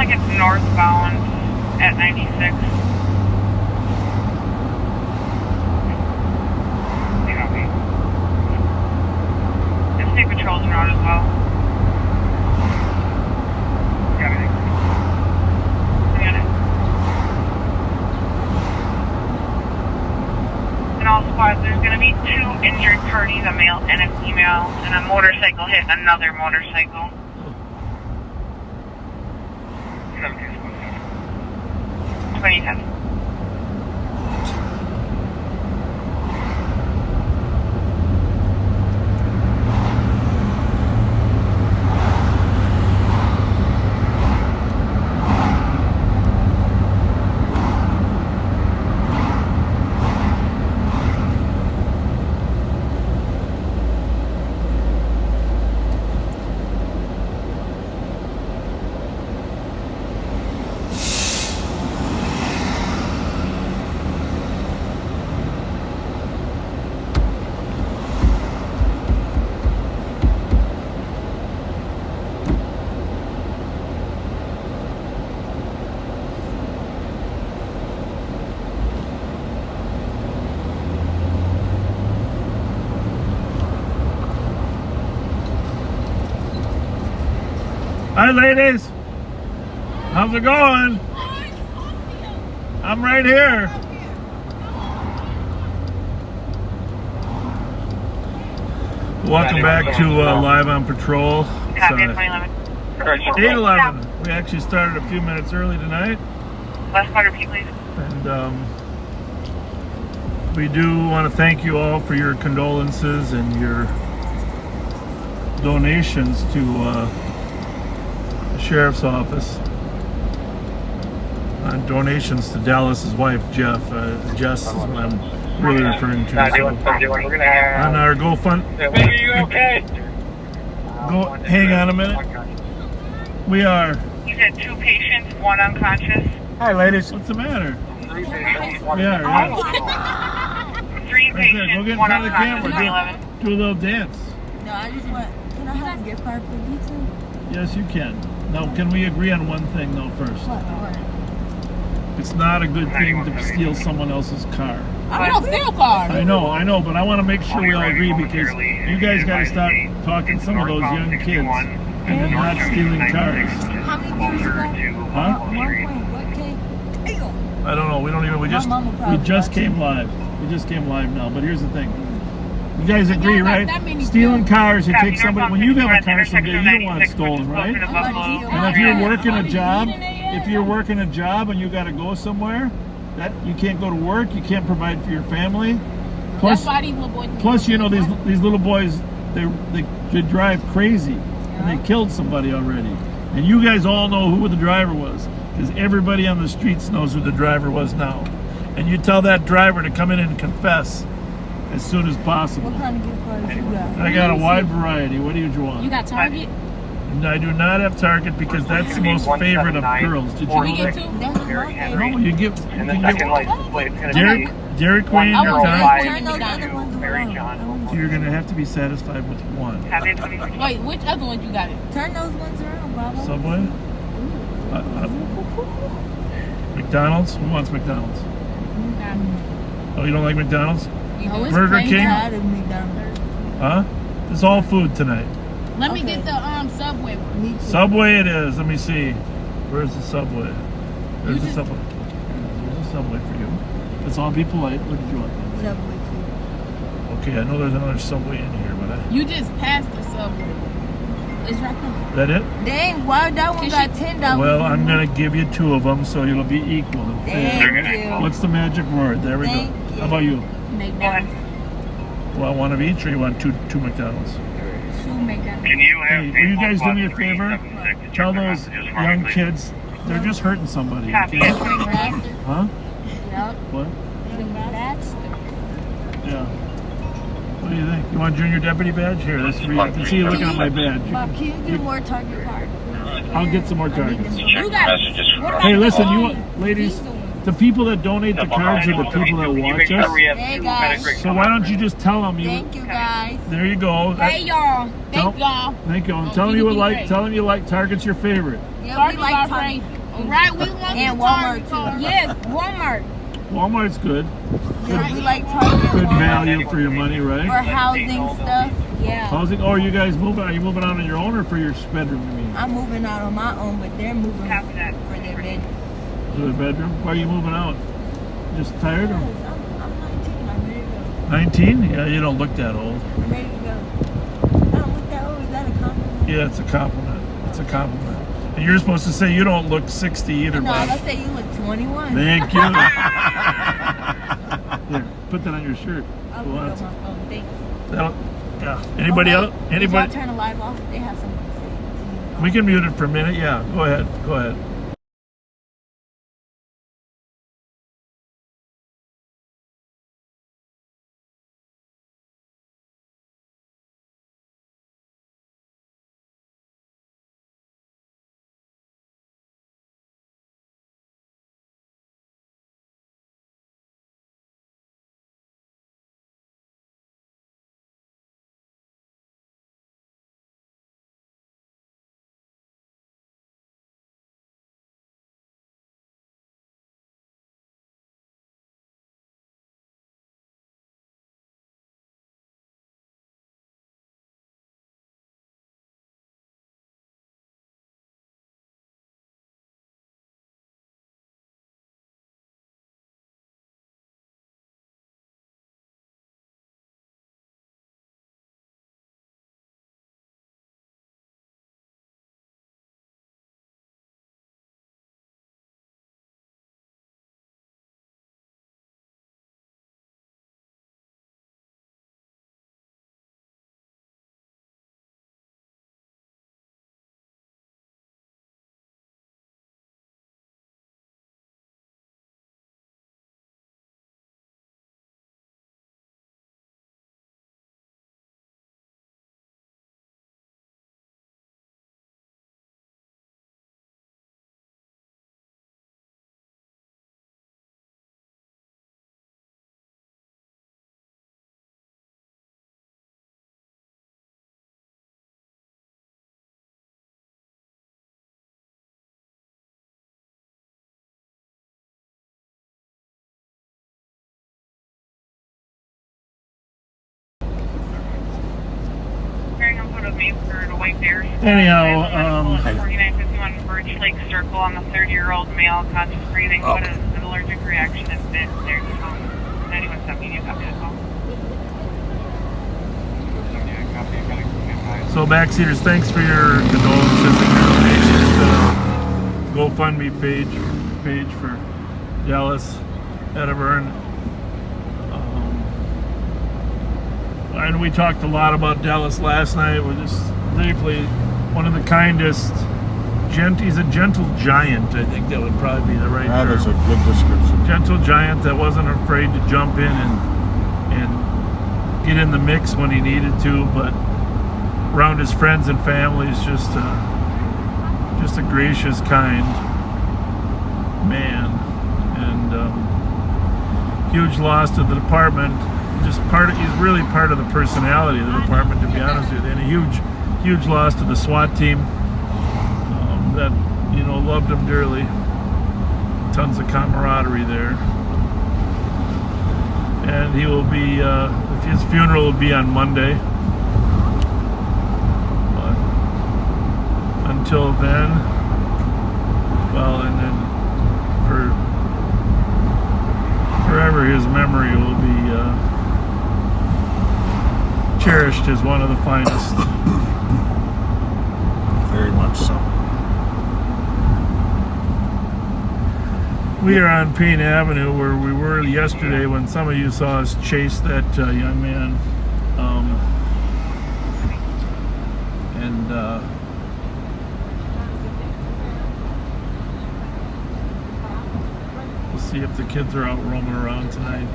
like it's northbound at 96. Just state patrol's en route as well. Got it. And all squads, there's going to be 2 injured parties, a male and a female, and a motorcycle hit another motorcycle. 2010. Hi ladies, how's it going? I'm right here. Welcome back to Live on Patrol. It's, 8:11. We actually started a few minutes early tonight. Last part, repeat, please. And we do want to thank you all for your condolences and your donations to the Sheriff's Office. Donations to Dallas's wife, Jess is what I'm really referring to. So, on our GoFundMe. Baby, you okay? Hang on a minute. We are. You said 2 patients, 1 unconscious. Hi, ladies. What's the matter? 3 We patients. are, yeah. 3 Right there. Go patients, get in 1 front of the unconscious. camera. 2011. Do a little dance. No, I just want. Can I have a gift card for pizza? Yes, you can. Now, can we agree on one thing, though, first? What? It's not a good thing to steal someone else's car. I don't steal cars. I know, but I want to make sure we all agree because you guys got to stop talking some of those young kids and then not stealing cars. How many views you got? Huh? 1.1K? Damn. I don't know. We don't even. We just came live. We just came live now. But here's the thing. You guys agree, right? Stealing cars, you take somebody when you have a car someday, you don't want it stolen, right? And if you're working a job, and you got to go somewhere, that you can't go to work, you can't provide for your family. Plus, you know these little boys, they drive crazy, and they killed somebody already. And you guys all know who the driver was, because everybody on the streets knows who the driver was now. And you tell that driver to come in and confess as soon as possible. What kind of gift cards you got? I got a wide variety. What do you want? You got Target? I do not have Target because that's the most favorite of girls. Did you We get 2? No, you get. And the second license plate is going to be Dairy Queen or Target. Turn those other ones Mary around. John. You're gonna have to be satisfied with one. Wait, which other one you got it? Turn those ones around, Bravo. Subway. McDonald's. Who wants McDonald's? Oh, you don't like McDonald's? No, it's Burger plain King? tired of McDonald's. Huh? It's all food tonight. Let me get the Subway one. Me too. Subway it is. Let me see. Where's the Subway? There's the Subway. There's a Subway for you. Let's all be polite. What did you want? Subway Okay, I know there's another Subway in here, but You just passed the Subway. It's right there. is that it? too. Dang, why that one got $10? Well, I'm gonna give you 2 of them, so it'll be equal. And fair. Thank you. What's the magic word? There we Thank go. you. How about you? McDonald's. Well, one of each, or you want two McDonald's? 2 McDonald's. Can you have Hey, will you guys do me a favor? Tell those young kids they're just hurting somebody. Okay? Huh? Yep. What? That's Yeah. What do you think? You want Junior Deputy badge? Here, that's for you. I can see you looking at my badge. Bob, can you get more Target cards? I'll get some more targets. You got Hey, listen, you want, ladies, The people that donate the cards are the people that watch us. Hey, guys. So why don't you just tell them Thank you, guys. There you go. Hey, y'all. Thank y'all. Thank you. And Oh, tell them you would like. great. Tell them you like Target's your favorite. Yeah, we like Target. Target. Right, we want And the Walmart, Target. too. Yes, Walmart. Walmart's good. Yeah, we like Target. Good Walmart. value for your money, For right? housing stuff. Yeah. Housing. Oh, are you guys moving? Are you moving out on your own or for your bedroom? You mean I'm moving out on my own, but they're moving Copy that. for their bed. for the bedroom? Why are you moving out? Just tired Yes, or I'm 19. I'm ready to go. 19? Yeah, you don't look that old. I'm ready to go. I don't look that old. Is that a compliment? Yeah, it's a compliment. It's a compliment. And you're supposed to say you don't look 60 either, No, I'm Bob. gonna say you look 21. Thank you. Here, put that on your shirt. I'll Go put it on. on my phone. Thanks. Yeah. Anybody Oh, else? wait, did y'all Anybody? turn the live off? They have something to say to you. We can mute it for a minute. Yeah, go ahead. Go ahead. Anyhow, 4951 Birch Lake Circle on the 30-year-old male, conscious breathing. What is an allergic reaction has been? There's 9170. You copy that call? so backseaters, thanks for your condolences and your donations to the GoFundMe page for Dallas Edinburgh. And we talked a lot about Dallas last night. We're just briefly one of the kindest. He's a gentle giant. I think that would probably be the right term. That is a good description. Gentle giant that wasn't afraid to jump in and get in the mix when he needed to, but around his friends and family is just a gracious, kind man, and huge loss to the department. He's really part of the personality of the department, to be honest with you, and a huge loss to the SWAT team that loved him dearly. Tons of camaraderie there, and he will be. His funeral will be on Monday. But until then, and then forever, his memory will be cherished as one of the finest. Very much so. We are on Payne Avenue, where we were yesterday when some of you saw us chase that young man. We'll see if the kids are out roaming around tonight.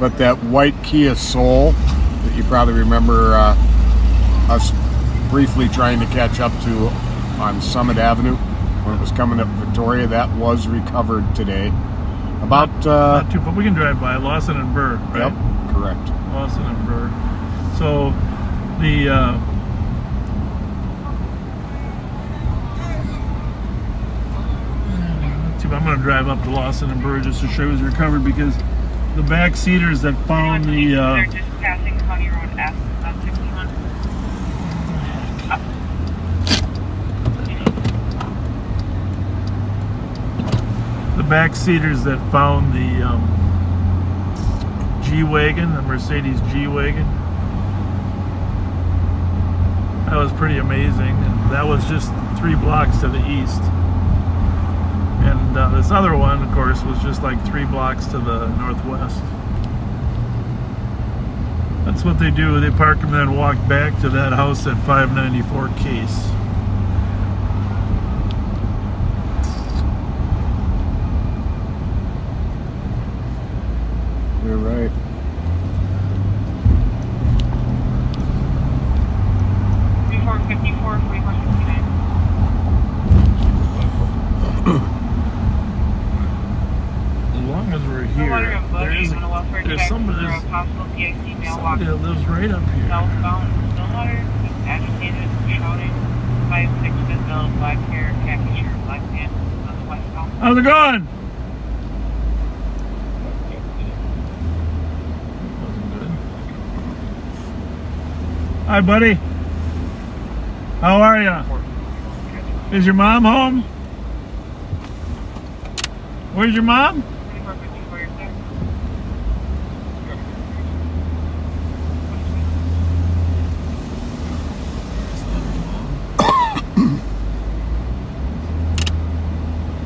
But that white Kia Soul that you probably remember us briefly trying to catch up to on Summit Avenue, when it was coming up Victoria. That was recovered today. About Not too far. We can drive by Lawson and Burr. Right? Yep, correct. Lawson and Burr. So the I'm going to drive up to Lawson and Burr just to show you it's recovered, because the back seaters that found the They're just passing County Road S on 61. back seaters that found the G-Wagon, the Mercedes G-Wagon. That was pretty amazing, and that was just 3 blocks to the east. And this other one, of course, was just like 3 blocks to the northwest. That's what they do. They park them and then walk back to that house at 594 Case. You're right. Before 54, 4469. As long as we're here, there's somebody that lives right up here. Southbound, Stillwater, agitated, shouting, 5'6" visible, black hair, khaki shirt, black pants, that's westbound. How's it going? Wasn't good. Hi, buddy. How are ya? Is your mom home? Where's your mom? 2454, you're there.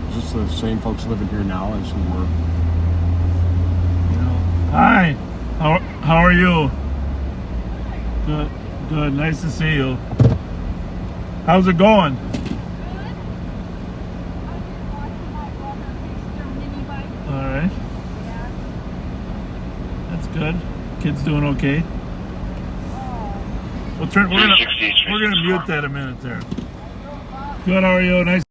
Is this the same folks living here now as who were? Hi. How are you? Good. Good. Nice to see you. How's it going? All right. That's good. Kids doing okay. We're gonna mute that a minute there. Good. How are you? Nice.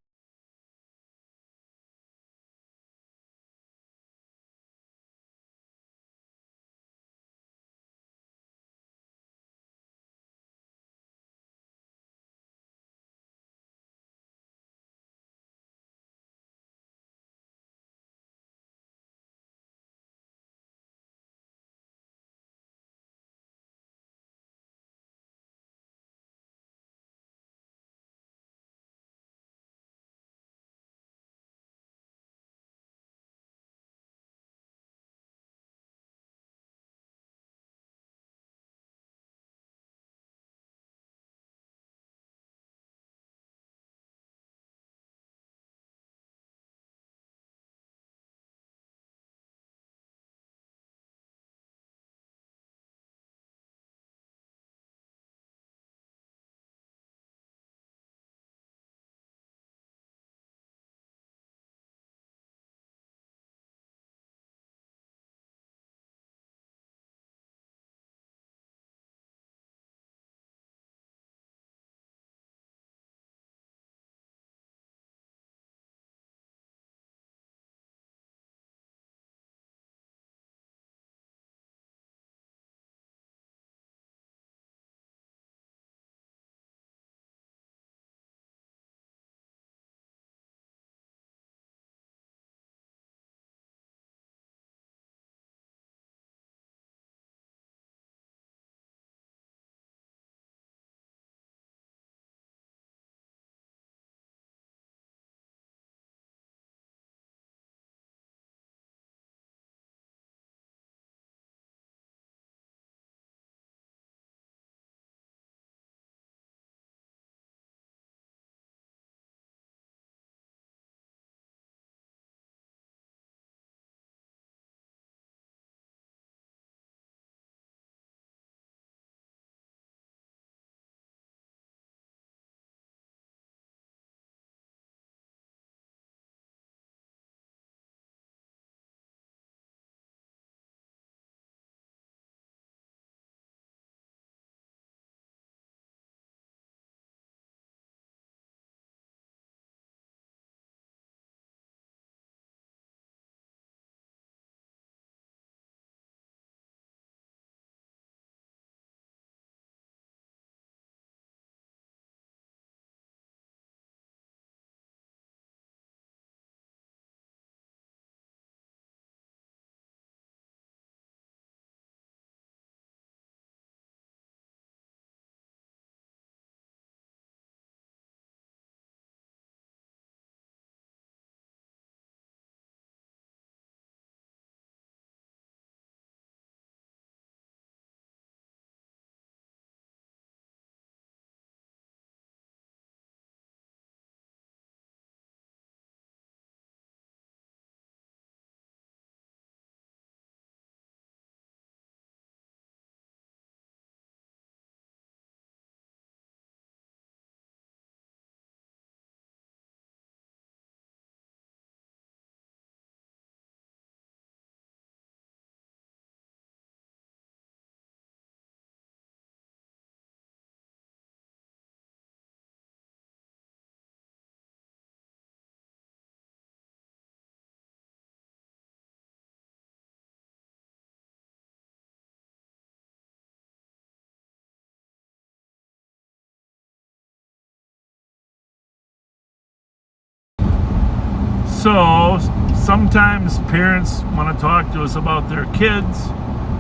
So sometimes parents want to talk to us about their kids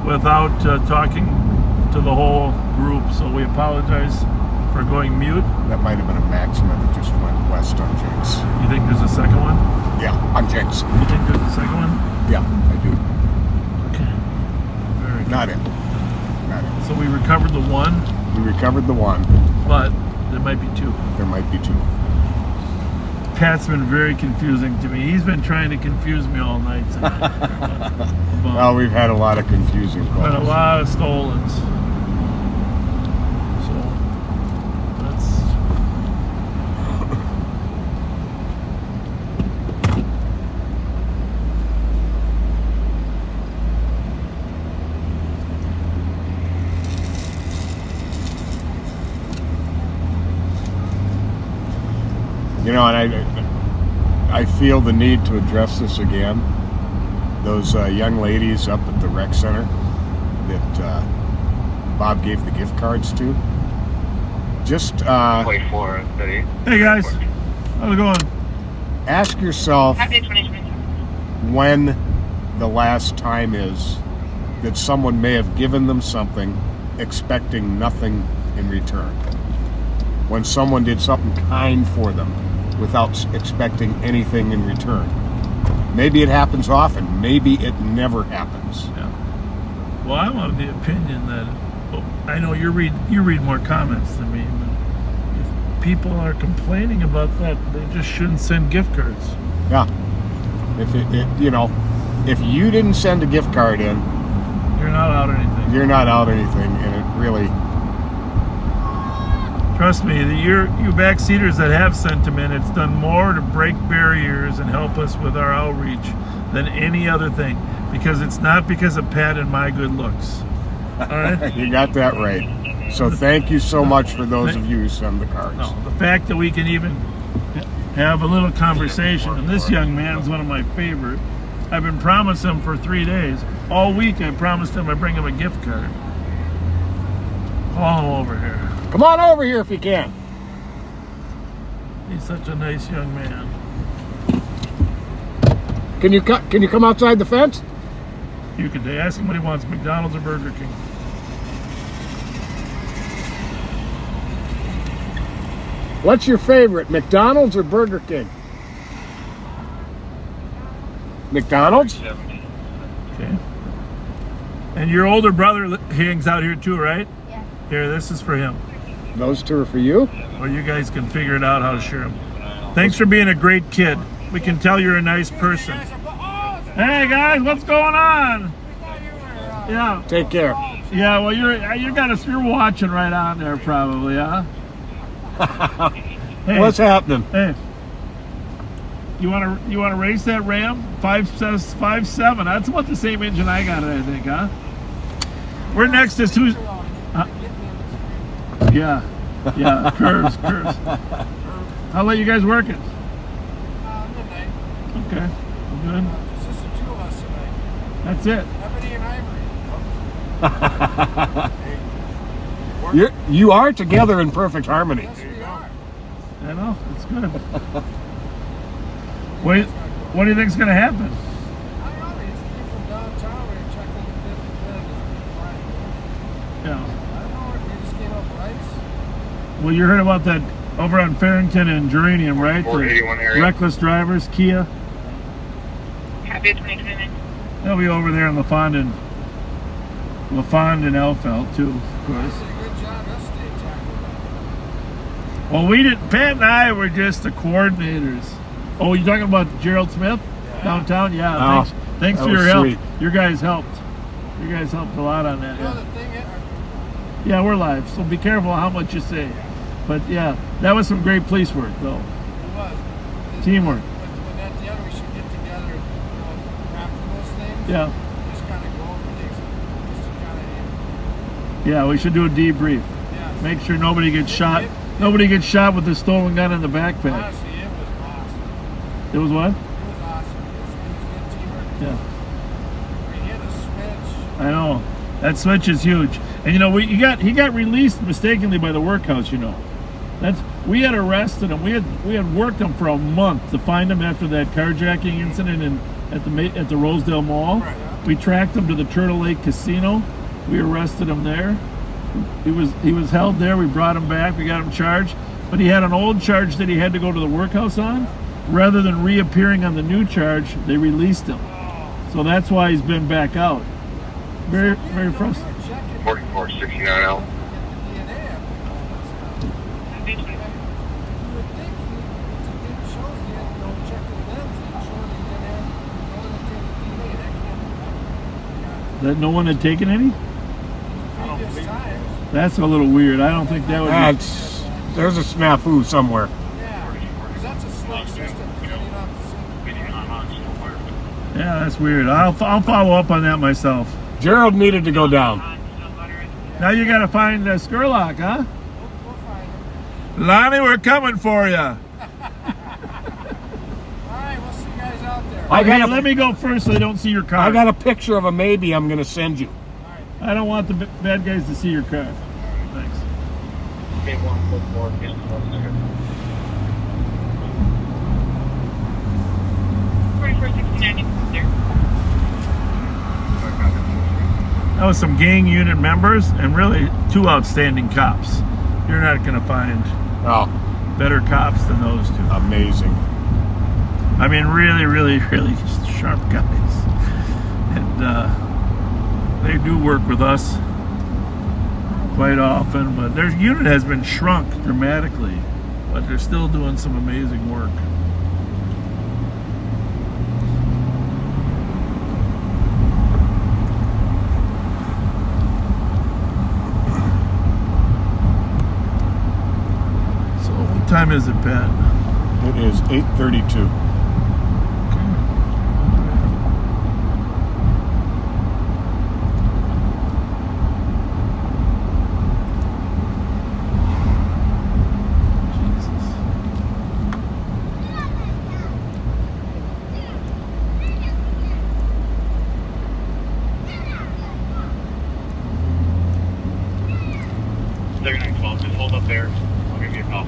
without talking to the whole group. So we apologize for going mute. That might have been a Maxima that just went west on Jinx. You think there's a second one? Yeah, on Jinx. You think there's a second one? Yeah, I do. Okay. Very good. Not in. Not in. So we recovered the one, We recovered the one. but there might be two. There might be two. Pat's been very confusing to me. He's been trying to confuse me all night tonight. Well, we've had a lot of confusing calls. Been a lot of stolens. So that's You know, and I feel the need to address this again. Those young ladies up at the rec center that Bob gave the gift cards to. Just 24 city. hey guys, how's it going? ask yourself Happy 2020. when the last time is that someone may have given them something expecting nothing in return. When someone did something kind for them without expecting anything in return. Maybe it happens often. Maybe it never happens. Yeah. Well, I'm of the opinion that I know you read more comments than me, but if people are complaining about that, they just shouldn't send gift cards. Yeah. If if you didn't send a gift card in, You're not out anything. you're not out anything, and it really. Trust me, you backseaters that have sent them in, it's done more to break barriers and help us with our outreach than any other thing. Because it's not because of Pat and my good looks. All right? You got that right. So thank you so much for those of you who send the cards. No, the fact that we can even have a little conversation, and this young man's one of my favorite. I've been promising him for 3 days. All week I promised him I'd bring him a gift card. Call him over here. Come on over here if you can. He's such a nice young man. Can you come outside the fence? You could ask him what he wants, McDonald's or Burger King. What's your favorite, McDonald's or Burger King? McDonald's? Okay. And your older brother hangs out here too, right? Yeah. Here, this is for him. Those two are for you? Or you guys can figure it out how to share them. Thanks for being a great kid. We can tell you're a nice person. Hey guys, what's going on? Yeah. Take care. Yeah, well you're watching right on there probably, huh? Hey, What's happening? Hey. You wanna race that Ram? 5.7. That's about the same engine I got, I think, huh? We're next to Susan. Yeah, curves. I'll let you guys work it. Midnight. Okay, good. It's just the two of us tonight. That's it. Ebony and Ivory. You are together in perfect harmony. Yes, we are. I know, it's good. What do you think's gonna happen? I don't know. These people downtown were checking the 50 minutes. Yeah. I don't know. We just came up with ice. Well, you heard about that over on Farrington and Geranium, right? 481 area. Reckless drivers, Kia. Happy 2020. They'll be over there in LaFond and Elfeld too, of course. Did a good job yesterday tackling that. Well, we didn't. Pat and I were just the coordinators. Oh, you talking about Gerald Smith downtown? Yeah. Oh, thanks that for your was help. sweet. You guys helped. You guys helped a lot on that. You know Yeah. the thing is, Yeah, we're live, so be careful how much you say. But yeah, that was some great police work, though. it was. Teamwork. When at the end we should get together after those things. Yeah. Just kind of go over things. Just to kind of, Yeah, we should do a debrief. yeah. Make sure nobody gets shot. Nobody gets shot with the stolen gun in the backpack. Honestly, it was awesome. It was what? It was awesome. It was good teamwork. Yeah. We hit a switch. I know. That switch is huge. And you know, he got released mistakenly by the workhouse, you know. We had arrested him. We had worked him for a month to find him after that carjacking incident at the Rosedale Mall. Right. We tracked him to the Turtle Lake Casino. We arrested him there. He was held there. We brought him back. We got him charged, but he had an old charge that he had to go to the workhouse on. Rather than reappearing on the new charge, they released him. So that's why he's been back out. Very, very frustrating. 4469L. That no one had taken any? That's a little weird. I don't think that would There's a snafu somewhere. That's a slow system. Yeah, that's weird. I'll follow up on that myself. Gerald needed to go down. Now you got to find Skurlock, huh? We'll find him. Lonnie, we're coming for you. All right, we'll see you guys out there. Let me go first so they don't see your car. I got a picture of a maybe I'm going to send you. I don't want the bad guys to see your car. Thanks. Okay, 144. Just 1 second. 4469 there. That was some gang unit members and really 2 outstanding cops. You're not going to find better cops than those 2. Amazing. I mean, really, really, really sharp guys. And they do work with us quite often, but their unit has been shrunk dramatically, but they're still doing some amazing work. So what time is it, Pat? It is 8:32. Just hold up there. I'll give you a call.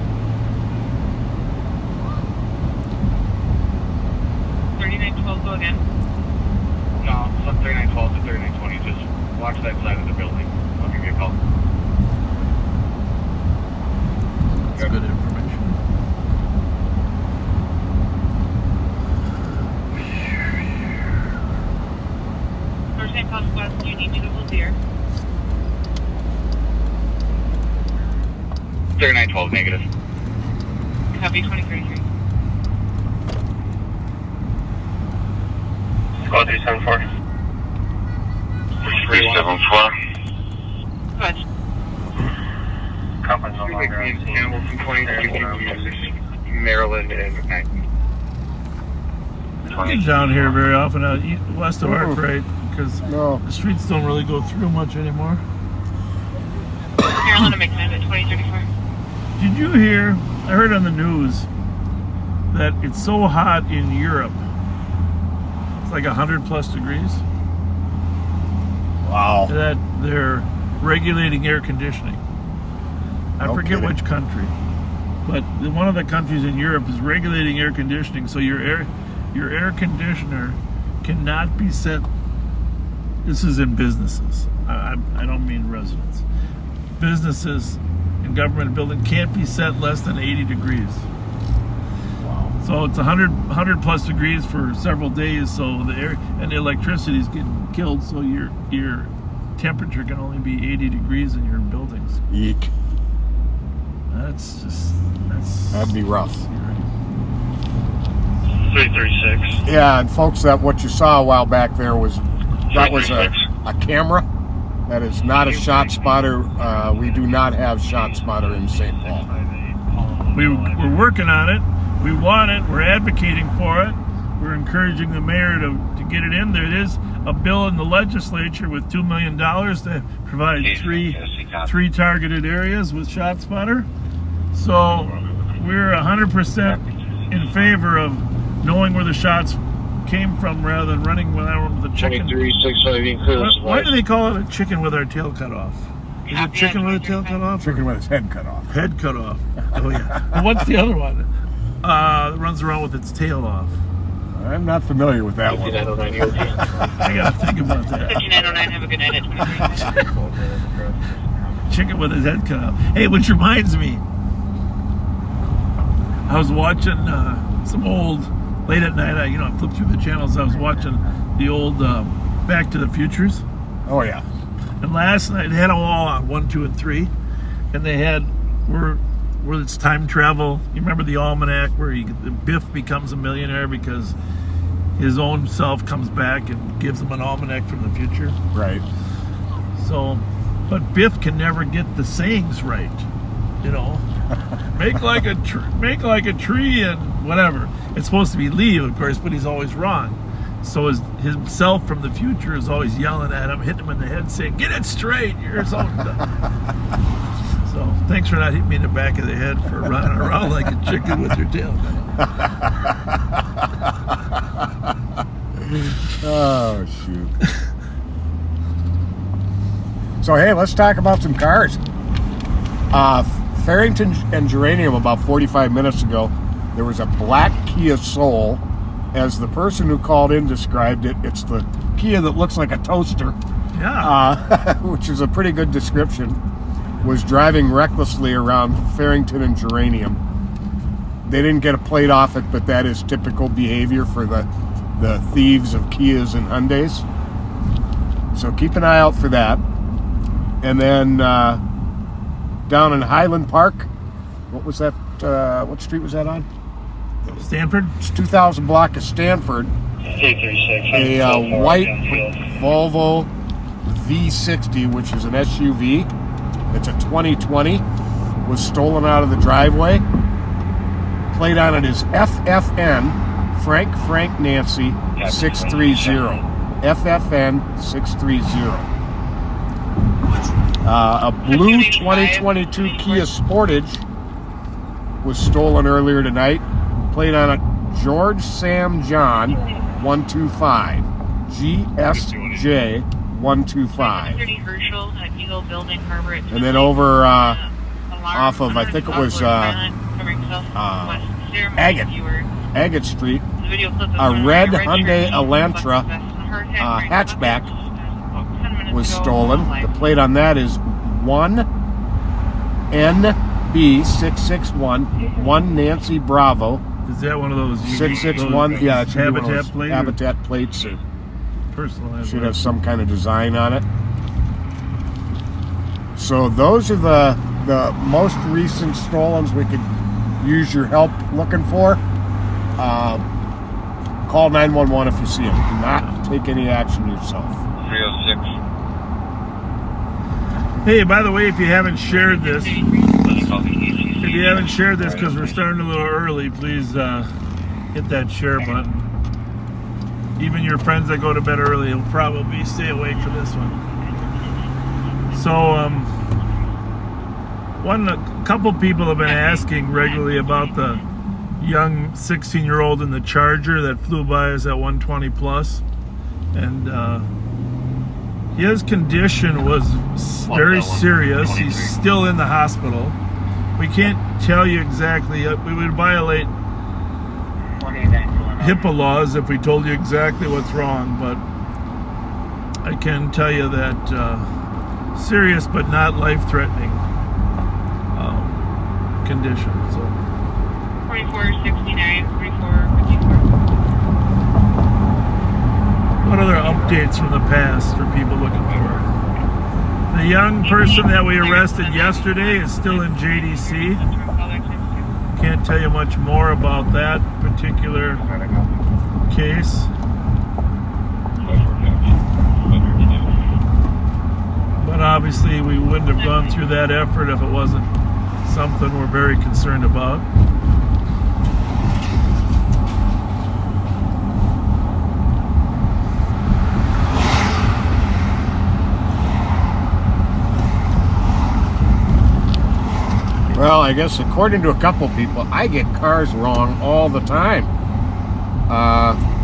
3912, go again. No, it's not 3912 to 3920. Just watch that side of the building. I'll give you a call. That's good information. First name Southwest, do you need me to hold here? 3912 negative. Copy 2033. Call 374. 374. Go ahead. Conference on Hamilton 23, Maryland, and McKnight. I don't get down here very often out west of Arkwright because the streets don't really go through much anymore. Maryland and McKnight at 2034. Did you hear? I heard on the news that it's so hot in Europe. It's like 100+ degrees. Wow. That they're regulating air conditioning. I forget which country, but one of the countries in Europe is regulating air conditioning. So your air conditioner cannot be set. This is in businesses. I don't mean residents. Businesses and government building can't be set less than 80 degrees. Wow. So it's 100+ degrees for several days. So the air and the electricity is getting killed. So your temperature can only be 80 degrees in your buildings. Eek. That'd be rough. 336. Yeah, and folks, that what you saw a while back there was a camera. That is not a shot spotter. We do not have shot spotter in St. Paul. We're working on it. We want it. We're advocating for it. We're encouraging the mayor to get it in. There is a bill in the legislature with $2 million to provide three targeted areas with shot spotter. So we're 100% in favor of knowing where the shots came from rather than running around with a chicken. 23, 6, Why do they call it a chicken with our tail cut off? Is it chicken with a tail cut off? Chicken with its head cut off. Head cut off. Oh yeah. And what's the other one? That runs around with its tail off. I'm not familiar with that one. I gotta think about that. 5909, have a good night at 23. Chicken with his head cut off. Hey, which reminds me, I was watching some old, late at night, I flipped through the channels, I was watching the old Back to the Futures. Oh yeah. And last night they had them all on 1, 2, and 3, and they had where it's time travel. You remember the almanac where Biff becomes a millionaire because his own self comes back and gives him an almanac from the future. Right. So, but Biff can never get the sayings right. Make like a tree and whatever. It's supposed to be leave, of course, but he's always wrong. So himself from the future is always yelling at him, hitting him in the head, saying, "Get it straight, you're so dumb." So thanks for not hitting me in the back of the head for running around like a chicken with your tail cut off. Oh shoot. So hey, let's talk about some cars. Farrington and Geranium about 45 minutes ago, there was a black Kia Soul. As the person who called in described it, it's the Kia that looks like a toaster. Yeah. Which is a pretty good description. Was driving recklessly around Farrington and Geranium. They didn't get a plate off it, but that is typical behavior for the thieves of Kias and Hyundais. So keep an eye out for that. And then down in Highland Park, what was that? What street was that on? Stanford? It's 2000 block of Stanford. A white Volvo V60, which is an SUV. It's a 2020. Was stolen out of the driveway. Plate on it is FFN Frank Nancy 630. FFN 630. A blue 2022 Kia Sportage was stolen earlier tonight. Plate on it George Sam John 125. GSJ 125. And then over off of, I think it was Agate Street, a red Hyundai Elantra hatchback was stolen. The plate on that is 1NB661 1 Nancy Bravo. Is that one of those 661? Yeah, it's Habitat plate. Habitat plates. Personalized. Should have some kind of design on it. So those are the most recent stolens we could use your help looking for. Call 911 if you see them. Do not take any action yourself. 306. Hey, by the way, if you haven't shared this, because we're starting a little early, please hit that share button. Even your friends that go to bed early will probably stay awake for this one. So, a couple people have been asking regularly about the young 16-year-old in the Charger that flew by us at 120 plus, and his condition was very serious. He's still in the hospital. We can't tell you exactly. We would violate HIPAA laws if we told you exactly what's wrong, but I can tell you that serious but not life-threatening condition. So 4469, 4454. what other updates from the past are people looking for? The young person that we arrested yesterday is still in JDC. Can't tell you much more about that particular case. But obviously we wouldn't have gone through that effort if it wasn't something we're very concerned about. Well, I guess according to a couple people, I get cars wrong all the time.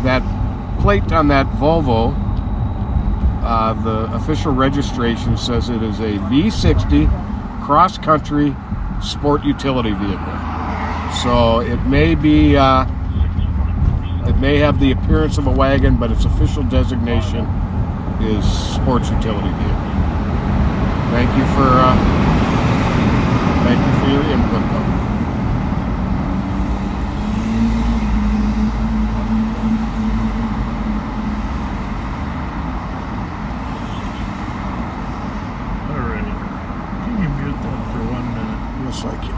That plate on that Volvo the official registration says it is a V60 cross-country sport utility vehicle. So it may be, it may have the appearance of a wagon, but its official designation is sports utility vehicle. Thank you for your input, though. Alrighty. Can you mute that for 1 minute? Yes, I can.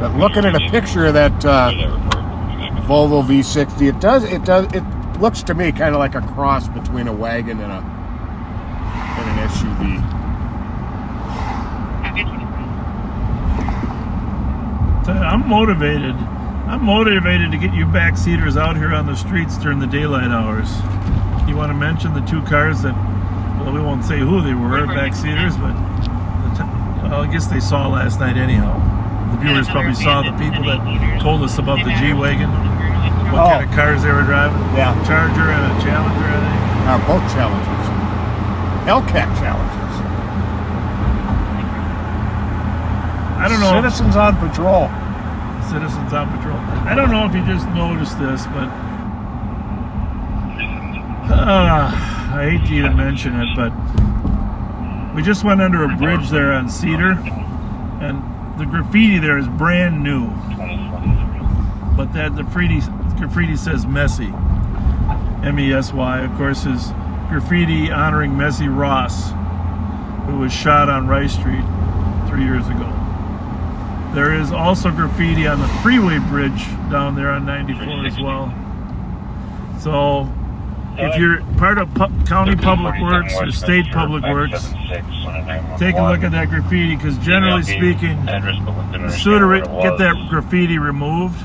But looking at a picture of that Volvo V60, it looks to me kind of like a cross between a wagon and an SUV. I'm motivated. I'm motivated to get you backseaters out here on the streets during the daylight hours. You want to mention the two cars that, well, we won't say who they were, backseaters, but well, I guess they saw last night anyhow. The viewers probably saw the people that told us about the G-Wagon, what kind of cars they were driving. Yeah. Charger and a Challenger, I think. Both Challengers. Hellcat Challengers. I don't know. Citizens on patrol. Citizens on patrol. I don't know if you just noticed this, but I hate to even mention it, but we just went under a bridge there on Cedar, and the graffiti there is brand new, but that the graffiti says Messi, M-E-S-Y. Of course, is graffiti honoring Messi Ross, who was shot on Rice Street 3 years ago. There is also graffiti on the freeway bridge down there on 94 as well. So if you're part of county public works or state public works, take a look at that graffiti, because generally speaking, the sooner it get that graffiti removed,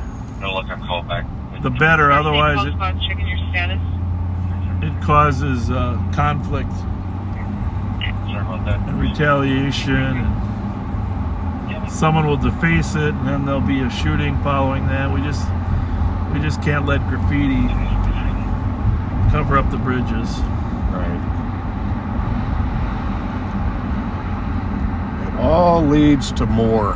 the better. Otherwise it causes conflict and retaliation, and someone will deface it, and then there'll be a shooting following that. We just can't let graffiti cover up the bridges. Right. It all leads to more.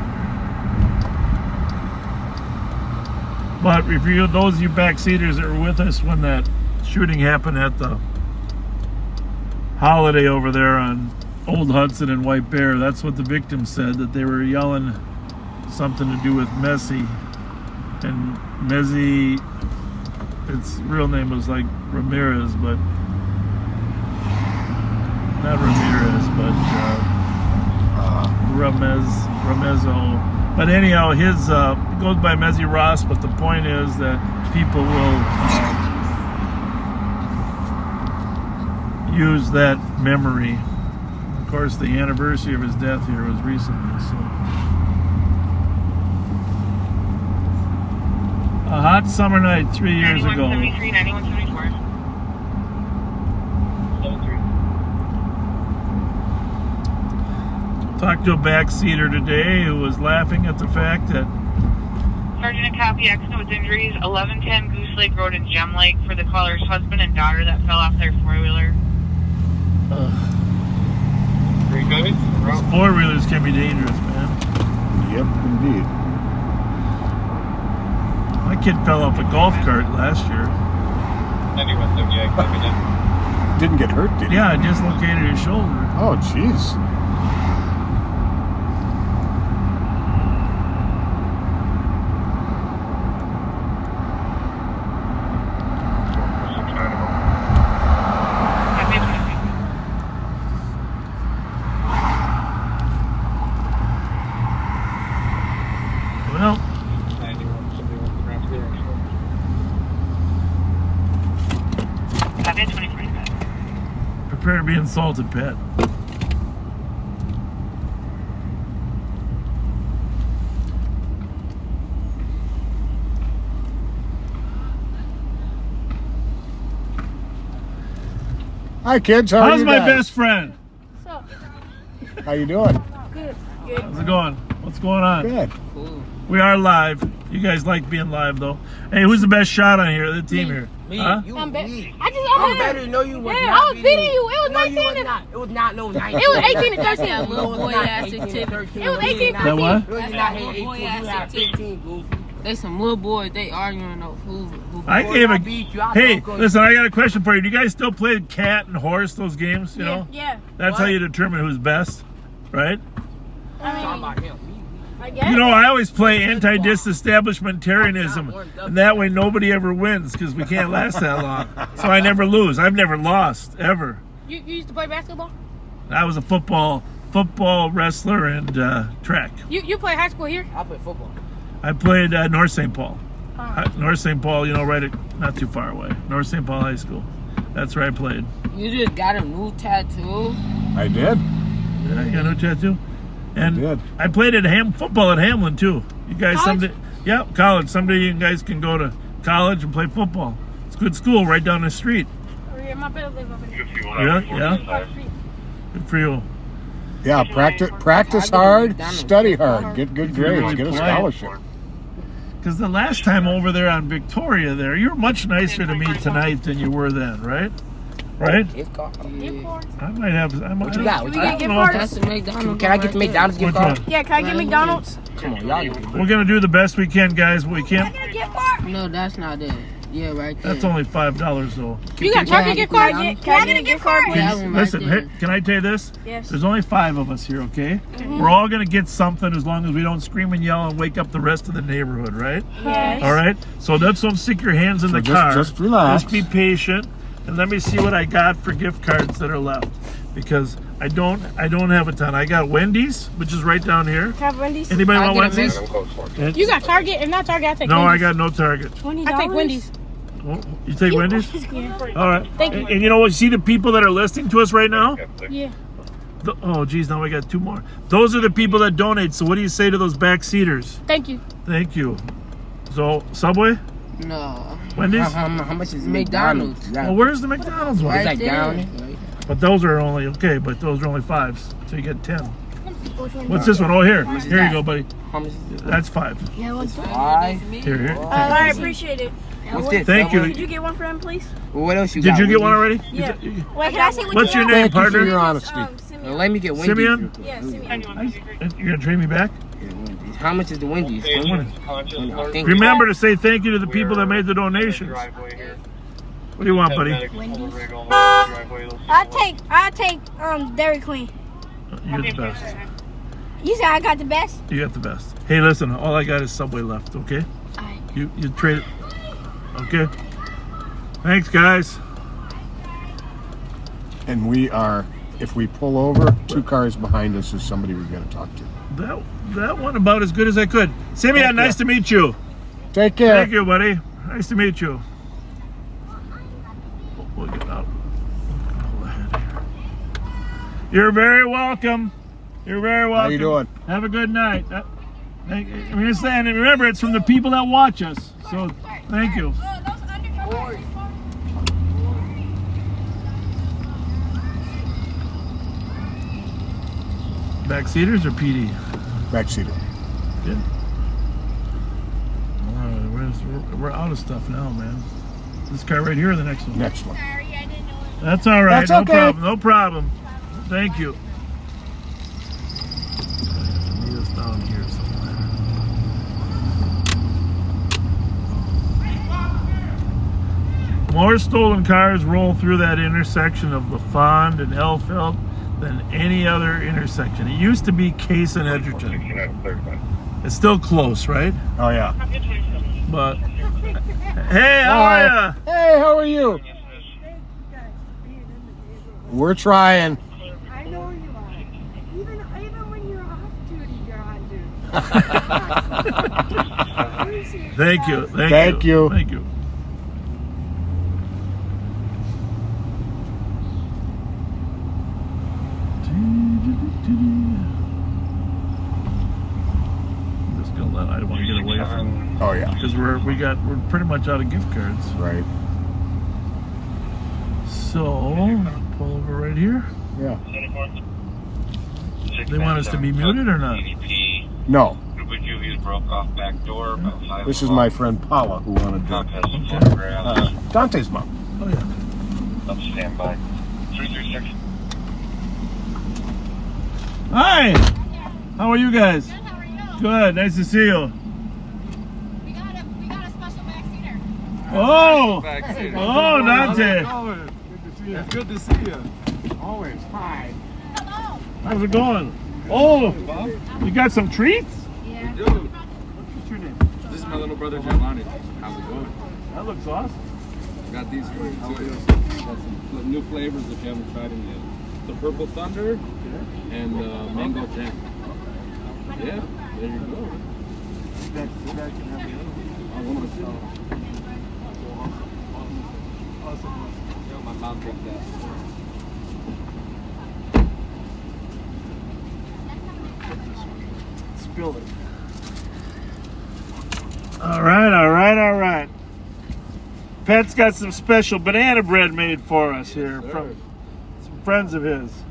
But if you, those of you backseaters that were with us when that shooting happened at the Holiday over there on Old Hudson and White Bear, that's what the victim said, that they were yelling something to do with Messi. And Messi, its real name was like Ramirez, but not Ramirez, but Ramezo. But anyhow, his it goes by Messi Ross. But the point is that people will use that memory. Of course, the anniversary of his death here was recently, so. A hot summer night 3 years ago. 9173, 9174. Talked to a backseater today who was laughing at the fact that Sergeant, a copy, accident with injuries, 1110 Goose Lake Road in Gem Lake for the caller's husband and daughter that fell off their four-wheeler. Those four-wheelers can be dangerous, man. Yep, indeed. My kid fell off a golf cart last year. Didn't get hurt, did he? Yeah, I dislocated his shoulder. Oh, jeez. assaulted Pat. Hi, kids. How are How's you my guys? best friend? How you doing? How's it going? What's going on? Good. We are live. You guys like being live, though. Hey, who's the best shot on here? The team here. Me, Huh? you, I'm me. I'm better. No, you was Yeah, not. I was beating you. It was No, you 19 was to not. It was not no 19. It was 18 to 13. That little boy ass activity. It was 18 That what? You was not 18. You had 15, goofy. They some little boys. They arguing over who. I gave I a. beat you. I Hey, don't go- listen, I got a question for you. Do you guys still play cat and horse, those games? You know? Yeah. That's how What? you determine who's best, right? I'm talking about him. I guess. You know, I always play anti-disestablishmentarianism, and that way nobody ever wins because we can't last that long. So I never lose. I've never lost, ever. You used to play basketball? I was a football wrestler and track. You play high school here? I play football. I played North St. Paul. North St. Paul, you know, not too far away. North St. Paul High School. That's where I played. You just got a new tattoo. I did. Yeah, you got no tattoo? And did. I played at football at Hamlin too. You guys College? someday, yeah, college. Someday you guys can go to college and play football. It's a good school right down the street. Yeah, my brother lives over there. Yeah. Good for you. Yeah, practice hard, study hard, get good grades, get a scholarship. Because the last time over there on Victoria, you were much nicer to me tonight than you were then, right? Right? Gift card. I might have. What you got? What you got? Gift cards? Can I get the McDonald's gift card? Yeah, can I get McDonald's? Come on, y'all. Get We're gonna do the best we can, guys. But we can't. No, that's not it. Yeah, right there. That's only $5 though. You got Target gift cards? Can I get a gift card, please? Please, listen, hey, can I tell you this? Yes. There's only 5 of us here, okay? We're all gonna get something as long as we don't scream and yell and wake up the rest of the neighborhood, right? Yes. All right. So don't stick your hands in the car. Just relax. Just be patient, and let me see what I got for gift cards that are left, because I don't have a ton. I got Wendy's, which is right down here. Have Wendy's? Anybody want I'll get Wendy's? You got Target? If not Target, I take No, I Wendy's. got no Target. $20? I take Wendy's. Oh, you take Wendy's? Yeah. All right. Thank you. And you know what? See the people that are listening to us right now? Yeah. Oh, geez, now I got 2 more. Those are the people that donate. So what do you say to those back seaters? Thank you. Thank you. So, Subway? No. Wendy's? How much is McDonald's? Well, where's the McDonald's one? It's like there. down. But those are only, okay, but those are only 5s. So you get 10. What's this one? Oh, here. Here you go, buddy. How much is it? That's 5. Yeah, what's that? Here. I appreciate it. What's this? Thank you. Could you get one for him, please? Well, what else you Did got? you get one Wendy's? already? Yeah. You- Wait, can I say what What's you your got? name, Thank you for partner? your honesty. Well, Simeon. let me get Wendy's. Simeon? real quick. Yeah, Simeon. You're going to trade me back? Yeah, Wendy's. How much is the Wendy's? I think Remember to say thank you to the people that made the donations. What do you want, buddy? I take Dairy Queen. You're the best. You said I got the best. You got the best. Hey, listen, all I got is Subway left, okay? Alright. You trade it. Okay? Thanks, guys. And we are, if we pull over, 2 cars behind us is somebody we've got to talk to. That one about as good as I could. Simeon, nice to meet you. Take care. Thank you, buddy. Nice to meet you. We'll get out. You're very welcome. You're very welcome. How you doing? Have a good night. And remember, it's from the people that watch us. So, thank you. Backseaters or PD? Backseater. Good. All right, we're out of stuff now, man. This car right here or the next one? Next one. That's all right. That's no okay. problem. No problem. Thank you. Meet us down here somewhere. More stolen cars roll through that intersection of LaFond and Elfeld than any other intersection. It used to be Case and Edgerton. It's still close, right? Oh, yeah. But hey, how are ya? Hey, how are you? We're trying. I know you are. Even when you're off duty, you're on duty. Thank you. Thank you. Thank you. Oh yeah. Because we're pretty much out of gift cards. Right. So pull over right here. Yeah. They want us to be muted or not? No. Broke off back door. This is my friend Paula who wanted to. Dante's mom. Oh yeah. Up standby. 336. Hi. How are you guys? Good, how are you? Good. Nice to see you. We got a special backseater. Oh. Oh, Dante. It's good to see you. Always. Hi. Hello. How's it going? Oh, you got some treats? Yeah. What's your name? This is my little brother Giovanni. How's it going? That looks awesome. Got these for you too. Got some new flavors if you haven't tried them yet. The Purple Thunder and Mango Jam. Yeah, there you go. Yeah, my mom picked that. Spill it. All right. Pat's got some special banana bread made for us here from some friends of his.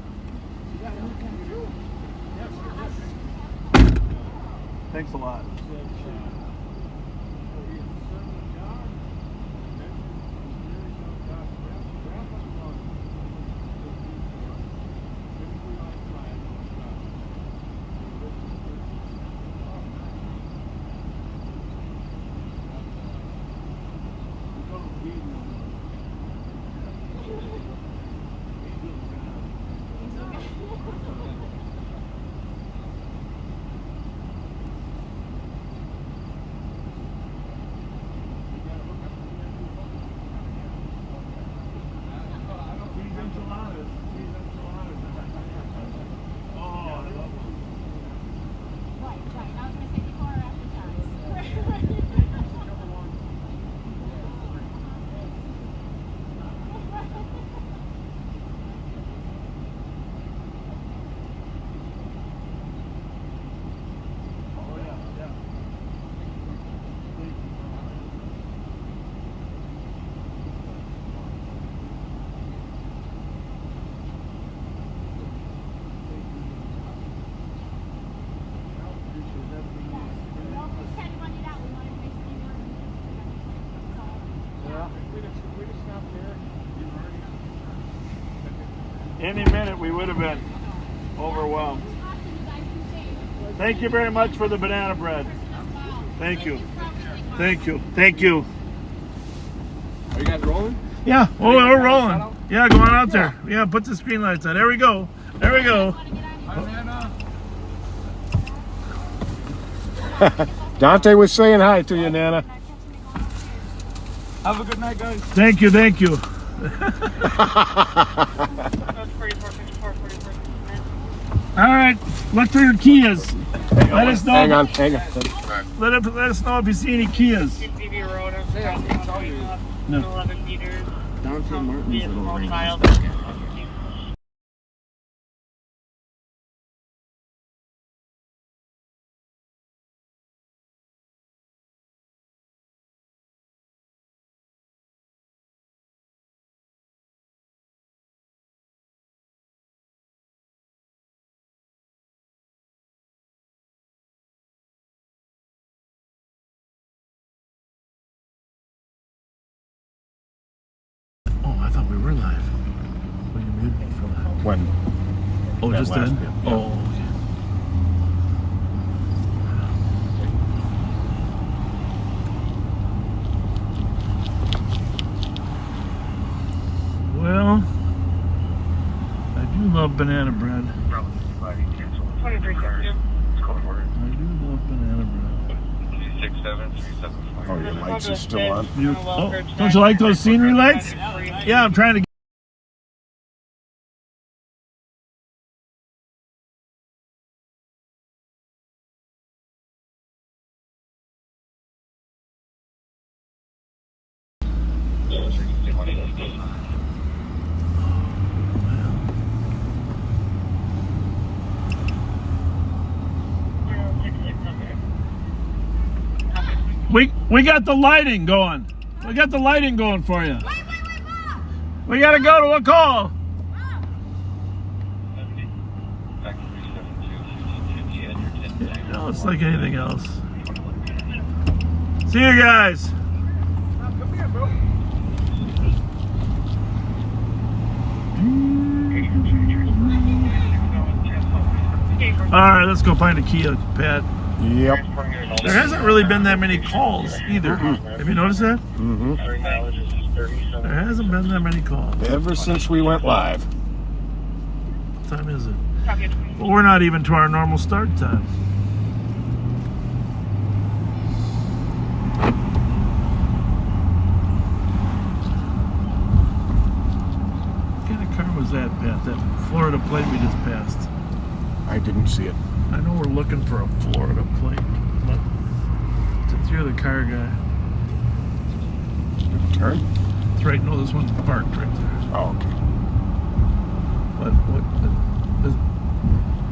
Thanks a lot. Any minute we would have been overwhelmed. Thank you very much for the banana bread. Thank you. Thank you. Thank you. Are you guys rolling? Yeah. Oh, we're rolling. Yeah, go on out there. Yeah, put the screen lights on. There we go. There we go. Dante was saying hi to you, Nana. Have a good night, guys. Thank you. Thank you. All right. Look for your Kias. Let us know. Hang on. Let us know if you see any Kias. No. 11 meters. Dante Martin's little Small ring. child. Oh, I thought we were live. Well, you muted me for that. When? Oh, That just last then? bit, yeah. Oh, okay. Well, I do love banana bread. 23 seconds. I do love banana bread. 367. Oh, your lights are still on. Don't you like those scenery lights? Yeah, I'm trying to We got the lighting going. We got the lighting going for you. Wait, Mom! We gotta go to a call. No, it's like anything else. See you guys. All right, let's go find a Kia, Pat. Yep. There hasn't really been that many calls either. Have you noticed that? Mm-hmm. There hasn't been that many calls. Ever since we went live. What time is it? Well, we're not even to our normal start time. What kind of car was that, Pat? That Florida plate we just passed. I didn't see it. I know we're looking for a Florida plate, but since you're the car guy, Turn. it's right. No, this one's parked right there. Oh, okay. What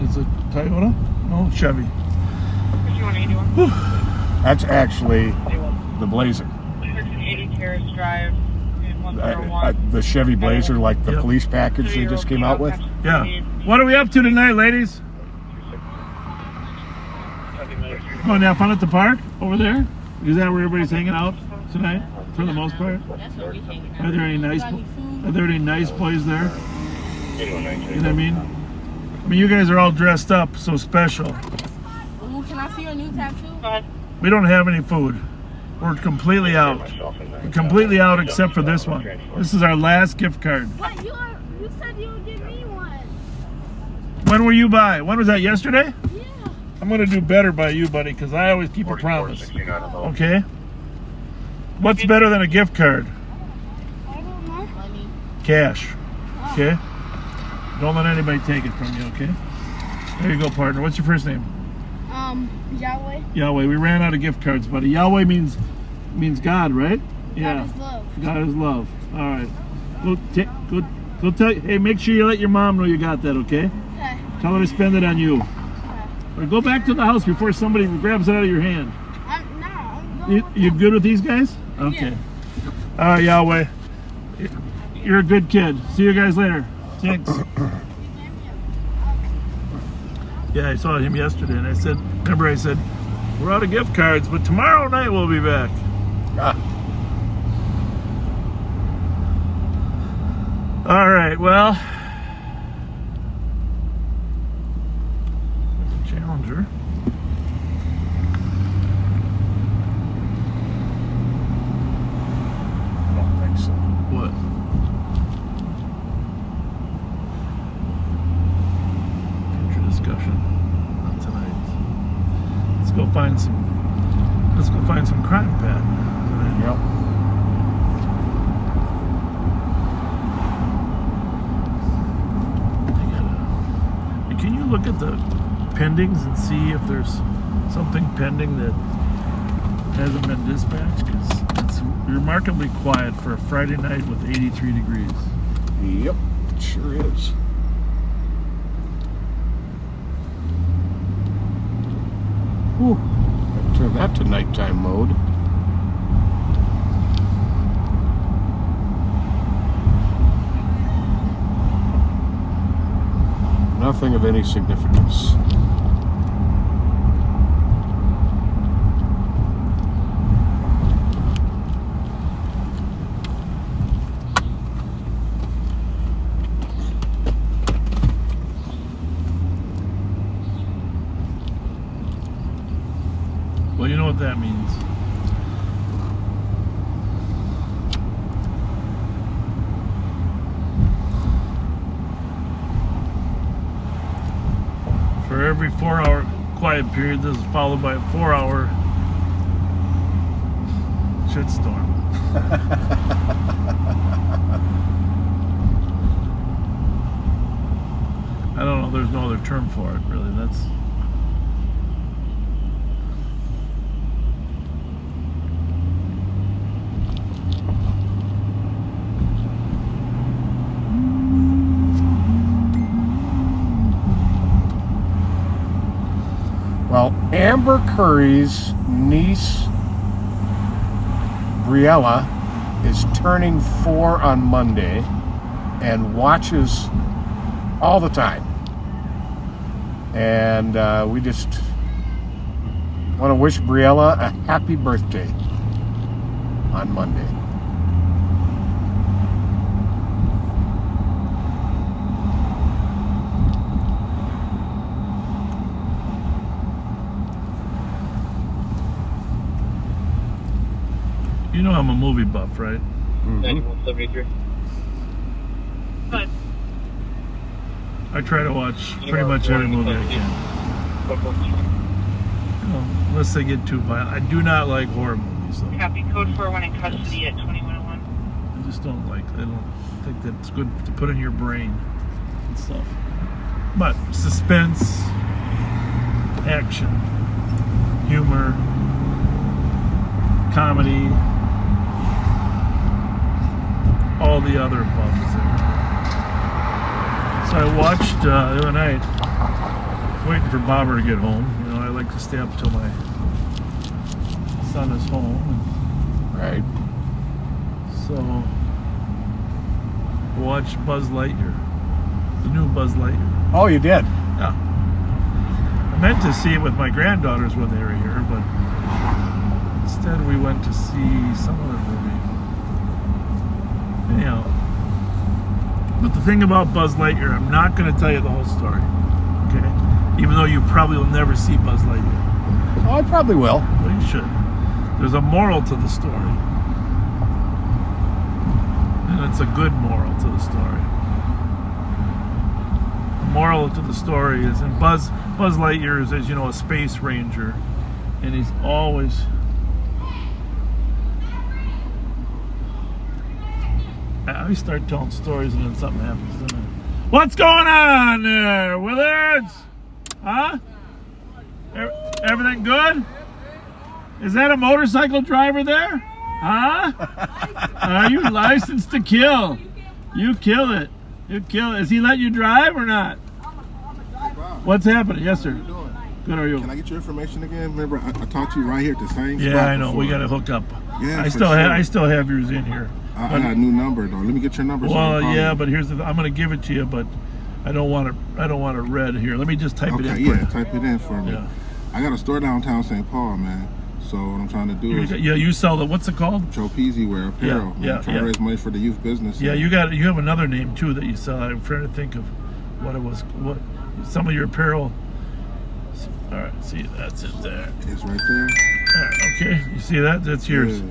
is it? Toyota? No, Chevy. Which one are you doing? That's actually the Blazer. It's an 80 Terrace Drive in 101. The Chevy Blazer, like the Yep. police package they just came out with. Yeah. What are we up to tonight, ladies? Going to have fun at the park over there? Is that where everybody's hanging out tonight, for the most part? That's what we hang out. Are there any nice? Got any food? Are there any nice boys there? You know what I mean? I mean, you guys are all dressed up, so special. Ooh, can I see your new tattoo? Go ahead. We don't have any food. We're completely out. We're completely out except for this one. This is our last gift card. But you said you would give me one. When were you by? When was that? Yesterday? Yeah. I'm gonna do better by you, buddy, because I always keep a promise. Okay? What's better than a gift card? I don't know. Money. Cash. Okay? Don't let anybody take it from you, okay? There you go, partner. What's your first name? Yahweh. Yahweh. We ran out of gift cards, buddy. Yahweh means God, right? God is love. God is love. All right. Go tell. Hey, make sure you let your mom know you got that, okay? Okay. Tell her to spend it on you. Or go back to the house before somebody grabs it out of your hand. I'm going with You good with these guys? Okay. All right, Yahweh. You're a good kid. See you guys later. Thanks. Yeah, I saw him yesterday, and I said, we're out of gift cards, but tomorrow night we'll be back. All right, well, there's a Challenger. I don't think so. What? Future discussion, not tonight. Let's go find some crime, Pat. Yep. Can you look at the pendings and see if there's something pending that hasn't been dispatched? Because it's remarkably quiet for a Friday night with 83 degrees. Yep. It sure is. Whew. I'd turn that to nighttime mode. Nothing of any significance. Well, you know what that means. For every 4-hour quiet period, this is followed by a 4-hour shitstorm. I don't know, there's no other term for it, really. That's... Well, Amber Curry's niece Briella is turning 4 on Monday and watches all the time. And we just want to wish Briella a happy birthday on Monday. You know I'm a movie buff, right? 9173. But I try to watch pretty much every movie I can. You know, unless they get too violent. I do not like horror movies, though. copy code for when in custody at 2101. I just don't like. I don't think that's good to put in your brain and stuff. But suspense, action, humor, comedy, all the other buttons. So I watched the other night, waiting for Bobber to get home. You know, I like to stay up till my son is home. Right. So, watched Buzz Lightyear, the new Buzz Lightyear. Oh, you did? Yeah. I meant to see it with my granddaughters when they were here, but instead we went to see some other movie. Anyhow, but the thing about Buzz Lightyear, I'm not going to tell you the whole story, okay? Even though you probably will never see Buzz Lightyear. Oh, I probably will. Well, you should. There's a moral to the story. And it's a good moral to the story. The moral to the story is, and Buzz Lightyear is, as you know, a space ranger. And he's always... I always start telling stories and then something happens, doesn't it? What's going on there, Willards? Huh? Everything good? Is that a motorcycle driver there? Huh? Are you licensed to kill? You kill it. You kill it. Is he letting you drive or not? What's happening? Yes, sir. Good, how are you? Can I get your information again? Remember, I talked to you right here at the same spot. Yeah, I know. before. We got to hook up. Yeah, I for still have yours in here. I got a new number though. Let me get your number. Well, so yeah, but here's the. I'm going to give it to you, but I don't want it red here. Let me just type it in. Okay, for yeah, you. type it in for me. Yeah. I got a store downtown St. Paul, man. So what I'm trying to do is You sell the, what's it called? Joe Peasy Wear Apparel. Yeah, I'm trying to raise money for the youth business. Yeah, you have another name too that you sell. I'm trying to think of what it was. What some of your apparel. All right, see, that's it there. It's right there. All right, okay. You see that? That's yours. Yeah.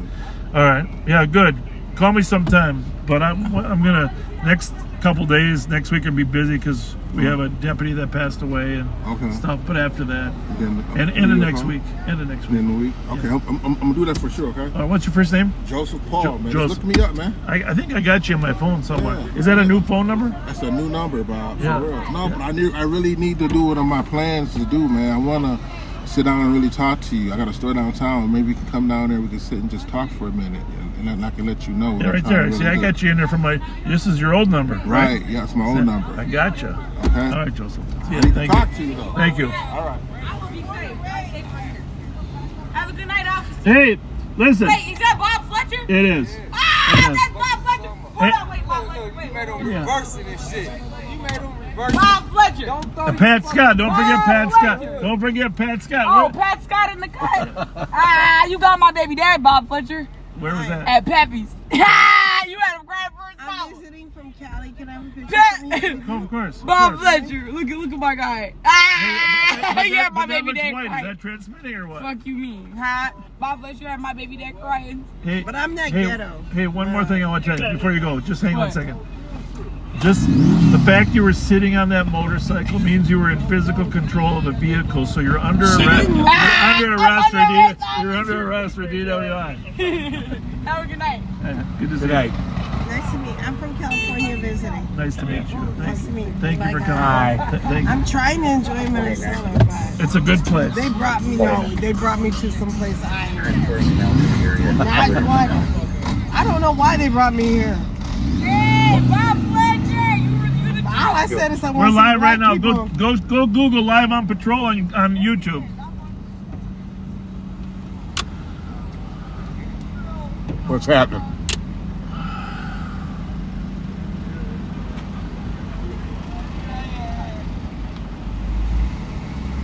All right. Yeah, good. Call me sometime. But I'm gonna next couple days. Next week I'll be busy because we have a deputy that passed away and stuff. But after that, and the next week, In the week. Okay, Yeah. I'm gonna do that for sure. Okay. What's your first name? Joseph Paul, man. Joseph. Look me up, man. I think I got you on my phone somewhere. Yeah. Is that a new phone number? That's a new number, Bob. Yeah. For real. No, but I really need to do what my plans to do, man. I wanna sit down and really talk to you. I got a store downtown. Maybe we can come down there. We can sit and just talk for a minute, and I can let you know. What Yeah, I'm right trying to there. really See, I do. got you in there from my. This is your old number, right? Right. Yeah, it's my old number. I got you. Okay. All right, Joseph. I Yeah, need to thank talk you. to you though. Thank you. All right. Have a good night, officer. Hey, listen. Wait, is that Bob Fletcher? It is. Ah, It is. that's Bob Fletcher. Hold on, wait, Bob Fletcher. Wait. Reversing this shit. You made him reverse. Bob Fletcher. And Pat Scott. Don't forget Pat Scott. Fletcher. Don't forget Pat Scott. Oh, Pat Scott in the cut. You got my baby dad, Bob Fletcher, Where was that? at Pappy's. You had him grab for his I'm mouth. visiting from Cali. Can I have a picture? Pat- Oh, of course. of Bob course. Fletcher. Look at my guy. You had my But that baby looks dad white. Is crying. that transmitting or what? Fuck you mean, huh? Bob Fletcher had my baby dad crying. Hey, But I'm not hey, ghetto. Hey, one more thing I want to tell you before you go. Just hang on a What? second. Just the fact you were sitting on that motorcycle means you were in physical control of the vehicle, so you're under arrest. You're under arrest for You're under arrest for DWI. Have a good night. Good to see Good night. Nice to meet you. I'm from California visiting. you. Nice to meet you. Nice to meet you. Thank you for Bye, coming. Hi. Thank you. I'm trying to enjoy Minnesota, but It's a good place. they brought me to some place I not what. I don't know why they brought me here. Hey, Bob Fletcher, you were the All I said is I We're want to see live right black now. people. Go Google Live on Patrol on YouTube. What's happening?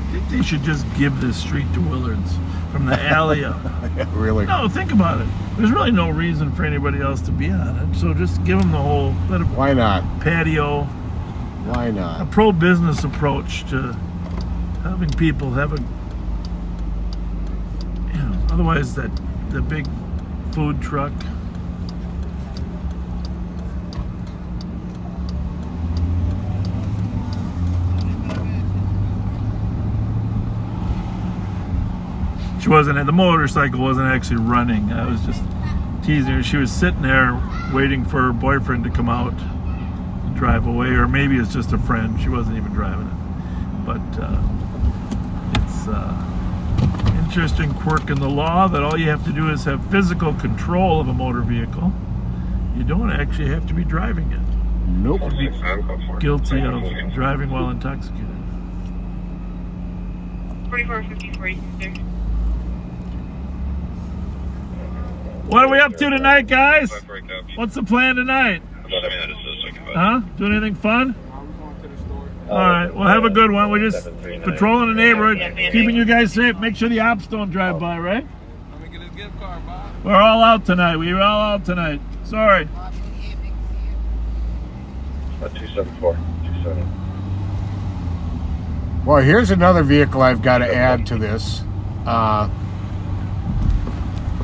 I think they should just give this street to Willards from the alley up. Really? No, think about it. There's really no reason for anybody else to be on it. So just give them the whole Why not? patio. Why A not? pro-business approach to having people have a, otherwise the big food truck. She wasn't, the motorcycle wasn't actually running. I was just teasing her. She was sitting there waiting for her boyfriend to come out and drive away, or maybe it's just a friend. She wasn't even driving it. But it's interesting quirk in the law that all you have to do is have physical control of a motor vehicle. You don't actually have to be driving it. Nope. Be guilty of driving while intoxicated. 4454, you can do. What are we up to tonight, guys? What's the plan tonight? Huh? Doing anything fun? All right, well, have a good one. We're just patrolling the neighborhood, keeping you guys safe. Make sure the ops don't drive by, right? Let me get a gift card, Bob. We're all out tonight. We're all out tonight. Sorry. 274, 270. Well, here's another vehicle I've got to add to this.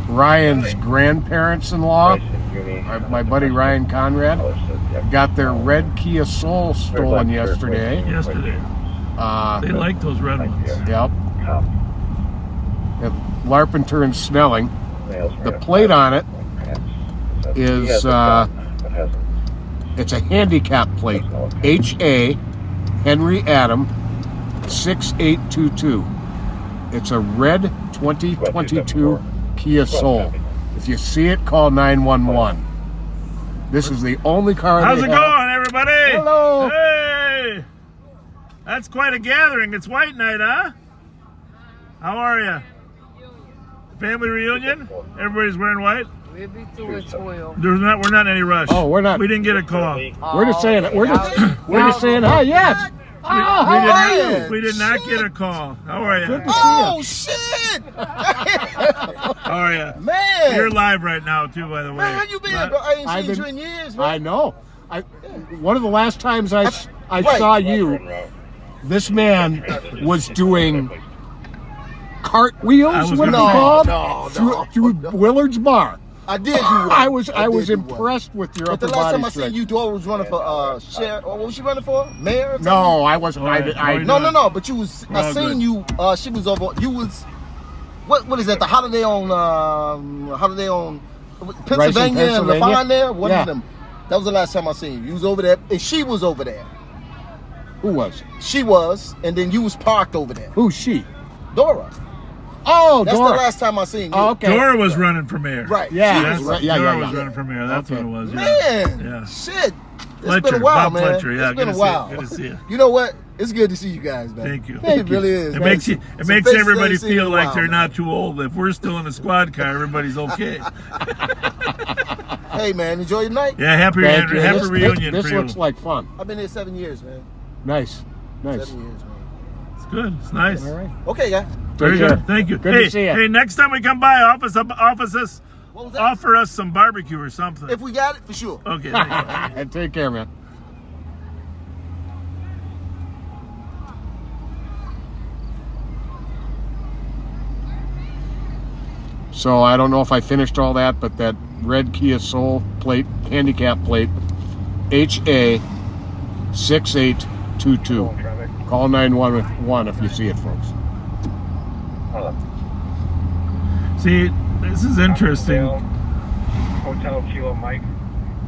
Ryan's grandparents-in-law, my buddy Ryan Conrad, got their red Kia Soul stolen yesterday. They like those red ones. Yep. At Larpenteur and Snelling. The plate on it is, it's a handicap plate. HA Henry Adam 6822. It's a red 2022 Kia Soul. If you see it, call 911. This is the only car How's they it have. going, everybody? Hello. Hey! That's quite a gathering. It's white night, huh? How are you? Family reunion? Everybody's wearing white? We'll be through at 12. We're not in any rush. Oh, we're not. We didn't get a call. We're just saying. We're just saying hi. Yes. We did not get a call. How are you? Oh, shit! How are you? Man! You're live right now, too, by the way. Man, how you been, bro? I ain't seen you in years, man. I know. One of the last times I saw you, this man was doing cartwheels, what it's called, through Willard's Bar. I did do one. I was impressed with your but upper the last body time I seen you, Dora was running for sheriff. What was she running for? Mayor? No, I wasn't. No. But you was. I seen you. She was over. You was. What is that? The holiday on Pennsylvania and LaFon there. One of them. That was the last time I seen you. You was over there, and she was over there. Who was? She was, and then you was parked over there. Who's she? Dora. Oh, that's Dora. the last time I seen you. Oh, okay. Dora was running for mayor. Right. Yeah. Dora was running for mayor. That's what it was. Man. Yeah. Shit. Fletcher, It's been a while, Bob man. Fletcher. Yeah, it's been a while. Good to see you. You know what? It's good to see you guys, man. Thank you. It really is. It man. makes you. It makes everybody feel like they're not too old. If we're still in the squad car, everybody's okay. Hey, man, enjoy your night. Yeah, happy reunion This for you. looks like fun. I've been here 7 years, man. Nice. 7 years, man. It's good. It's nice. All right. Okay, guys. Very good. Thank you. Good to see you. Hey, next time we come by, offer us some barbecue or something. If we got it, for sure. Okay. And take care, man. So I don't know if I finished all that, but that red Kia Soul plate, handicap plate, HA 6822. Call 911 if you see it, folks. See, this is interesting. Hotel Kilo Mike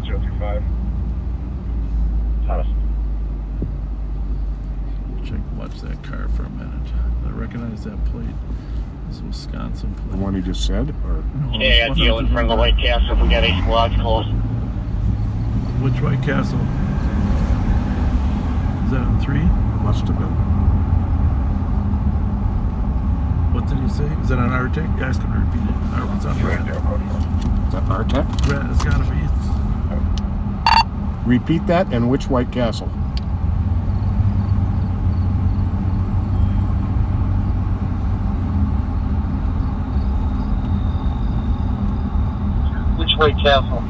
035. Thomas. Watch that car for a minute. I recognize that plate. It's a Wisconsin plate. The one he just said? Or? No, Yeah, I deal in front of the White Castle. If we got any squads close. Which White Castle? Is that on 3? It must have been. What did he say? Is that on Arctic? Ask him to repeat it. It's on Arctic. Is that Artek? Yeah, it's gotta be. Repeat that, and which White Castle? Which White Castle?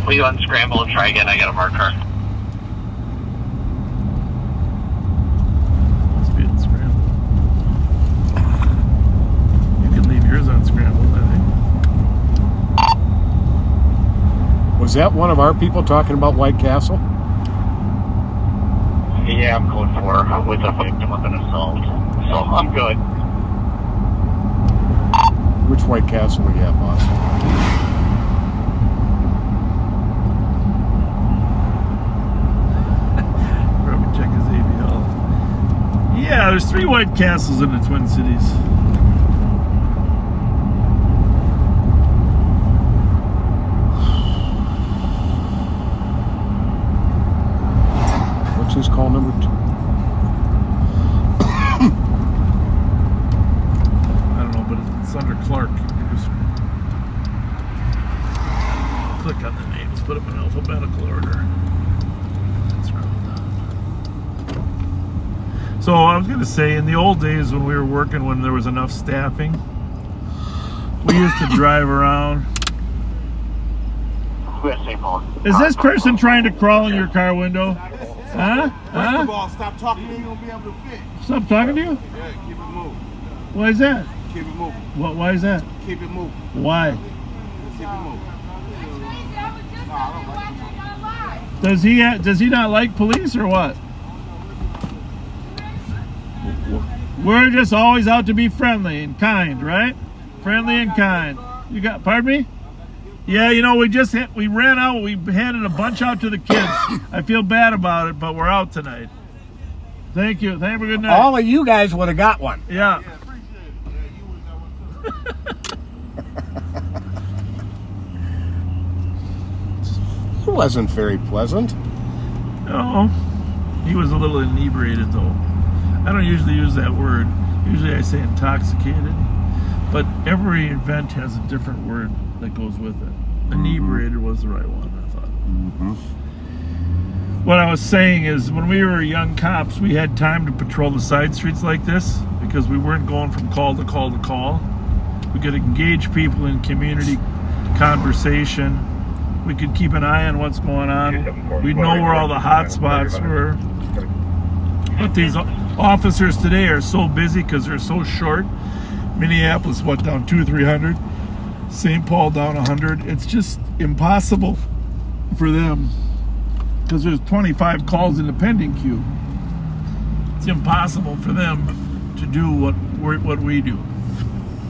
Will you unscramble and try again? I got a marker. Must be unscrambled. You can leave yours unscrambled, I think. Was that one of our people talking about White Castle? Yeah, I'm code 4 with a victim of an assault. So I'm good. Which White Castle we have, boss? Probably check his ABL. Yeah, there's 3 White Castles in the Twin Cities. What's his call number? I don't know, but it's under Clark. You just click on the names, put them in alphabetical order. Scroll down. So I was going to say, in the old days when we were working, when there was enough staffing, we used to drive around. Is this person trying to crawl in your car window? Huh? First of all, stop talking to me, you won't be able to fit. Stop talking to you? Yeah, keep it moving. Why is that? Keep it moving. Why is that? Keep it moving. Why? Keep it moving. Does he not like police or what? We're just always out to be friendly and kind, right? Friendly and kind. You got, pardon me? Yeah, you know, we ran out. We handed a bunch out to the kids. I feel bad about it, but we're out tonight. Thank you. Have a good night. All of you guys would have got one. Yeah. It wasn't very pleasant. No, he was a little inebriated though. I don't usually use that word. Usually I say intoxicated, but every event has a different word that goes with it. Inebriated was the right one, I thought. What I was saying is, when we were young cops, we had time to patrol the side streets like this because we weren't going from call to call to call. We could engage people in community conversation. We could keep an eye on what's going on. We'd know where all the hot spots were. But these officers today are so busy because they're so short. Minneapolis, what, down 200-300? St. Paul down 100. It's just impossible for them because there's 25 calls in the pending queue. It's impossible for them to do what we do.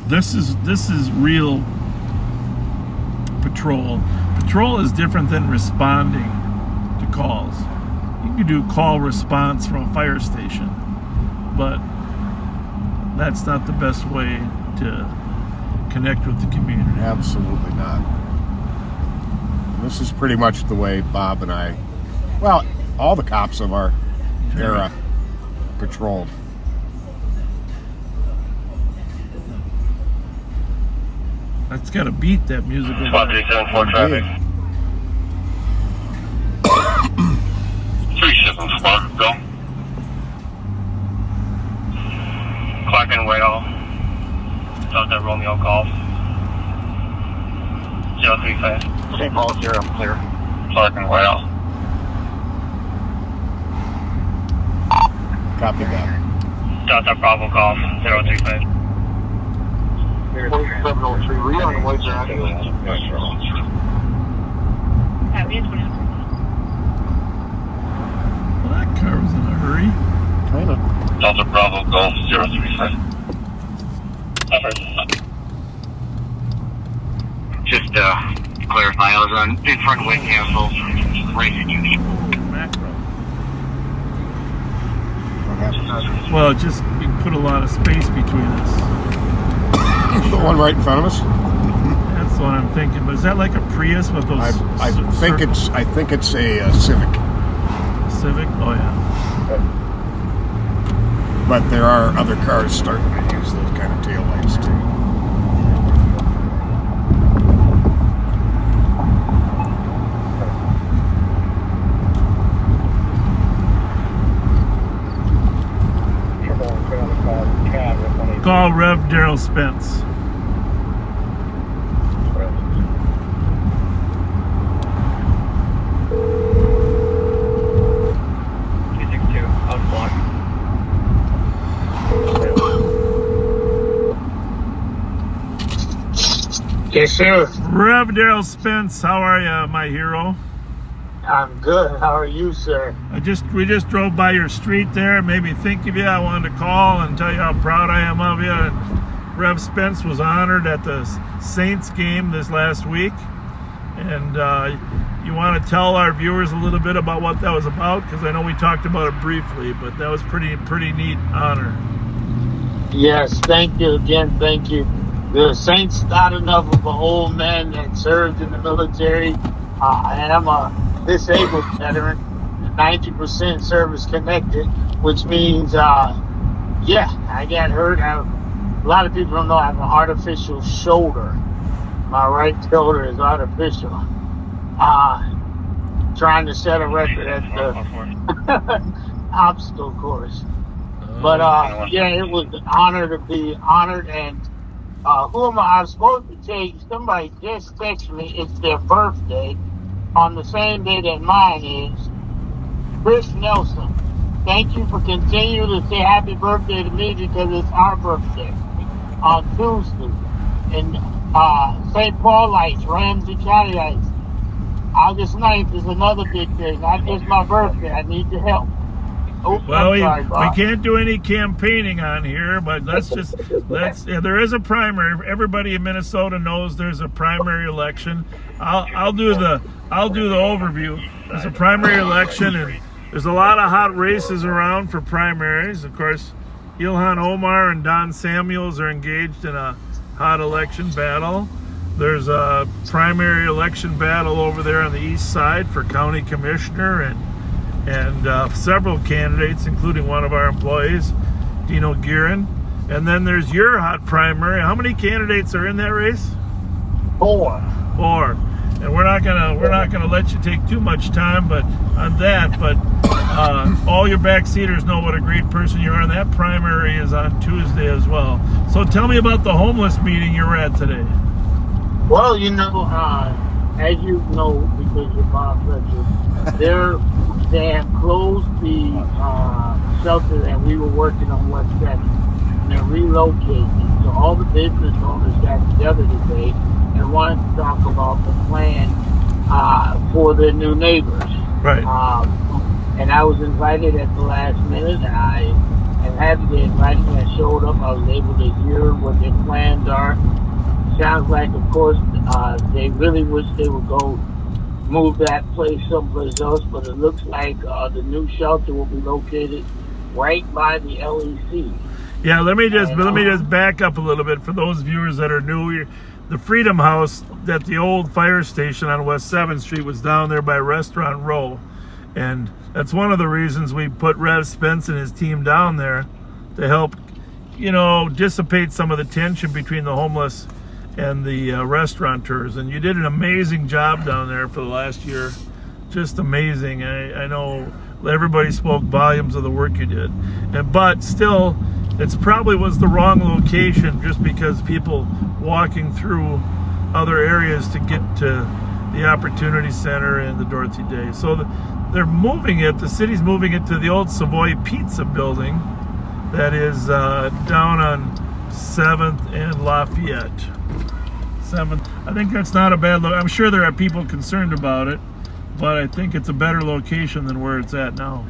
This is real patrol. Patrol is different than responding to calls. You can do call response from a fire station, but that's not the best way to connect with the community. Absolutely not. This is pretty much the way Bob and I, well, all the cops of our era patrolled. That's got to beat that music. Spot 374 traffic. 374, go. Clark and Whale. Delta Romeo Golf. 035. St. Paul 0, I'm clear. Clark and Whale. Copy that. Delta Bravo Golf 035. 4703, were you on the white jacket? Well, that car was in a hurry. Kind of. Delta Bravo Golf 035. Just clarify, I was in front of White Castle, racing Union. Macro. Well, just you put a lot of space between us. The one right in front of us? That's what I'm thinking. But is that like a Prius with those? I think it's a Civic. Civic? Oh yeah. But there are other cars starting to use those kind of taillights too. Call Rev Daryl Spence. Yes, sir. Rev Daryl Spence, how are you, my hero? I'm good. How are you, sir? We just drove by your street there. It made me think of you. I wanted to call and tell you how proud I am of you. And Rev Spence was honored at the Saints game this last week. And you want to tell our viewers a little bit about what that was about? Because I know we talked about it briefly, but that was pretty neat honor. Yes, thank you again. Thank you. The Saints not enough of an old man that served in the military. I am a disabled veteran, 90% service connected, which means, I got hurt. A lot of people don't know I have an artificial shoulder. My right shoulder is artificial. Trying to set a record at the obstacle course. But, it was an honor to be honored. And who am I? I'm supposed to take, somebody just texted me, it's their birthday on the same day that mine is. Chris Nelson, thank you for continuing to say happy birthday to me because it's our birthday on Tuesday. And St. Paulites, Ramsey County-ites. August 9th is another big day, not just my birthday. I need the help. Oops, well, sorry, we can't do any campaigning on here, but there is a primary. Everybody in Minnesota knows there's a primary election. I'll do the overview. There's a primary election, and there's a lot of hot races around for primaries. Of course, Ilhan Omar and Don Samuels are engaged in a hot election battle. There's a primary election battle over there on the east side for county commissioner, and several candidates, including one of our employees, Dino Guerin. And then there's your hot primary. How many candidates are in that race? Four. And we're not gonna let you take too much time, but on that. But all your backseaters know what a great person you are. And that primary is on Tuesday as well. So tell me about the homeless meeting you were at today. Well, as you know, because you're Bob Fletcher, they have closed the shelter that we were working on West 7th, and they're relocating. So all the business owners got together today and wanted to talk about the plan for their new neighbors. Right. And I was invited at the last minute, and I am happy they invited me. I showed up. I was able to hear what their plans are. Sounds like, of course, they really wish they would go move that place someplace else, but it looks like the new shelter will be located right by the LEC. Yeah, let me just back up a little bit for those viewers that are new. The Freedom House at the old fire station on West 7th Street was down there by Restaurant Row, and that's one of the reasons we put Rev Spence and his team down there to help, dissipate some of the tension between the homeless and the restaurateurs. And you did an amazing job down there for the last year. Just amazing. I know everybody spoke volumes of the work you did. But still, it's probably was the wrong location just because people walking through other areas to get to the Opportunity Center and the Dorothy Day. So they're moving it, the city's moving it to the old Savoy Pizza building that is down on 7th and Lafayette. 7th. I think that's not a bad look. I'm sure there are people concerned about it, but I think it's a better location than where it's at now.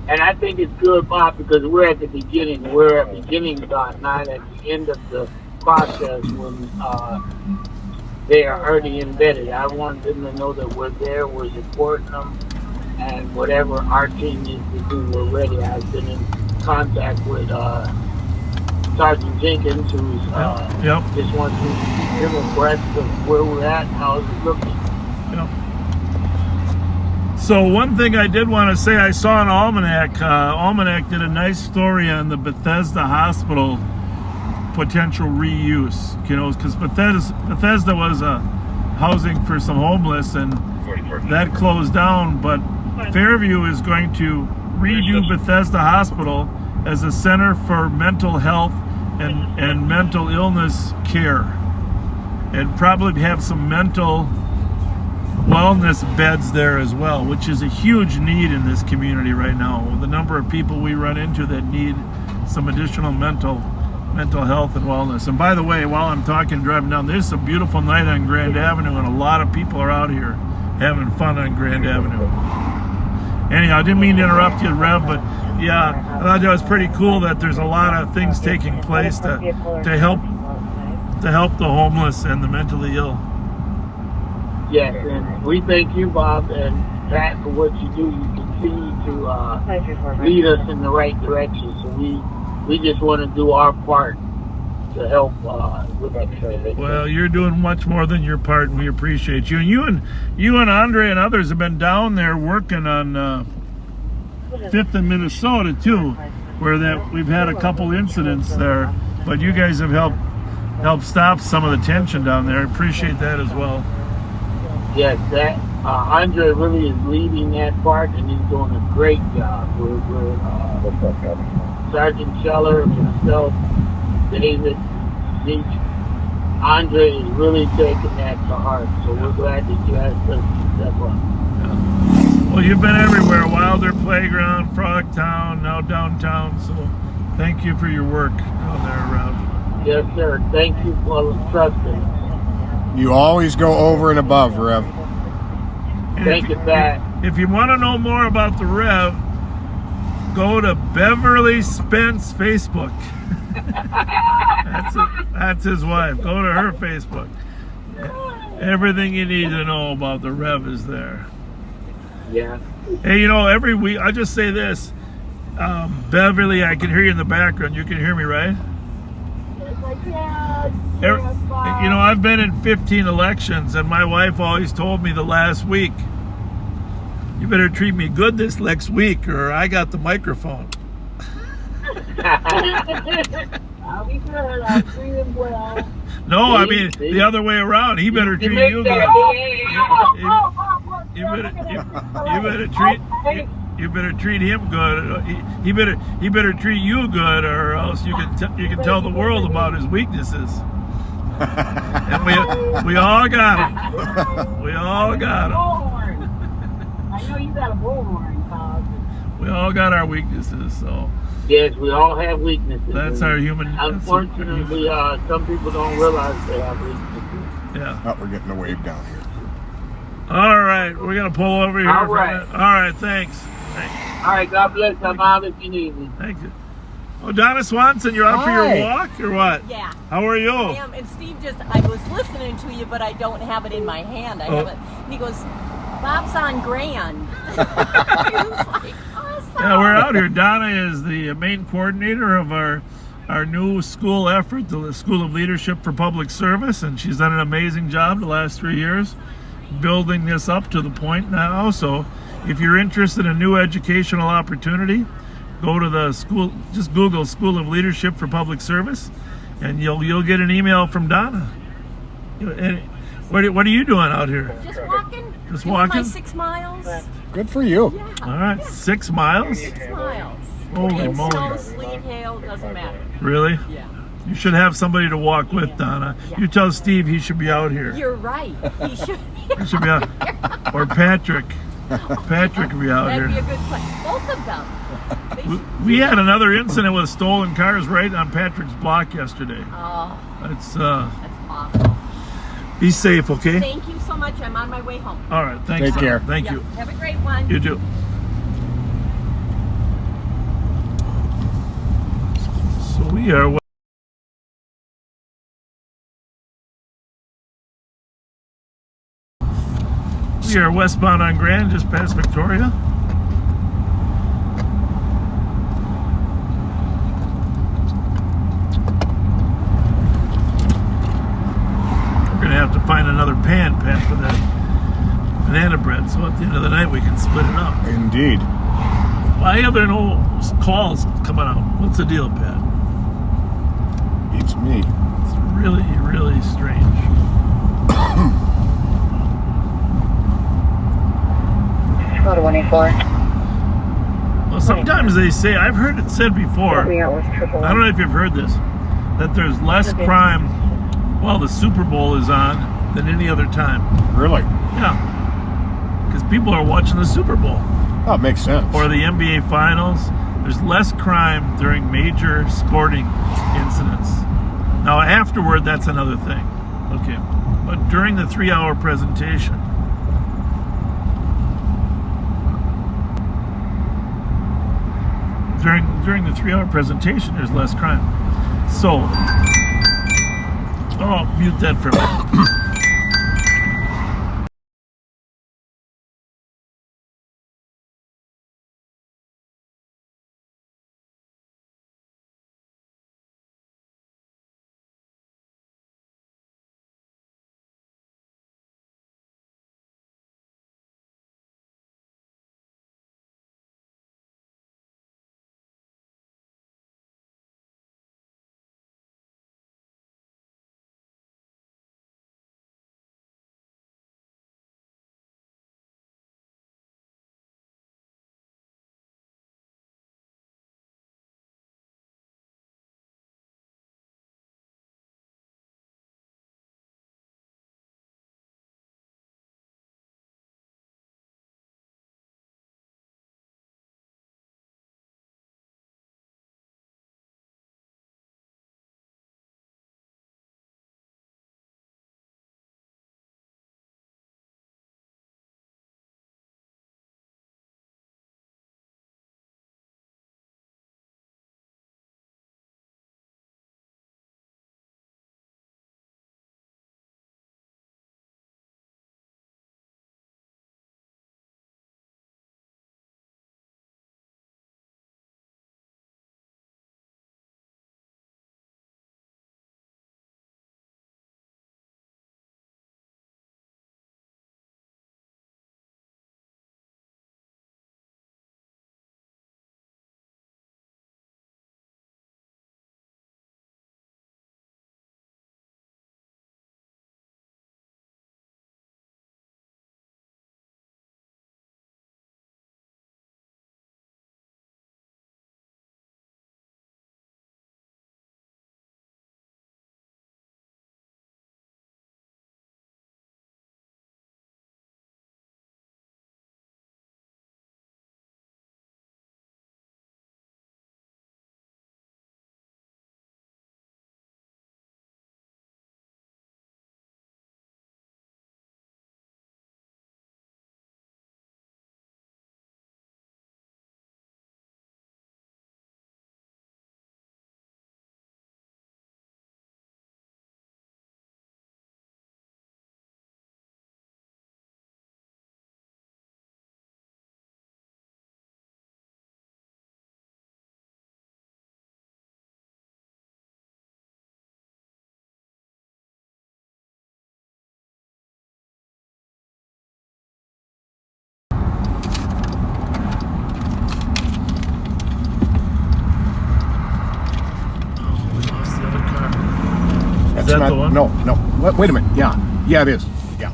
And I think it's good, Bob, because we're at the beginning. We're at beginning, not at the end of the process when they are already embedded. I want them to know that we're there, we're supporting them, and whatever our team needs to do, we're ready. I've been in contact with Sergeant Jenkins, who's just wants to give abreast of where we're at and how it's looking. So one thing I did want to say, I saw an almanac. Almanac did a nice story on the Bethesda Hospital potential reuse. You know, because Bethesda was a housing for some homeless, and that closed down. But Fairview is going to redo Bethesda Hospital as a center for mental health and mental illness care, and probably have some mental wellness beds there as well, which is a huge need in this community right now. The number of people we run into that need some additional mental health and wellness. And by the way, while I'm talking, driving down, this is a beautiful night on Grand Avenue, and a lot of people are out here having fun on Grand Avenue. Anyhow, I didn't mean to interrupt you, Rev, but yeah, I thought that was pretty cool that there's a lot of things taking place to help the homeless and the mentally ill. Yes, and we thank you, Bob and Pat, for what you do. You continue to lead us in the right direction. So we just want to do our part to help with that service. Well, you're doing much more than your part, and we appreciate you. And you and Andre and others have been down there working on 5th in Minnesota too, where that we've had a couple incidents there, but you guys have helped stop some of the tension down there. I appreciate that as well. Yes, that Andre really is leading that part, and he's doing a great job. We're Sergeant Scheller, myself, David, Zeech. Andre is really taking that to heart, so we're glad that you guys step up. Yeah. Well, you've been everywhere, Wilder Playground, Frogtown, now downtown, so thank you for your work down there, Rev. Yes, sir. Thank you for trusting. You always go over and above, Rev. Thank you, Pat. If you want to know more about the Rev, go to Beverly Spence Facebook. That's his wife. Go to her Facebook. Everything you need to know about the Rev is there. Yeah. Hey, you know, every week, I just say this. Beverly, I can hear you in the background. You can hear me, right? You know, I've been in 15 elections, and my wife always told me the last week, you better treat me good this next week, or I got the microphone. I'll be good. I'll treat him well. No, I mean the other way around. He better treat you good. You better treat him good. He better treat you good, or else you can tell the world about his weaknesses. And we all got him. We all got him. I know you got a bullhorn, Todd. We all got our weaknesses, so. Yes, we all have weaknesses. That's our human. Unfortunately, some people don't realize they have weaknesses. Yeah. Oh, we're getting a wave down here. All right, we're gonna pull over here. All right. All right, thanks. All right, God bless. I'm out if you need me. Thank you. Oh, Donna Swanson, you're out for your walk or what? Yeah. How are you? I am. And Steve I was listening to you, but I don't have it in my hand. I have it. And he goes, Bob's on Grand. He was like, awesome. Yeah, we're out here. Donna is the main coordinator of our new school effort, the School of Leadership for Public Service, and she's done an amazing job the last 3 years building this up to the point now. So if you're interested in a new educational opportunity, go to the school, just Google School of Leadership for Public Service, and you'll get an email from Donna. And what are you doing out here? Just walking. Just doing walking? my 6 miles. Good for you. Yeah. All right, 6 miles? 6 miles. Holy Rain, moly. snow, sleet, hail, doesn't matter. Really? Yeah. You should have somebody to walk with, Donna. Yeah. You tell Steve he should be out here. You're right. He should. He should be out. Or Patrick. Patrick would be out That'd here. be a good place. Both of them. We had another incident with stolen cars right on Patrick's block yesterday. Oh. That's awful. Be safe, okay? Thank you so much. I'm on my way home. All right, thanks. Take care. Thank you. Have a great one. You too. So we are westbound on Grand, just past Victoria. We're gonna have to find another pan path for that. Banana Bread, so at the end of the night we can split it up. Indeed. Why are there no calls coming out? What's the deal, Pat? Beats me. It's really, really strange. Go to 184. Well, sometimes they say, I've heard it said before, I don't know if you've heard this, that there's less crime while the Super Bowl is on than any other time. Really? Yeah. Because people are watching the Super Bowl. Oh, it makes sense. Or the NBA Finals. There's less crime during major sporting incidents. Now, afterward, that's another thing. Okay. But during the 3-hour presentation, during the 3-hour presentation, there's less crime. So, mute that for a minute. That's that not, the one? No. Wait a minute. Yeah, it is. Yeah.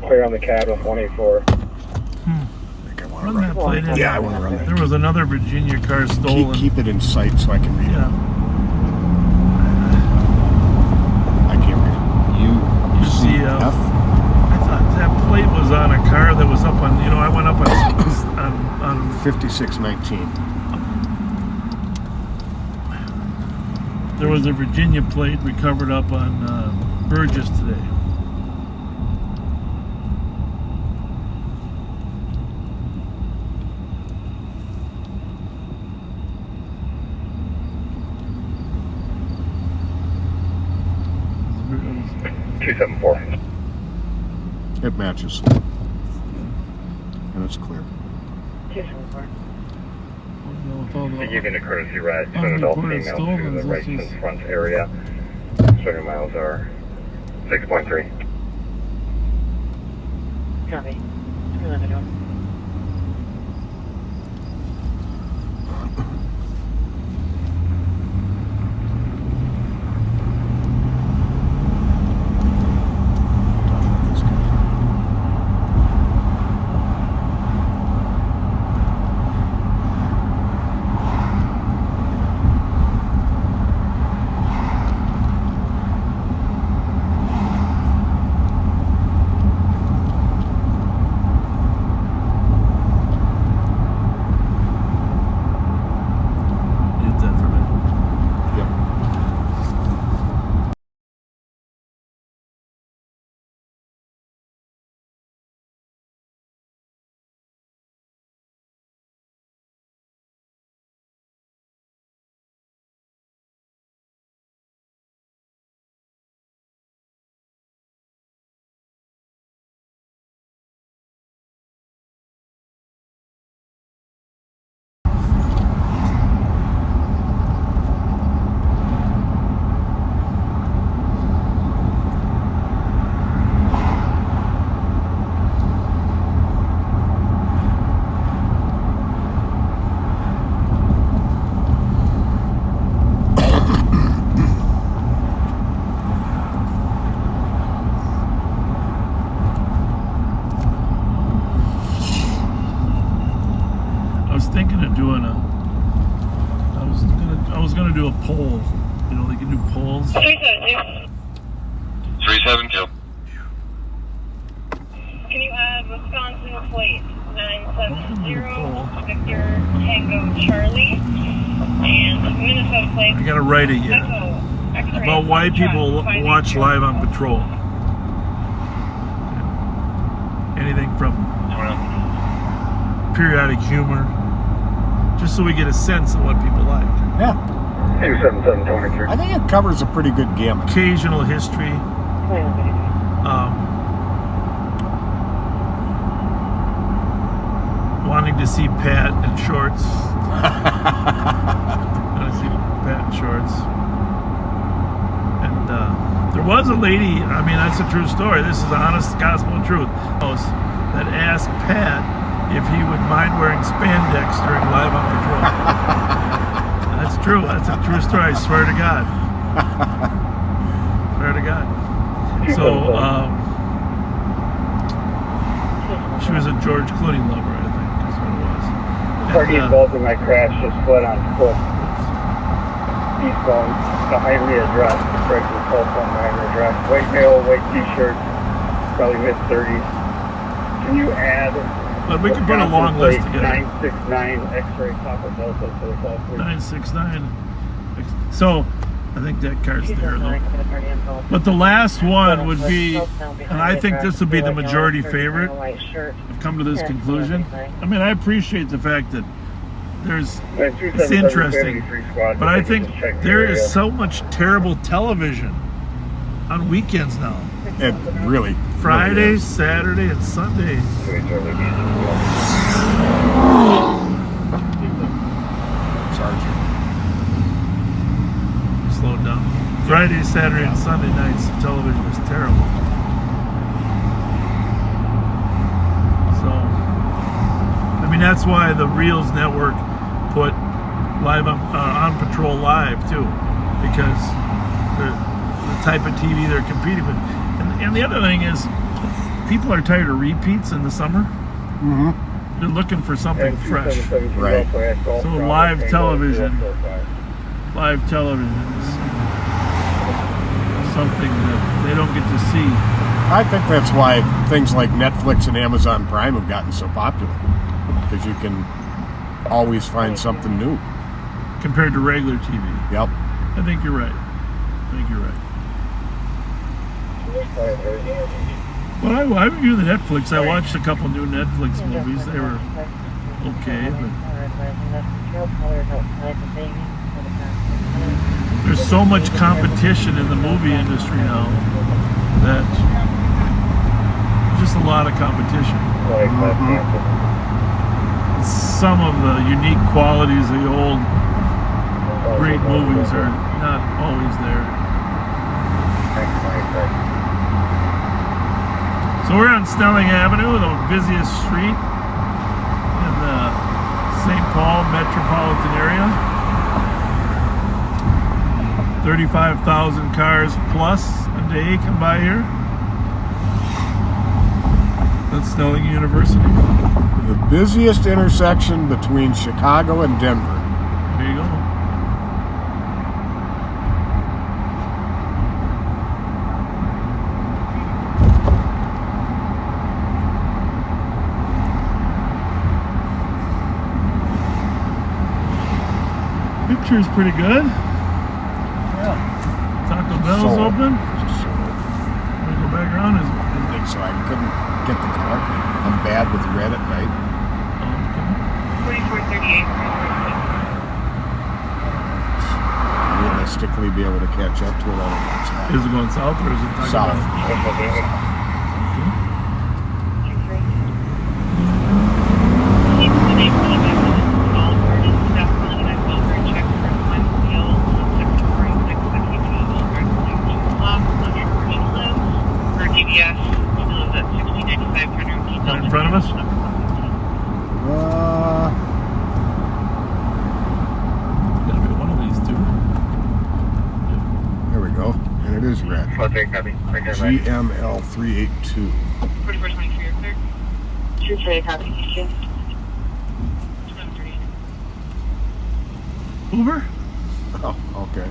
Clear on the cab with 184. Run that plate in. Yeah, I want to run that. There was another Virginia car stolen. Keep it in sight so I can read it. I can't read it. You see, I thought that plate was on a car that was up on, I went up on 5619. There was a Virginia plate recovered up on Burgess today. 274. It matches. And it's clear. 274. You're getting a courtesy ride to an adult female to the right in front area. Starting miles are 6.3. Copy. 11. I was gonna do a poll. You know, they can do polls. 372. Can you add Wisconsin plate 970 Victor Tango Charlie and Minnesota plate? I gotta write it yet. About why people watch Live on Patrol. Anything from periodic humor, just so we get a sense of what people like. Yeah. 27723. I think it covers a pretty good gamut. Occasional history. Wanting to see Pat in shorts. Want to see Pat in shorts. And there was a lady, I mean, that's a true story. This is honest gospel truth. That asked Pat if he would mind wearing spandex during Live on Patrol. That's true. That's a true story. I swear to God. Swear to God. So, she was a George Clooney lover, I think, is what it was. Party involved in my crash just fled on foot. Eastbound, the highway address, correct the telephone highway address. White male, white t-shirt, probably mid-30s. Can you add... But we can put a long list together. 969 X-ray Papa Delta to the call, please. 969. So, I think that car's there, though. But the last one would be, and I think this would be the majority favorite. I've come to this conclusion. I mean, I appreciate the fact that it's interesting, but I think there is so much terrible television on weekends now. It really. Fridays, Saturday, and Sundays. Sergeant. Slow down. Friday, Saturday, and Sunday nights, the television is terrible. So, I mean, that's why the Reels Network put Live on Patrol Live too, because the type of TV they're competing with. And the other thing is, people are tired of repeats in the summer. Mm-hmm. They're looking for something fresh. Right. So live television is something that they don't get to see. I think that's why things like Netflix and Amazon Prime have gotten so popular, because you can always find something new compared to regular TV. Yep. I think you're right. Well, I review the Netflix. I watched a couple new Netflix movies. They were okay, but there's so much competition in the movie industry now. that just a lot of competition. Some of the unique qualities of the old great movies are not always there. So we're on Snelling Avenue, the busiest street in the St. Paul metropolitan area. 35,000 cars plus a day come by here. That's Snelling University. The busiest intersection between Chicago and Denver. There you go. Picture's pretty good. Yeah. Taco Bell's open. Wanna go back around? I didn't think so. I couldn't get the car. I'm bad with red at night. 4438. Realistically, be able to catch up to it all at once. Is it going south or is it south? In front of us? Gotta be one of these two. There we go. And it is red. GML 382. 4423, you're clear. 238, copy. Uber? Oh, okay.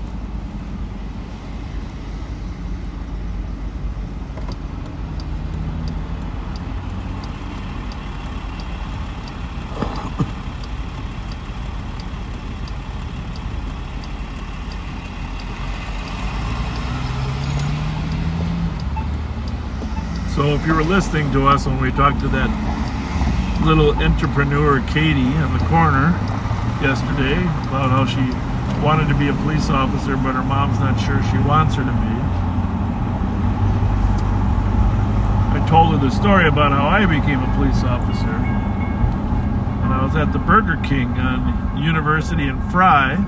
So if you were listening to us when we talked to that little entrepreneur Katie on the corner yesterday about how she wanted to be a police officer but her mom's not sure she wants her to be, I told her the story about how I became a police officer. And I was at the Burger King on University and Fry.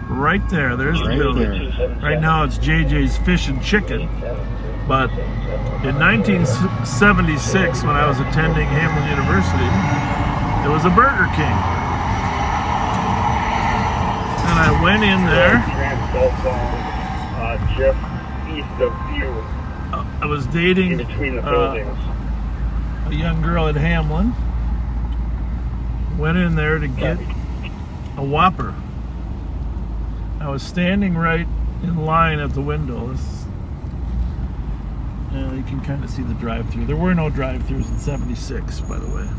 Right there, there's the building. Right now it's JJ's Fish and Chicken. But in 1976, when I was attending Hamlin University, there was a Burger King. And I went in there. Just east of you. I was dating a young girl at Hamlin. Went in there to get a Whopper. I was standing right in line at the window. You can kind of see the drive-thru. There were no drive-thrus in 76, by the way.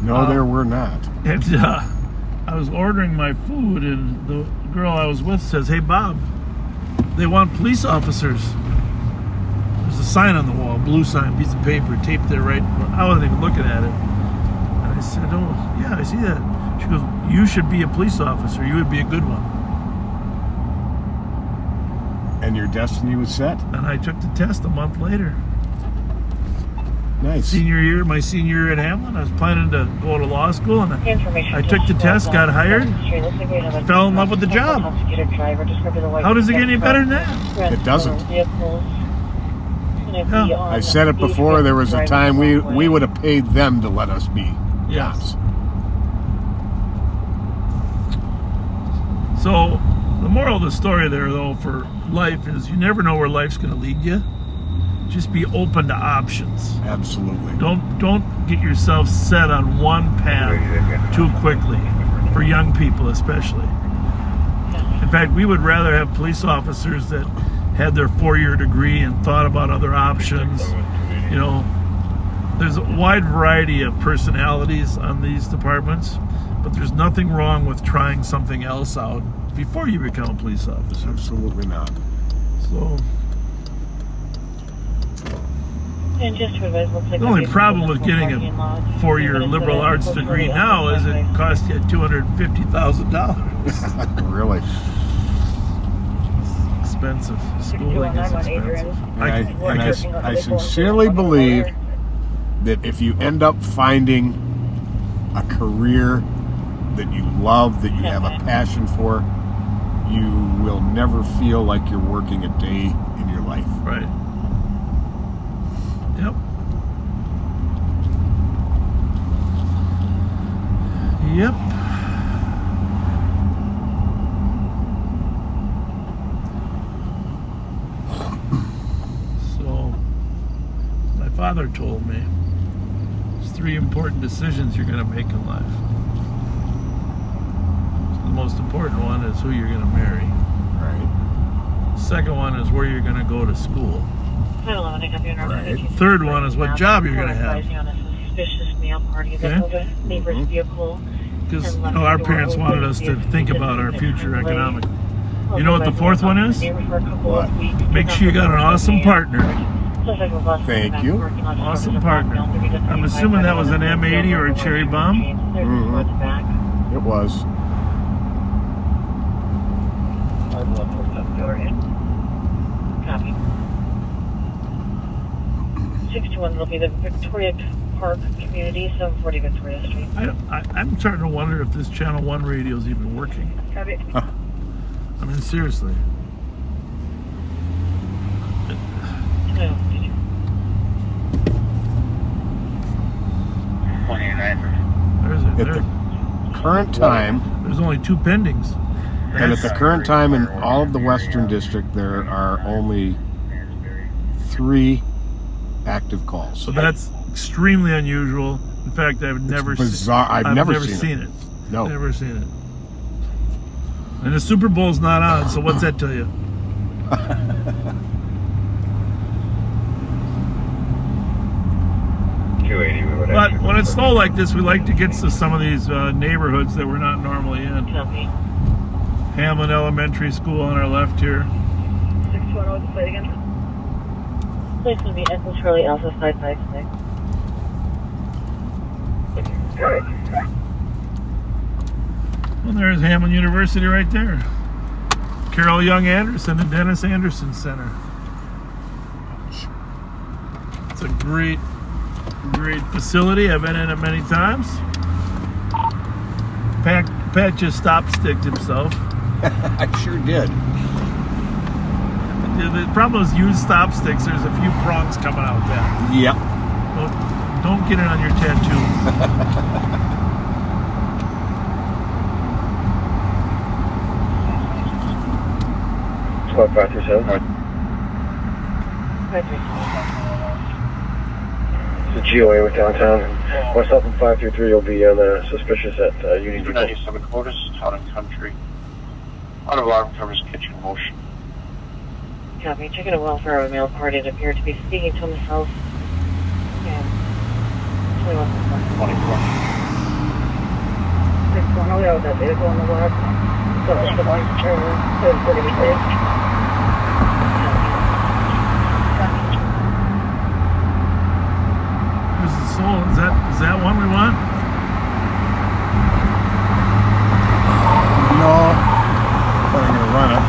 No, there were not. And I was ordering my food, and the girl I was with says, "Hey, Bob, they want police officers." There's a sign on the wall, a blue sign, piece of paper, taped there right. I wasn't even looking at it. And I said, "Oh, yeah, I see that." She goes, "You should be a police officer. You would be a good one." And your destiny was set? And I took the test a month later. Nice. My senior year at Hamlin, I was planning to go to law school, and I took the test, got hired, fell in love with the job. How does it get any better than that? It doesn't. Yeah. I said it before, there was a time we would have paid them to let us be cops. So the moral of the story there, though, for life is you never know where life's going to lead you. Just be open to options. Absolutely. Don't get yourself set on one path too quickly, for young people especially. In fact, we would rather have police officers that had their 4-year degree and thought about other options. You know, there's a wide variety of personalities on these departments, but there's nothing wrong with trying something else out before you become a police officer. Absolutely not. So and just to advise, looks like the only problem with getting a 4-year liberal arts degree now is it costs you $250,000. Really? expensive. Schooling is expensive. And I sincerely believe that if you end up finding a career that you love, that you have a passion for, you will never feel like you're working a day in your life. Right. Yep. Yep. So, my father told me there's 3 important decisions you're going to make in life. So the most important one is who you're going to marry. Right. Second one is where you're going to go to school. Right. Third one is what job you're going to have. Okay. Neighbor's vehicle. Because our parents wanted us to think about our future economic. You know what the fourth one is? What? Make sure you got an awesome partner. Thank you. Awesome partner. I'm assuming that was an M80 or a Cherry Bomb. Mm-hmm. It was. Copy. 61 will be the Victoria Park Community, 740 Victoria Street. I'm starting to wonder if this Channel 1 radio is even working. Copy. I mean, seriously. No. At the current time, there's only 2 pendings. And at the current time in all of the Western District, there are only 3 active calls. So that's extremely unusual. In fact, I've never bizarre. I've never seen it. No. Never seen it. And the Super Bowl's not on, so what's that tell you? But when it's slow like this, we like to get to some of these neighborhoods that we're not normally in. Hamlin Elementary School on our left here. 620, what's the plate again? Place will be Echo Charlie Alpha 556. Well, there's Hamlin University right there. Carol Young Anderson and Dennis Anderson Center. It's a great facility. I've been in it many times. Pat just stop-sticked himself. I sure did. The problem is used stop sticks. There's a few prongs coming out there. Yep. Don't get it on your tattoo. 537. It's a GOA with downtown. Myself and 533 will be on the suspicious at Union Depot. 97 Codis, Town and Country. Out of alarm covers kitchen motion. Copy. Checking a welfare of a male party that appeared to be speaking to himself. And 21. 24. 610, we have that vehicle on the left. So it's the white trailer. 740. Is that one we want? No. I'm going to run it.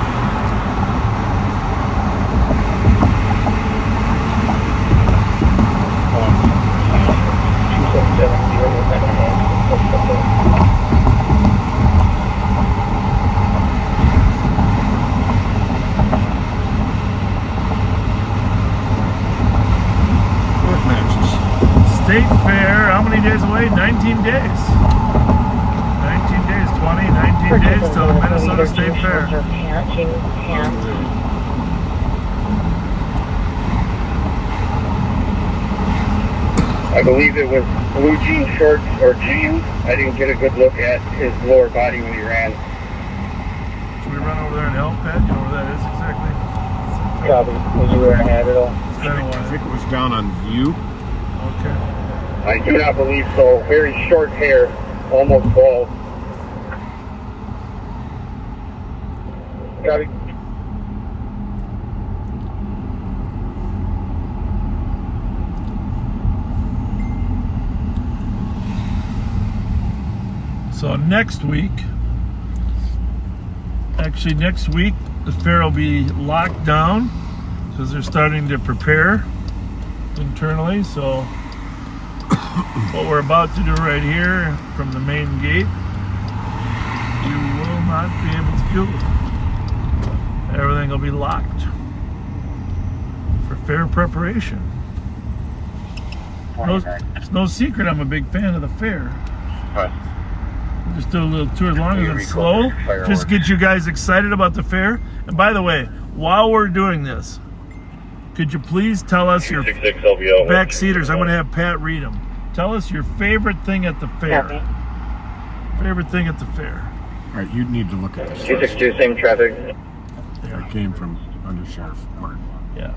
State Fair, how many days away? 19 days. 19 days, 20, 19 days till the Minnesota State Fair. I believe it was blue jean shorts or jeans. I didn't get a good look at his lower body when he ran. Should we run over there and help, Pat? You know where that is exactly? Copy. Was he wearing a hat at all? I think it was down on View. Okay. I do not believe so. Very short hair, almost bald. Copy. So next week, Actually, next week the fair will be locked down because they're starting to prepare internally. So what we're about to do right here from the main gate, you will not be able to do. Everything will be locked for fair preparation. It's no secret I'm a big fan of the fair. We'll just do a little tour as long as it's slow. Just get you guys excited about the fair. And by the way, while we're doing this, could you please tell us your backseaters? I'm going to have Pat read them. Tell us your favorite thing at the fair. Favorite thing at the fair. All right, you need to look at this. 262, same traffic. Yeah, it came from Under Sheriff Martin. Yeah.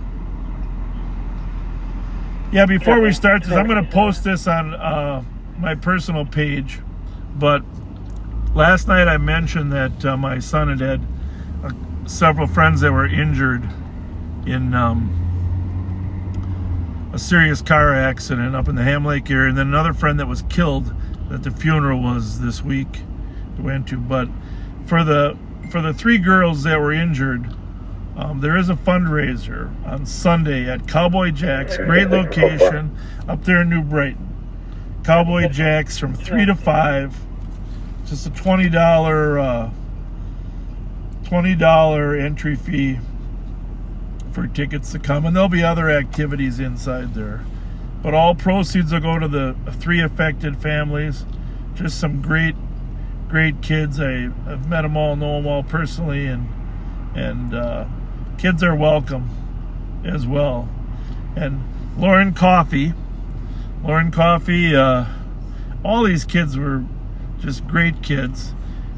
Yeah, before we start this, I'm going to post this on my personal page. But last night I mentioned that my son had several friends that were injured in a serious car accident up in the Ham Lake area, and then another friend that was killed that the funeral was this week we went to. But for the 3 girls that were injured, there is a fundraiser on Sunday at Cowboy Jack's. Great location up there in New Brighton. Cowboy Jack's from 3 to 5. Just a $20 entry fee for tickets to come, and there'll be other activities inside there. But all proceeds will go to the 3 affected families. Just some great kids. I've met them all, know them all personally, and kids are welcome as well. And Lauren Coffey, all these kids were just great kids.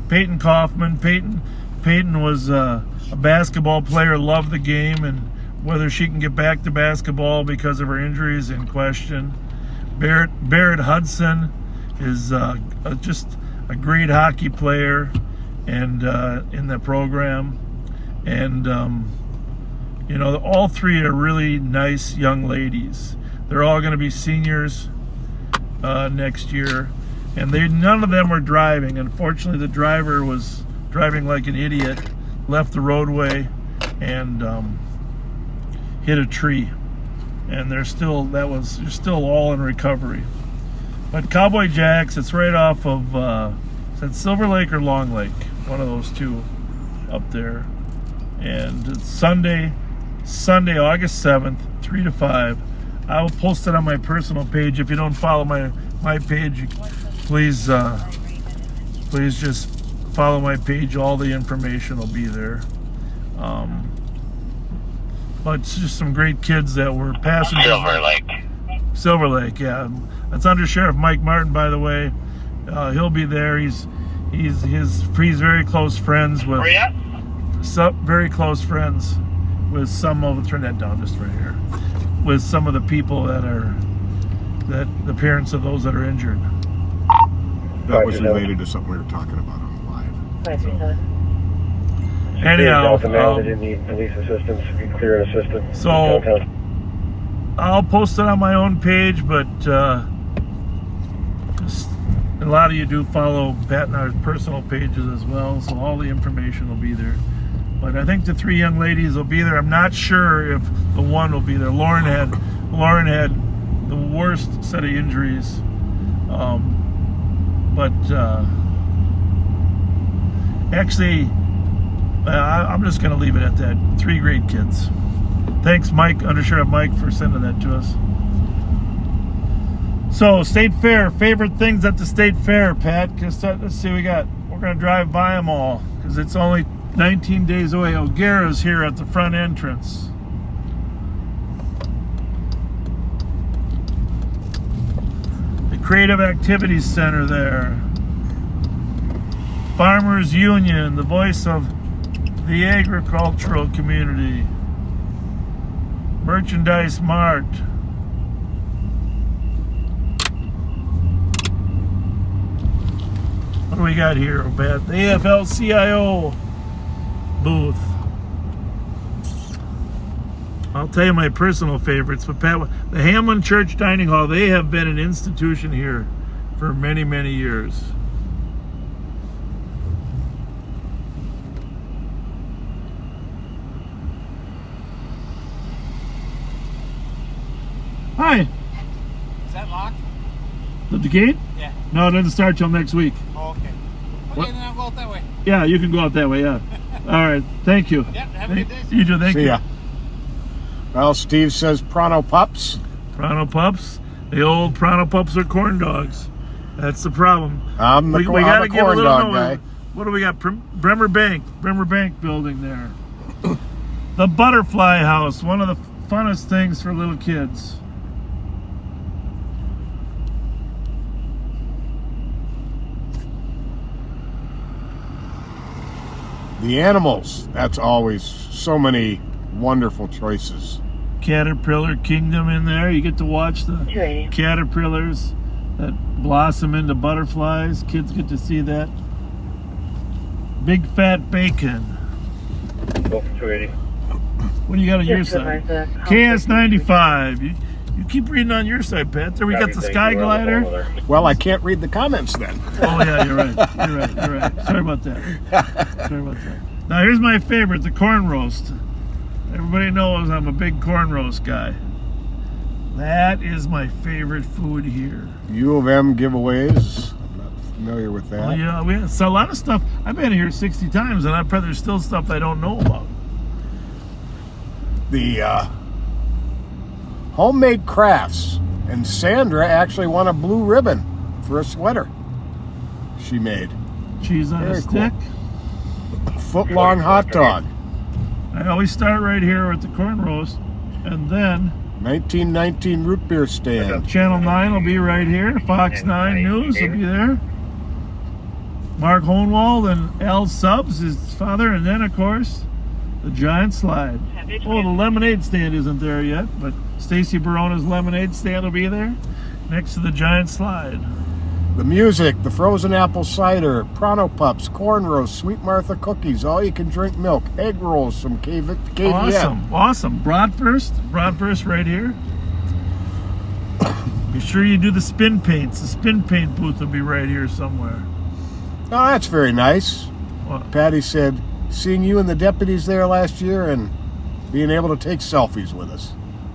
Peyton Kaufman. Peyton was a basketball player, loved the game, and whether she can get back to basketball because of her injuries in question. Barrett Hudson is just a great hockey player and in the program. And, all 3 are really nice young ladies. They're all going to be seniors next year. And none of them were driving. Unfortunately, the driver was driving like an idiot, left the roadway, and hit a tree. And they're still all in recovery. But Cowboy Jack's, it's right off of is that Silver Lake or Long Lake, one of those 2 up there. And it's Sunday, August 7th, 3 to 5. I will post it on my personal page. If you don't follow my page, please just follow my page. All the information will be there. But it's just some great kids that were passengers. Silver Lake, yeah. That's Under Sheriff Mike Martin, by the way. He'll be there. He's very close friends with. Where you at? Very close friends with some of. Turn that down just right here. With some of the people that the parents of those that are injured. That was related to something we were talking about on the live. Anyhow, police assistance, clear assistance. So I'll post it on my own page, but a lot of you do follow Pat and our personal pages as well, so all the information will be there. But I think the 3 young ladies will be there. I'm not sure if the one will be there. Lauren had the worst set of injuries, but actually, I'm just going to leave it at that. 3 great kids. Thanks, Mike, Under Sheriff Mike, for sending that to us. So, State Fair, favorite things at the State Fair, Pat. Let's see, we're going to drive by them all because it's only 19 days away. O'Gara's here at the front entrance. The Creative Activities Center there. Farmers Union, the voice of the agricultural community. Merchandise Mart. What do we got here, Pat? The AFL-CIO booth. I'll tell you my personal favorites, but Pat, the Hamlin Church Dining Hall, they have been an institution here for many, many years. Hi. Is that locked? The gate? Yeah. No, it doesn't start till next week. Oh, okay. Okay, then I'll go out that way. Yeah, you can go out that way, yeah. All right, thank you. Yep, have a good day. You too, thank you. See ya. Well, Steve says Pronto Pups. Pronto Pups? The old Pronto Pups are corn dogs. That's the problem. I'm the we gotta give a corn little dog guy. What do we got? Bremer Bank building there. The Butterfly House, one of the funnest things for little kids. The animals. That's always so many wonderful choices. Caterpillar Kingdom in there. You get to watch the caterpillars that blossom into butterflies. Kids get to see that. Big Fat Bacon. Go for 280. What do you got on your side? KS95. You keep reading on your side, Pat. There we got the Sky Glider. Well, I can't read the comments then. Oh yeah, you're right. You're right. Sorry about that. Now here's my favorite, the corn roast. Everybody knows I'm a big corn roast guy. That is my favorite food here. U of M giveaways. I'm not familiar with that. Oh yeah, we have a lot of stuff. I've been here 60 times, and I bet there's still stuff I don't know about. The homemade crafts, and Sandra actually won a blue ribbon for a sweater she made. Cheese on a stick. Foot-long hot dog. I always start right here with the corn roast, and then 1919 root beer stand. Channel 9 will be right here. Fox 9 News will be there. Mark Hohenwald and Al Subs, his father, and then of course the giant slide. Oh, the lemonade stand isn't there yet, but Stacy Barona's lemonade stand will be there next to the giant slide. The music, the frozen apple cider, Pronto Pups, corn roast, Sweet Martha cookies, all you can drink milk, egg rolls from KVN. Awesome. Broadfirst right here. Be sure you do the spin paints. The spin paint booth will be right here somewhere. Oh, that's very nice. What? Patty said, seeing you and the deputies there last year and being able to take selfies with us.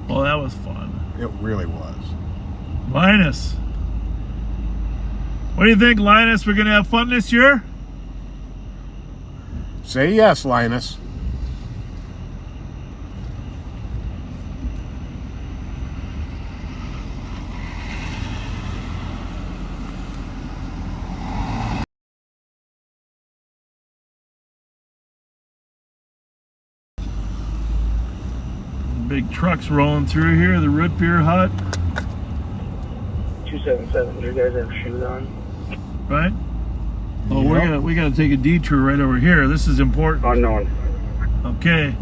Well, that was fun. It really was. Linus. What do you think, Linus? We're going to have fun this year? Say yes, Linus. Big trucks rolling through here. The root beer hut. 277. Do you guys have shoes on? Right? Oh, we gotta take a detour right over here. This is important. Unknown. Okay.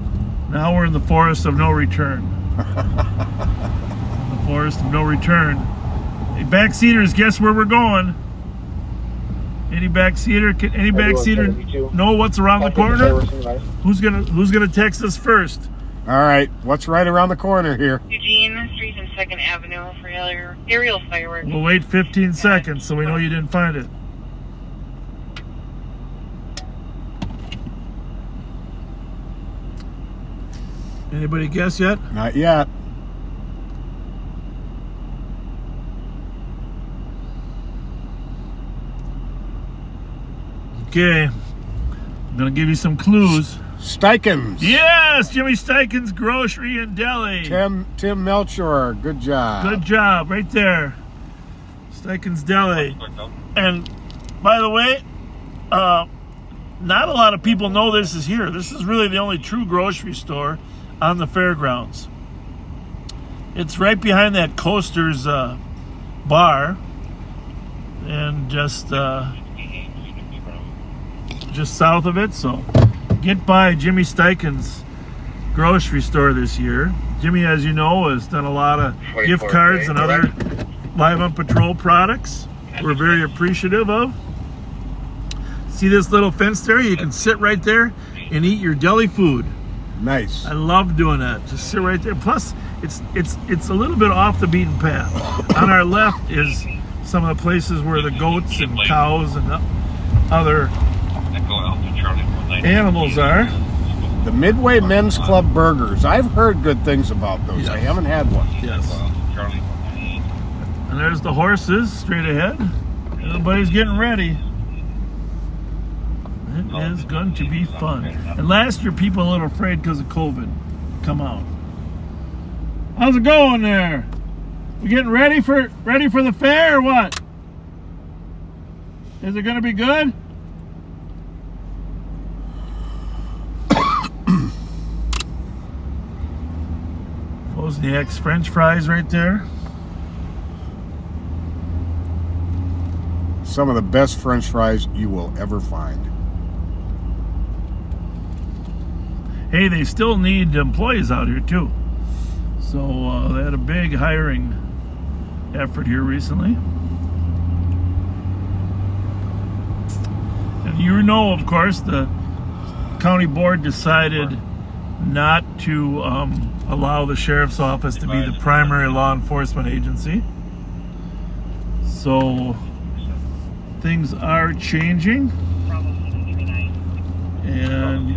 Now we're in the forest of no return. The forest of no return. Hey, backseaters, guess where we're going? Any backseater know what's around the corner? Who's gonna text us first? All right, what's right around the corner here? Eugene Street and 2nd Avenue for aerial fireworks. We'll wait 15 seconds so we know you didn't find it. Anybody guess yet? Not yet. Okay, I'm gonna give you some clues. Steikens. Yes, Jimmy Steikens Grocery and Deli. Tim Melchior, good job. Good job, right there. Steikens Deli. And by the way, not a lot of people know this is here. This is really the only true grocery store on the fairgrounds. It's right behind that Coasters bar, and just south of it. So get by Jimmy Steikens grocery store this year. Jimmy, as you know, has done a lot of gift cards and other Live on Patrol products we're very appreciative of. See this little fence there? You can sit right there and eat your deli food. Nice. I love doing that. Just sit right there. Plus, it's a little bit off the beaten path. On our left is some of the places where the goats and cows and other animals are. The Midway Men's Club burgers. I've heard good things about those. Yes. I haven't had one. Yes. And there's the horses straight ahead. Everybody's getting ready. It is going to be fun. And last year, people were a little afraid because of COVID. Come out. How's it going there? You getting ready for the fair or what? Is it going to be good? Wozniak's French fries right there. Some of the best French fries you will ever find. Hey, they still need employees out here too. So they had a big hiring effort here recently. And you know, of course, the county board decided not to allow the sheriff's office to be the primary law enforcement agency. So things are changing. And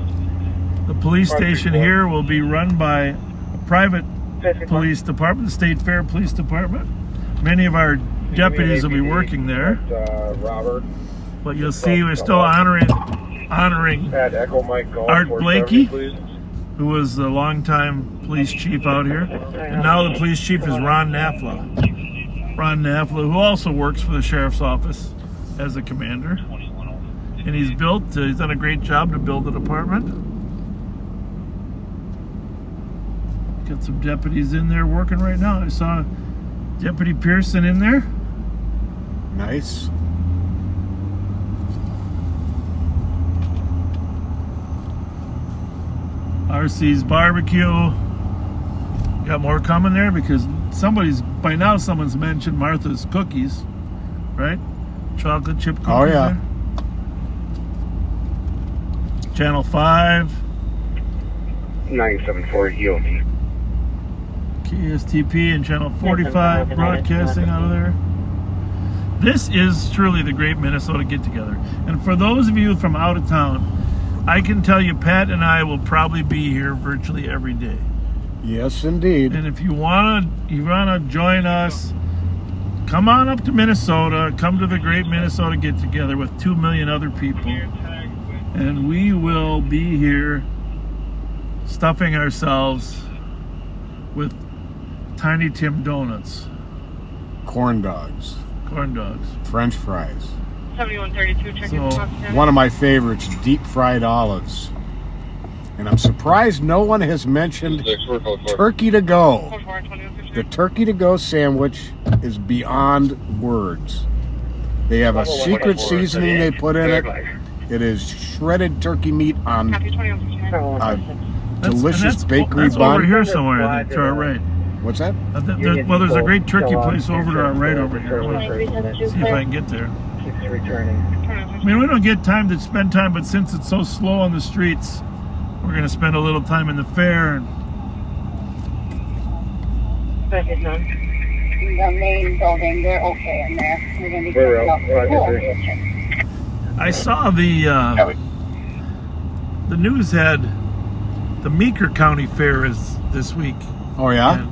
the police station here will be run by a private police department, the State Fair Police Department. Many of our deputies will be working there. Robert. But you'll see we're still honoring Art Blakey, who was the longtime police chief out here. And now the police chief is Ron Nafla. Ron Nafla, who also works for the sheriff's office as a commander. And he's done a great job to build the department. Got some deputies in there working right now. I saw Deputy Pearson in there. Nice. RC's Barbecue. Got more coming there because by now someone's mentioned Martha's Cookies, right? Chocolate chip cookies. Oh, yeah. There. Channel 5. 974 EOT. KSTP and Channel 45 broadcasting out of there. This is truly the Great Minnesota Get-Together. And for those of you from out of town, I can tell you Pat and I will probably be here virtually every day. Yes, indeed. And if you wanna join us, come on up to Minnesota. Come to the Great Minnesota Get-Together with 2 million other people. And we will be here stuffing ourselves with Tiny Tim donuts. Corn dogs. French fries. 7132, checking So, one of my favorites, deep fried olives. And I'm surprised no one has mentioned turkey to go. The turkey to go sandwich is beyond words. They have a secret seasoning they put in it. It is shredded turkey meat on a delicious bakery that's bun. Over here somewhere, I think, to our right. What's that? Well, there's a great turkey place over to our right over here. See if I can get there. I mean, we don't get time to spend time, but since it's so slow on the streets, we're going to spend a little time in the fair. The main building, they're okay in there. We're going to be going up the pool. I saw the news had the Meeker County Fair is this week. Oh yeah.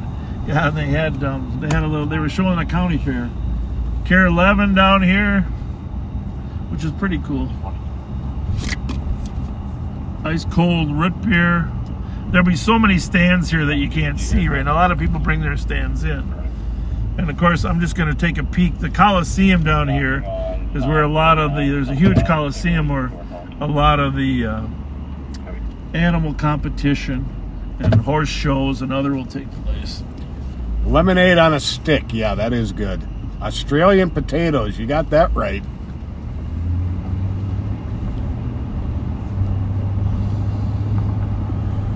And they had they were showing a county fair. Care 11 down here, which is pretty cool. Ice cold root beer. There'll be so many stands here that you can't see right now. A lot of people bring their stands in. And of course, I'm just going to take a peek. The Coliseum down here is where there's a huge Coliseum where a lot of the animal competition and horse shows and other will take place. Lemonade on a stick. Yeah, that is good. Australian potatoes. You got that right.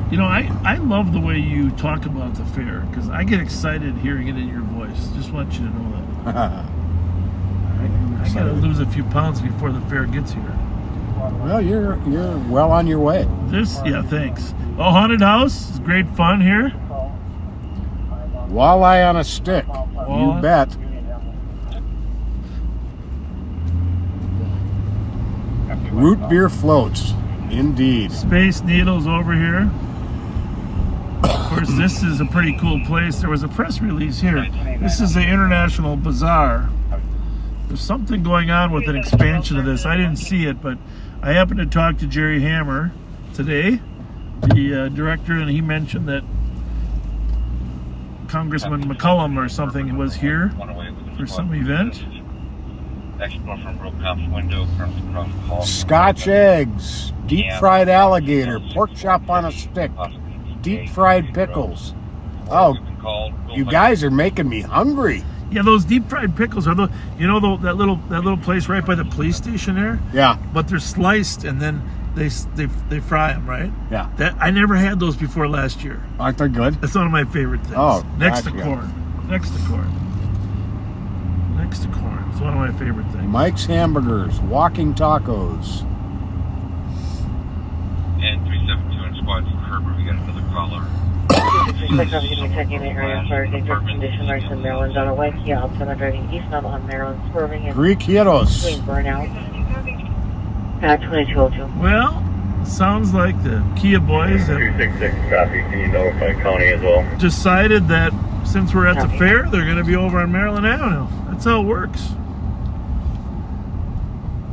You know, I love the way you talk about the fair because I get excited hearing it in your voice. Just want you to know that. I got to lose a few pounds before the fair gets here. Well, you're well on your way. Thanks. Oh, haunted house is great fun here. Walleye on a stick. You bet. Root beer floats. Indeed. Space Needles over here. Of course, this is a pretty cool place. There was a press release here. This is the International Bazaar. There's something going on with an expansion of this. I didn't see it, but I happened to talk to Jerry Hammer today, the director, and he mentioned that Congressman McCullum or something was here for some event. Scotch eggs, deep fried alligator, pork chop on a stick, deep fried pickles. Oh, you guys are making me hungry. Yeah, those deep fried pickles are that little place right by the police station there. Yeah, but they're sliced and then they fry them, right? Yeah. I never had those before last year. Aren't they good? That's one of my favorite things. Oh, next to gotcha. corn. Next to corn. Next to corn. It's one of my favorite things. Mike's Hamburgers, walking tacos. And 372 in squad for Herbert. We got another caller. Checking the area for dangerous condition lights in Maryland on a white Kia Optima driving eastbound on Maryland, swerving in Greek Heroes. between burnout at 2202. Well, sounds like the Kia boys have 366 copy. Can you notify county as well? decided that since we're at the fair, they're going to be over on Maryland Avenue. That's how it works.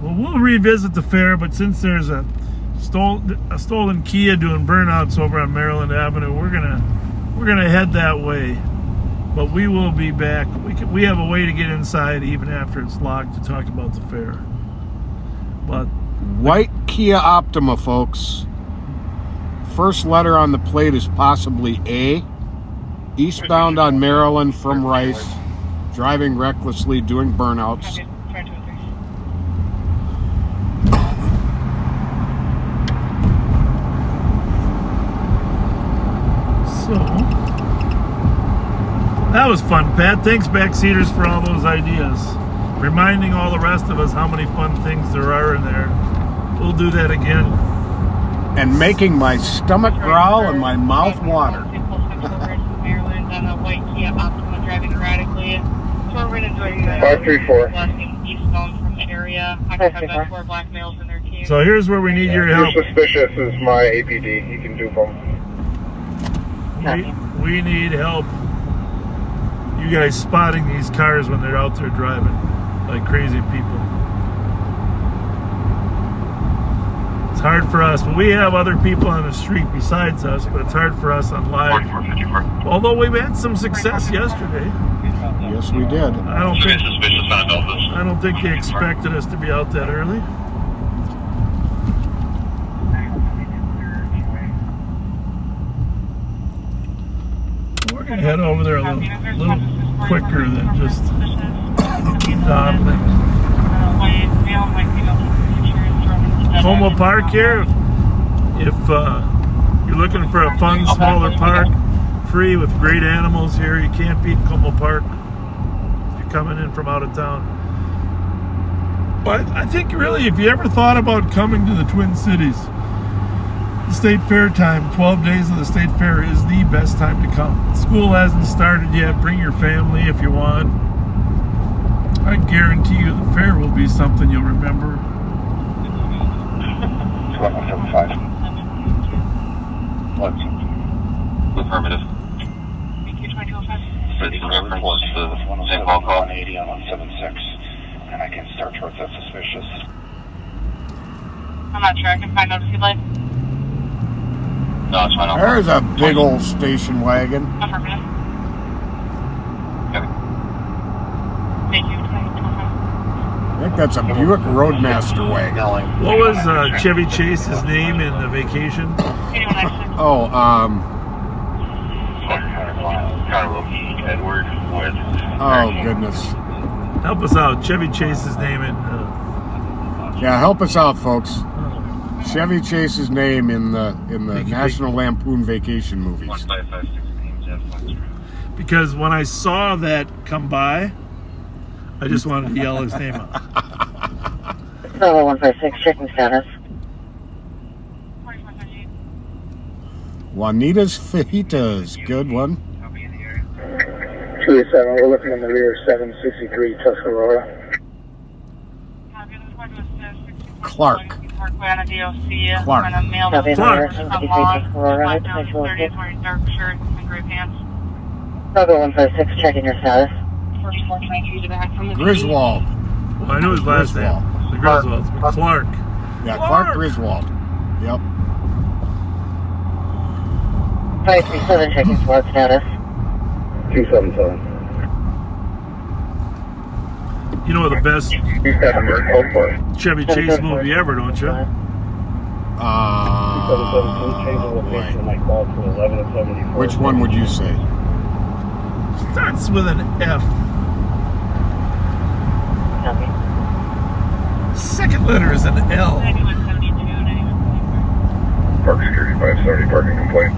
Well, we'll revisit the fair, but since there's a stolen Kia doing burnouts over on Maryland Avenue, we're gonna head that way. But we will be back. We have a way to get inside even after it's locked to talk about the fair. But White Kia Optima, folks. First letter on the plate is possibly A. Eastbound on Maryland from Rice, driving recklessly, doing burnouts. so that was fun, Pat. Thanks, Backseaters, for all those ideas. Reminding all the rest of us how many fun things there are in there. We'll do that again. And making my stomach growl and my mouth water. Maryland on a white Kia Optima driving erratically. So we're going to join 534. eastbound from the area. Occupied by 4 black males and their team. So here's where we need your help. You're suspicious is my APD. You can do both. We need help. You guys spotting these cars when they're out there driving like crazy people. It's hard for us, but we have other people on the street besides us, but it's hard for us on live. Although we've had some success yesterday. Yes, we did. I don't think they expected us to be out that early. We're going to head over there a little quicker than just dawdling. Como Park here, if you're looking for a fun, smaller park, free with great animals here, you can't beat Como Park if you're coming in from out of town. But I think really, if you ever thought about coming to the Twin Cities, the State Fair time, 12 days of the State Fair is the best time to come. School hasn't started yet. Bring your family if you want. I guarantee you the fair will be something you'll remember. 2175. What? Affirmative. It's reference to the St. Paul call. 180 on 176. And I can start towards that suspicious. I'm not sure. I can find out if you'd like. No, it's fine. There's a big old station wagon. Affirmative. Thank you. I think that's a Buick Roadmaster wagon. What was Chevy Chase's name in the Vacation? Oh, Edward with. Oh, goodness. Help us out. Chevy Chase's name in. Yeah, help us out, folks. Chevy Chase's name in the National Lampoon Vacation movies. 15516. Because when I saw that come by, I just wanted to yell his name out. Solo 156, checking status. Juanita's Fajitas, good one. 287, we're looking in the rear, 763 Tuscarora. Clark. Parkway on a DOC. Clark. On a male. Copy, Clark. Hunter. Come Communications on. for Down to 30s wearing dark shirt and gray pants. Bravo 156, checking your status. 4423 to back from the Griswold. Well, I know his last name. The Griswolds. But Clark. Yeah, Clark Griswold. Yep. 537, checking SWAT status. 277. You know the best Chevy Chase movie ever, don't you? 277, changing location of my call to 1174. Which one would you say? Starts with an F. Copy. Second letter is an L. 9172, Park Security 570, parking complaint.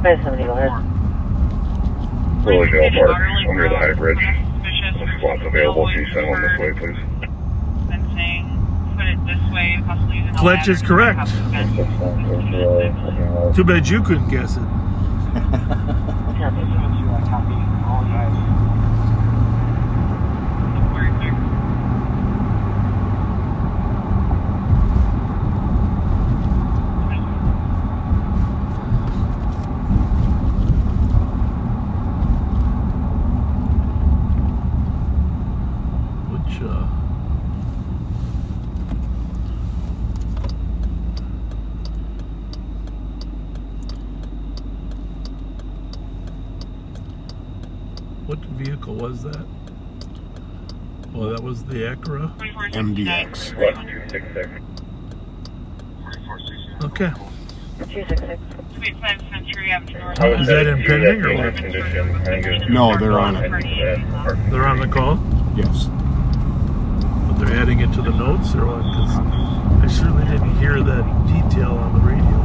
570, go ahead. Lilydale Park, under the High Bridge. Spots available, can you send one this way, please? Been saying, put it this way, possibly using a Fletch ladder is correct. Too bad you couldn't guess it. What vehicle was that? Well, that was the Acura. MDX. Okay. 266. Is that impending or what? No, they're on it. They're on the call? Yes. But they're adding it to the notes or what? Because I certainly didn't hear that detail on the radio.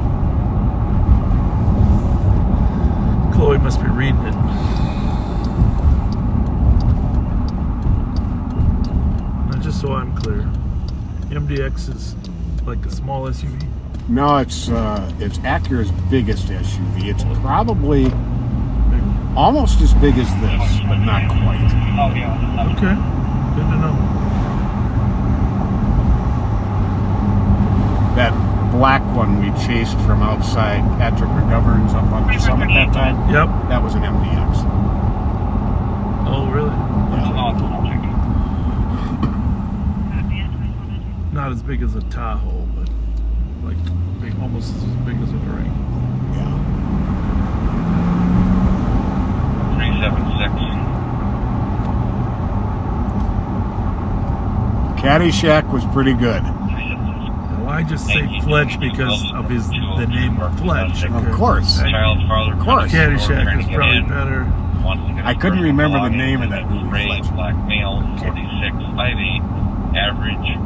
Chloe must be reading it. Now, just so I'm clear, MDX is like a small SUV? No, it's Acura's biggest SUV. It's probably almost as big as this, but not quite. Okay, good to know. That black one we chased from outside Patrick McGovern's up on the summit that time. Yep. That was an MDX. Oh, really? Not as big as a Tahoe, but like big, almost as big as a Durango. Yeah. 376. Caddyshack was pretty good. Well, I just say Fletch because of the name Fletch. Of course. Of course. Caddyshack is probably better. I couldn't remember the name of that movie. Fletch. Black male, 46'5'8", average,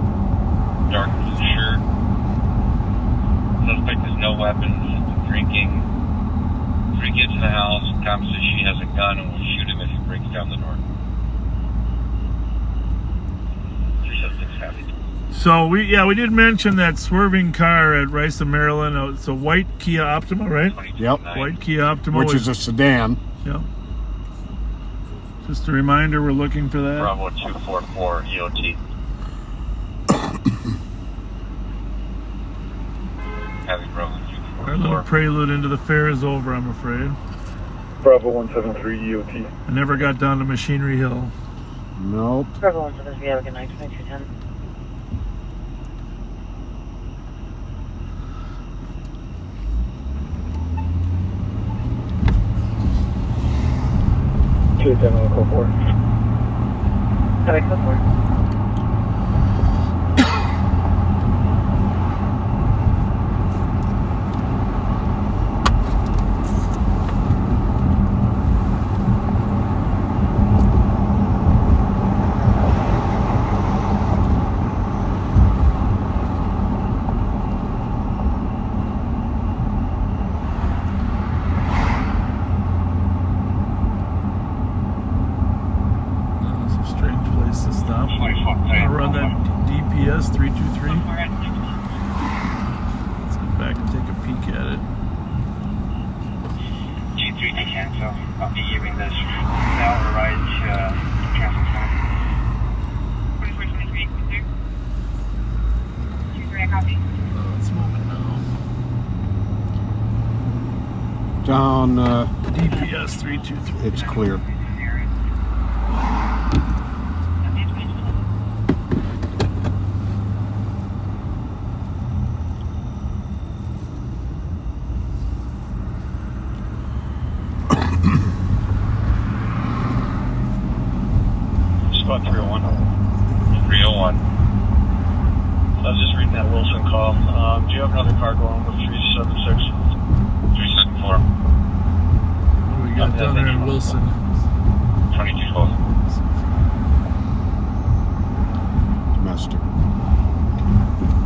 dark blue shirt. Suspect has no weapons, drinking. 3 kids in the house. Cop says she has a gun and will shoot him if he breaks down the door. 376 happy. So we did mention that swerving car at Rice, Maryland. It's a white Kia Optima, right? Yep. White Kia Optima, which is a sedan. Yep. Just a reminder, we're looking for that. Bravo 244 EOT. Having Bravo 244. Our little prelude into the fair is over, I'm afraid. Bravo 173 EOT. I never got down to Machinery Hill. Nope. Bravo 173, have a good night, 2210. Code 4. Have a code 4. Run that DPS 323. Let's go back and take a peek at it. G3 to cancel. I'll be giving this now a ride to cancel time. 4423, Down, DPS 323. it's clear. Spot 301. 301. I was just reading that Wilson call. Do you have another car going with 376? 374. What do we got down there in Wilson? 2212. Domestic.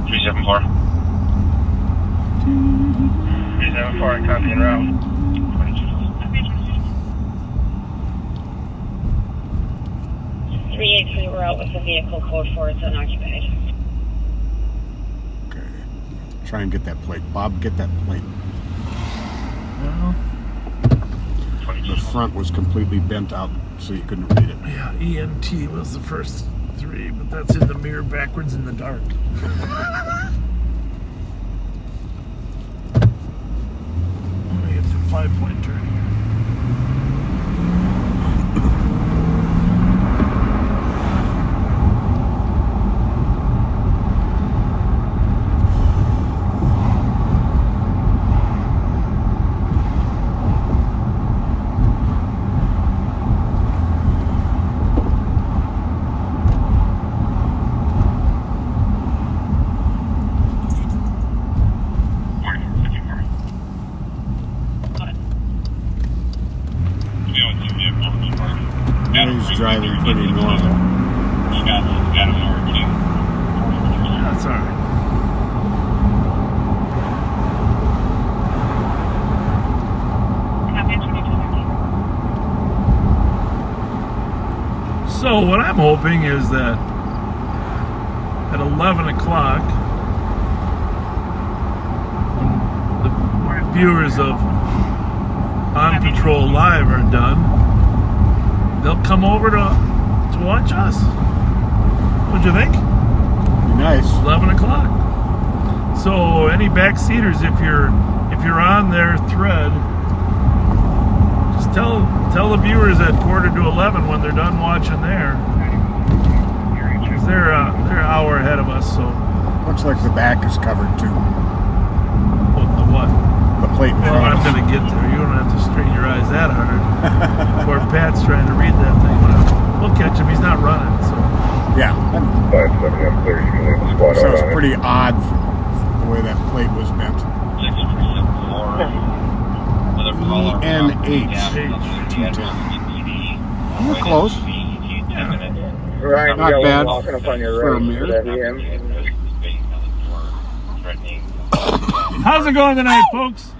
374. 374, I copy en route. 383, we're out with the vehicle code 4, it's unoccupied. Okay. Try and get that plate. Bob, get that plate. Well, the front was completely bent out, so you couldn't read it. Yeah, ENT was the first 3, but that's in the mirror backwards in the dark. Let me get to 5-point turn here. He's driving pretty normal. Got him over too. That's all right. So what I'm hoping is that at 11 o'clock, when the viewers of On Patrol Live are done, they'll come over to watch us. What'd you think? Be nice. 11 o'clock. So any backseaters, if you're on their thread, just tell the viewers at 10:45 when they're done watching there. 'Cause they're an hour ahead of us. So looks like the back is covered too. What? The plate in Well, front. I'm gonna get there. You don't have to strain your eyes that hard. Poor Pat's trying to read that thing. We'll catch him. He's not running. So Yeah. 5-7, clear. You can leave the squad So out it's on it. pretty odd the way that plate was bent. 6374. ENH 210. You're close. Ryan, Not you got bad one walking up on your for a right. mirror. Would that be him? how's it going tonight, folks?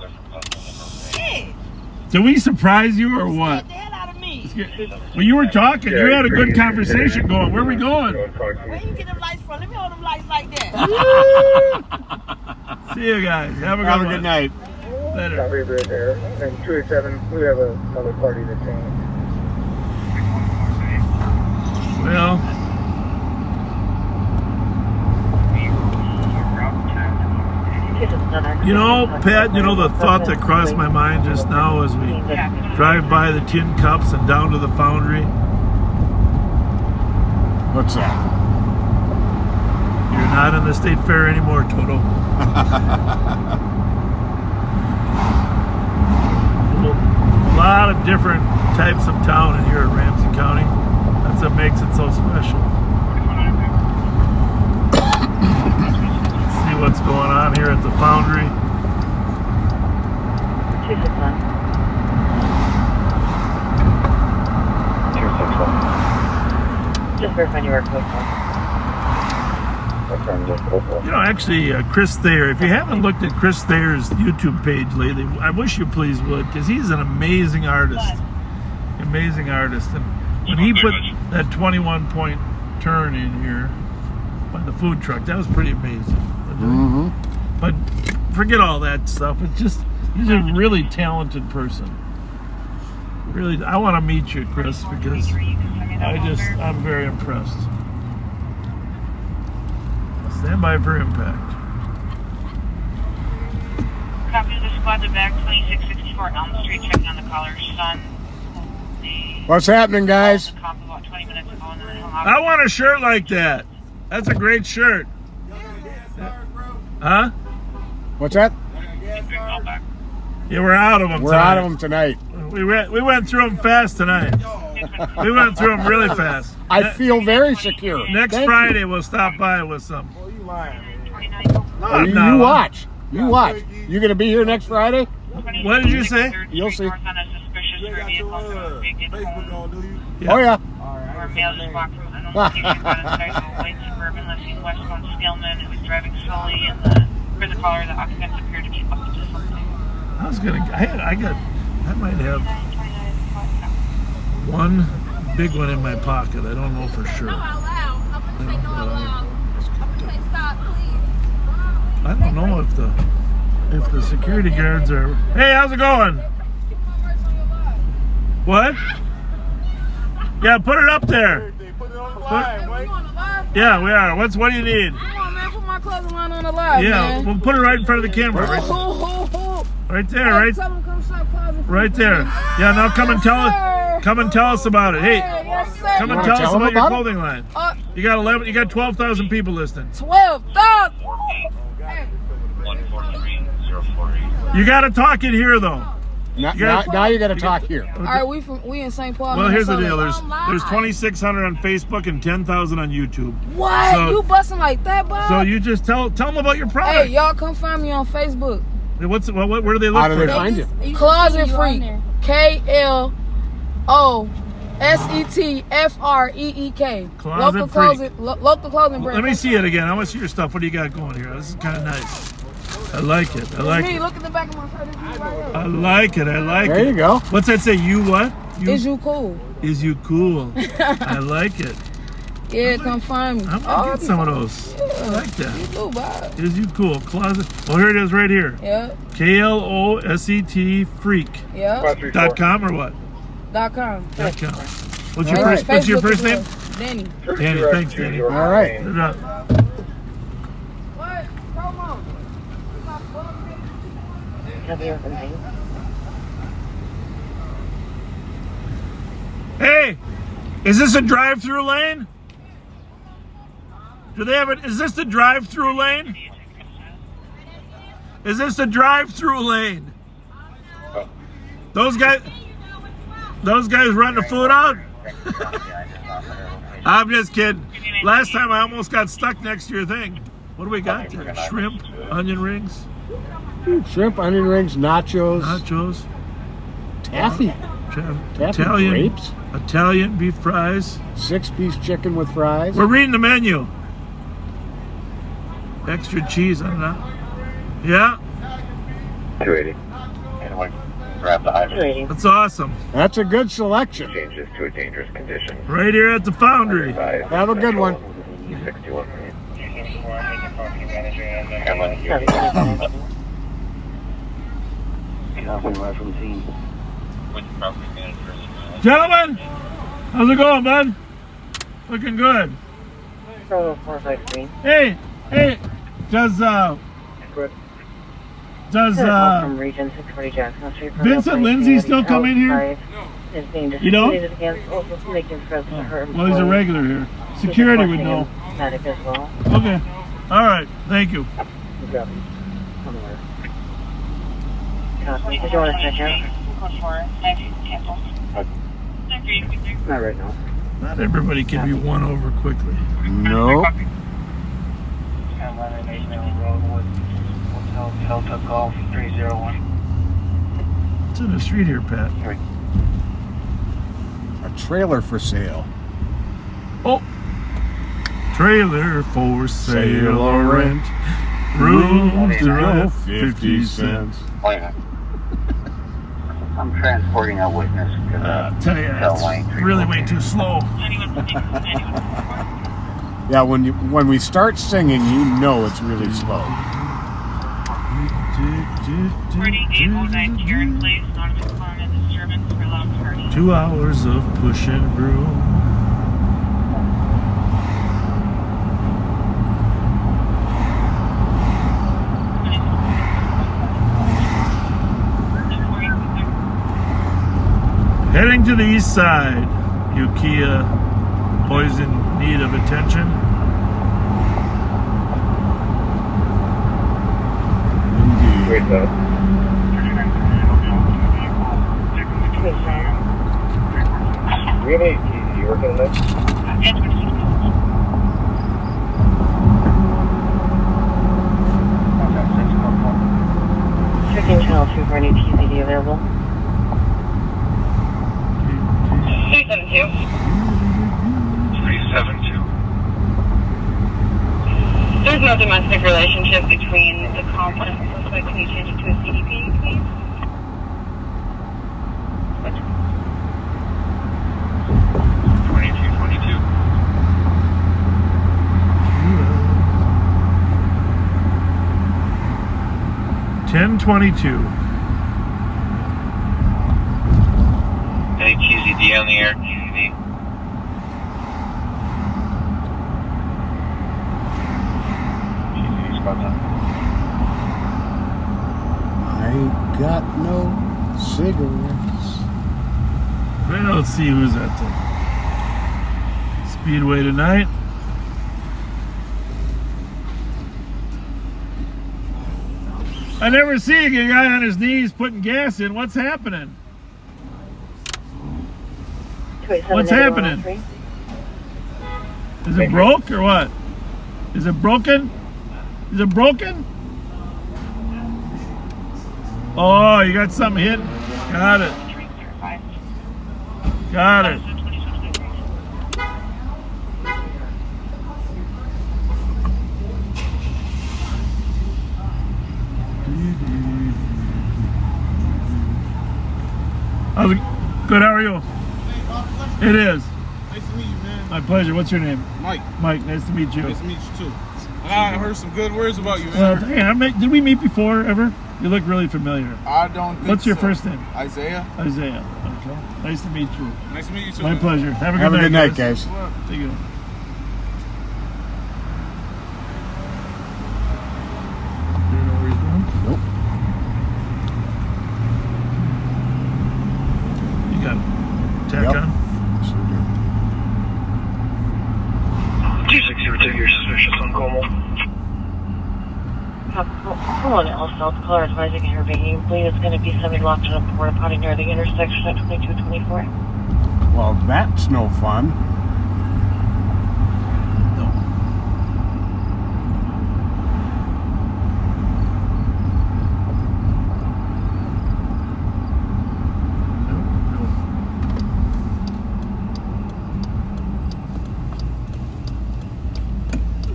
Did we surprise you or what? Well, you were talking. You had a good conversation going. Where are we going? Where you get them lights from? Let me hold them lights like that. See you guys. Have a Have a good good night. Later. Copy right there. And 287, we have another party to change. Well, you know, Pat, you know the thought that crossed my mind just now as we drive by the tin cups and down to the foundry? What's that? You're not in the state fair anymore, Toto. A lot of different types of town in here in Ramsey County. That's what makes it so special. See what's going on here at the foundry. 261. 261. Just verifying you are close. You know, actually, Chris Thayer, if you haven't looked at Chris Thayer's YouTube page lately, I wish you please would, because he's an amazing artist. Amazing artist. And when he put that 21-point turn in here by the food truck, that was pretty amazing. Mm-hmm. But forget all that stuff. It's just, he's a really talented person. Really, I want to meet you, Chris, because I'm very impressed. Stand by for impact. Copy, this squad to back 2664 Elm Street, checking on the caller's son. What's happening, guys? About 20 minutes ago, and then I want a shirt like that. That's a great shirt. Huh? What's that? Yeah, we're out of them. We're out of them tonight. We went through them fast tonight. We went through them really fast. I feel very secure. Next Friday we'll stop by with some. You watch. You watch. You gonna be here next Friday? What did you say? You'll see. Oh, yeah. Or male just walked from an unlocation outside of a white Suburban listing westbound Stillman. It was driving slowly, and for the caller, the occupants appeared to keep up to something. I might have one big one in my pocket. I don't know for sure. I don't know if the security guards are. Hey, how's it going? What? Yeah, put it up there. Yeah, we are. What do you need? Come on, man. Put my clothing line on the live, Yeah, we'll put it right in front of the camera. Right there, right? Right there. Yeah, now come and tell us about it. Hey, come and tell us about your clothing line. You got 12,000 people listening. 12,000. You got to talk in here though. Now you got to talk here. All right, we in St. Paul. Well, here's the deal. There's 2,600 on Facebook and 10,000 on YouTube. What? So, you busting like that, Bob? So you just tell them about your product. Hey, y'all come find me on Facebook. Where do they look? How do they find you? Closet Freak. KLOSETFREEK. Closet Freak. Local clothing brand. Let me see it again. I want to see your stuff. What do you got going here? This is kind of nice. I like it. I like it. Look at the back of my shirt. I like it. There you go. What's that say? You what? Is you cool? Is you cool? I like it. Yeah, come find me. I'm gonna get some of those. Yeah. I like that. You cool, Bob. Is you cool? Closet. Oh, here it is right here. Yeah. KLOSET Freak. Yeah. .com or what? .com. .com. What's your first name? Danny. Danny. Thanks, Danny. All right. Put it up. What? Promo. Hey, is this a drive-through lane? Do they have it? Is this the drive-through lane? Is this the drive-through lane? Those guys running the food out? I'm just kidding. Last time I almost got stuck next to your thing. What do we got there? Shrimp, onion rings? Shrimp, onion rings, nachos. Taffy. Italian grapes. Italian beef fries. 6-piece chicken with fries. We're reading the menu. Extra cheese on that. Yeah. 280. And grab the item. That's awesome. That's a good selection. Change this to a dangerous condition. Right here at the Foundry. Have a good one. 61. Gentlemen, how's it going, bud? Looking good. Hey, does Vincent Lindsay still come in here? You don't? Well, he's a regular here. Security would know. Okay. All right. Thank you. Did you want to check out? Not right now. Not everybody can be won over quickly. No. Delta Golf 301. What's in the street here, Pat? A trailer for sale. Oh. Trailer for sale or rent. Room to 50 cents. I'm transporting a witness. Tell you, that's really way too slow. Yeah, when we start singing, you know it's really slow. 4809 Karen Place, Nautilus Farm and disturbance for loud party. 2 hours of push and broom. Heading to the east side. Ukiah boys in need of attention. Wait up. Do we have any TZ working on this? Checking channel 2 for any TZD available. 372. 372. There's no domestic relationship between the confident suspect. Can you change it to a CDP, please? 2222. $10.22. Any TZD on the air? TZD. TZD spot on. I got no cigarettes. I don't see who's at the Speedway tonight. I never see a guy on his knees putting gas in. What's happening? What's happening? Is it broke or what? Is it broken? Is it broken? Oh, you got something hit? Got it. Got it. How's it? Good, how are you? It is. Nice to meet you, man. My pleasure. What's your name? Mike. Mike, nice to meet you. Nice to meet you, too. I heard some good words about you, Well, man. hey, did we meet before, ever? You look really familiar. I don't think What's your so. first name? Isaiah. Isaiah. Okay. Nice to meet you. Nice to meet you, too. My man. pleasure. Have a Have a good good night, night, guys. Take it. Nope. You got tack Yep. on? Sure do. 2602, you're suspicious on Como. Hello, L South caller advising intervening. Believe it's going to be somebody locked in a porta potty near the intersection at 2224. Well, that's no fun.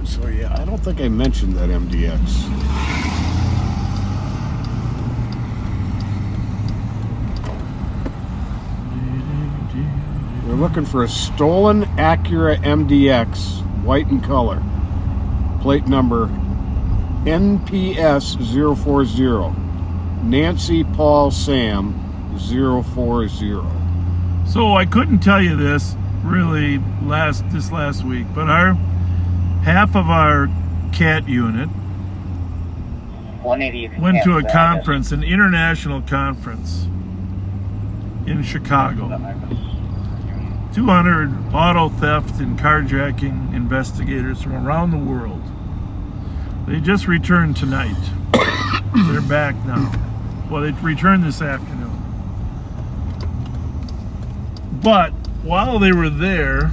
So yeah, I don't think I mentioned that MDX. We're looking for a stolen Acura MDX, white in color. Plate number NPS 040. Nancy Paul Sam 040. So I couldn't tell you this really this last week, but half of our CAT unit 180. went to a conference, an international conference in Chicago. 200 auto theft and carjacking investigators from around the world. They just returned tonight. They're back now. Well, they returned this afternoon. But while they were there,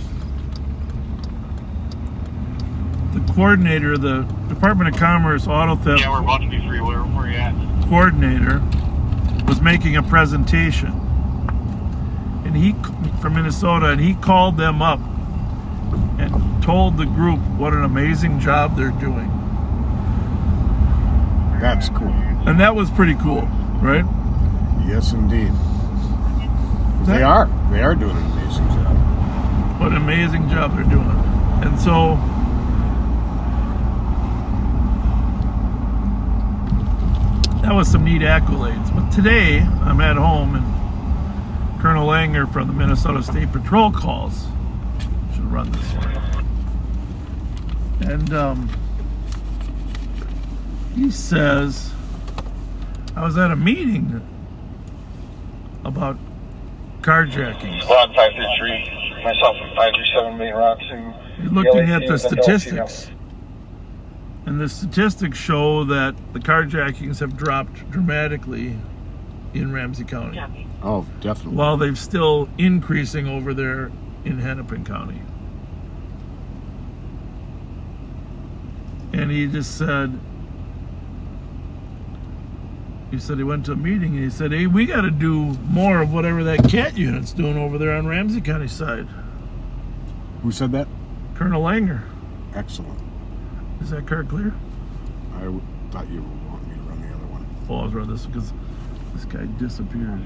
the coordinator of the Department of Commerce Auto Theft Yeah, we're about to be free. Where are you at? coordinator was making a presentation, and he from Minnesota, and he called them up and told the group what an amazing job they're doing. That's cool. And that was pretty cool, right? Yes, indeed. They are doing an amazing job. What an amazing job they're doing. And so that was some neat accolades. But today I'm at home and Colonel Langer from the Minnesota State Patrol calls. Should run this one. And he says, I was at a meeting about carjackings. Squad 533, myself and 537 Main Rock to You're looking at the statistics. And the statistics show that the carjackings have dropped dramatically in Ramsey County. Oh, definitely. While they're still increasing over there in Hennepin County. And he just said, he went to a meeting and he said, hey, we got to do more of whatever that CAT unit's doing over there on Ramsey County side. Who said that? Colonel Langer. Excellent. Is that car clear? I thought you wanted me to run the other one. Oh, I was running this because this guy disappeared.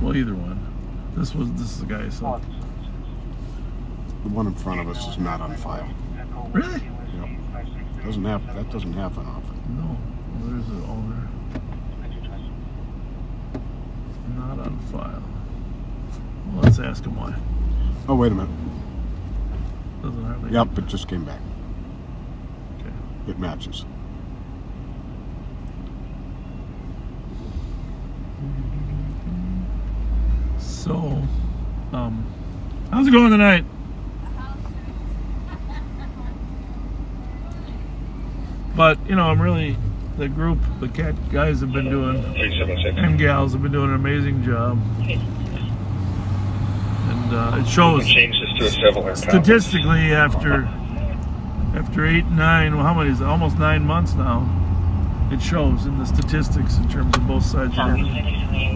Well, either one. This is the guy I saw. The one in front of us is not on file. Really? Yep. That doesn't happen often. No. Well, there's it all there. Not on file. Well, let's ask him why. Oh, wait a minute. Doesn't hardly. Yep, it just came back. Okay. It matches. So, how's it going tonight? But, I'm really, the group, the CAT guys have been doing, and gals have been doing an amazing job. And it shows statistically after 8, 9, well, how many is it? Almost 9 months now. It shows in the statistics in terms of both sides of it.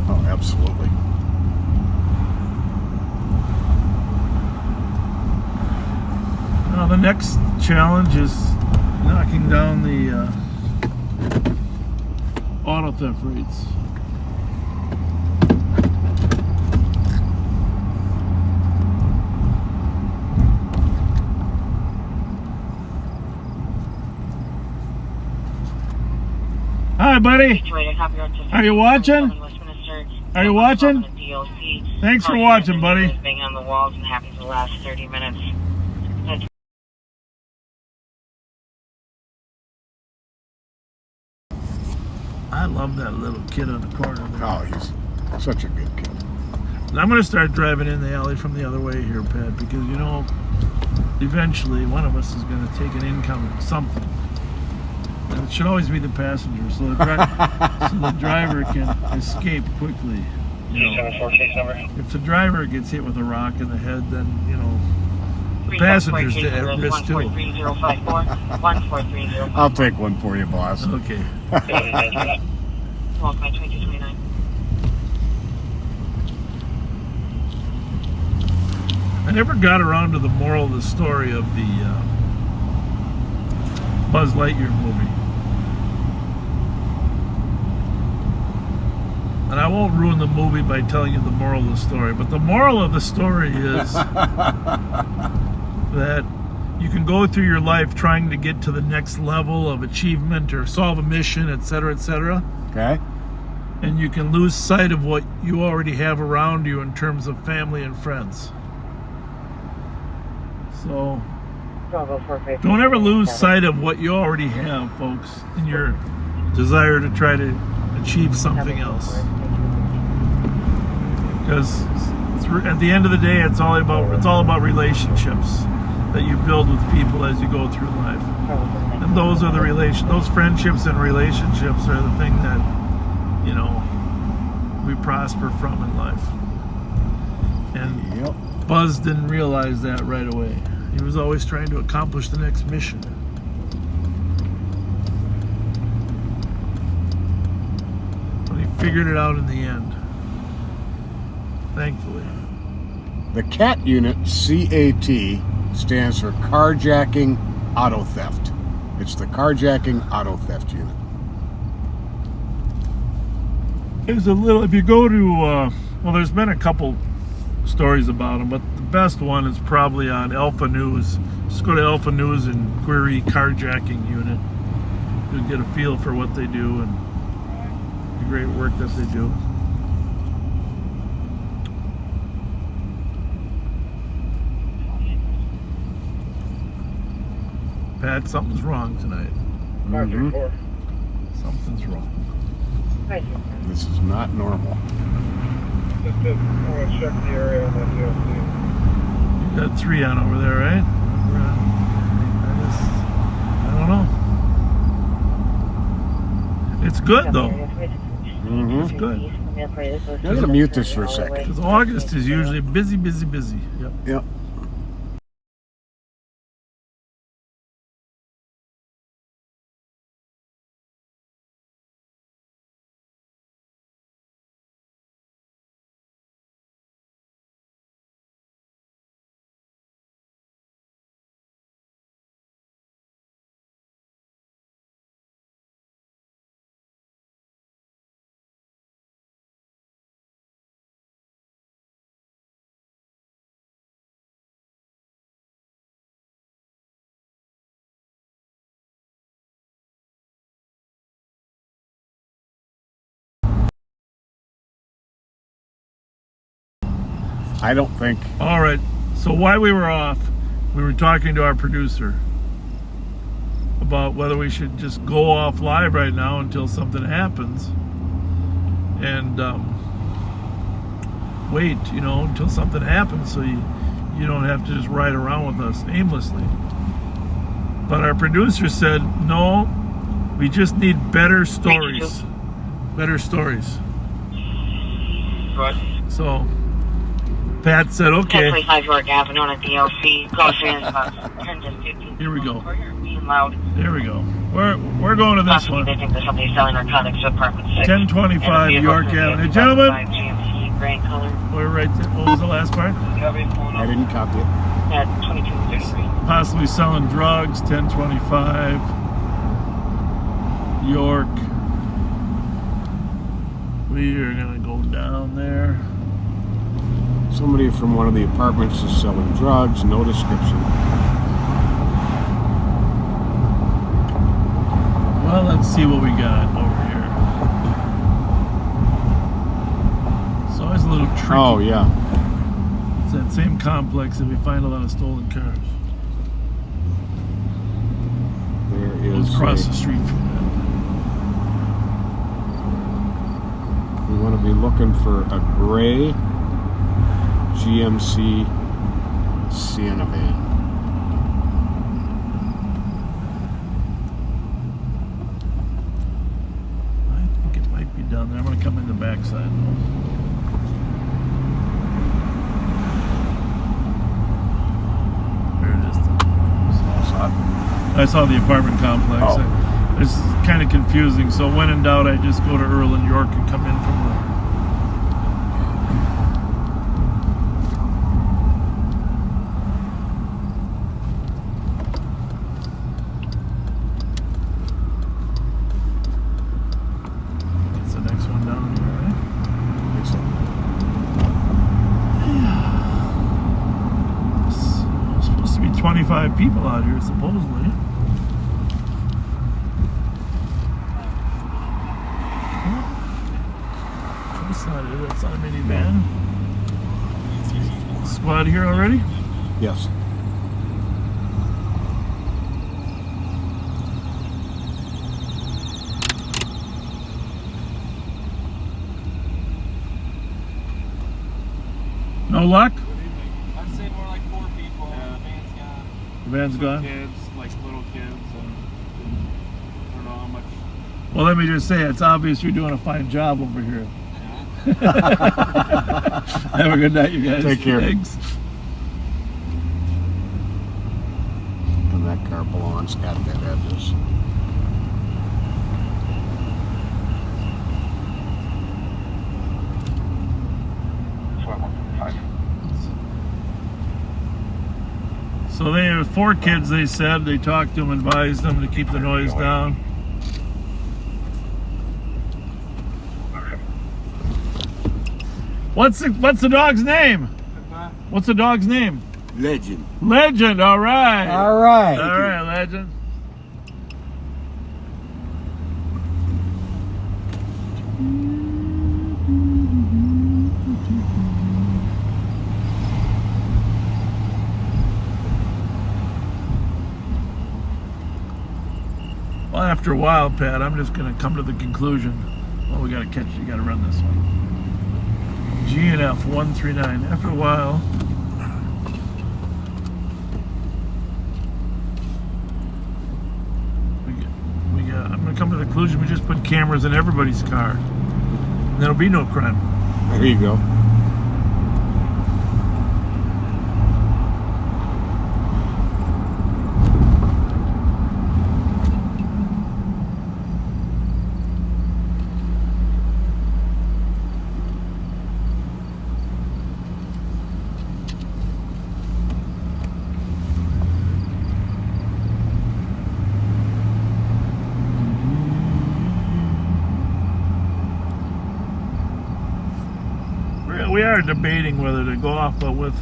Oh, absolutely. Now the next challenge is knocking down the auto theft rates. Hi, buddy. Are you watching? Are you watching? Thanks for watching, buddy. Bang on the walls and happened for the last 30 minutes. I love that little kid on the corner there. Oh, he's such a good kid. And I'm going to start driving in the alley from the other way here, Pat, because, eventually one of us is going to take an income something. And it should always be the passenger, so the driver can escape quickly. If the driver gets hit with a rock in the head, then, the passenger's at risk too. I'll take one for you, boss. Okay. I never got around to the moral of the story of the Buzz Lightyear movie. And I won't ruin the movie by telling you the moral of the story, but the moral of the story is that you can go through your life trying to get to the next level of achievement or solve a mission, etc., etc. Okay. And you can lose sight of what you already have around you in terms of family and friends. So don't ever lose sight of what you already have, folks, in your desire to try to achieve something else. Because at the end of the day, it's all about relationships that you build with people as you go through life. And those are those friendships and relationships are the thing that, we prosper from in life. And Buzz didn't realize that right away. He was always trying to accomplish the next mission. But he figured it out in the end. Thankfully. The CAT unit, CAT, stands for Carjacking Auto Theft. It's the Carjacking Auto Theft unit. There's if you go to, there's been a couple stories about them, but the best one is probably on Alpha News. Just go to Alpha News and query carjacking unit. You'll get a feel for what they do and the great work that they do. Pat, something's wrong tonight. Mm-hmm. Something's wrong. This is not normal. Just to check the area on that DLC. You got 3 on over there, right? I don't know. It's good though. It's good. I'm gonna mute this for a second. Because August is usually busy, busy, busy. Yep. Yep. I don't think. All right. So while we were off, we were talking to our producer about whether we should just go off live right now until something happens, and wait, until something happens, so you don't have to just ride around with us aimlessly. But our producer said, no, we just need better stories. Better stories. Right. So Pat said, okay. 1025 York Avenue on a DLC. Crossing is about 10 to 15. Here we go. Being loud. There we go. We're going to this Possibly one. they think there's somebody selling narcotics to apartment 6. 1025 York Avenue. Gentlemen, GMC, gray color. we're right there. What was the last part? I didn't copy it. At 2233. Possibly selling drugs. 1025 York. We are gonna go down there. Somebody from one of the apartments is selling drugs. No description. Well, let's see what we got over here. It's always a little tricky. Oh, yeah. It's that same complex that we find a lot of stolen cars. There It was is across the street from that. We want to be looking for a gray GMC Sienna van. I think it might be down there. I'm going to come in the backside though. There it is. I saw the apartment complex. Oh. It's kind of confusing. So when in doubt, I just go to Earl and York and come in from the. That's the next one down here, right? It's supposed to be 25 people out here, supposedly. That's not it. That's not a minivan. Squad here already? Yes. No luck? I'd say more like 4 people. Yeah. The van's gone. The van's gone? Kids, like little kids, and I don't know how much. Well, let me just say, it's obvious you're doing a fine job over here. Have a good night, you guys. Take care. Thanks. And that car belongs at that address. So they have 4 kids, they said. They talked to them, advised them to keep the noise down. What's the dog's name? What's the dog's name? Legend. Legend, all right. All right. All right, Legend. Well, after a while, Pat, I'm just going to come to the conclusion, well, we got to catch, you got to run this one. G and F139. After a while, I'm going to come to the conclusion we just put cameras in everybody's car. And there'll be no crime. There you go. We are debating whether to go off, but with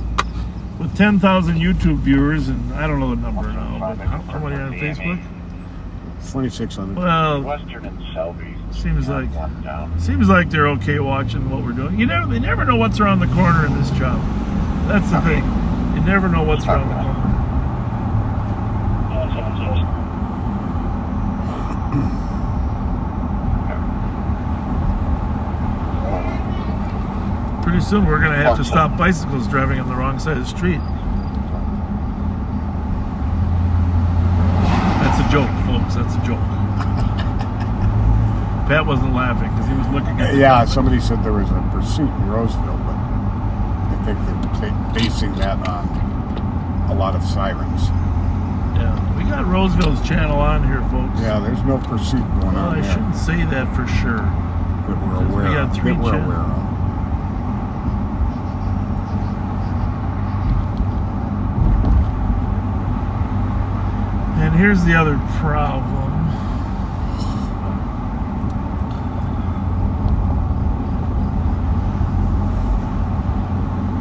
10,000 YouTube viewers, and I don't know the number now, but how many on Facebook? 2,600. Well, Western and Selby. seems like they're okay watching what we're doing. They never know what's around the corner in this job. That's the thing. You never know what's around the corner. Pretty soon we're going to have to stop bicycles driving on the wrong side of the street. That's a joke, folks. That's a joke. Pat wasn't laughing because he was looking at Yeah, somebody said there was a pursuit in Roseville, but I think they're basing that on a lot of sirens. Yeah, we got Roseville's channel on here, folks. Yeah, there's no pursuit going on I there. shouldn't say that for sure. That we're aware We got of. three That we're channels. aware of. And here's the other problem.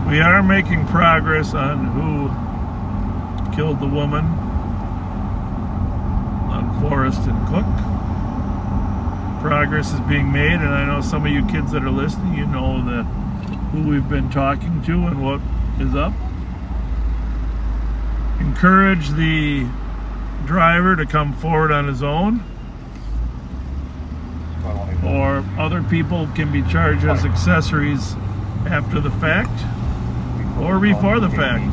We are making progress on who killed the woman on Forest and Cook. Progress is being made, and I know some of you kids that are listening, you know that who we've been talking to and what is up. Encourage the driver to come forward on his own, or other people can be charged as accessories after the fact or before the fact.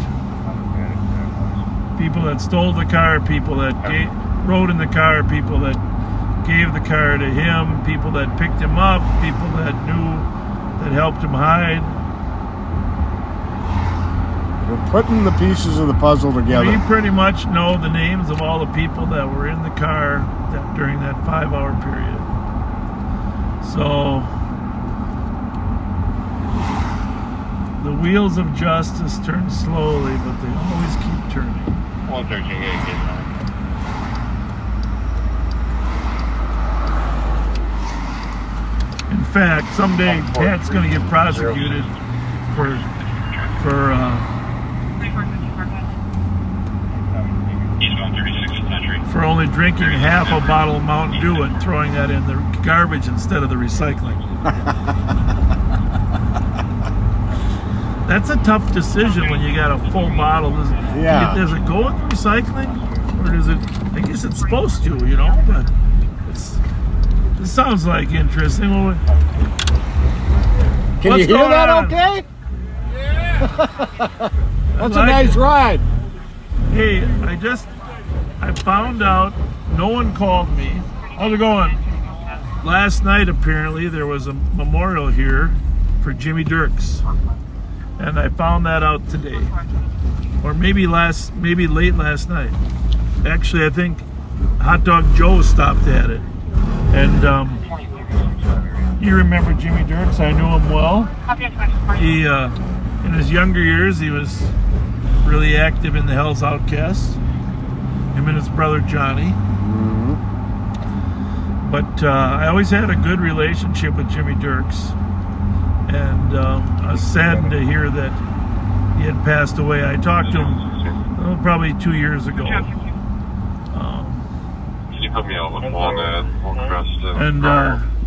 People that stole the car, people that rode in the car, people that gave the car to him, people that picked him up, people that that helped him hide. We're putting the pieces of the puzzle together. We pretty much know the names of all the people that were in the car during that 5-hour period. So the wheels of justice turn slowly, but they always keep turning. 113, In fact, someday Pat's going to get prosecuted for only drinking half a bottle of Mountain Dew and throwing that in the garbage instead of the recycling. That's a tough decision when you got a full bottle. Does it go in the recycling, or does it? I guess it's supposed to, but it sounds like interesting. Can you hear that okay? Yeah. That's a nice ride. Hey, I found out, no one called me. How's it going? Last night, apparently, there was a memorial here for Jimmy Dirks. And I found that out today. Or maybe late last night. Actually, I think Hot Dog Joe stopped at it. And you remember Jimmy Dirks? I knew him well. He, in his younger years, he was really active in the Hell's Outcasts. Him and his brother Johnny. But I always had a good relationship with Jimmy Dirks. And I was saddened to hear that he had passed away. I talked to him probably 2 years ago. Can you put me on with Walnut, Hillcrest, and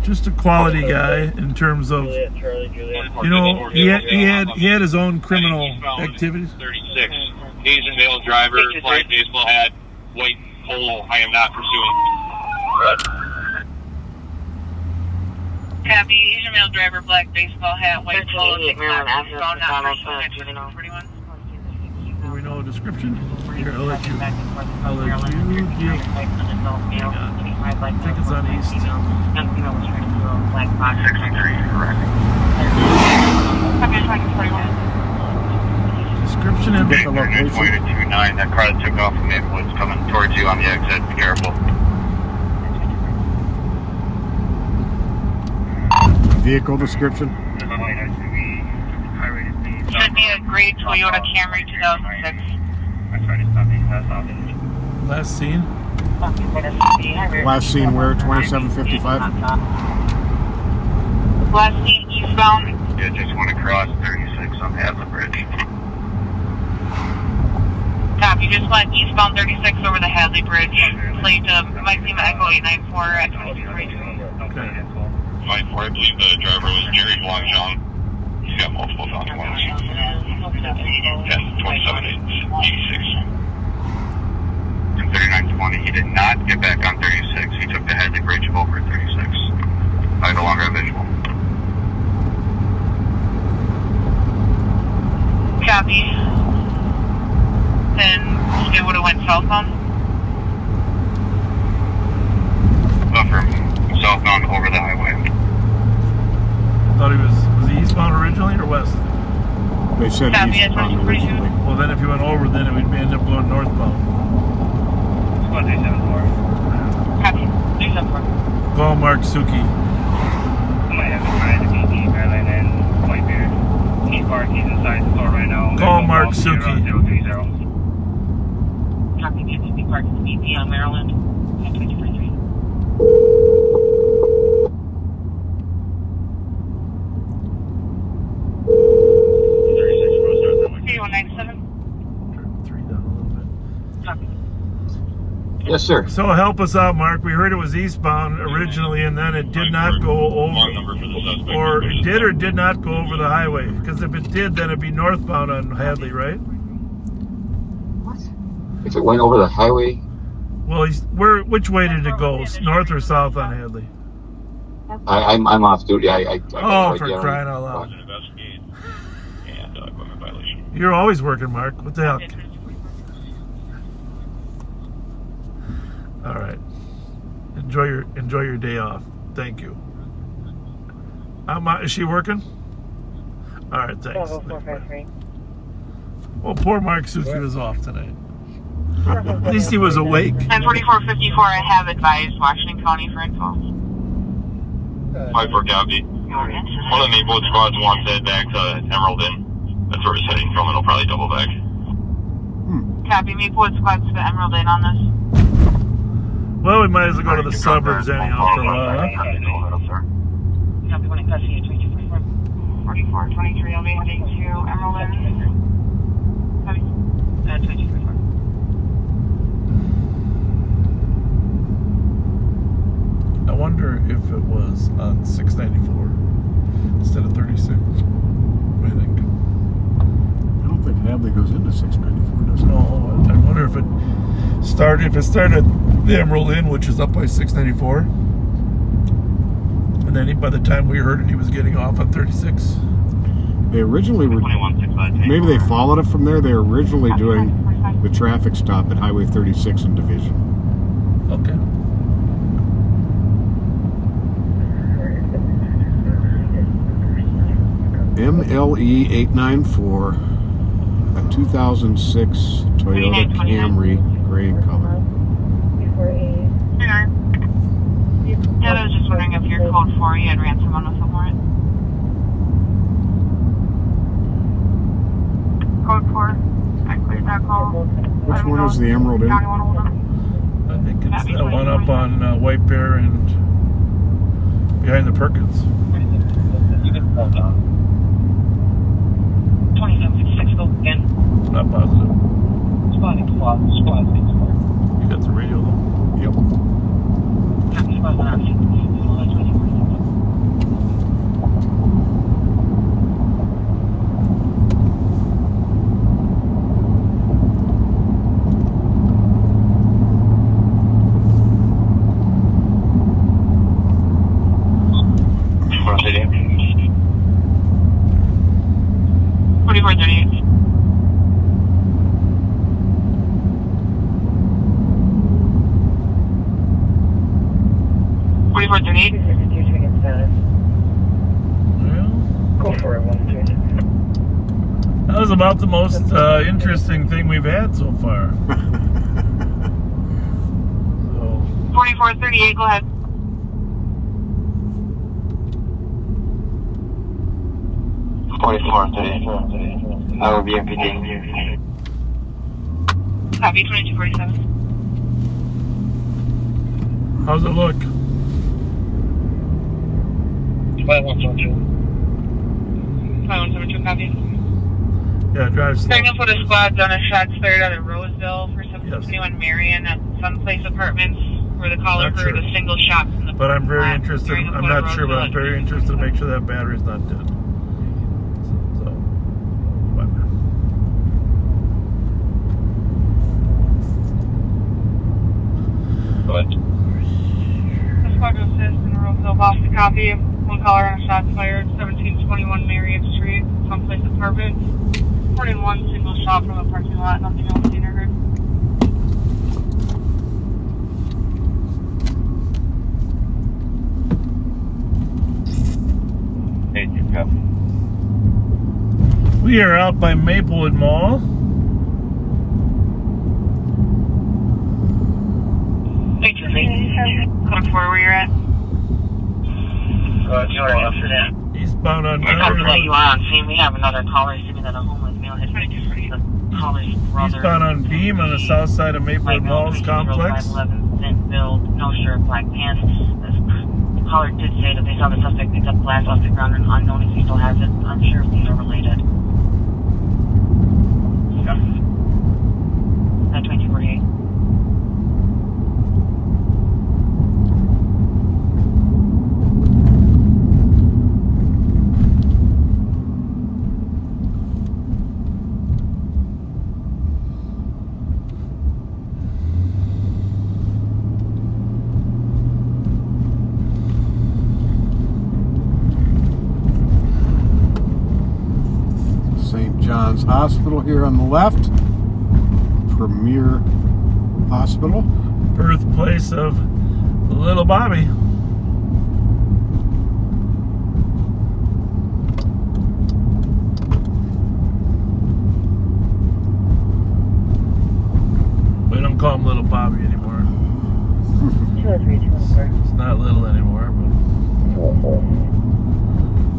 just a quality guy in terms of, he had his own criminal activities. 36, Asian male driver, black baseball hat, white polo. I am not pursuing. Copy. Asian male driver, black baseball hat, white polo, Maryland Avenue, not McDonald's, next to 41. Do we know a description? Here, I'll let you deal. I think it's on East. 63, correct. Description and Get the location. 29, that car that took off from Maplewood's coming towards you on the exit. Be careful. Vehicle description. Should be a gray Toyota Camry 2006. Last seen? Last seen where? 2755? Last seen eastbound. Yeah, just want to cross 36 on Hadley Bridge. Copy, just went eastbound 36 over the Hadley Bridge. Plate Mike Lima Echo 894 at 2243. Okay. 94, I believe the driver was Gary Guangzhong. He's got multiple found ones. 10-27-86. And 3920, he did not get back on 36. He took the Hadley Bridge over at 36. I no longer have visual. Copy. Then it would have went southbound. From southbound over the highway. Thought he was he eastbound originally or west? They said eastbound originally. Well, then if he went over, then it would end up going northbound. Squad 374. Copy. 374. Call Mark Suki. I might have to try the BD, Maryland, and White Beard. He's parked, he's inside the store right now. Call Mark Suki. 030. Copy, BD parked at the BD on Maryland at 2243. 3197. Yes, sir. So help us out, Mark. We heard it was eastbound originally, and then it did not go over, or it did or did not go over the highway. Because if it did, then it'd be northbound on Hadley, right? If it went over the highway? Well, which way did it go? North or south on Hadley? I'm off duty. Oh, for crying out loud. You're always working, Mark. What the hell? All right. Enjoy your day off. Thank you. Is she working? All right, thanks. 453. Well, poor Mark Suki was off tonight. At least he was awake. 104454, I have advised Washington County for info. 54 copy. One of the Maplewood squads wants to head back to Emerald Inn. That's where it's heading from, and it'll probably double back. Copy, Maplewood squad's to Emerald Inn on this. Well, we might as well go to the suburbs anyhow for a while, huh? Copy, one in custody at 2244. 4423, I'll be heading to Emerald Inn. Copy. 2244. I wonder if it was on 694 instead of 36. What do you think? I don't think Hadley goes into 694, does it? No, I wonder if it started the Emerald Inn, which is up by 694. And then by the time we heard it, he was getting off on 36. They originally were, maybe they followed it from there. They were originally doing the traffic stop at Highway 36 in Division. Okay. MLE 894, a 2006 Toyota Camry, gray in color. Yeah, I was just wondering if your code 4 you had ransom on us somewhere. Code 4, I cleared that call. Which one is the Emerald Inn? I think it's that one up on White Bear and behind the Perkins. 2766, go again. Not positive. Squad. You got the radio though? Yep. Copy, squad 106. 4438. Go for it, 1 That was about the most interesting thing we've had so far. 4438, go ahead. I will be MPD. Copy, 2247. How's it look? 5172. 5172, copy. Yeah, drive slow. Signal for the squad done a shots fired out of Roseville for 721 Marion at Sunplace Apartments, where the caller heard a single shot from the. But I'm very interested. I'm not sure, but I'm very interested to make sure that battery's not dead. The squad to assist in Roseville, Boston, copy. One caller on shots fired, 1721 Marion Street, Sunplace Apartments. 41 single shot from a parking lot, nothing else seen or heard. We are out by Maplewood Mall. Code 4 where you're at. Eastbound on Copy that you are on scene. We have another caller stating that a homeless male had hit the caller's brother. Eastbound on Beam on the south side of Maplewood Malls complex. 511, thin build, no shirt, black pants. The caller did say that they saw the suspect pick up glass off the ground and unknown if he still has it. Unsure if these are related. At 2048. John's Hospital here on the left. Premier Hospital. Birthplace of little Bobby. We don't call him little Bobby anymore. 203, It's not little anymore, but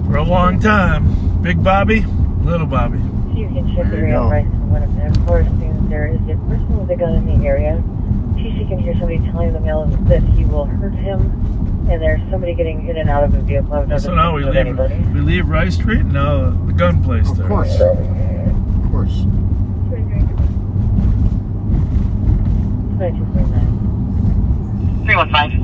for a long time. Big Bobby, little Bobby. You can check the real price of one of them. Forest students, there is a person with a gun in the area. TC can hear somebody telling the male that he will hurt him, and there's somebody getting in and out of a vehicle. So now we leave Rice Street, and now the gun place there. Of course. Of course. 315.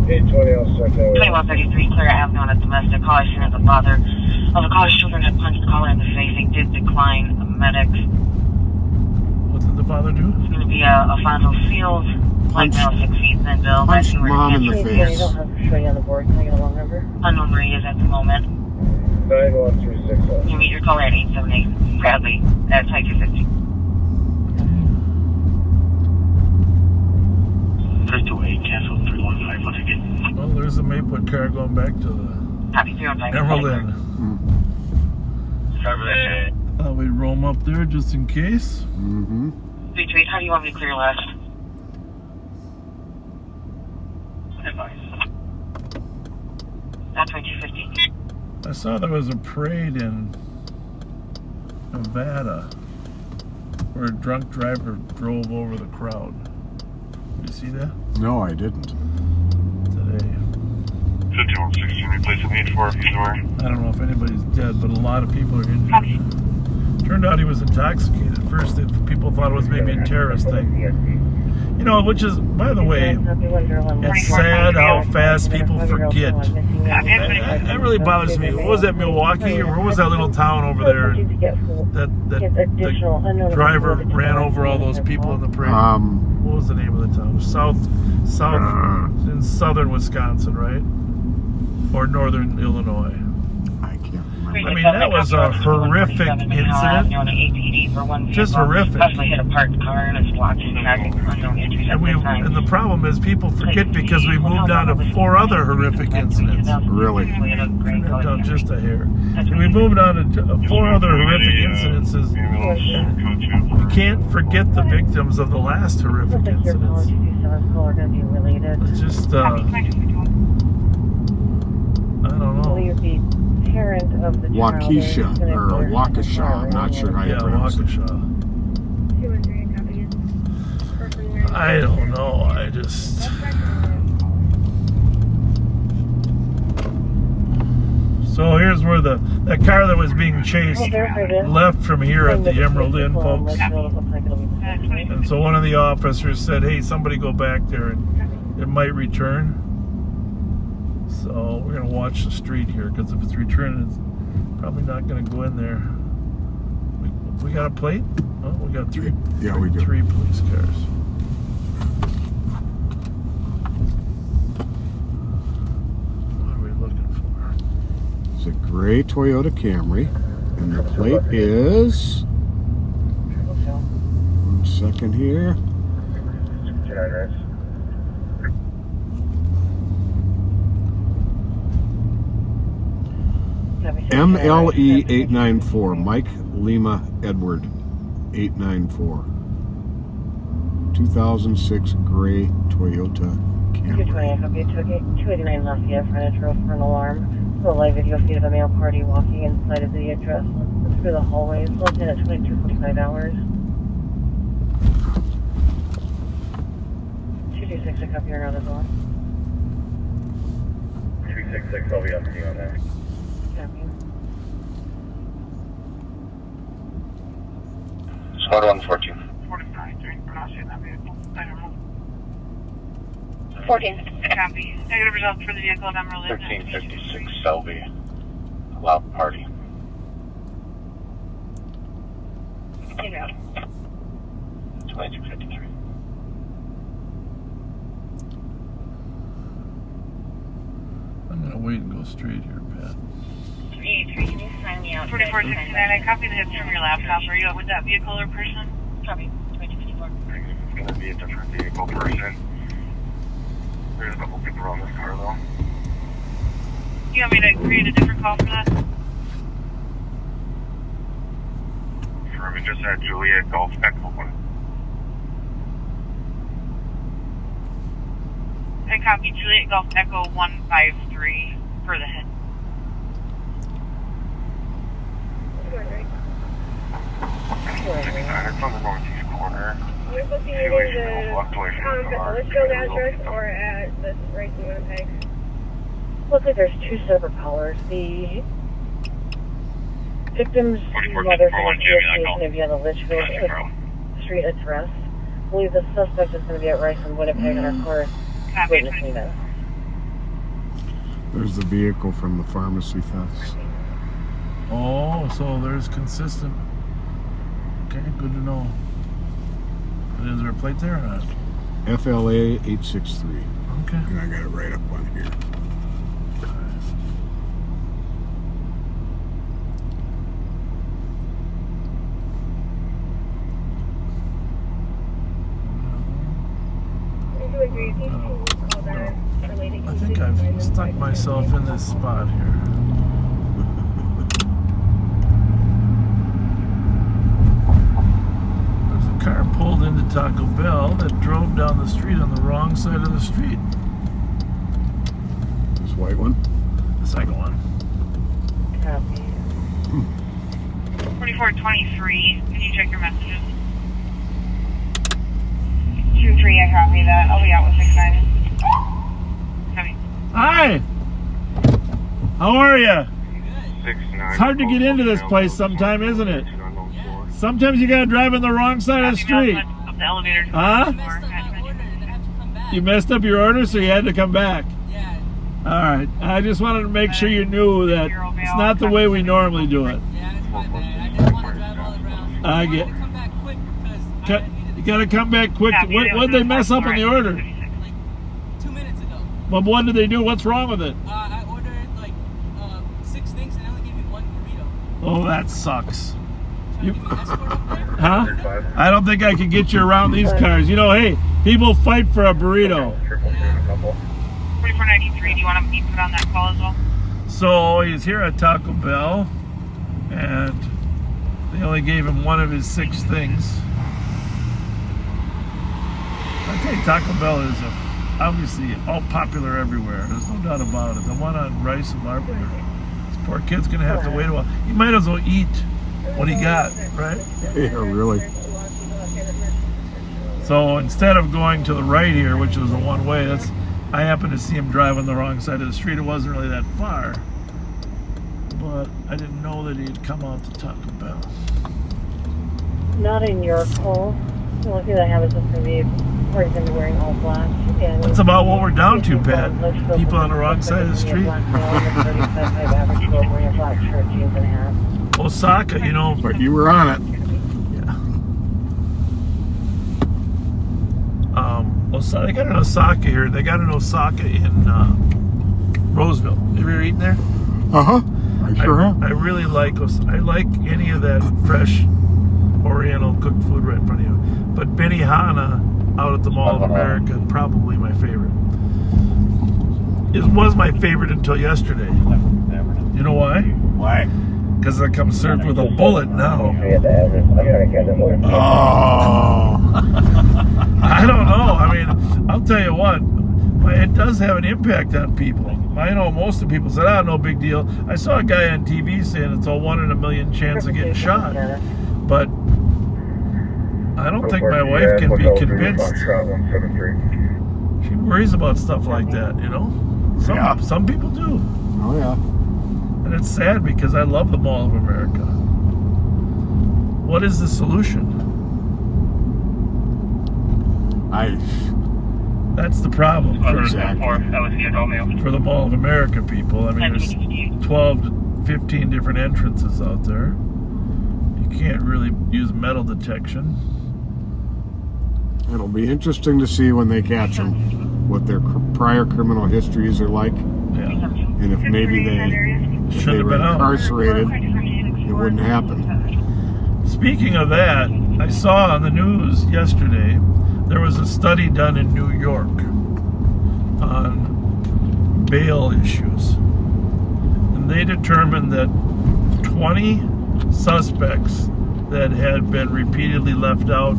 2133 Clear Avenue on a domestic. Caller seen as the father of the caller's children had punched the caller in the face. They did decline medics. What did the father do? It's going to be Alfonso Fields, light male, 6 feet, thin build. Punched mom in the face. You don't have to show you on the board. Can I get a long number? Unknown where he is at the moment. 91360. You meet your caller at 878 Bradley at 2250. 328, cancel 315 once again. Well, there's a Maplewood car going back to the Emerald Inn. We roam up there just in case. 328, how do you want me to clear last? That's 2250. I saw there was a parade in Nevada where a drunk driver drove over the crowd. Did you see that? No, I didn't. Today. 5116, replacing 84 if he's aware. I don't know if anybody's dead, but a lot of people are injured. Turned out he was intoxicated. At first, people thought it was maybe a terrorist thing. You know, which is, by the way, it's sad how fast people forget. That really bothers me. What was that, Milwaukee? Or what was that little town over there that the driver ran over all those people in the parade? What was the name of the town? South in southern Wisconsin, right? Or northern Illinois? I remember. I mean, that was a horrific incident. Just horrific. Hit a parked car and it's blocking traffic. And the problem is people forget because we moved on to 4 other horrific incidents. Really? No, just a hair. And we moved on to 4 other horrific incidences. You can't forget the victims of the last horrific incidents. It's just, I don't know. Waukesha, or Waukesha, I'm not sure how you pronounce it. I don't know, I just... So here's where that car that was being chased left from here at the Emerald Inn, folks. And so one of the officers said, hey, somebody go back there and it might return. So we're going to watch the street here, because if it's returning, it's probably not going to go in there. We got a plate? Oh, we got 3. Yeah, we do. 3 police cars. What are we looking for? It's a gray Toyota Camry, and the plate is... 1 second here. MLE 894, Mike Lima Edward 894, 2006 gray Toyota Camry. 289 Lafayette frontage road for an alarm. The live video feed of a male party walking inside of the address through the hallways. Logged in at 22:45 hours. 226 to copy your other call. 266, I'll be up to you on that. Squad 114. 14. Copy. Negative results for the vehicle at Emerald Inn. 1356 Selby. Loud party. Yeah. 2253. I'm going to wait and go straight here, Pat. 383, can you sign me out? 4469, I copied the hits from your laptop. Are you with that vehicle or person? Copy. 2254. It's going to be a different vehicle person. There's a couple people on this car, though. You want me to create a different call for that? We just had Juliet Golf Echo 1. I copied Juliet Golf Echo 153 for the hit. It's on the northeast corner. You're booking it in the Litchfield address or at the race in Winnipeg? Looks like there's 2 separate callers. The victim's mother is going to be on the Litchfield Street address. I believe the suspect is going to be at Rice and Winnipeg, and our car is witnessing this. There's the vehicle from the pharmacy thefts. Oh, so there's consistent. Okay, good to know. But is there a plate there or not? FLA 863. Okay. And I got it right up on here. I think I've stuck myself in this spot here. There's a car pulled into Taco Bell that drove down the street on the wrong side of the street. This white one? The second one. 4423, can you check your messages? 23, I copy that. I'll be out with 69. Hi! How are you? 69. It's hard to get into this place sometime, isn't it? Sometimes you gotta drive on the wrong side of the street. Huh? You messed up your order, so you had to come back. Alright, I just wanted to make sure you knew that it's not the way we normally do it. I get. You gotta come back quick. What'd they mess up on the order? Like 2 minutes ago. Well, what did they do? What's wrong with it? I ordered like 6 things and they only gave me 1 burrito. Oh, that sucks. Huh? I don't think I can get you around these cars. You know, hey, people fight for a burrito. 4493, do you want to be put on that call as well? So he's here at Taco Bell, and they only gave him one of his 6 things. I tell you, Taco Bell is obviously all popular everywhere. There's no doubt about it. The one on Rice and Marble, this poor kid's going to have to wait a while. He might as well eat what he got, right? Yeah, really. So instead of going to the right here, which was a one-way, I happened to see him drive on the wrong side of the street. It wasn't really that far, but I didn't know that he'd come out to Taco Bell. Not in your call. The only thing I have is just going to be where he's going to be wearing all black. And that's about what we're down to, Pat. People on the wrong side of the street. Osaka, you know. But you were on it. Osaka, they got an Osaka here. They got an Osaka in Roseville. Have you ever eaten there? Uh-huh. I sure have. I really like Osaka. I like any of that fresh Oriental cooked food right in front of you. But Benihana out at the Mall of America, probably my favorite. It was my favorite until yesterday. You know why? Why? Because it comes served with a bullet now. Oh. I don't know. I mean, I'll tell you what. It does have an impact on people. I know most of the people said, no big deal. I saw a guy on TV saying it's a 1 in a million chance of getting shot. But I don't think my wife can be convinced. She worries about stuff like that, you know? Some people do. Oh, yeah. And it's sad because I love the Mall of America. What is the solution? That's the problem for the Mall of America people. I mean, there's 12 to 15 different entrances out there. You can't really use metal detection. It'll be interesting to see when they catch them, what their prior criminal histories are like. Yeah. And if maybe if they were incarcerated, it wouldn't happen. Speaking of that, I saw on the news yesterday, there was a study done in New York on bail issues. And they determined that 20 suspects that had been repeatedly left out,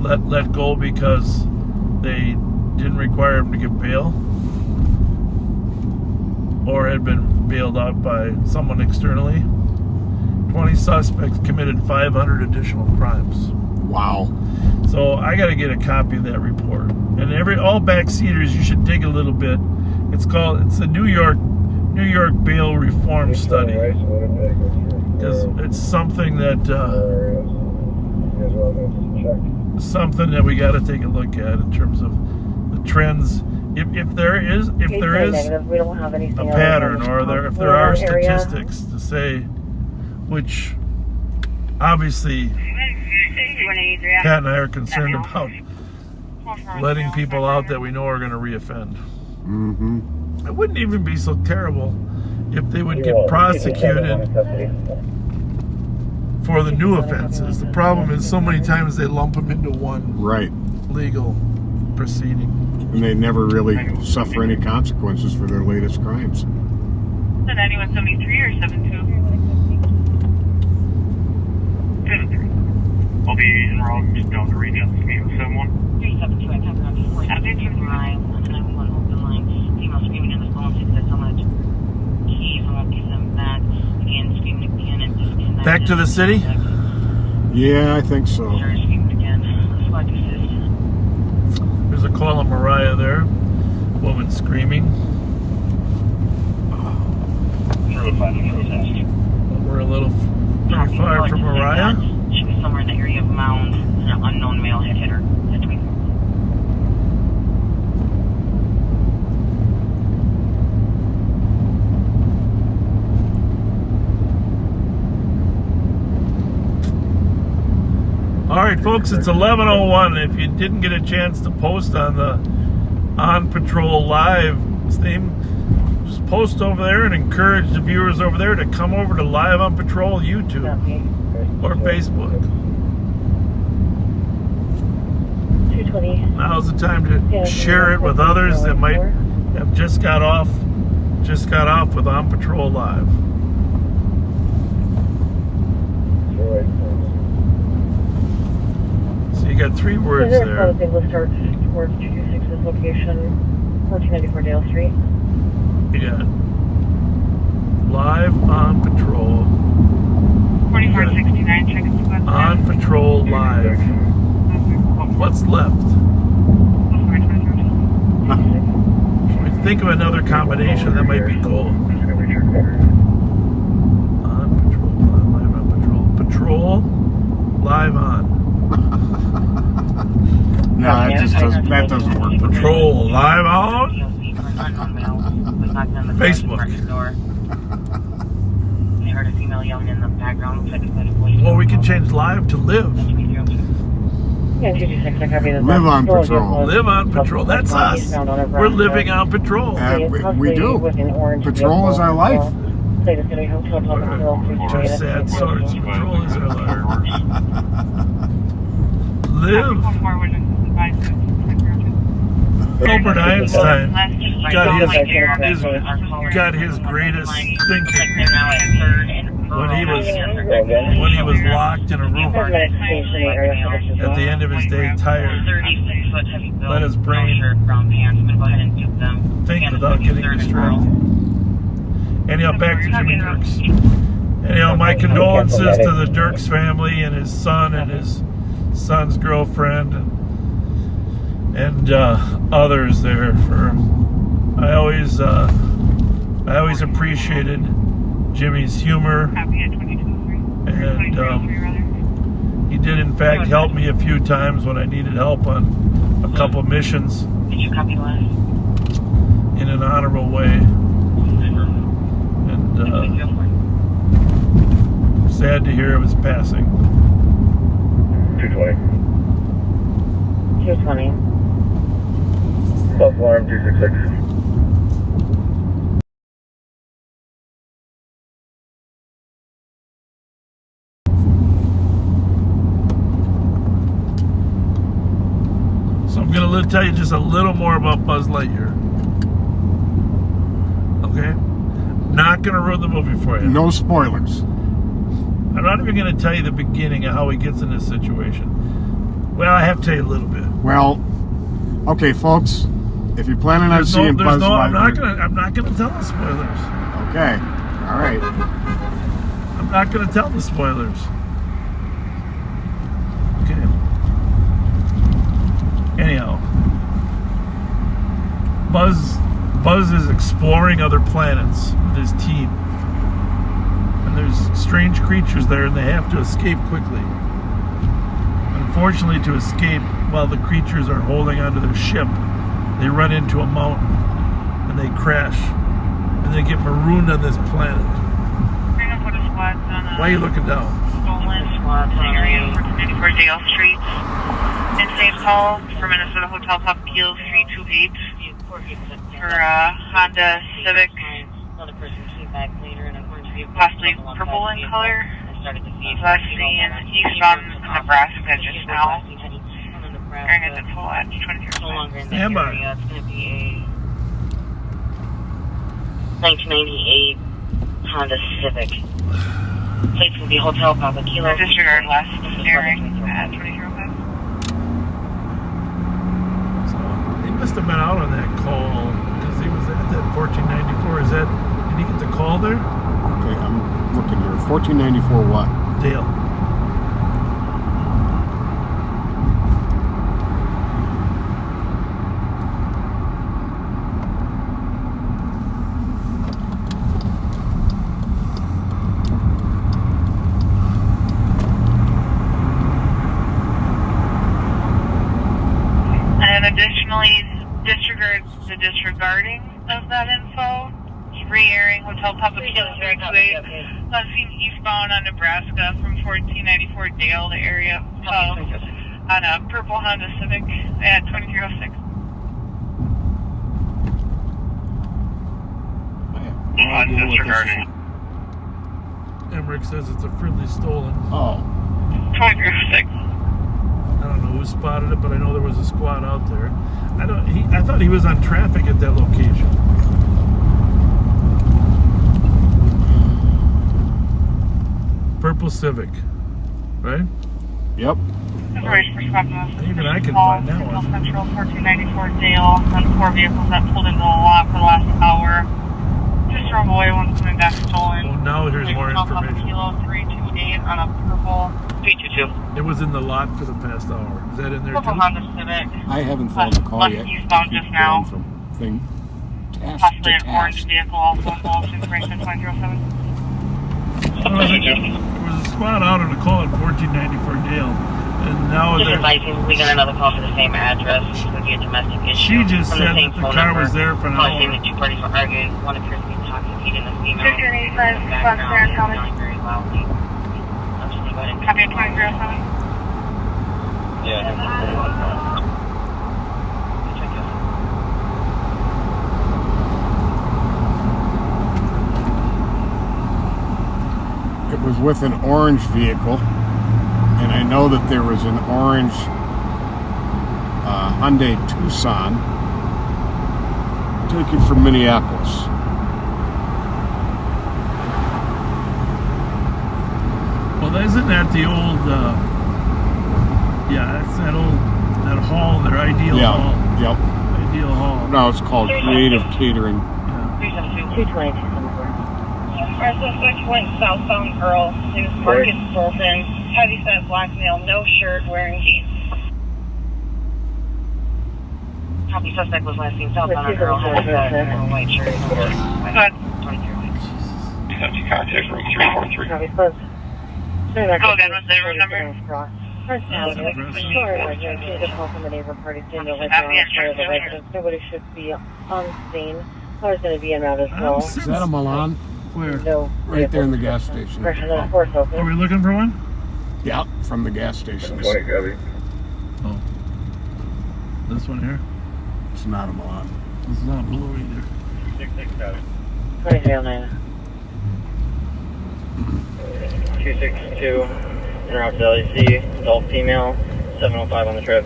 let go because they didn't require them to give bail, or had been bailed out by someone externally. 20 suspects committed 500 additional crimes. Wow. So I got to get a copy of that report. And all backseaters, you should dig a little bit. It's a New York bail reform study. Because it's something that we got to take a look at in terms of the trends. If there is a pattern, or if there are statistics to say, which obviously Pat and I are concerned about letting people out that we know are going to reoffend. Mm-hmm. It wouldn't even be so terrible if they would get prosecuted for the new offenses. The problem is so many times they lump them into one legal proceeding. And they never really suffer any consequences for their latest crimes. Is it 9173 or 72? 73. I'll be en route down to radio 71. 372, I come around before 7 miles, and then we want open line. Female screaming in the phone, says there's so much keys, and won't give them back. Again, screaming again, and disconnect. Back to the city? Yeah, I think so. Started screaming again. Let's go to There's a call on Mariah there. Woman screaming. We're a little pretty far from Mariah. She was somewhere in the area of Mound, and an unknown male had hit her. All right, folks, it's 11:01. If you didn't get a chance to post on the On Patrol Live thing, just post over there and encourage the viewers over there to come over to Live on Patrol YouTube or Facebook. 220. Now's the time to share it with others that might have just got off with On Patrol Live. So you got 3 words there. They will start towards 226's location, 1494 Dale Street. You got Live on Patrol. 4469 seconds. On Patrol Live. What's left? Think of another combination that might be cool. On Patrol, Live on Patrol. Patrol, Live on. No, that doesn't work. Patrol, Live on. Facebook. I heard a female yelling in the background. Or we can change live to live. Yeah, 226, I copy the Live on Patrol. Live on Patrol. That's us. We're living on patrol. We do. Patrol is our life. Two sad sorts. Patrol is our life. Live. Albert Einstein got his greatest thinking when he was locked in a room at the end of his day, tired. Let his brain think without getting distracted. Anyhow, back to Jimmy Dirks. Anyhow, my condolences to the Dirks family and his son and his son's girlfriend and others there. I always appreciated Jimmy's humor, and he did in fact help me a few times when I needed help on a couple missions in an honorable way. And sad to hear of his passing. 220. 220. False alarm 266. So I'm going to tell you just a little more about Buzz Lightyear. Okay? Not going to ruin the movie for you. No spoilers. I'm not even going to tell you the beginning of how he gets in this situation. Well, I have to tell you a little bit. Well, okay, folks. If you're planning on seeing Buzz Lightyear, I'm not going to tell the spoilers. Okay. All right. I'm not going to tell the spoilers. Okay. Anyhow, Buzz is exploring other planets with his team. And there's strange creatures there, and they have to escape quickly. Unfortunately, to escape while the creatures are holding onto their ship, they run into a mountain and they crash and they get marooned on this planet. Why are you looking down? Stolen squads in the area over 94 Dale Street in St. Paul for Minnesota Hotel Papa Kilo 328 for Honda Civic, possibly purple in color. Last seen eastbound Nebraska just now. Airing is at full at 23. Stand by. It's going to be a 1998 Honda Civic. Plates will be Hotel Papa Kilo. Disregard last airing at 2305. So he must have been out on that call because he was at that 1494. Did he get the call there? Okay, I'm looking here. 1494 what? Dale. And additionally, disregard the disregarding of that info. Re-airing Hotel Papa Kilo 328. Last seen eastbound on Nebraska from 1494 Dale, the area on a purple Honda Civic at 2306. I Disregarding. Emmerich says it's a friendly stolen. Oh. 206. I don't know who spotted it, but I know there was a squad out there. I thought he was on traffic at that location. Purple Civic, right? Yep. Even I can find that one. Central 1494 Dale on 4 vehicles that pulled into the lot for the last hour. Just drove away, one coming back stolen. Oh, now here's more information. Kilo 328 on a purple 322. It was in the lot for the past hour. Is that in there Purple too? Honda Civic. I haven't found the call yet. Eastbound just now. From thing. Task Possibly to an orange task. vehicle also involved in Franklin 007. There was a squad out on a call at 1494 Dale, and now Just advising, we got another call for the same address. It would be a domestic issue. She just said that the car was there for an hour. Saying that two parties were arguing. One appears to be intoxicated and the female. Victor 85, Fox Air, Thomas. Very loudly. Copy 2007. Yeah. It was with an orange vehicle, and I know that there was an orange Hyundai Tucson taken from Minneapolis. Well, isn't that the old? Yeah, that's that hall, their Ideal Hall. Yep. Ideal Hall. No, it's called Creative Catering. 222. Our suspect went southbound Earl. He was Marcus Bolton. Heavyset black male, no shirt, wearing jeans. Copy suspect was last seen southbound on Earl. Heavyset, white shirt. Go ahead. 23. Contact room 343. Copy, close. Go again, what's the room number? First now, the call from the neighbor party soon to let down the residents. Nobody should be on scene. Car's going to be in out as well. Is that a Milan? Where? No. Right there in the gas station. Pressure on the force open. Are we looking for one? Yeah, from the gas station. Oh. This one here? It's not a Milan. It's not blue either. 2309. 262, interrupt LEC, adult female, 705 on the trip.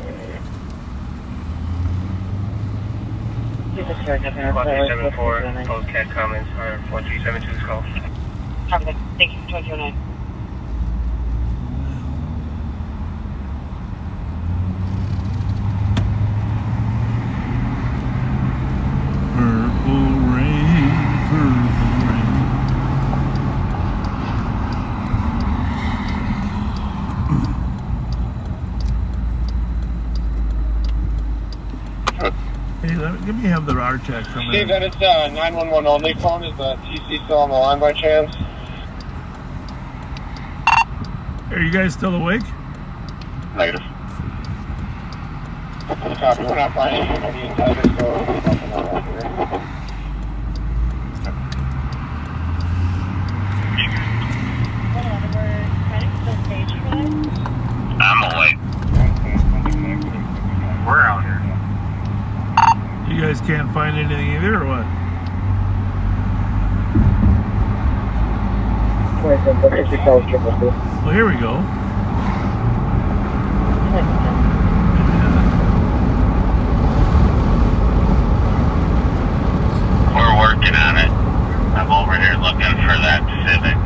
1374, post cat comments, or 4372's call. Copy that. Thank you, 209. Purple rain, purple rain. Hey, let me have the RTAC from Steve, that is 911 only phone. Is the TC still on the line by chance? Are you guys still awake? Negative. Copy, we're not finding anybody inside it, so nothing on that here. I'm awake. We're out here. You guys can't find anything either, or what? Well, here we go. We're working on it. I'm over here looking for that Civic.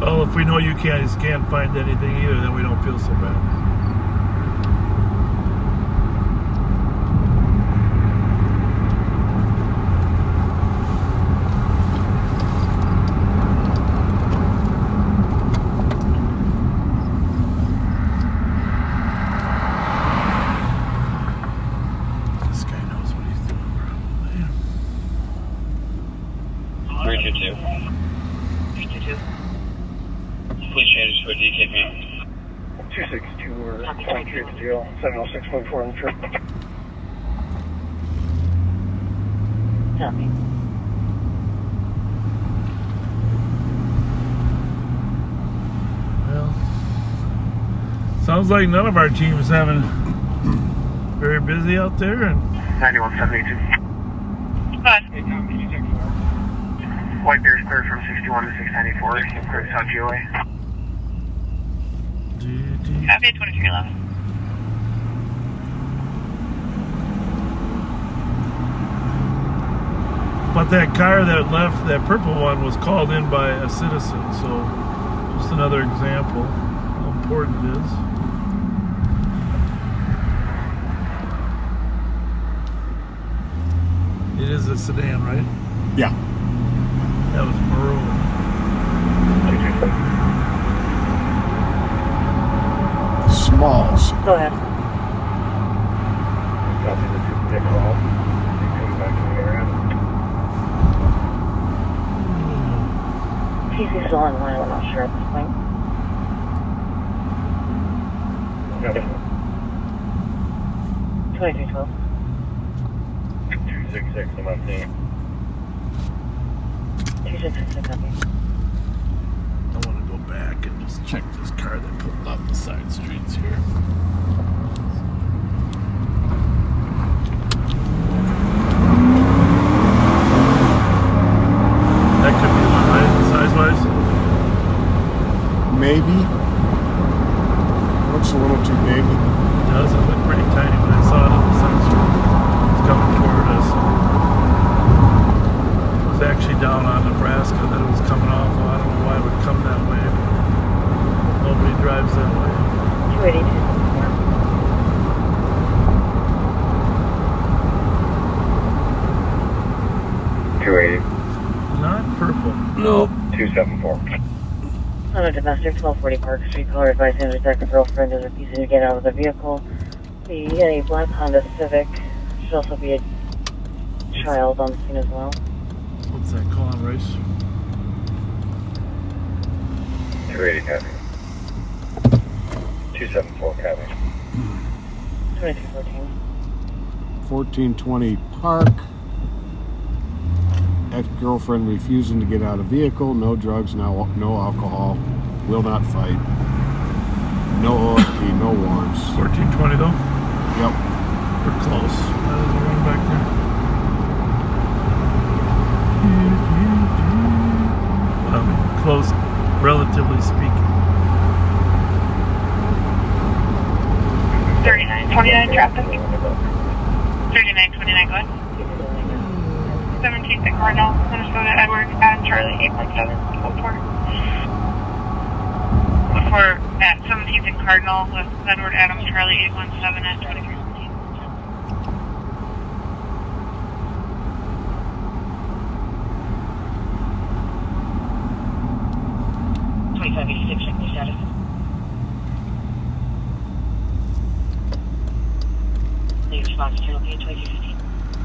Well, if we know you guys can't find anything either, then we don't feel so bad. This guy knows what he's doing, probably. 322. 322. Please change to a DKP. 262, we're 23 at the deal, 706.4 on the trip. Copy. Well, Sounds like none of our teams having very busy out there. And 9172. But White Bear's clear from 61 to 694. Clear to South GOA. Copy 2311. But that car that left, that purple one, was called in by a citizen. So just another example how important it is. It is a sedan, right? Yeah. That was maroon. Smalls. Go ahead. Copy the 2 call. Come back to the area. TC's still online, I'm not sure at this point. Copy. 2312. 266, I'm not seeing. 266, copy. I want to go back and just check this car they pulled off the side streets here. That could be one, right? Size-wise? Maybe. Looks a little too big. It does. It looked pretty tiny when I saw it on the side street. It's coming toward us. It was actually down on Nebraska that it was coming off. Well, I don't know why it would come that way. Nobody drives that way. 280. Not purple. Nope. 274. On a domestic, 1240 Park Street, caller advised him that the girlfriend is refusing to get out of the vehicle. A black Honda Civic. Should also be a child on the scene as well. What's that calling, Rice? 280 copy. 274 copy. 2214. 1420 Park. Ex-girlfriend refusing to get out of vehicle. No drugs, no alcohol. Will not fight. No OFP, no warrants. 1420 though? Yep. We're close. That is a run back there. Close, relatively speaking. 3929 traffic. 3929, go ahead. 17th at Cardinal, Minnesota, Edward, Adam Charlie, 817, code 4. Code 4 at 17th and Cardinal with Edward, Adam Charlie, 817 at 2317. 2586, check the status. Lead response to locate 2215.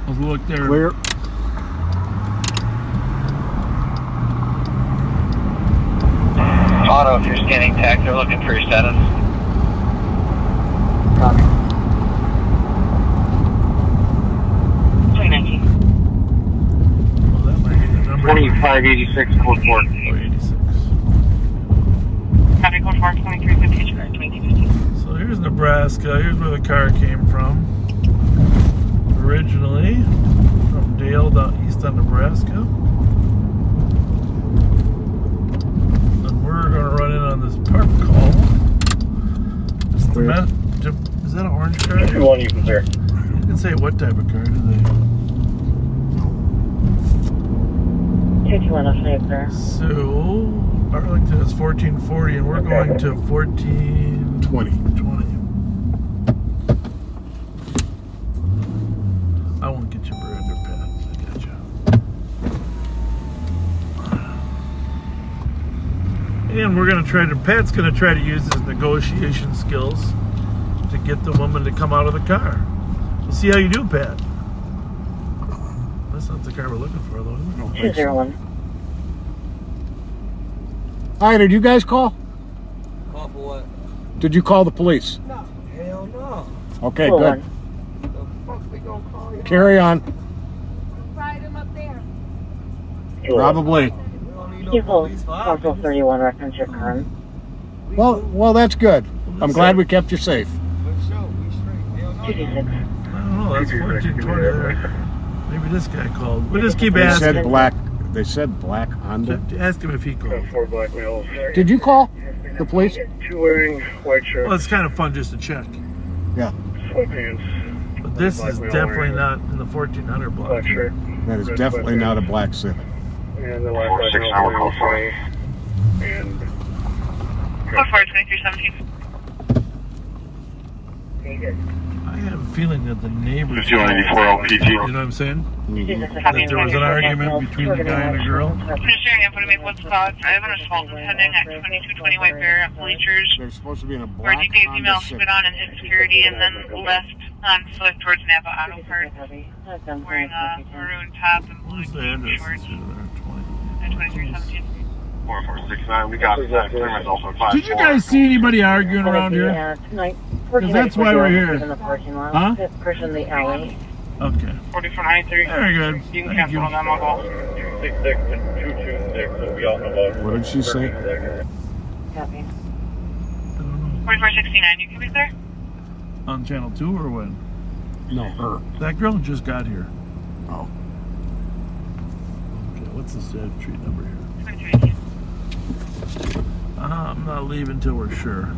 Let's look there. Clear. Auto, if you're scanning tech, they're looking for your status. Copy. 2019. Well, that might be the number. 2586, code 4. Oh, 86. Copy, code 4, 2350, 2215. So here's Nebraska. Here's where the car came from. Originally from Dale down east on Nebraska. We're going to run in on this park call. Is that an orange car? If you want, you can clear. You can say what type of car do they? 221, I'll show you clear. So, Arlington is 1440 and we're going to 1420. I won't get you under Pat. I got you. And we're going to try to, Pat's going to try to use his negotiation skills to get the woman to come out of the car. We'll see how you do, Pat. That's not the car we're looking for, though, is it? 201. Hi, did you guys call? Call for what? Did you call the police? No. Hell no. Okay, Hold good. on. The fuck we gonna call you? Carry on. Ride him up there. Probably. People, Parcel 31 reference your current. Well, that's good. We'll I'm glad we kept you safe. I don't know, that's 1420 there. Maybe this guy called. We'll just keep asking. They said black Honda. Ask him if he called. 4 black males. Did you call the police? 2 wearing white shirts. Well, it's kind of fun just to check. Yeah. Sweatpants. But this is definitely not in the 1400 block. Black shirt. That is definitely not a black Civic. And the last 6 hour call for me. And. Code 4, 2317. I have a feeling that the neighbors. 294 LPT. You know what I'm saying? That there was an argument between the guy and the girl. Considering I'm going to make what's called. I have an assault pending at 2220 White Bear at Bleachers. They're supposed to be in a Where black DK Honda female Civic. spit on and hit security and then left on foot towards Napa Auto Parts. Wearing a maroon top and blue jean shorts. At 2317. 4469. We got clearance also 5. Did you guys see anybody arguing around here? Yeah, tonight. Because that's why we're here. In the parking lot. Huh? Pushing the alley. Okay. 4493. Very good. You can Thank cancel you. on them, I'll go. 266 and 226, so we all know about. What did she say? Copy. 4469, you can be there? On channel 2 or when? No, her. That girl just got here. Oh. Okay, what's the street number here? 2318. I'm not leaving till we're sure.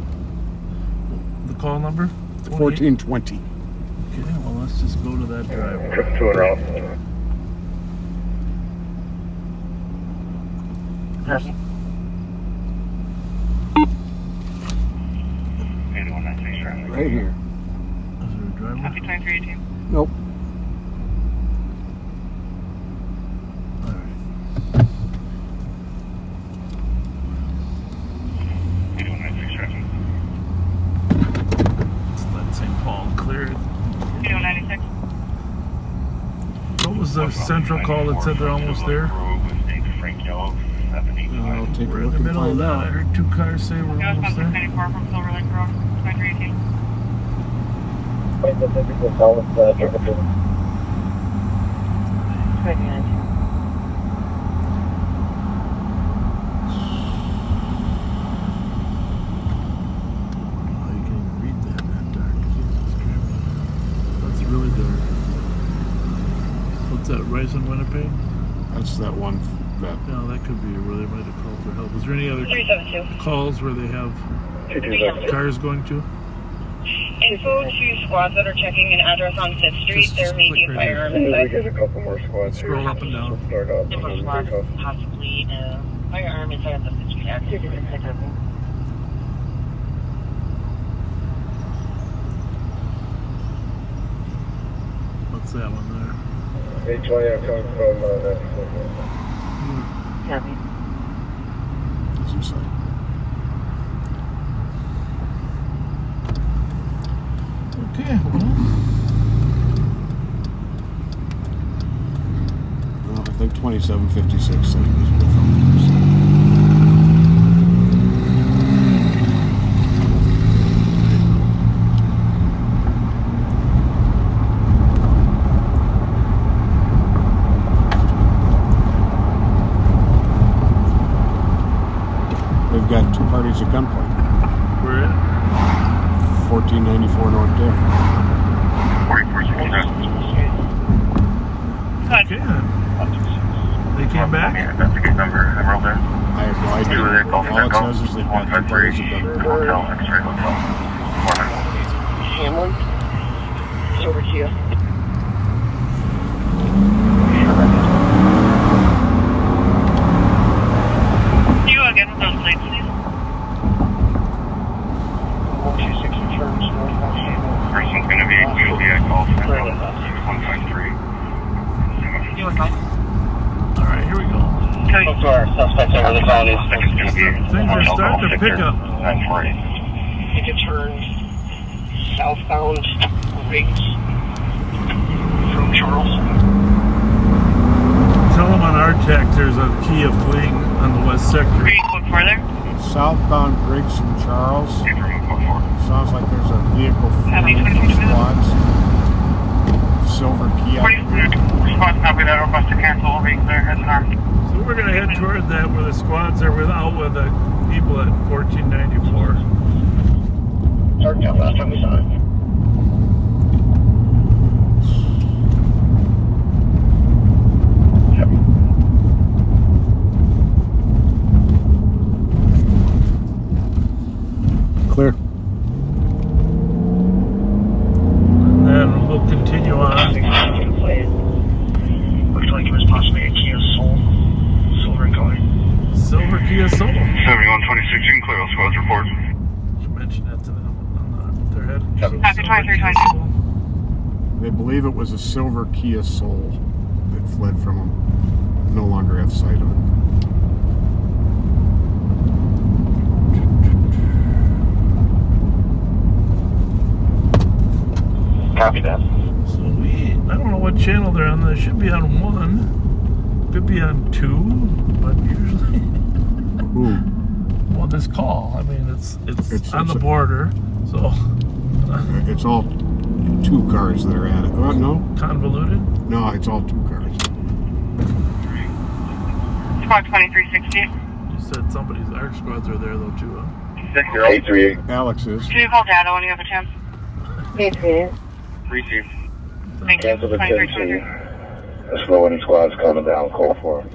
The call number? 1420. Okay, well, let's just go to that driveway. Trip 2 and route. Copy. 8196. Right here. Is there a driveway? Copy 2318. Nope. What was the central call that said they're almost there? I'll take a We're in look the and middle of find that. I out. heard 2 cars say we're almost there. 94 from Silver Lake Road, 2318. Oh, you can't even read that dark. Jesus Christ. That's really dark. What's that, Rice in Winnipeg? That's that one. That. No, that could be where they might have called for help. Is there any other 372. calls where they have cars going to? Info to squads that are checking an address on 5th Street. There may be a firearm inside. There's a couple more squads. Scroll up and down. Start off. Info squad, possibly a firearm inside of the 5th Street address. What's that one there? 820, I'm coming from that. Copy. As you say. Okay, well. Well, I think 2756 said it was with them. They've got 2 parties at gunpoint. We're in 1494 North Dick. 4469. Okay. They came back? Investigate number, Emerald there. I have no idea. All it says is they've got 2 parties at gunpoint. Hotel, X-ray Hotel. Hamlin, it's over to you. You again with those plates, please. 126 insurance, Person's going to be QLB, I call 153. You with mine? Alright, here we go. Look to our suspects over the county. Things are starting to pick up. Take a turn southbound Riggs from Charles. Tell them on our tech there's a Kia fleeing on the west sector. Are you code 4 there? Southbound Briggs from Charles. Sounds like there's a vehicle Happy fleeing 22 from minutes. squads. Silver Kia. Squad's copy that. Request to cancel. Vehicle there has an arm. So we're going to head toward that where the squads are out with the people at 1494. Start count last time we saw it. Clear. And then we'll continue on. Looks like it was possibly a Kia Soul. Silver in color. Silver Kia Soul. 7126, you can clear all squads report. You mentioned that to them on their head. Copy 2320. They believe it was a silver Kia Soul that fled from them. No longer have sight of it. Copy that. So I don't know what channel they're on. They should be on 1. Could be on 2, but usually. Ooh. Well, this call. I mean, it's on the border, so. It's all 2 cars that are at it. Oh, no? Convoluted? No, it's all 2 cars. Squad 2360. You said somebody's ARC squads are there, though, too, huh? 838. Alex is. Can you call data when you have a chance? 838. Receive. Thank you. Cancel the 2320. 10-2. The slowing squad's coming down, call for it.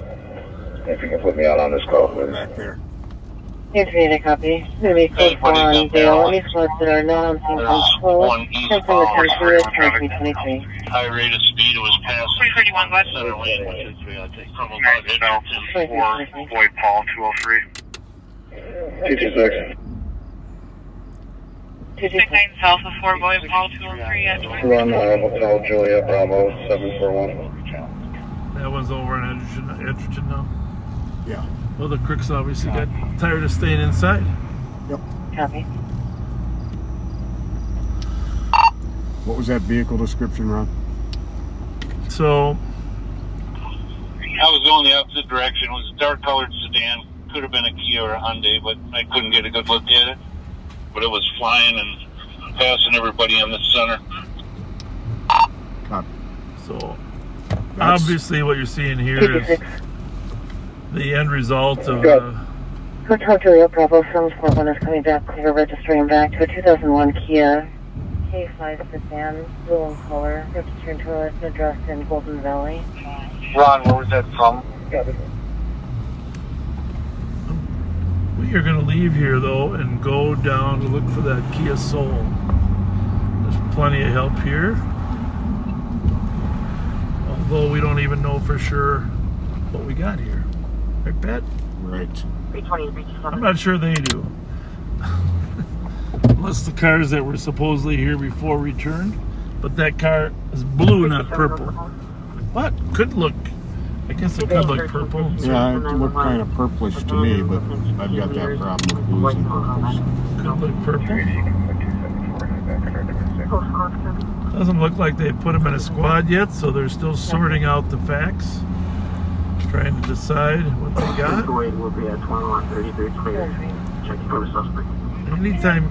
If you can put me out on this call, please. Back there. 838, copy. It's going to be code 4 on Dale. Any squads that are not on scene from close. 10 from the 10-2 is 2323. High rate of speed, it was past 331 west. center lane, which is from about Nice belt. 4 Boyd Paul 203. 226. 69 south of 4 Boyd Paul 203 at 23. Run Hotel Juliet Bravo 741. That one's over in Edgerton now. Yeah. Well, the crooks obviously got tired of staying inside. Yep. Copy. What was that vehicle description, Ron? So. I was going the opposite direction. It was a dark colored sedan. Could have been a Kia or a Hyundai, but I couldn't get a good look at it. But it was flying and passing everybody in the center. Copy. So, obviously what you're seeing here is the end result of... Hotel Juliet Bravo 741 is coming back clear, registering back to a 2001 Kia K5 sedan, blue in color, registering to an address in Golden Valley. Ron, where was that from? We are going to leave here, though, and go down to look for that Kia Soul. There's plenty of help here. Although we don't even know for sure what we got here. Right, Pat? Right. I'm not sure they do. Unless the cars that were supposedly here before returned. But that car is blue, not purple. But could look... I guess it could look purple. Yeah, it looked kind of purplish to me, but I've got that problem with blues and purples. Could look purple. Doesn't look like they put them in a squad yet, so they're still sorting out the facts, trying to decide what they got. Anytime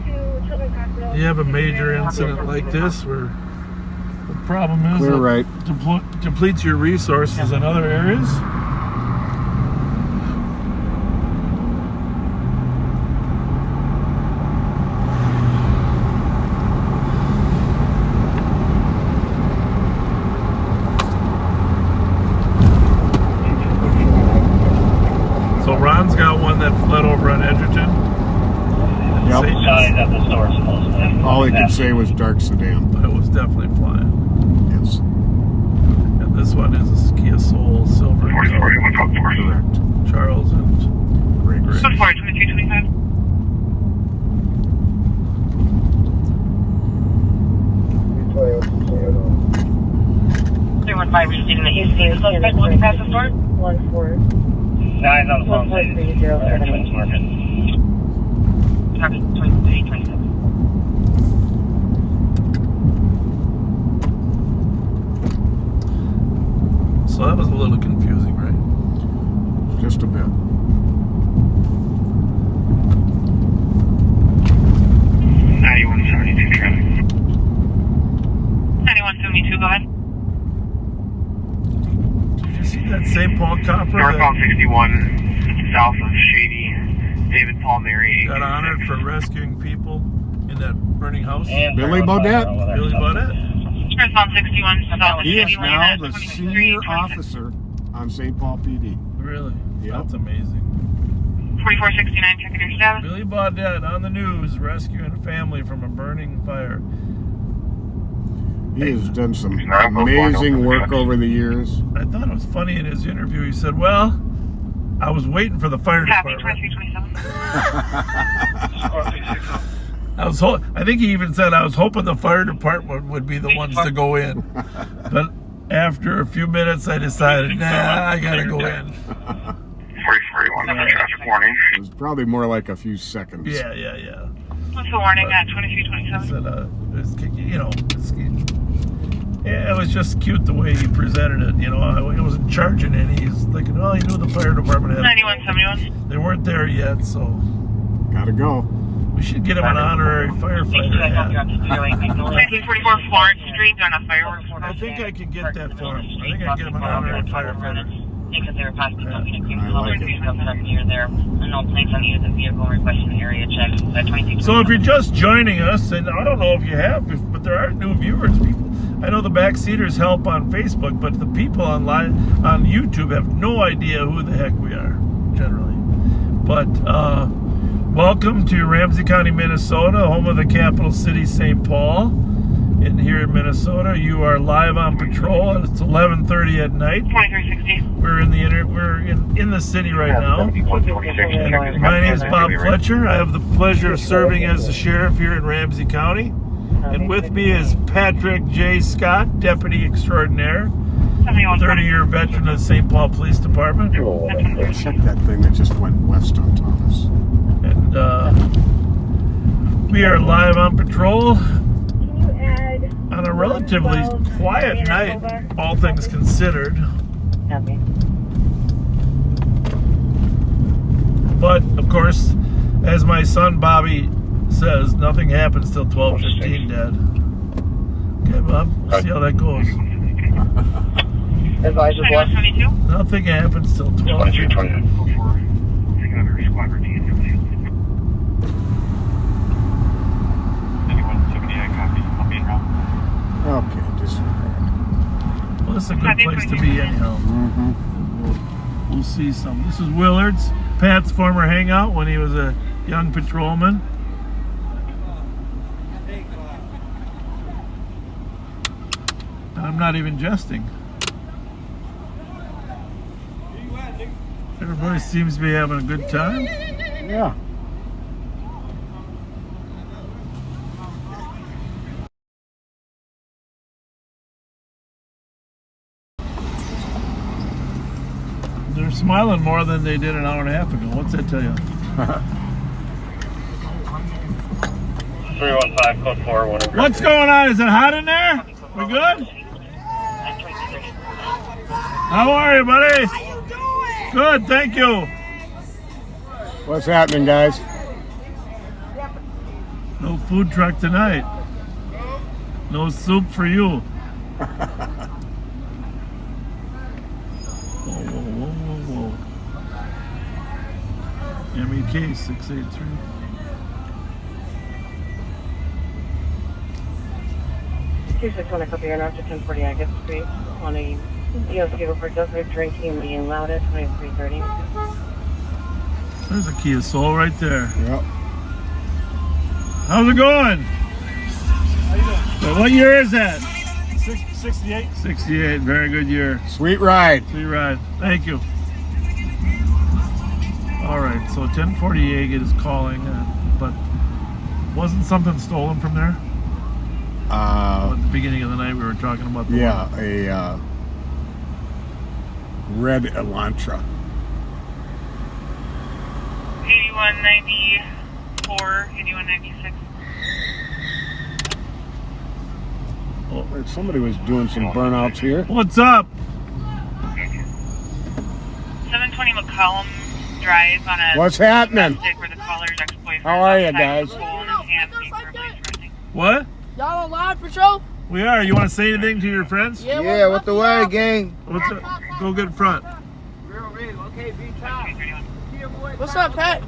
you have a major incident like this, where the problem is it depletes your resources in other areas. So Ron's got one that fled over on Edgerton. Yep. All he could say was dark sedan. But it was definitely flying. Yes. And this one is a Kia Soul silver. 4040, 154. Correct. Charles and Greg. 2325. 315, receiving the east scene. Suspect looking past the store? 1-4. 9 on the phone. 1-4-3-0-7-8. Copy, 2327. So that was a little confusing, right? Just a bit. 9172 traffic. 9172, go ahead. Did you see that St. Paul copper? Northbound 61, south of Shady, David Palmieri. Got honored for rescuing people in that burning house? Billy Baudette? Billy Baudette. Response 61. He is now the senior officer on St. Paul PD. Really? Yep. That's amazing. 4469, checking your status. Billy Baudette on the news rescuing a family from a burning fire. He has done some amazing work over the years. I thought it was funny in his interview. He said, well, I was waiting for the fire department. I think he even said I was hoping the fire department would be the ones to go in. But after a few minutes, I decided, nah, I gotta go in. 4481 for traffic warning. It was probably more like a few seconds. Yeah. What's the warning at 2327? It was just cute the way he presented it. You know, I wasn't charging any. He's thinking, oh, he knew the fire department had 9171. They weren't there yet, so. Gotta go. We should get him an honorary firefighter hat. 1944 Florence Street on a fireworks. I think I can get that for him. I think I can get him an honorary firefighter. Because they were possibly talking to people near there. Unknown plates on either the vehicle requesting area check. So if you're just joining us, and I don't know if you have, but there are new viewers, people. I know the Backseaters help on Facebook, but the people on YouTube have no idea who the heck we are, generally. But welcome to Ramsey County, Minnesota, home of the capital city, St. Paul. Here in Minnesota, you are live on patrol. It's 11:30 at night. 2360. We're in the city right now. My name is Bob Fletcher. I have the pleasure of serving as the sheriff here in Ramsey County. And with me is Patrick J. Scott, Deputy Extraordinaire, 30-year veteran of the St. Paul Police Department. Check that thing that just went west on Thomas. And we are live on patrol on a relatively quiet night, all things considered. But, of course, as my son Bobby says, nothing happens till 12:15, Dad. Okay, Bob, we'll see how that goes. Nothing happens till 12:15. Okay, disregard. Well, this is a good place to be anyhow. We'll see some. This is Willard's, Pat's former hangout when he was a young patrolman. I'm not even jesting. Everybody seems to be having a good time. Yeah. They're smiling more than they did an hour and a half ago. What's that tell you? 315, code 4. What's going on? Is it hot in there? We good? How are you, buddy? How you doing? Good, thank you. What's happening, guys? No food truck tonight. No soup for you. Whoa. MEK 683. Just want to copy your after 1040 August Street on a EOS vehicle for desert drinking being loud at 2330. There's a Kia Soul right there. Yep. How's it going? How you doing? What year is that? 68. 68, very good year. Sweet ride. Sweet ride. Thank you. All right, so 1040 Agate is calling, but wasn't something stolen from there? At the beginning of the night we were talking about the a red Elantra. 8194, 8196. Somebody was doing some burnouts here. What's up? 720 McCollum Drive on a What's happening? where the caller's ex-boyfriend. How are you guys? What? Y'all on live patrol? We are. You want to say anything to your friends? Yeah, what the word, gang? Go get in front. What's up, Pat?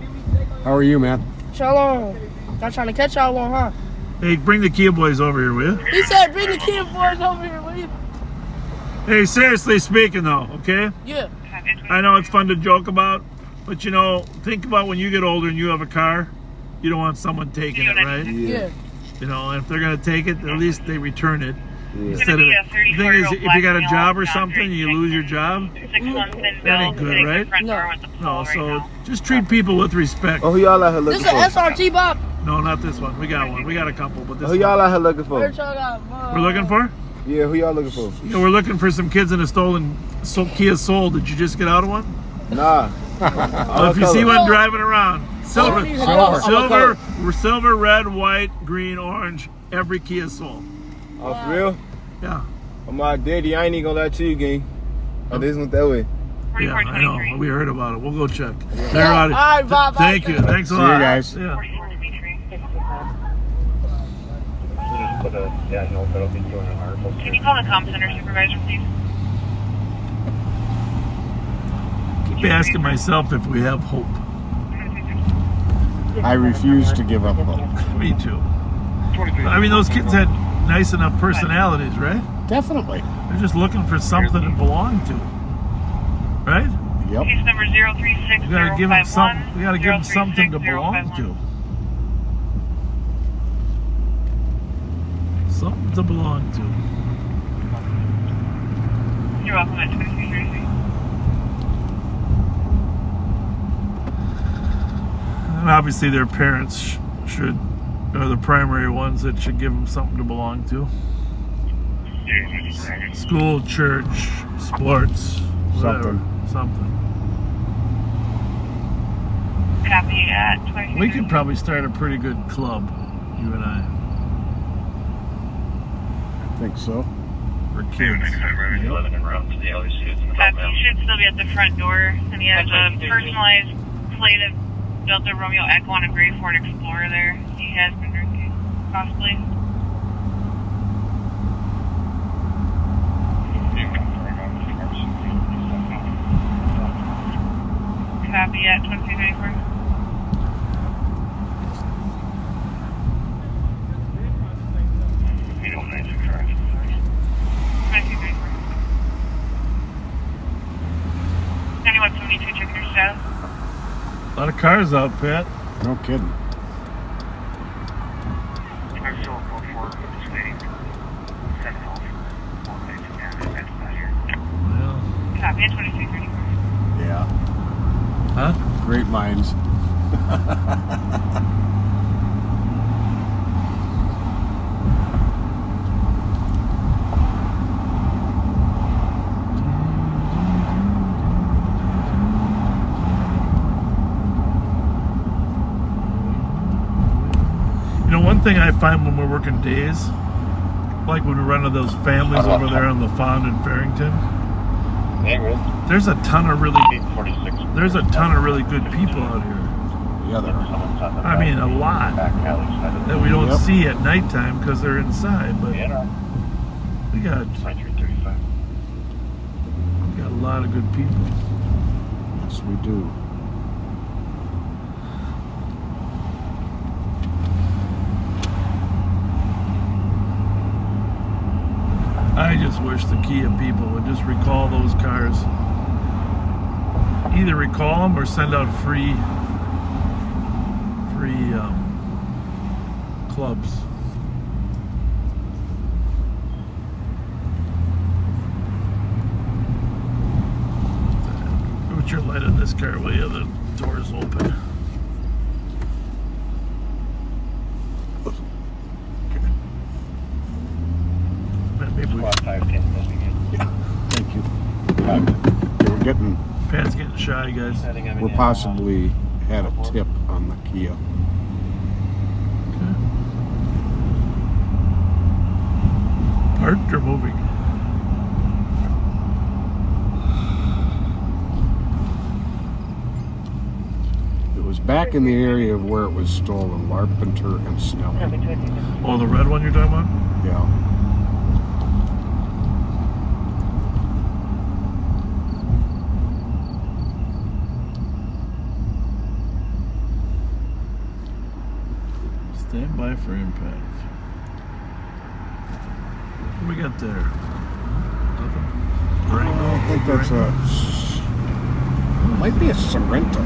How are you, man? Shalom. Not trying to catch y'all one, huh? Hey, bring the Kia boys over here, will you? He said, bring the kid boys over here, will you? Hey, seriously speaking though, okay? Yeah. I know it's fun to joke about, but you know, think about when you get older and you have a car, you don't want someone taking it, right? Yeah. You know, and if they're gonna take it, at least they return it. Yeah. Instead of the thing is, if you got a job or something, and you lose your job, that ain't good, right? No, so just treat people with respect. Oh, who y'all out here looking This for? is an SRT, Bob. No, not this one. We got one. We got a couple, but this Who y'all out here looking for? We're looking for? Yeah, who y'all looking for? Yeah, we're looking for some kids in a stolen Kia Soul. Did you just get out of one? Nah. Well, if you see one driving around, silver, red, white, green, orange, every Kia Soul. Oh, for real? Yeah. I'm my daddy. I ain't even gonna lie to you, gang. Oh, this went that way. Yeah, I know. We heard about it. We'll go check. Yeah. They're out. All right, Bob. Thank you. Thanks a lot. See you guys. Yeah. Can you call the comm center supervisor, please? Keep asking myself if we have hope. I refuse to give up hope. Me too. I mean, those kids had nice enough personalities, right? Definitely. They're just looking for something to belong to, right? Yep. Case number 036051. We gotta give them something. We gotta give them something to belong to. Something to belong to. You're welcome at 2330. And obviously, their parents are the primary ones that should give them something to belong to. School, church, sports, whatever. Something. Copy at 2330. We could probably start a pretty good club, you and I. I think so. For kids. He should still be at the front door, and he has a personalized plate of Delta Romeo Echo on a gray Ford Explorer there. He has been drinking, possibly. Copy at 2334. Anyone 72 checking your status? A lot of cars out, Pat. No kidding. I'm still 44, just waiting. 7 off. Well, Copy at 2334. Yeah. huh? Great minds. You know, one thing I find when we're working days, like when we run into those families over there on the Fond in Farrington, there's a ton of really good people out here. Yeah, there are. I mean, a lot that we don't see at nighttime because they're inside. But we got a lot of good people. Yes, we do. I just wish the Kia people would just recall those cars. Either recall them or send out free clubs. Put your light on this car, will you? The door's open. Maybe we... Thank you. We're getting... Pat's getting shy, guys. We possibly had a tip on the Kia. Parked or moving? It was back in the area of where it was stolen, Larpenteur and Snelling. Oh, the red one you're talking about? Yeah. by for impact. What do we got there? Nothing? I think that's might be a Sorrento.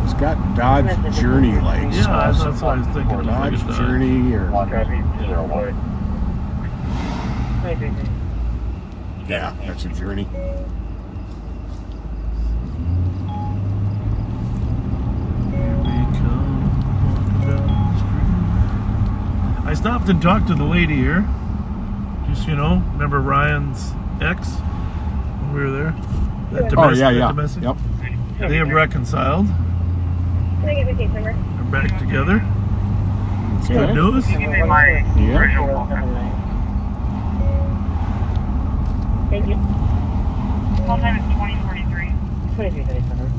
It's got Dodge Journey lights. Yeah, that's what I was thinking. Dodge Journey or... Yeah, that's a Journey. I stopped and talked to the lady here. Just, remember Ryan's ex when we were there? That domestic, Yep. They have reconciled. Can I get my case number? They're back together. It's good news. Thank you. Call time is 2043. 2337.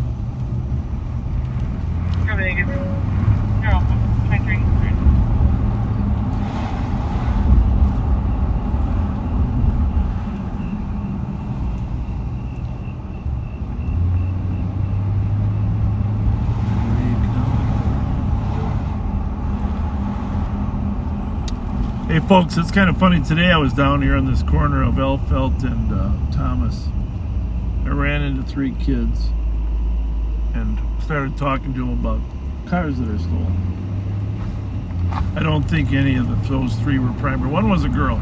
You're welcome. 23. Hey folks, it's kind of funny. Today I was down here on this corner of Elfelt and Thomas. I ran into 3 kids and started talking to them about cars that are stolen. I don't think any of those 3 were primary. One was a girl.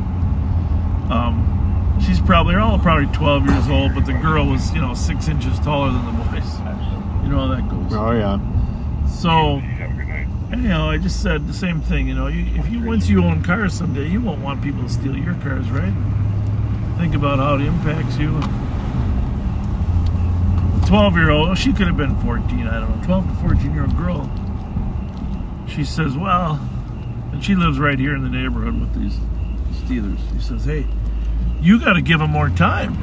They're all probably 12 years old, but the girl was, 6 inches taller than the boys. You know how that goes. Oh yeah. So, anyhow, I just said the same thing. Once you own cars someday, you won't want people to steal your cars, right? Think about how it impacts you. The 12-year-old, she could have been 14, I don't know, 12 to 14-year-old girl. She says, well, and she lives right here in the neighborhood with these stealers. She says, hey, you got to give them more time.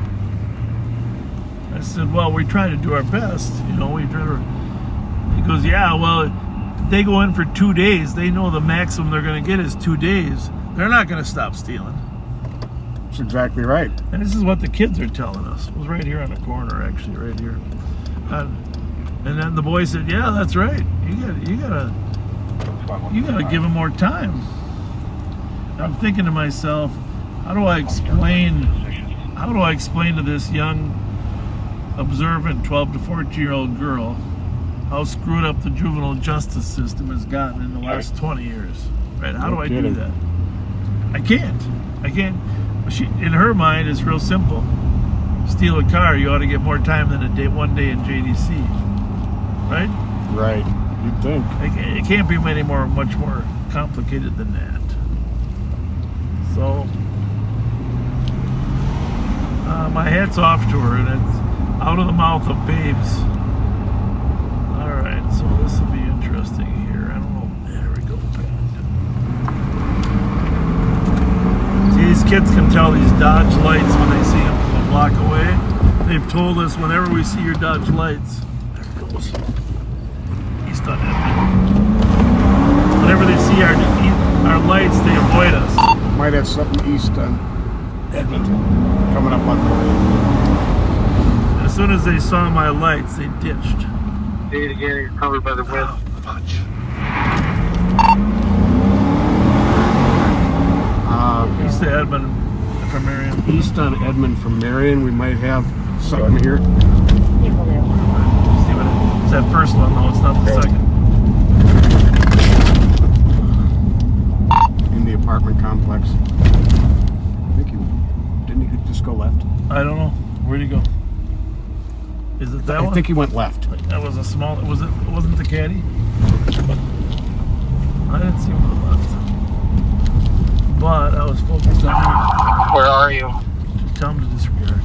I said, well, we try to do our best. We try to. He goes, yeah, well, if they go in for 2 days, they know the maximum they're going to get is 2 days. They're not going to stop stealing. That's exactly right. And this is what the kids are telling us. It was right here on the corner, actually, right here. And then the boy said, yeah, that's right. You gotta give them more time. I'm thinking to myself, how do I explain to this young, observant 12 to 14-year-old girl how screwed up the juvenile justice system has gotten in the last 20 years? Right? How do I do that? I can't. In her mind, it's real simple. Steal a car, you ought to get more time than one day in JDC. Right? Right. You'd think. It can't be much more complicated than that. So, my hat's off to her, and it's out of the mouth of babes. Alright, so this will be interesting here. I don't know. There we go. See, these kids can tell these Dodge lights when they see them from a block away. They've told us whenever we see your Dodge lights, there it goes. East on Edmond. Whenever they see our lights, they avoid us. Might have something east on Edmonton coming up on the way. As soon as they saw my lights, they ditched. See it again, you're covered by the wind. Oh, fudge. East of Edmond from Marion. East on Edmond from Marion, we might have something here. See what it's that first one, though. It's not the second. In the apartment complex. I think didn't he just go left? I don't know. Where'd he go? Is it that one? I think he went left. That was a small. It wasn't the caddy? I didn't see him go left. But I was focused on him. Where are you? Just tell him to disregard.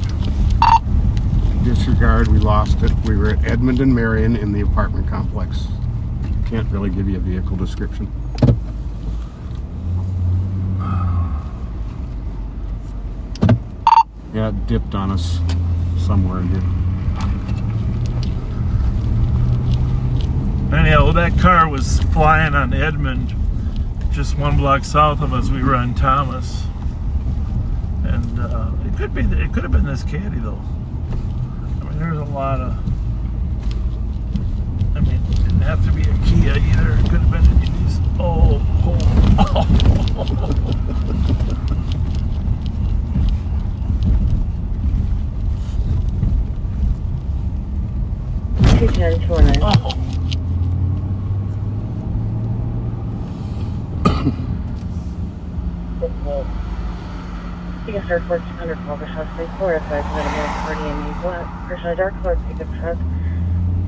Disregard, we lost it. We were at Edmond and Marion in the apartment complex. Can't really give you a vehicle description. Yeah, it dipped on us somewhere in here. Anyhow, that car was flying on Edmond, just 1 block south of us. We were on Thomas, and it could have been this caddy though. I mean, there's a lot of Didn't have to be a Kia either. It could have been any of these. Oh. 210-209. Oh. You can start 1400 Culver South Street, Florida, advised that a male party in a black person in a dark colored pickup truck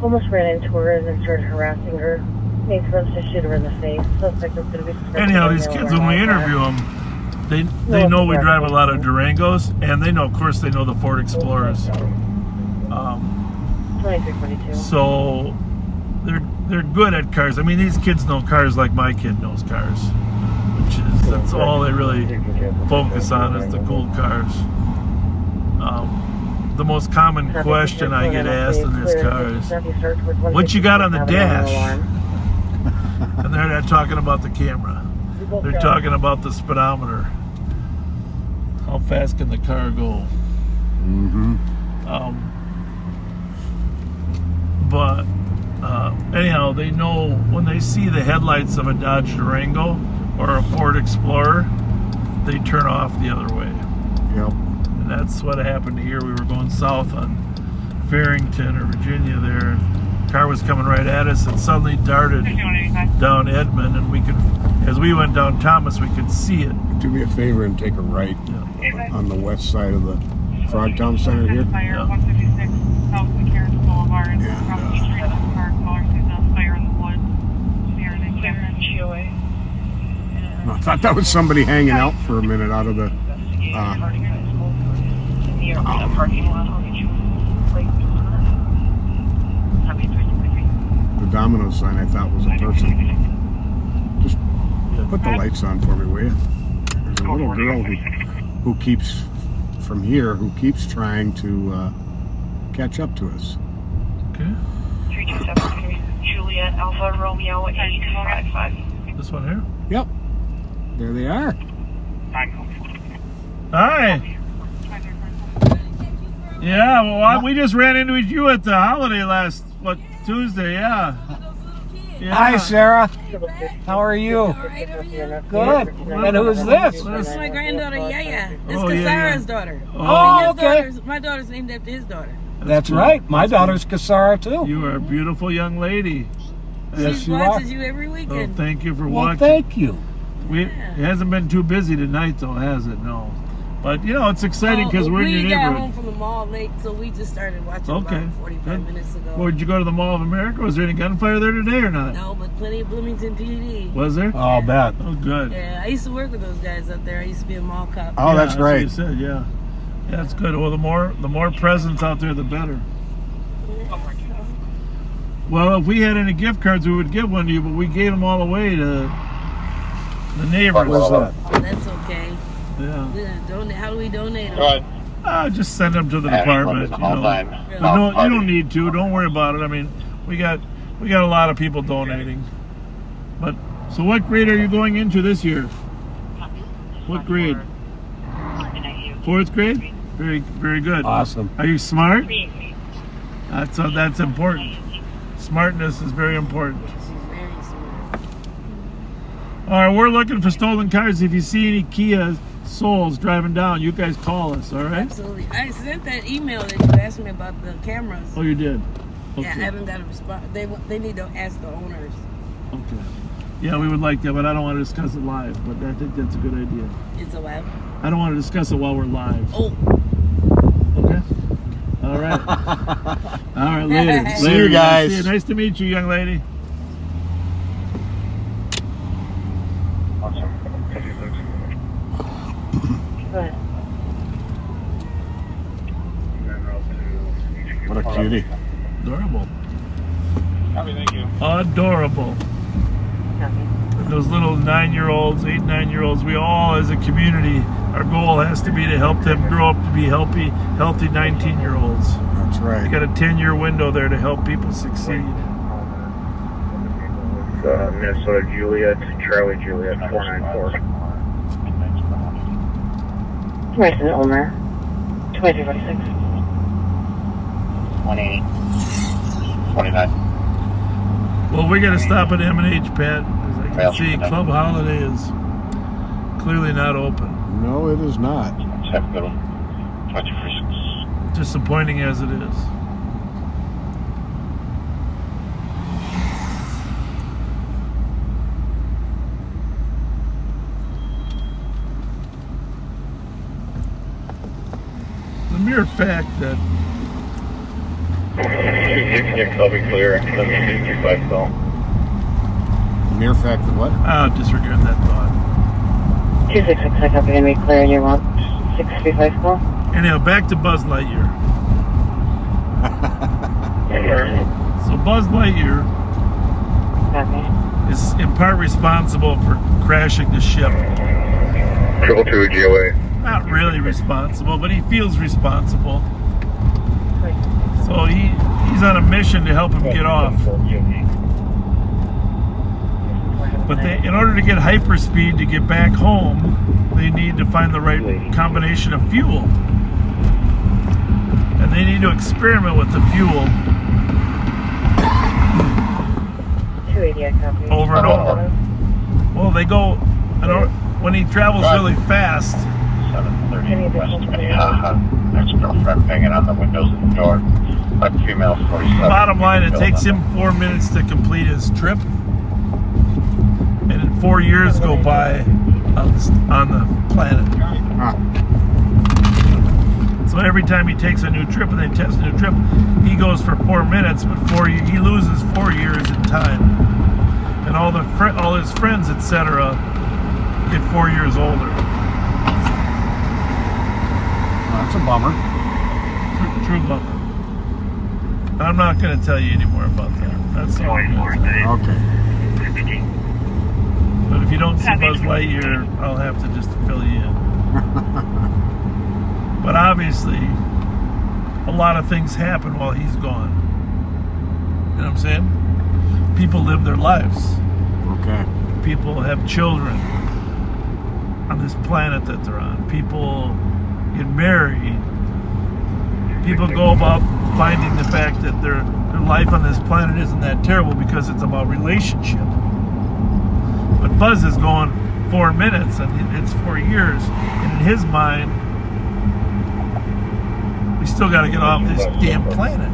almost ran into her and then started harassing her. Made threats to shoot her in the face. Suspect was going to be suspected. Anyhow, these kids, when we interview them, they know we drive a lot of Durangos, and they know, of course, they know the Ford Explorers. 2342. So they're good at cars. I mean, these kids know cars like my kid knows cars, which is that's all they really focus on is the cool cars. The most common question I get asked in this car is, "What you got on the dash?" And they're not talking about the camera. They're talking about the speedometer. How fast can the car go? Mm-hmm. But anyhow, they know when they see the headlights of a Dodge Durango or a Ford Explorer, they turn off the other way. Yep. And that's what happened here. We were going south on Farrington or Virginia there, and the car was coming right at us and suddenly darted down Edmond, and we could, as we went down Thomas, we could see it. Do me a favor and take a right on the west side of the Frogtown Center here. Yeah. 156 South McCarran Boulevard, across the street of the park, Muller sees a fire in the woods. Here in GOA. I thought that was somebody hanging out for a minute out of the Domino's sign. I thought was a person. Just put the lights on for me, will you? There's a little girl who keeps from here who keeps trying to catch up to us. Okay. 327 Juliet Alpha Romeo 855. This one here? Yep. There they are. Hi. Yeah, well, we just ran into you at the holiday Tuesday, yeah. Hi, Sarah. How are you? Good. And who's this? This is my granddaughter, Yaya. This is Kasara's daughter. Oh, okay. My daughter's named after his daughter. That's right. My daughter's Kasara, too. You are a beautiful young lady. Yes, she watches you every weekend. Oh, thank you for watching. Thank you. It hasn't been too busy tonight, though, has it? No. But, you know, it's exciting because we're in your neighborhood. We got home from the mall late, so we just started watching about 45 minutes ago. Well, did you go to the Mall of America? Was there any gunfire there today or not? No, but plenty of Bloomington PD. Was there? Oh, I'll bet. Oh, good. Yeah, I used to work with those guys up there. I used to be a mall cop. Oh, that's great. That's what you said, yeah. Yeah, that's good. Well, the more presents out there, the better. Well, if we had any gift cards, we would give one to you, but we gave them all away to the neighbors. Oh, that's okay. Yeah. How do we donate them? Just send them to the department. You don't need to. Don't worry about it. I mean, we got a lot of people donating. But so, what grade are you going into this year? What grade? 4th grade. Very, very good. Awesome. Are you smart? That's important. Smartness is very important. All right, we're looking for stolen cars. If you see any Kia Souls driving down, you guys call us, all right? Absolutely. I sent that email that you asked me about the cameras. Oh, you did? Okay. Yeah, I haven't got a response. They need to ask the owners. Okay. Yeah, we would like that, but I don't want to discuss it live, but I think that's a good idea. It's a live? I don't want to discuss it while we're live. Oh. Okay. All right. All right, later. See you guys. See you. Nice to meet you, young lady. What a cutie. Adorable. Thank you. Adorable. Those little 9-year-olds, 8, 9-year-olds, we all as a community, our goal has to be to help them grow up to be healthy 19-year-olds. That's right. You got a 10-year window there to help people succeed. Minnesota Juliet, Charlie Juliet, 494. Resident Ulmer, 2346. 180. 29. Well, we got to stop at M&H, Pat. As I can see, Club Holiday is clearly not open. No, it is not. Have a good one. 2046. Disappointing as it is. The mere fact that 266, I'll be clear. 765 call. The mere fact that what? I'll disregard that thought. 266, I copy, gonna be clear, and you want 635 call? Anyhow, back to Buzz Lightyear. So Buzz Lightyear is in part responsible for crashing the ship. 222 GOA. Not really responsible, but he feels responsible. So he's on a mission to help him get off. But in order to get hyperspeed to get back home, they need to find the right combination of fuel. And they need to experiment with the fuel over and over. Well, they go, when he travels really fast. 730 West Minnehaha. Ex-girlfriend banging on the windows of the door. Like female 47. Bottom line, it takes him 4 minutes to complete his trip. And 4 years go by on the planet. So every time he takes a new trip and they test a new trip, he goes for 4 minutes, but he loses 4 years in time. And all his friends, etc., get 4 years older. That's a bummer. True bummer. I'm not going to tell you any more about that. That's all. Okay. But if you don't see Buzz Lightyear, I'll have to just fill you in. But obviously, a lot of things happen while he's gone. You know what I'm saying? People live their lives. Okay. People have children on this planet that they're on. People get married. People go about finding the fact that their life on this planet isn't that terrible because it's about relationship. But Buzz is going 4 minutes and it's 4 years. And in his mind, we still got to get off this damn planet.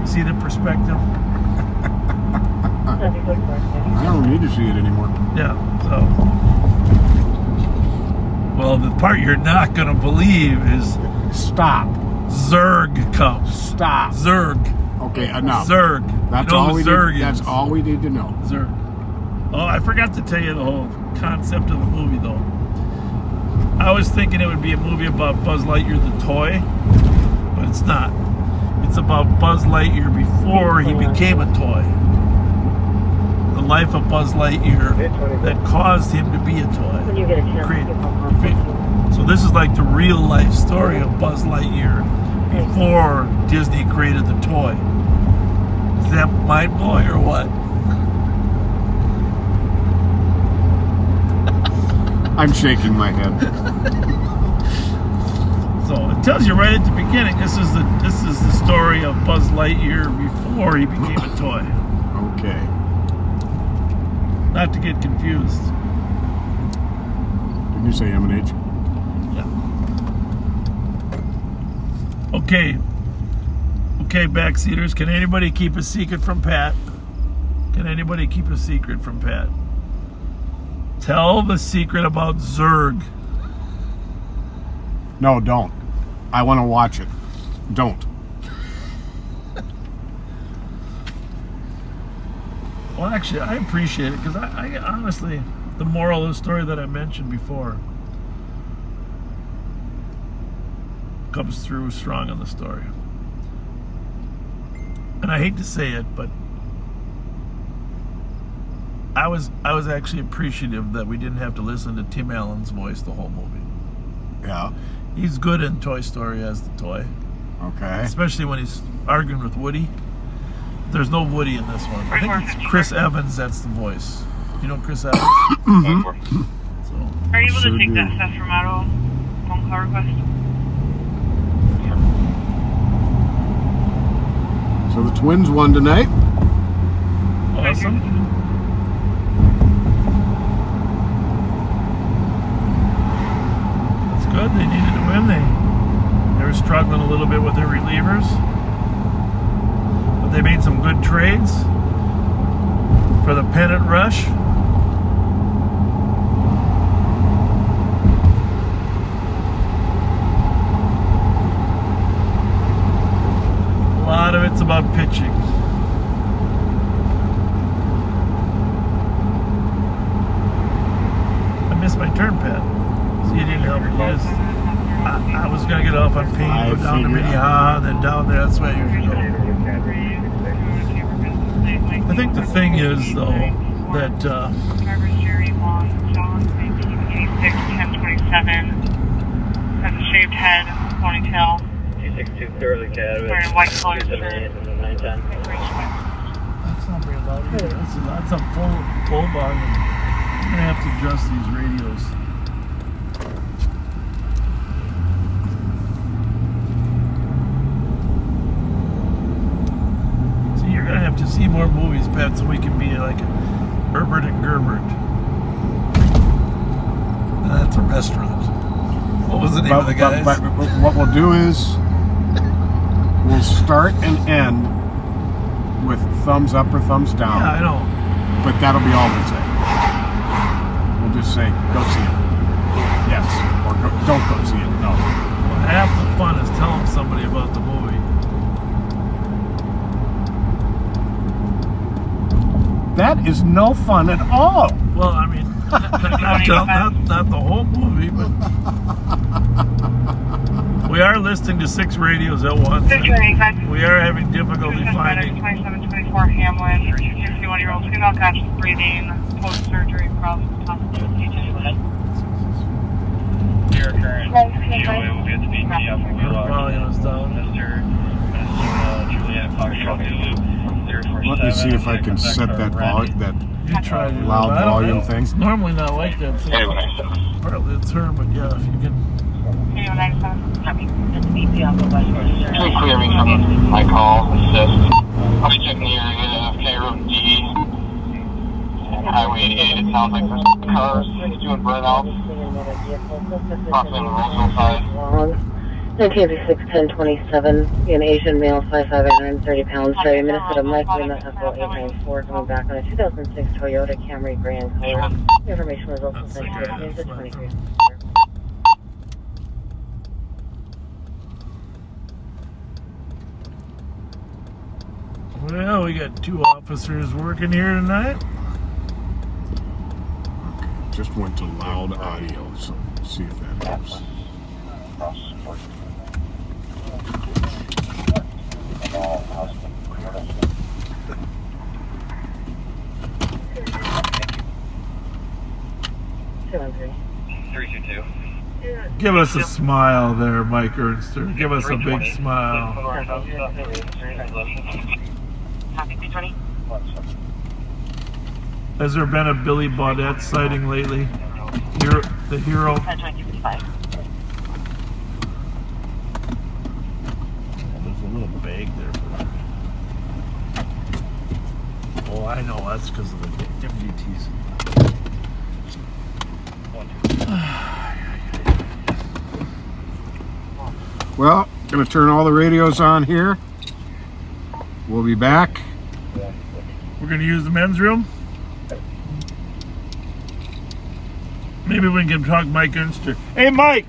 See the perspective? I don't need to see it anymore. Yeah, so. Well, the part you're not going to believe is... Stop. Zurg comes. Stop. Zurg. Okay, enough. Zurg. That's you know all we Zurg need. That's all we need to know. Zurg. Oh, I forgot to tell you the whole concept of the movie, though. I was thinking it would be a movie about Buzz Lightyear the toy, but it's not. It's about Buzz Lightyear before he became a toy. The life of Buzz Lightyear that caused him to be a toy. When you get a chance, So this is like the real life story of Buzz Lightyear before Disney created the toy. Is that mind blowing or what? I'm shaking my head. So it tells you right at the beginning. This is the story of Buzz Lightyear before he became a toy. Okay. Not to get confused. Didn't you say M&H? Yeah. Okay. Okay, backseaters. Can anybody keep a secret from Pat? Can anybody keep a secret from Pat? Tell the secret about Zurg. No, don't. I want to watch it. Don't. Well, actually, I appreciate it because I honestly, the moral of the story that I mentioned before comes through strong in the story. And I hate to say it, but I was actually appreciative that we didn't have to listen to Tim Allen's voice the whole movie. Yeah. He's good in Toy Story as the toy. Okay. Especially when he's arguing with Woody. There's no Woody in this one. I think it's Chris Evans that's the voice. You know Chris Evans? Mm-hmm. So, are you able to take that stuff from Otto phone call request? So the Twins won tonight. Awesome. It's good. They needed to win. They were struggling a little bit with their relievers. But they made some good trades for the pennant rush. A lot of it's about pitching. I missed my turn, Pat. So you didn't help me. I was going to get off on Payne, go down to Minnehaha, then down there. That's why I usually go. I think the thing is, though, that... Jerry Wong, John, 1986, 1027. Has a shaved head, ponytail. 262 Curly Cat. Wearing white colored shirt. 910. That's not very loud either. That's a full volume. I'm going to have to adjust these radios. So you're going to have to see more movies, Pat, so we can be like Herbert and Gerbert. That's a restaurant. What was the name of the guys? But what we'll do is we'll start and end with thumbs up or thumbs down. Yeah, I know. But that'll be all we'll say. We'll just say, go see it. Yes. Or don't go see it. No. Well, half the fun is telling somebody about the movie. That is no fun at all. Well, I mean, not the whole movie, but we are listening to 6 radios at once. We are having difficulty finding. 2724 Hamlin, 61-year-old female, conscious breathing, post-surgery problems, possible CJ. Your current COA will be at the BT up for Wheelock. Volume is down. Mr. Juliet Foxtrot Zulu. Let me see if I can set that loud volume thing. It's normally not like that. So partly the term, but yeah, if you can. Can you clear me from my call? Assist. I'll be checking the area of K Road D and Highway 88. It sounds like there's cars doing burnouts. Possibly on the Roseville side. 1956 1027, an Asian male, 5'5", 130 pounds, driving Minnesota Mike, Minnesota 894, coming back on a 2006 Toyota Camry Grand color. Information was also sent to us at 23. Well, we got 2 officers working here tonight. Just went to loud audio, so see if that helps. Give us a smile there, Mike Ernster. Give us a big smile. Has there been a Billy Baudette sighting lately? The hero? There's a little bag there for that. Oh, I know. That's because of the MDTs. Well, gonna turn all the radios on here. We'll be back. We're gonna use the men's room. Maybe we can talk Mike Ernster. Hey, Mike!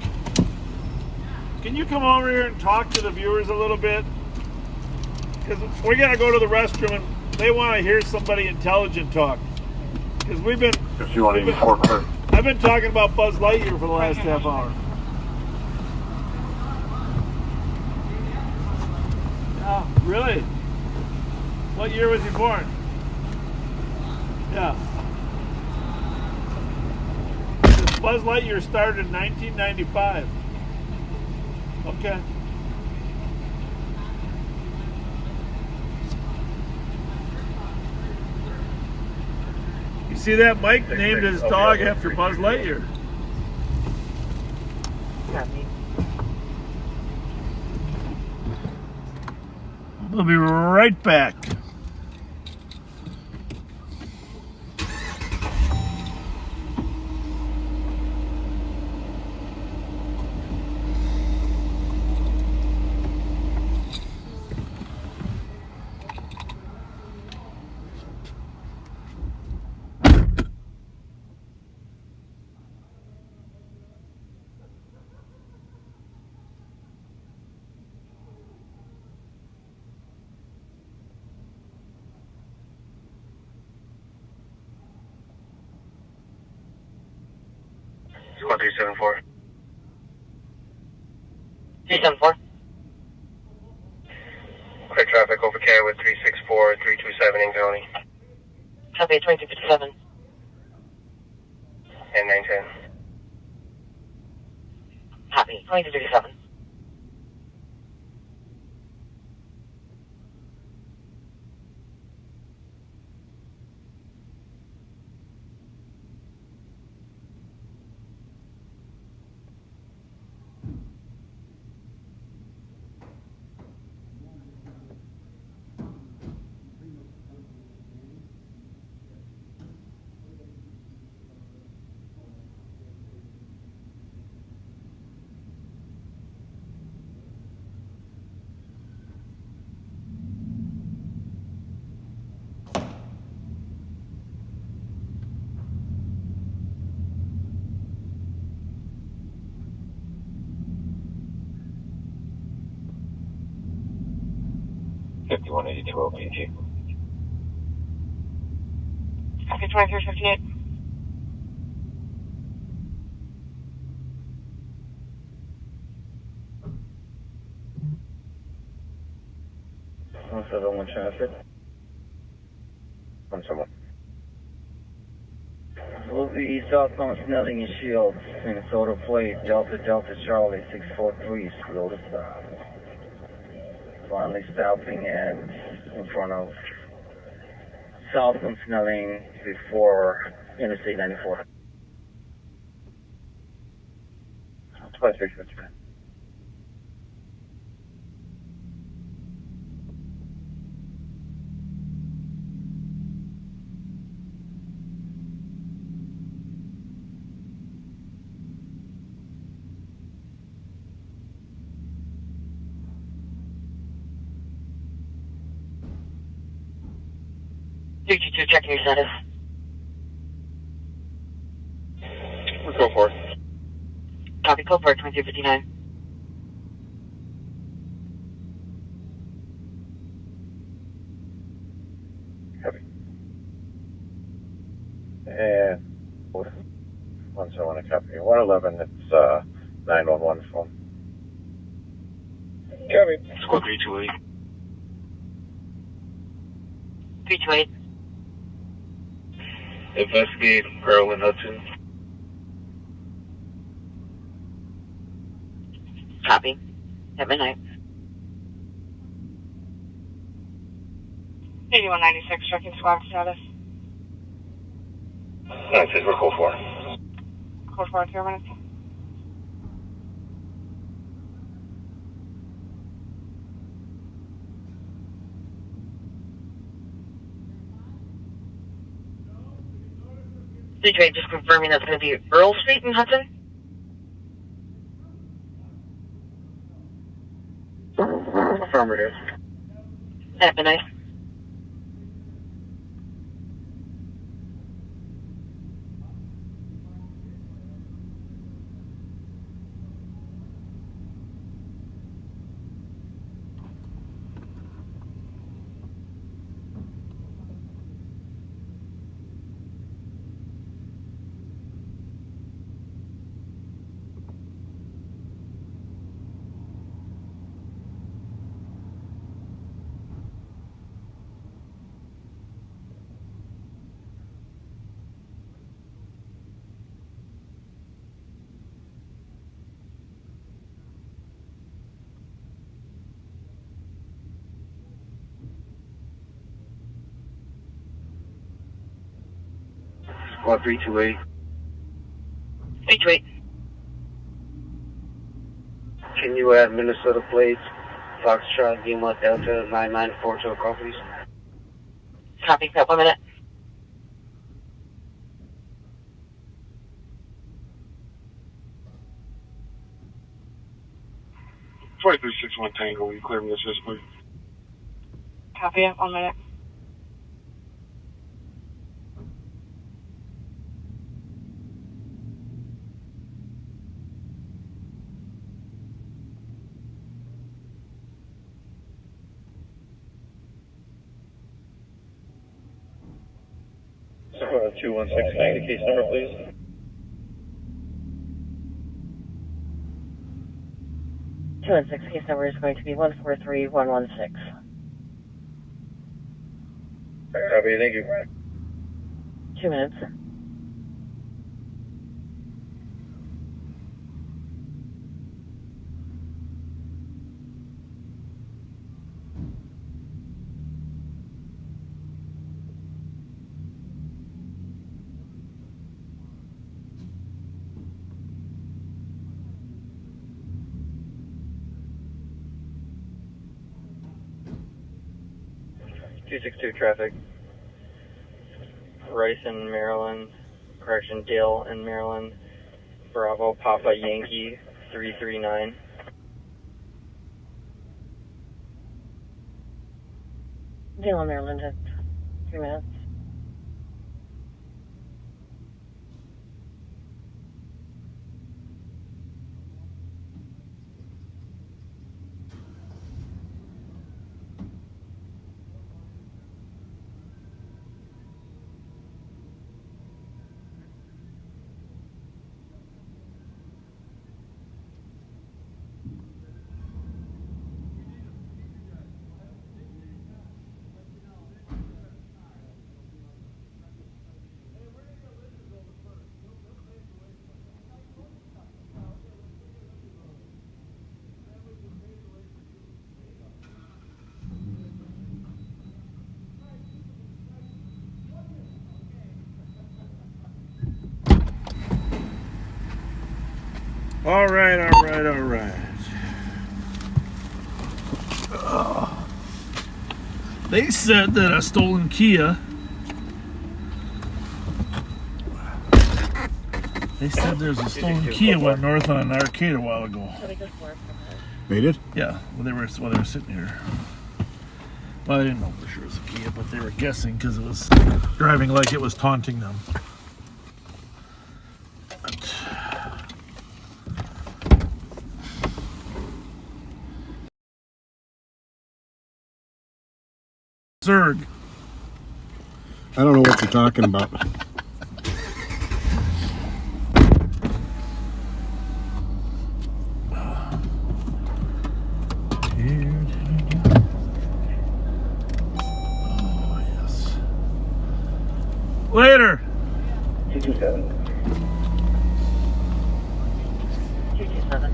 Can you come over here and talk to the viewers a little bit? Because we gotta go to the restroom and they want to hear somebody intelligent talk. Because we've been... If you want to use 4 cars. I've been talking about Buzz Lightyear for the last half hour. Oh, really? What year was he born? Yeah. Buzz Lightyear started in 1995. Okay. You see that? Mike named his dog after Buzz Lightyear. We'll be right back. Squad 374. 374. Clear traffic over carry with 364, 327 in county. Copy 2257. And 910. Copy 2257. OPG. Copy 2358. One traffic. From someone. Will be southbound Snelling and Shields, Minnesota plate, Delta Charlie 643, slow to stop. Finally stopping in front of southbound Snelling before Interstate 94. 2359. Checking your status. Let's go for it. Copy, code for 2259. Copy. And 171, copy. 111, it's 911 phone. Copy. Squad 328. 328. Investigate Erwin Hudson. Copy. At midnight. 8196, checking squad status. It says we're code 4. Code 4, 2 minutes. Just confirming that's going to be Earl Street in Hudson? Affirmative. At midnight. Squad 328. 328. Can you add Minnesota plates, Foxtrot, Lima, Delta 994 to a call, please? Copy, got 1 minute. $2361 Tango, will you clear me assist, please? Copy, 1 minute. So, 21690, case number, please. 216, case number is going to be 143116. Copy, thank you. 2 minutes. Traffic. Rice in Maryland, correction, Dale in Maryland, Bravo, Papa Yankee, 339. Dale in Maryland at 3 minutes. All right. They said that a stolen Kia. They said there's a stolen Kia went north on an arcade a while ago. They did? Yeah, well, they were sitting here. Well, I didn't know for sure it was a Kia, but they were guessing because it was driving like it was taunting them. Zerg. I don't know what you're talking about. Oh, yes. Later. 227. 227.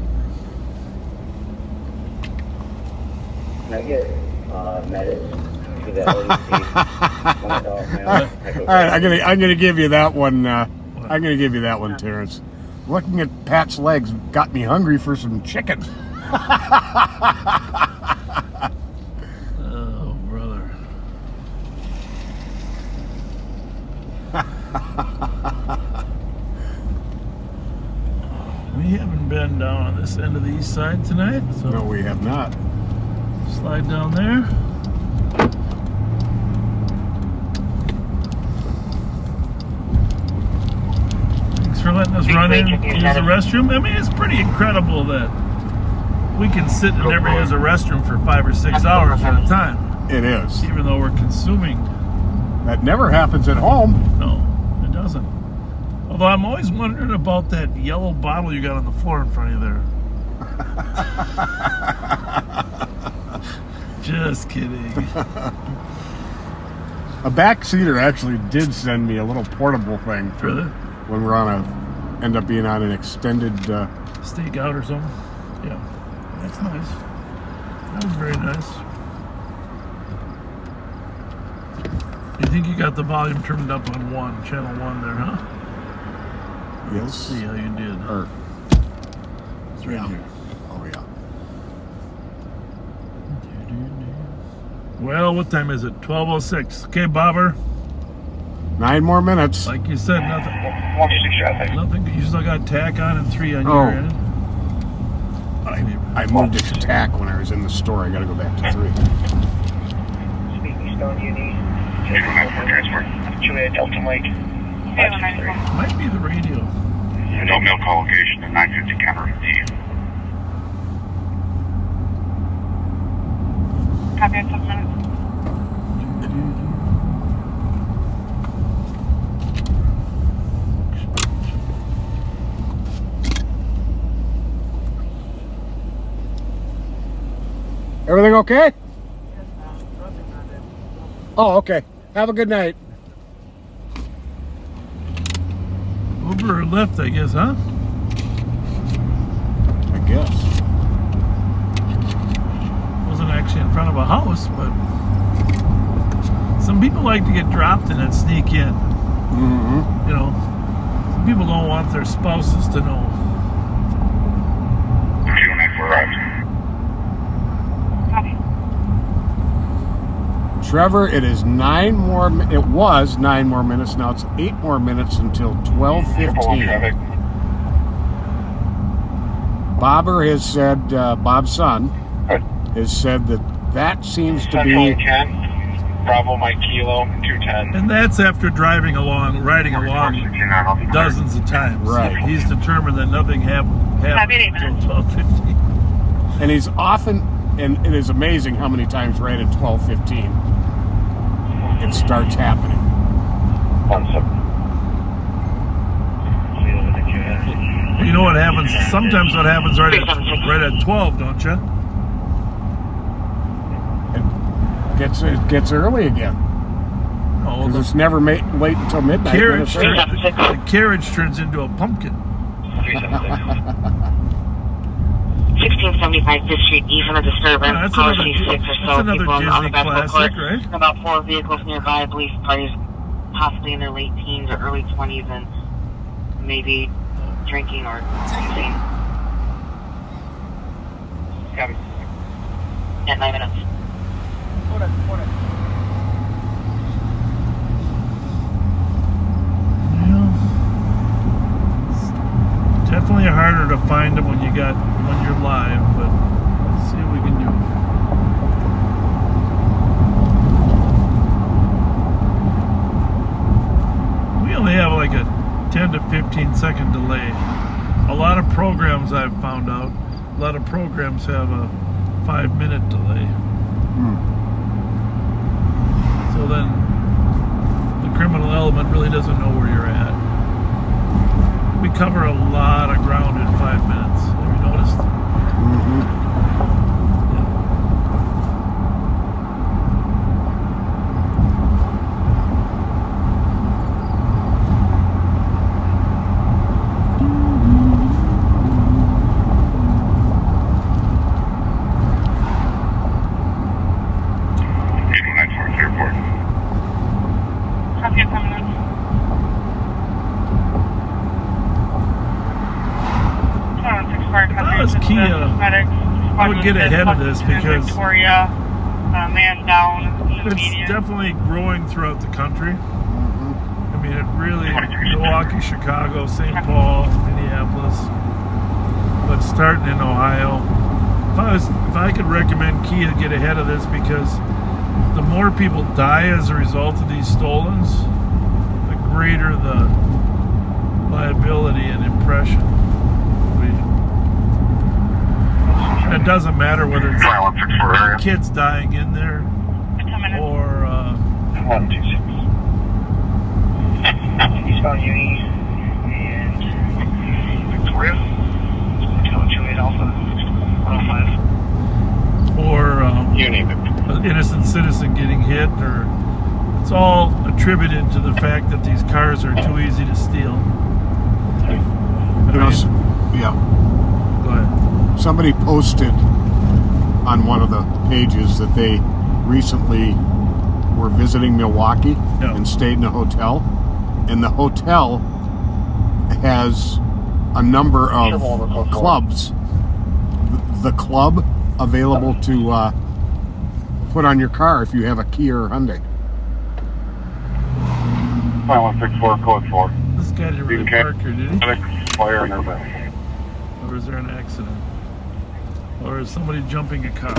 Can I get medics? All right, I'm gonna give you that one. I'm gonna give you that one, Terrence. Looking at Pat's legs got me hungry for some chicken. Oh, brother. We haven't been down on this end of the east side tonight, so no, we have not. Slide down there. For letting us run in, use the restroom. I mean, it's pretty incredible that we can sit and never use a restroom for 5 or 6 hours at a time. It is. Even though we're consuming. That never happens at home. No, it doesn't. Although I'm always wondering about that yellow bottle you got on the floor in front of you there. Just kidding. A backseater actually did send me a little portable thing for really? When we're end up being on an extended stakeout or something. Yeah, that's nice. That was very nice. You think you got the volume turned up on channel 1 there, huh? Yes. Let's see how you did. It's right here. Oh yeah. Well, what time is it? 12:06. Okay, Bobber. 9 more minutes. Like you said, nothing. Nothing. You still got tack on and 3 on your end. I moved it to tack when I was in the store. I got to go back to 3. Speaking Stone Uni. Transport. Julia Delta Lake. Might be the radio. Adult male call location at 950 counter D. Copy in 7 minutes. Everything okay? Oh, okay. Have a good night. Uber or Lyft, I guess, huh? I guess. Wasn't actually in front of a house, but some people like to get dropped in and sneak in. Mm-hmm. You know, some people don't want their spouses to know. Trevor, it is 9 more. It was 9 more minutes. Now it's 8 more minutes until 12:15. Bobber has said, Bob's son has said that seems to be. Bravo Mike Kilo 210. And that's after riding along dozens of times. Right. He's determined that nothing happened until 12:15. And he's often, and it is amazing how many times right at 12:15 it starts happening. 17. You know what happens? Sometimes what happens right at 12, don't you? It gets early again. Oh, because it's never late until midnight. The carriage turns into a pumpkin. 1675 5th Street, east of the disturbance. Policy 6 or so another people on Disney the basketball classic, court. right? About 4 vehicles nearby. I believe parties possibly in their late teens or early 20s and maybe drinking or something. Copy. At 9 minutes. Definitely harder to find them when you're live, but let's see what we can do. We only have like a 10 to 15 second delay. A lot of programs I've found out, a lot of programs have a 5-minute delay. So then the criminal element really doesn't know where you're at. We cover a lot of ground in 5 minutes. Have you noticed? I would get ahead of this because it's definitely growing throughout the country. I mean, it really, Milwaukee, Chicago, St. Paul, Minneapolis, but starting in Ohio. If I could recommend Kia get ahead of this, because the more people die as a result of these stolens, the greater the liability and impression. It doesn't matter whether it's kids dying in there or Eastbound Uni and Victoria, Hotel Juliet Alpha 105. Or an innocent citizen getting hit, or it's all attributed to the fact that these cars are too easy to steal. Yeah. Go ahead. Somebody posted on one of the pages that they recently were visiting Milwaukee and stayed in a hotel, and the hotel has a number of clubs. The club available to put on your car if you have a Kia or Hyundai. 5164 code 4. This guy didn't really park here, did he? Fire in their back. Or is there an accident? Or is somebody jumping a car?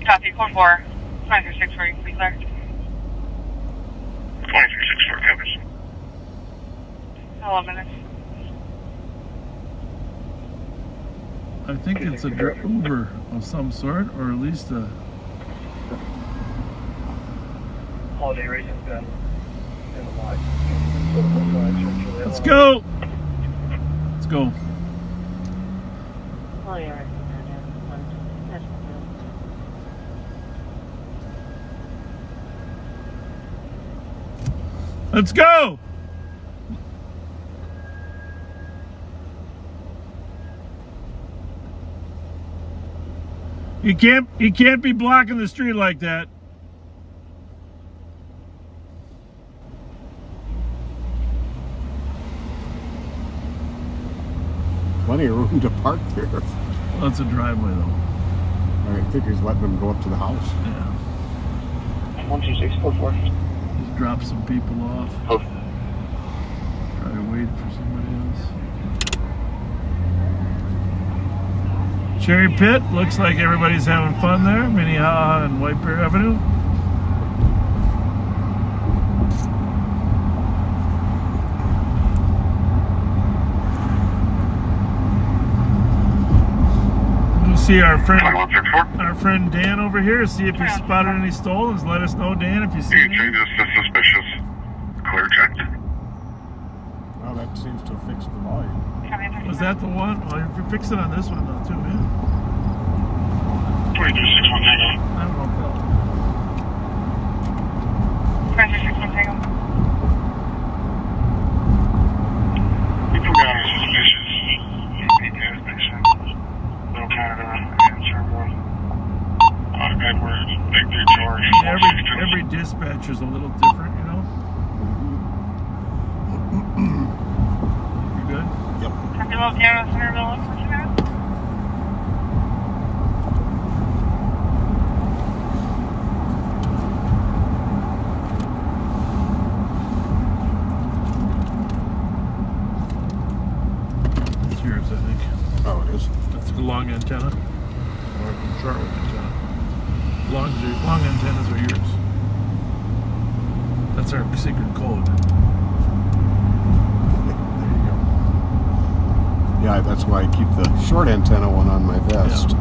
Copy, code 4. 2364, you can be clear. 2364, covers. 11 minutes. I think it's a Uber of some sort, or at least a... Holiday racing's been in the light. Let's go! Let's go. Let's go! You can't be blocking the street like that. Plenty of room to park there. Well, that's a driveway though. I think he's letting them go up to the house. Yeah. 12644. Just drop some people off. Try to wait for somebody else. Cherry Pit, looks like everybody's having fun there. Minnehaha and White Bear Avenue. We'll see our friend Dan over here, see if he spotted any stolens. Let us know, Dan, if you see any. Changes to suspicious. Clear checked. Well, that seems to have fixed the volume. Was that the one? Well, if you fix it on this one though, too, man. 2261 Tango. I don't know if that'll... 2261 Tango. We put down a suspicious gas station. Little Canada and Sherwood. Edwards, Big Big George. Every dispatcher's a little different, you know? You good? Yep. Hello, Canada, Centerville, for you guys. It's yours, I think. Oh, it is? That's the long antenna. Or the short antenna. Long antennas are yours. That's our secret code. Yeah, that's why I keep the short antenna one on my vest. Yeah.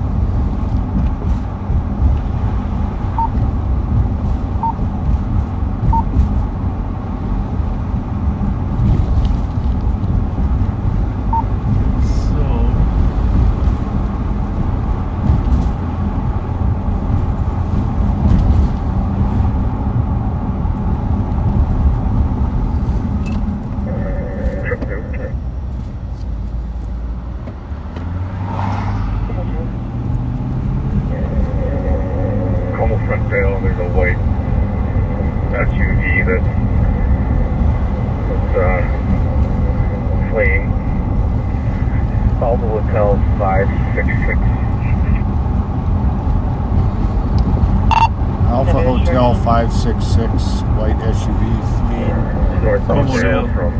There's a white SUV that's fleeing. Alpha Hotel 566. Alpha Hotel 566, white SUV fleeing. Northbound from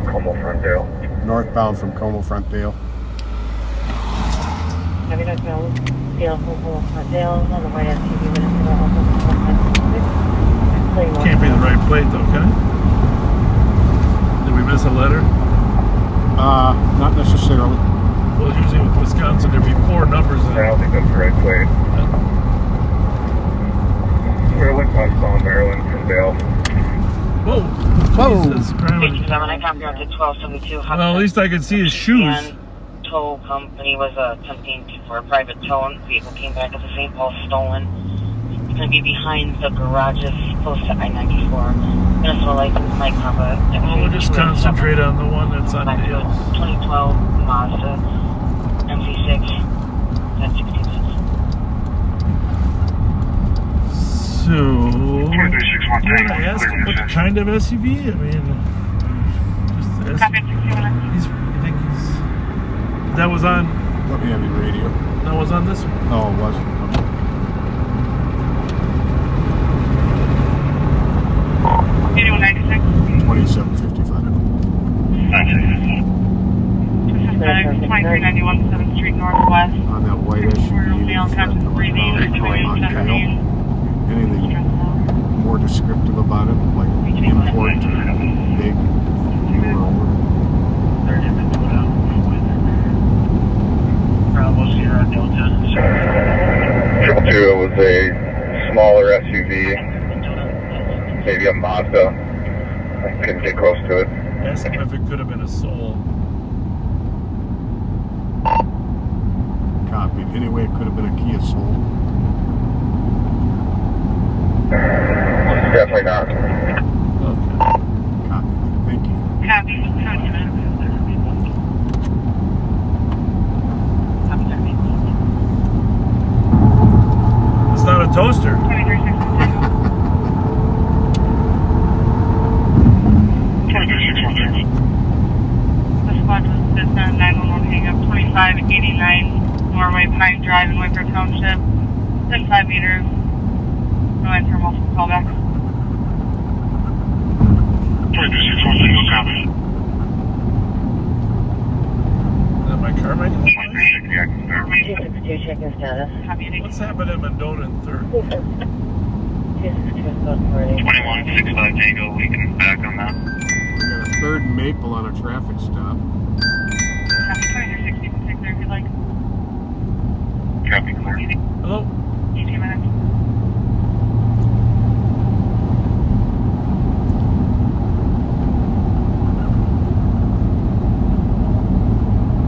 Como Frontdale. Northbound from Como Frontdale. Have you not known the Alpha Frontdale on the white SUV with Can't be the right plate though, can it? Did we miss a letter? Not necessarily. Well, usually with Wisconsin there'd be 4 numbers in it. I don't think that's the right plate. We're westbound Maryland from Dale. Whoa! Jesus Christ. I come here to 1272. Well, at least I could see his shoes. Tow company was attempting for a private tow, and the vehicle came back as a St. Paul stolen. It's going to be behind the garages close to I-94. Minnesota license Mike Papa. Well, we'll just concentrate on the one that's on Dale. 2012 Mazda MC6. That's 60 minutes. So, you want to ask him what kind of SUV? I mean, just the SUV. That was on. Let me have your radio. That was on this one. Oh, it wasn't. Okay. 2755. 2391 7th Street Northwest. On that white SUV. Anything more descriptive about it? Like import, big, newer, older? Bravo Sierra Delta. 222 was a smaller SUV, maybe a Mazda. I couldn't get close to it. Ask him if it could have been a Soul. Copied. Anyway, it could have been a Kia Soul. Definitely not. Okay. squad to assist on 911 hang up 2589 Norway Pine Drive in Wicker Township. Within 5 meters. No answer, multiple callback. 2261, copy. Is that my car, Mike? 2360, I can start. 262, checking status. What's happened in Mendota in 3rd? 262 is about 40. 2165 Tango, we can back on that. We got a 3rd Maple on a traffic stop. Copy 2360, take there if you'd like. Copy, clear. Hello? 18 minutes.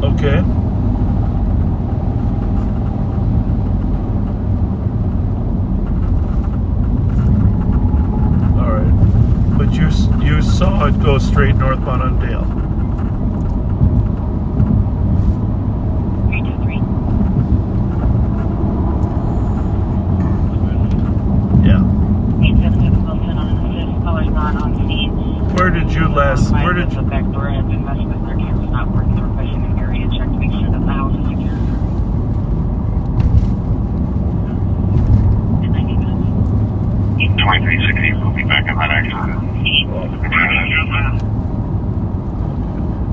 Okay. All right. But you saw it go straight northbound on Dale. 323. Yeah. 876 Wilson on an assist. Caller's not on scene. Where did you last? Where did you? The back door has been messed with. Their camera's not working. They're pushing the area check to make sure that the house is secure. In 90 minutes. 2360, we'll be back on that accident.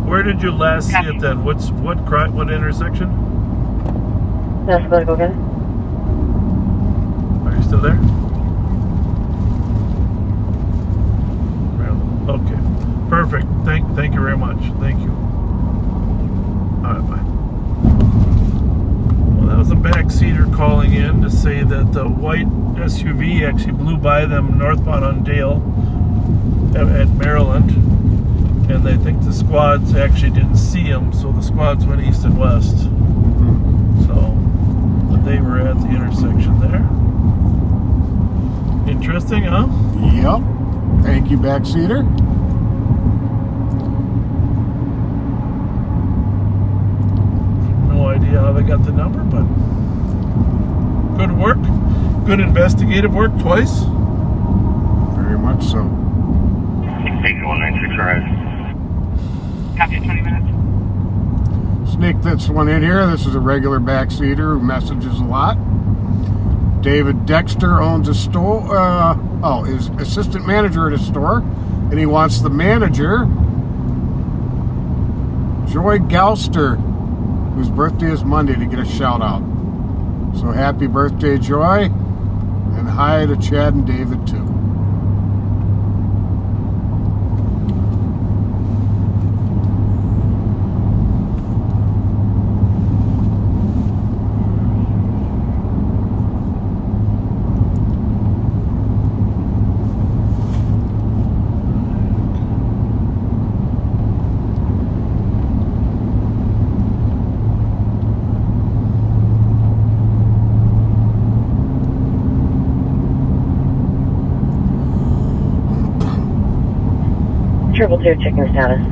Where did you last see it then? What intersection? That's about to go again. Are you still there? Okay. Perfect. Thank you very much. Thank you. All right, bye. Well, that was a backseater calling in to say that the white SUV actually blew by them northbound on Dale at Maryland, and they think the squads actually didn't see them, so the squads went east and west. So, but they were at the intersection there. Interesting, huh? Yep. Thank you, backseater. No idea how they got the number, but good work. Good investigative work twice. Very much so. Take 196, alright. Copy 20 minutes. Sneak this one in here. This is a regular backseater who messages a lot. David Dexter owns a store. Is assistant manager at a store, and he wants the manager, Joy Galster, whose birthday is Monday, to get a shout out. So happy birthday, Joy, and hi to Chad and David too. Triple two, checking status.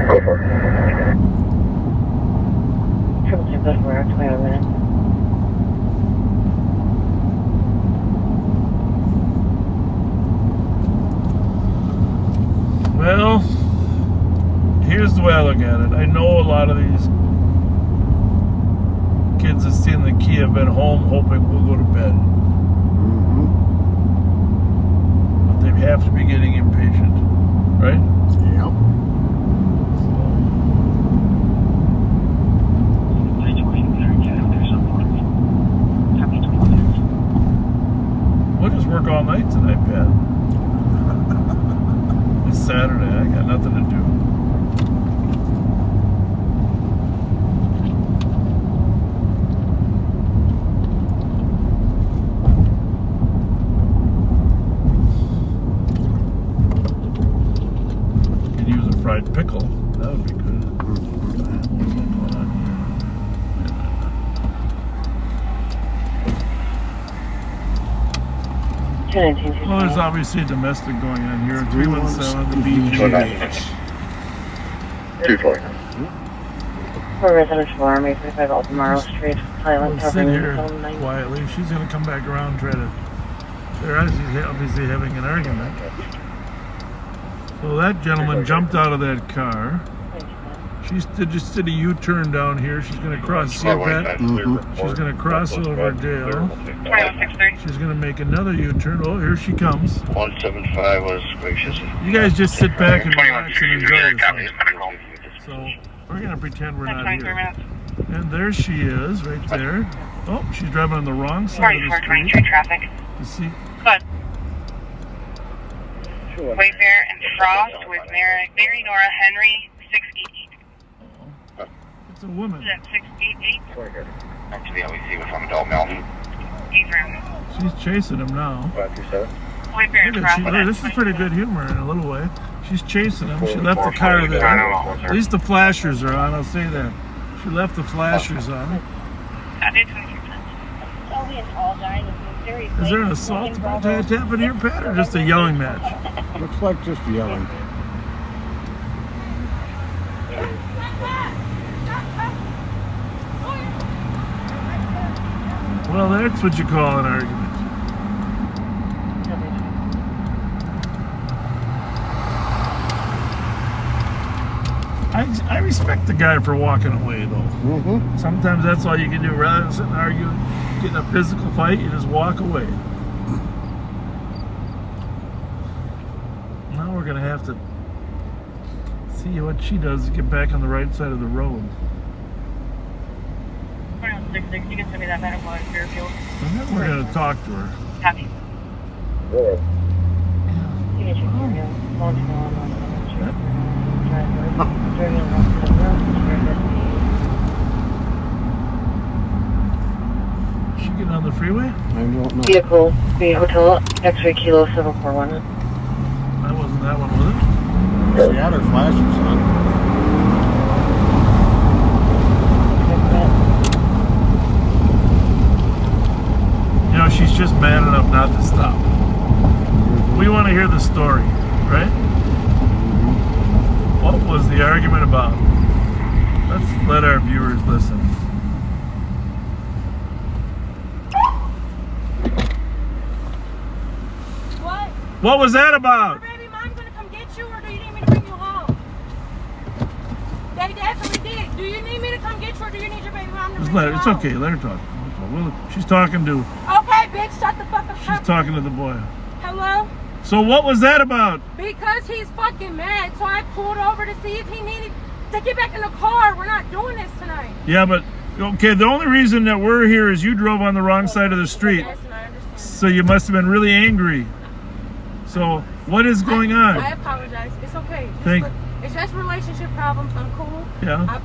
Go for it. Triple two, good for 21 minutes. Well, here's the way I look at it. I know a lot of these kids that see in the key have been home hoping we'll go to bed. But they have to be getting impatient, right? Yep. We'll just work all night tonight, Pat. It's Saturday. I got nothing to do. Could use a fried pickle. That would be good. Well, there's obviously domestic going on here. 317, the beach. 240. For residential army, 35 Albemarle Street, Highland, We'll sit here quietly. She's going to come back around and try to... They're obviously having an argument. Well, that gentleman jumped out of that car. She just did a U-turn down here. She's going to cross. See that? She's going to cross over Dale. She's going to make another U-turn. Oh, here she comes. 175 was gracious. You guys just sit back and relax and enjoy this. So we're going to pretend we're not here. And there she is, right there. Oh, she's driving on the wrong side of the street. Traffic. You see? Good. Wayfair and Frost with Mary Nora Henry, 688. It's a woman. 688. Back to the LEC with one adult male. She's chasing him now. 527. Wayfair and Frost. This is pretty good humor in a little way. She's chasing him. She left the car there. At least the flashers are on, I'll say that. She left the flashers on. Is there an assault about to happen here, Pat, or just a yelling match? Looks like just yelling. Well, that's what you call an argument. I respect the guy for walking away, though. Sometimes that's all you can do. Rather than sitting arguing, getting a physical fight, you just walk away. Now we're going to have to see what she does to get back on the right side of the road. You can send me that medical in Fairfield. And then we're going to talk to her. Happy. She getting on the freeway? I don't know. Vehicle, the Hotel X-Ray Kilo 741. That wasn't that one, was it? She had her flashes on. You know, she's just mad enough not to stop. We want to hear the story, right? What was the argument about? Let's let our viewers listen. What was that about? Your baby mom's gonna come get you, or do you need me to bring you home? They definitely did. Do you need me to come get you, or do you need your baby mom to Just bring let you her, it's home? okay, let her talk. She's talking to, Okay, bitch, shut the fuck up. she's talking to the boy. Hello? So what was that about? Because he's fucking mad, so I pulled over to see if he needed to get back in the car. We're not doing this tonight. Yeah, but, okay, the only reason that we're here is you drove on the wrong side of the street. So you must have been really angry. So, what is going on? I apologize. It's okay. It's just relationship problems. I'm cool. Yeah.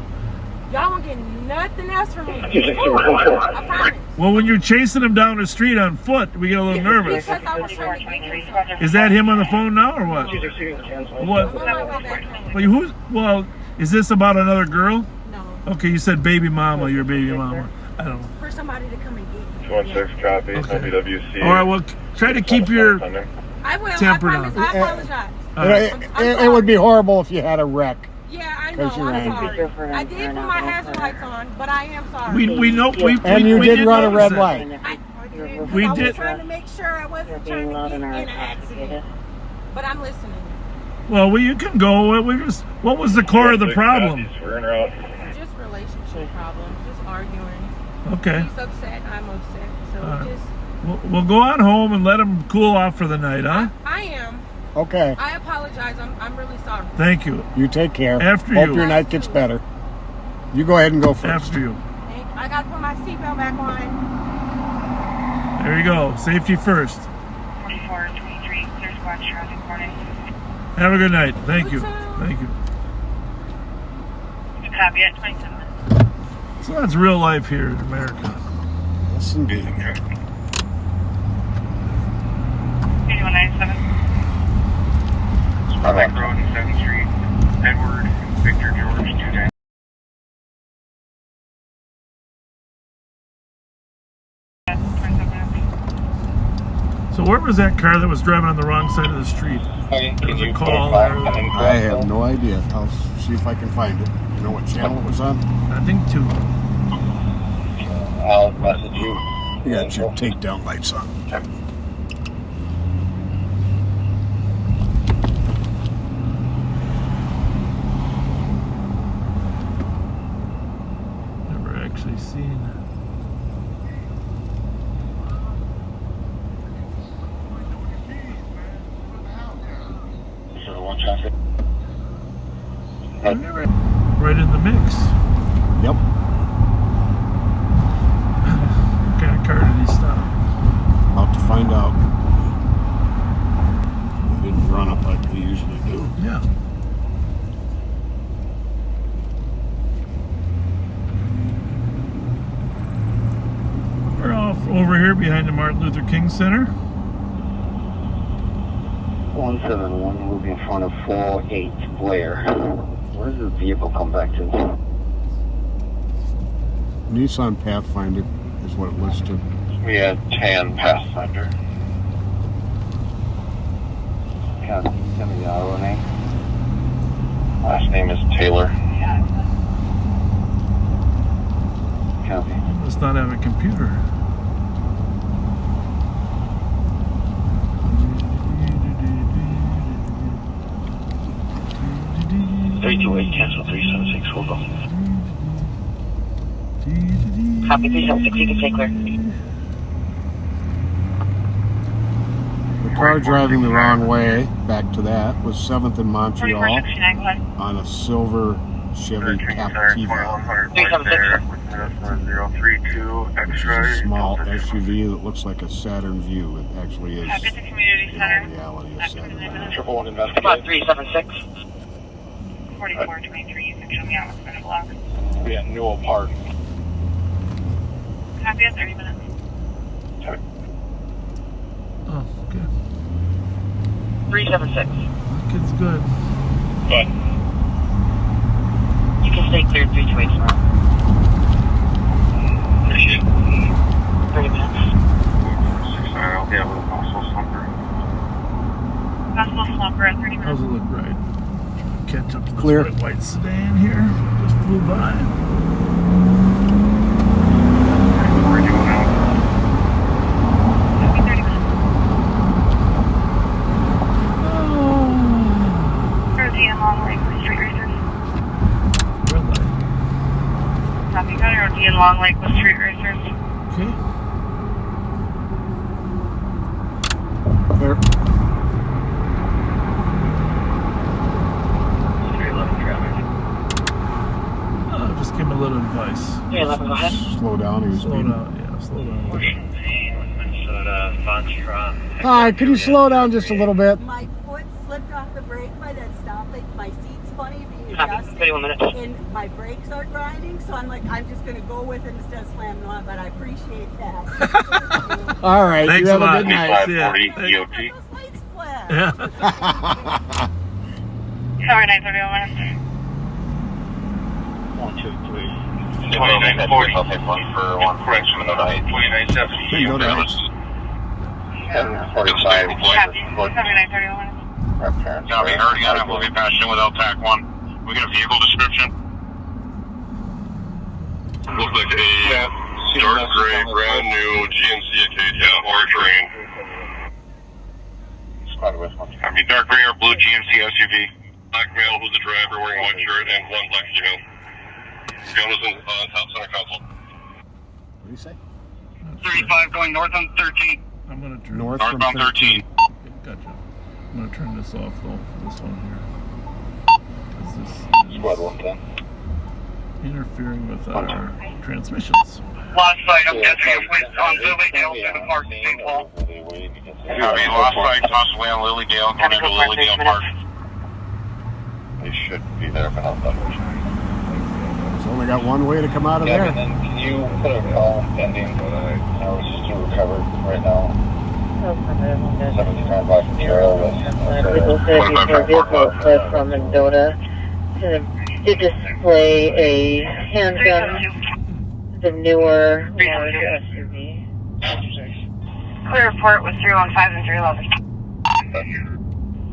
Y'all won't get nothing else from me. It's cool. I promise. Well, when you're chasing him down the street on foot, we get a little nervous. Because I was trying to get him. Is that him on the phone now, or what? What? Well, is this about another girl? No. Okay, you said baby mama, your baby mama. I don't know. For somebody to come and get you. 16 copy, LBWC. All right, well, try to keep your I will. temper I down. promise. I apologize. It would be horrible if you had a wreck. Yeah, I know. I'm sorry. I did put my hazard lights on, but I am sorry. We know. And you did run a red light. We I was did. trying to make sure I wasn't trying to get in an accident. But I'm listening. Well, you can go. What was the core of the problem? Just relationship problems. Just arguing. Okay. He's upset. I'm upset. So we just. We'll go on home and let him cool off for the night, huh? I am. Okay. I apologize. I'm really sorry. Thank you. You take care. After Hope you. your night gets better. You go ahead and go first. After you. I gotta put my seatbelt back on. There you go. Safety first. 4423, there's one traffic warning. Have a good night. Thank you. Thank you. You copy it, 27 minutes. So that's real life here in America. Yes, indeed. 8197. Spotlight Road and 7th Street. Edward and Victor George, 2 So where was that car that was driving on the wrong side of the street? There was a call. I have no idea. I'll see if I can find it. You know what channel it was on? I think 2. I'll message you. You got your takedown lights on. ahead. Right in the mix. Yep. What kind of car did he stop? About to find out. They didn't run up like they usually do. Yeah. We're off over here behind the Martin Luther King Center. 171 moving in front of 48 Blair. Where does the vehicle come back to? Nissan Pathfinder is what it lists to. We had tan Pathfinder. Tell me the auto name. Last name is Taylor. Copy. Must not have a computer. Cancel 376, hold on. Copy 376, you can take clear. The car driving the wrong way, back to that, was 7th in Montreal on a silver Chevy Captiva. 032 X-ray. It's a small SUV that looks like a Saturn Vue. It actually is, in all reality, a Saturn Vue. 111 investigate. 376. 4423, you can show me out within a block. We at Newell Park. Copy at 30 minutes. Okay. Oh, okay. 376. Kid's good. Good. You can stay clear 328 tomorrow. Appreciate it. 30 minutes. 69, I'll be able to also slumber. Possible slumber at 30 How's minutes. it look right? Catch up to this Clear. white sedan here. Just flew by. Where do you want out? Copy 30 minutes. Rosie and Long Lake with Street Racers. Red light. Copy, got Rosie and Long Lake with Street Racers. Okay. Clear. 311 traffic. Just give him a little advice. 311, go ahead. Slow down. He was Slow speeding. down, yeah, slow down. Minnesota, Foxtrot. Hi, could you slow down just a little bit? My foot slipped off the brake by that stoplight. My seat's funny being Copy, adjusted. 31 minutes. And my brakes are grinding, so I'm like, I'm just going to go with it instead of slamming on, but I appreciate that. All right, Thanks you have a a lot. good night. 540 Those EOT. lights flash. Yeah. Sorry, 931 minutes. 123. 2940. I'll take one for one correction in the night. 2970. Minnesota Heights. 45. Copy, 7931 minutes. Copy, already got it. We'll be passing in without TAC 1. We got a vehicle description? Looks like a dark gray, brand new GMC Acadia powertrain. I mean, dark gray or blue GMC SUV. Black male who's the driver wearing a white shirt and one black female. Jonas in top center console. What do you say? 35 going north on 13. I'm going to turn North from Northbound 13. Gotcha. I'm going to turn this off though, this one here. Is this Squad 110. interfering with our transmissions? Lost sight, I'm guessing it was on Lilydale to the park, St. Paul. Copy, lost sight, possibly on Lilydale, going into Lilydale Park. They should be there, but I'll double check. It's only got one way to come out of Yeah, there. and then can you put a call pending hours to recover right now? 75 block material with Vehicle safety for vehicle fled from Mendota. Did display a handgun, the newer large SUV. Clear report with 315 and 311.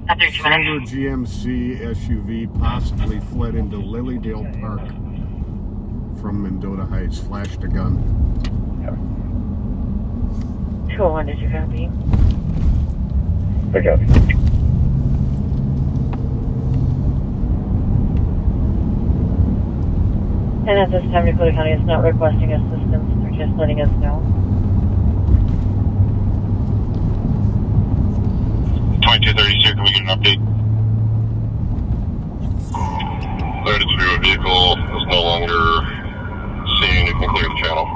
At 32 Silver minutes. GMC SUV possibly fled into Lilydale Park from Mendota Heights. Flashed a gun. 201, did you copy? I got it. And at this time, Dakota County is not requesting assistance. They're just letting us know. 2232, can we get an update? Cleared it through a vehicle, is no longer seen. You can clear the channel.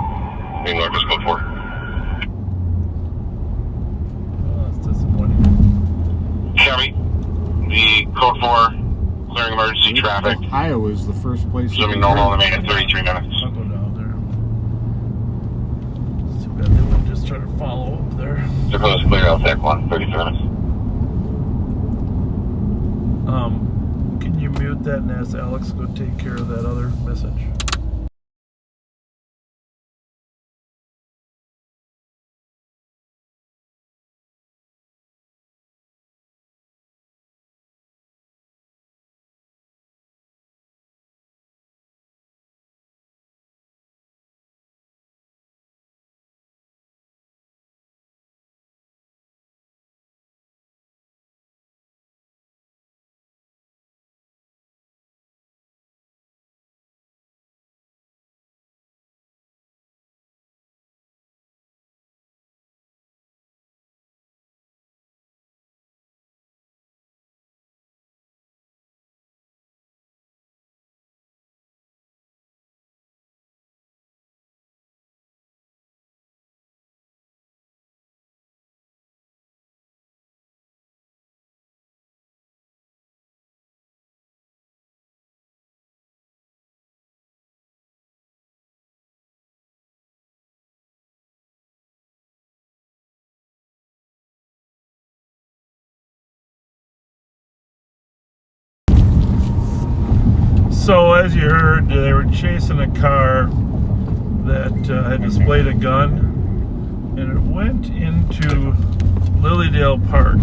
Main Marcus code 4. That's disappointing. Chevy, the code 4, clearing emergency traffic. Ohio is the first place. Resuming normal on the main in 33 minutes. I'll go down there. It's too bad they wouldn't just try to follow up there. Dakota's clear out Tech 1, 33 minutes. Can you mute that and ask Alex to go take care of that other message? So as you heard, they were chasing a car that had displayed a gun, and it went into Lilydale Park,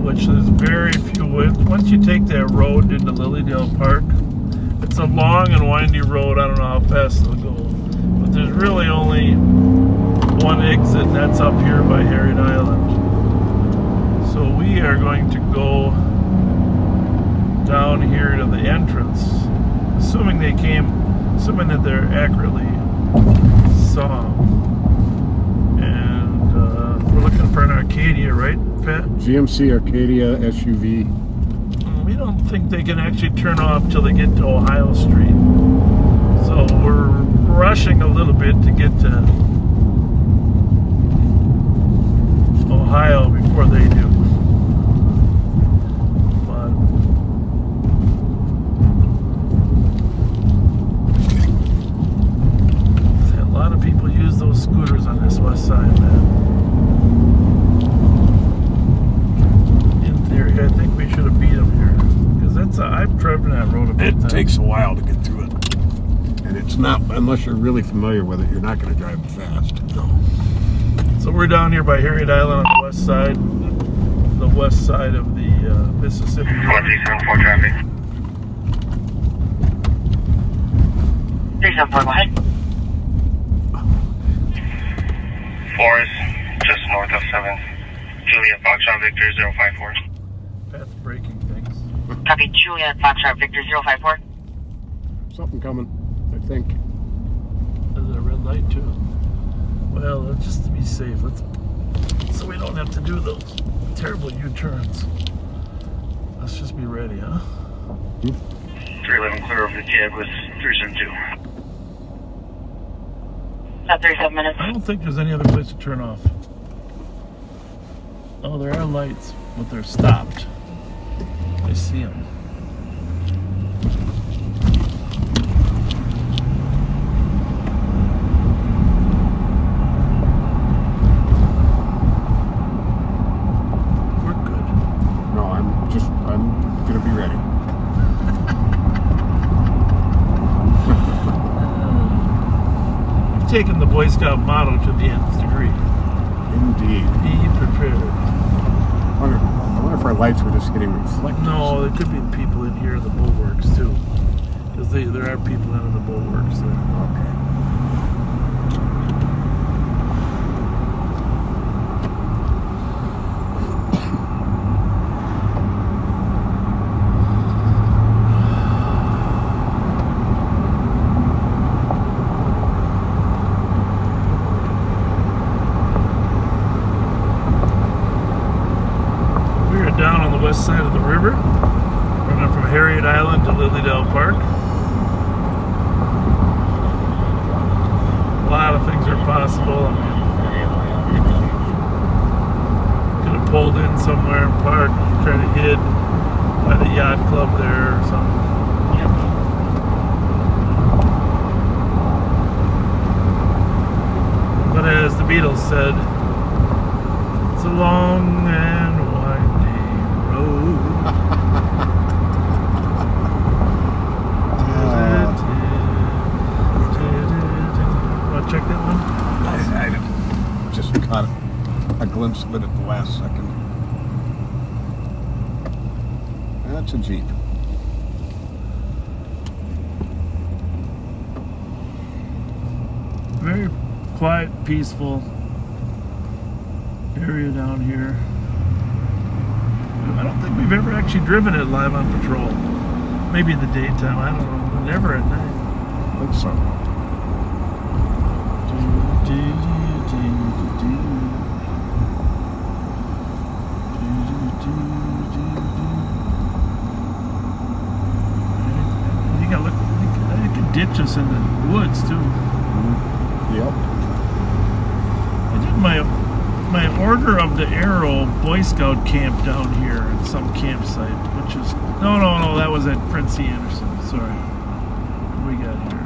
which is very few. Once you take that road into Lilydale Park, it's a long and windy road. I don't know how fast it'll go, but there's really only one exit, and that's up here by Harriet Island. So we are going to go down here to the entrance, assuming that they're accurately saw. And we're looking for an Arcadia, right, Pat? GMC Arcadia SUV. We don't think they can actually turn off till they get to Ohio Street. So we're rushing a little bit to get to Ohio before they do. Those scooters on this west side, man. In theory, I think we should have beat them here, because I've driven that road a bit. It takes a while to get through it, and it's not, unless you're really familiar with it, you're not going to drive it fast. No. So we're down here by Harriet Island on the west side of the Mississippi. 1374 traffic. 374, go ahead. Forest, just north of 7th. Juliet Foxtrot Victor 054. Pat's breaking things. Copy, Juliet Foxtrot Victor 054. Something coming, I think. There's a red light too. Well, just to be safe, so we don't have to do those terrible U-turns. Let's just be ready, huh? 311 clear over the kid with 372. About 37 minutes. I don't think there's any other place to turn off. Oh, there are lights, but they're stopped. I see them. We're good. No, I'm gonna be ready. Taking the Boy Scout motto to the nth degree. Indeed. Be prepared. I wonder if our lights were just getting reflected. No, there could be people in here in the bulwarks too, because there are people in the bulwarks there. Okay. West side of the river, running from Harriet Island to Lilydale Park. A lot of things are possible. Could have pulled in somewhere and parked, try to hid by the yacht club there or something. But as the Beatles said, it's a long and winding road. Want to check that one? I just caught a glimpse of it at the last second. That's a Jeep. Very quiet, peaceful area down here. I don't think we've ever actually driven it live on patrol. Maybe in the daytime, I don't know, but never at night. I think so. You gotta look, they could ditch us in the woods too. Yep. I did my Order of the Arrow Boy Scout camp down here at some campsite, which is no, that was at Fred C. Anderson. Sorry. What do we got here?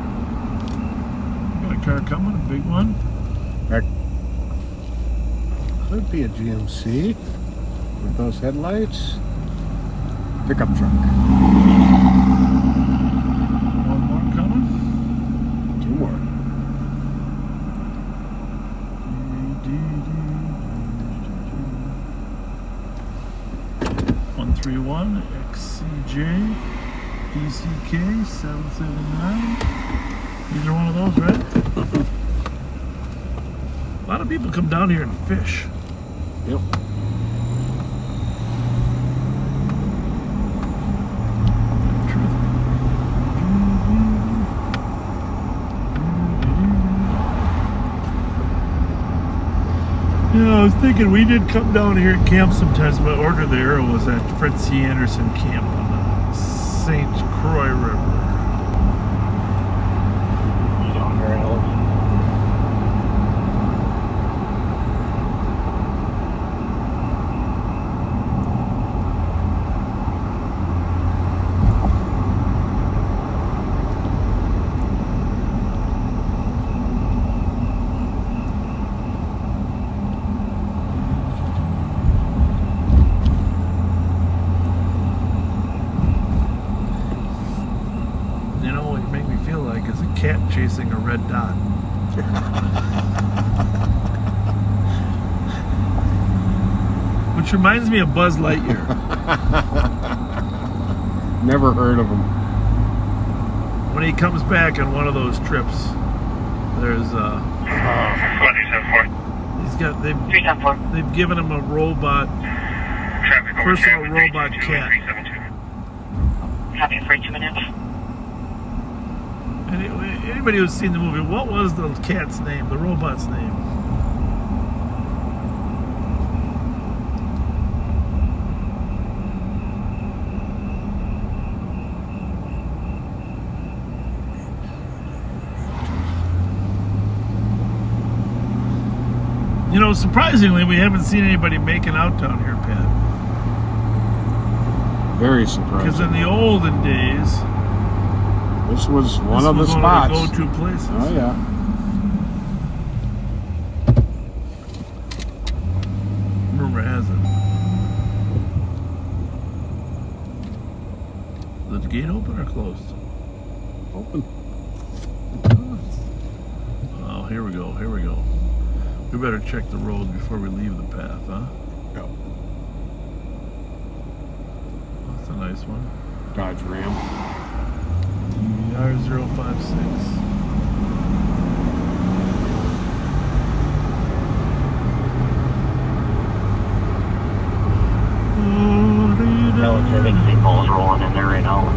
We got a car coming, a big one. That could be a GMC with those headlights. Pickup truck. One more coming. Two more. 131 XCJ DCK 779. These are one of those, right? A lot of people come down here and fish. Yep. Yeah, I was thinking we did come down here and camp sometimes, but Order of the Arrow was at Fred C. Anderson camp on the St. Croix River. Cat chasing a red dot. Which reminds me of Buzz Lightyear. Never heard of him. When he comes back on one of those trips, there's they've given him a robot, personal robot cat. Copy for 2 minutes. Anybody who's seen the movie, what was the cat's name, the robot's name? You know, surprisingly, we haven't seen anybody making out down here, Pat. Very surprising. Because in the olden days, this was one of the spots. One of the go-to places. Oh, yeah. Rumor has it. Is the gate open or closed? Open. Oh, here we go. Here we go. We better check the road before we leave the path, huh? Yep. That's a nice one. Dodge Ram. DVR056. Relative signals rolling in there right now.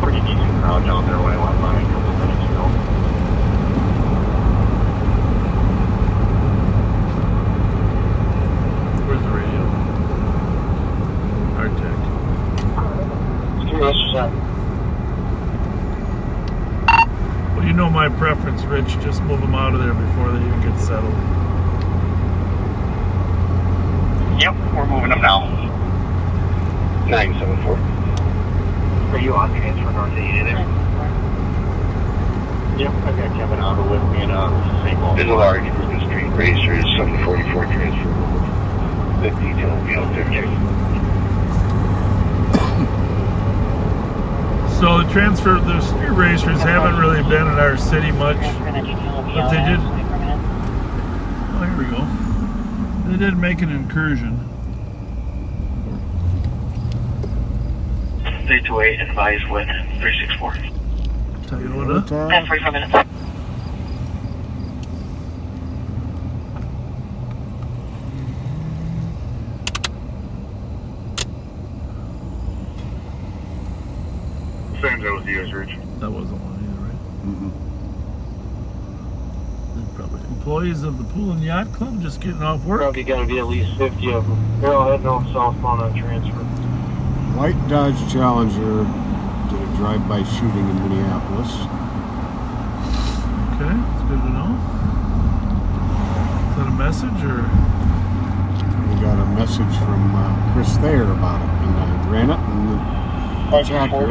Pretty decent crowd down there when I went by a couple minutes ago. Rich, just move them out of there before they even get settled. Yep, we're moving them now. 974. Are you on transfer north of you there? Yep, I've got Kevin Otto with me in St. Paul. There's a large group of street racers, 744 transfer. The detail will be out there. So the street racers haven't really been in our city much, but they did. Oh, here we go. They did make an incursion. Stay to 8, advise with 364. Toyota. 45 minutes. Same with you, Rich. That wasn't one either, right? Mm-hmm. Probably employees of the Pool and Yacht Club just getting off work. Probably got to be at least 50 of them. They're all heading off southbound on transfer. White Dodge Challenger did a drive-by shooting in Minneapolis. Okay, that's good to know. Is that a message or? We got a message from Chris Thayer about it, and I ran it, and it's accurate.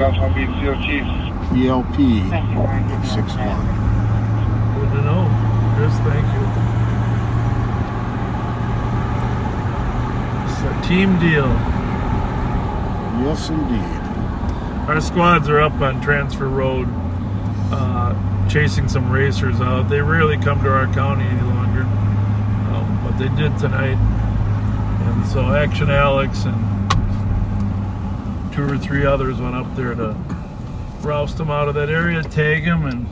ELP 861. Good to know. Chris, thank you. It's a team deal. Yes, indeed. Our squads are up on Transfer Road, chasing some racers out. They rarely come to our county any longer, but they did tonight. And so Action Alex and 2 or 3 others went up there to roust them out of that area, tag them, and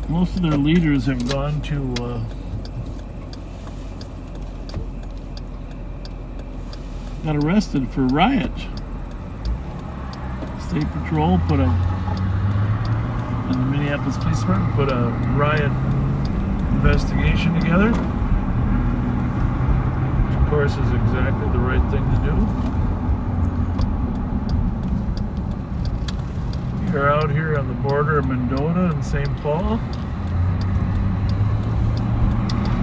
most of their leaders have gone to got arrested for riot. State Patrol and the Minneapolis Police Department put a riot investigation together, which of course is exactly the right thing to do. We're out here on the border of Mendota and St. Paul.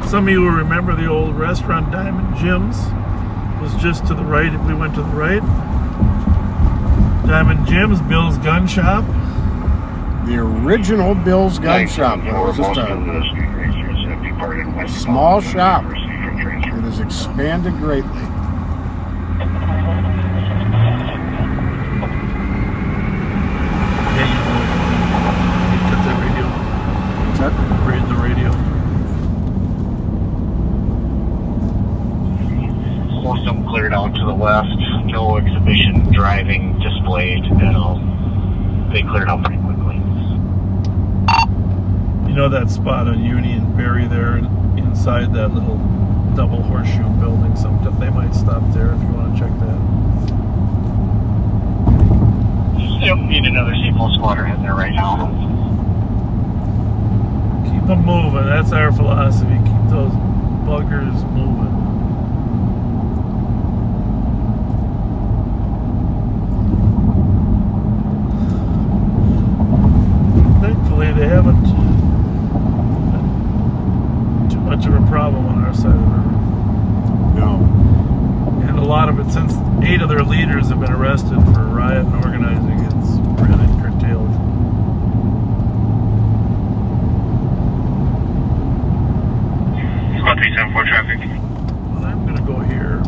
Some of you will remember the old restaurant Diamond Jim's. It was just to the right if we went to the right. Diamond Jim's, Bill's Gun Shop. The original Bill's Gun Shop. It was just a small shop. It has expanded greatly. Cut that radio. What's that? Read the radio. Most of them cleared out to the west. No exhibition driving displayed at all. They cleared out pretty quickly. You know that spot on Union Berry there inside that little double horseshoe building? Sometime they might stop there if you want to check that. Yep, need another Seagull squadron in there right now. Keep them moving. That's our philosophy. Keep those buggers moving. Thankfully, they haven't too much of a problem on our side of the river. No. And a lot of it, since 8 of their leaders have been arrested for riot and organizing, it's really curtailed. Squad 374 traffic. I'm going to go here.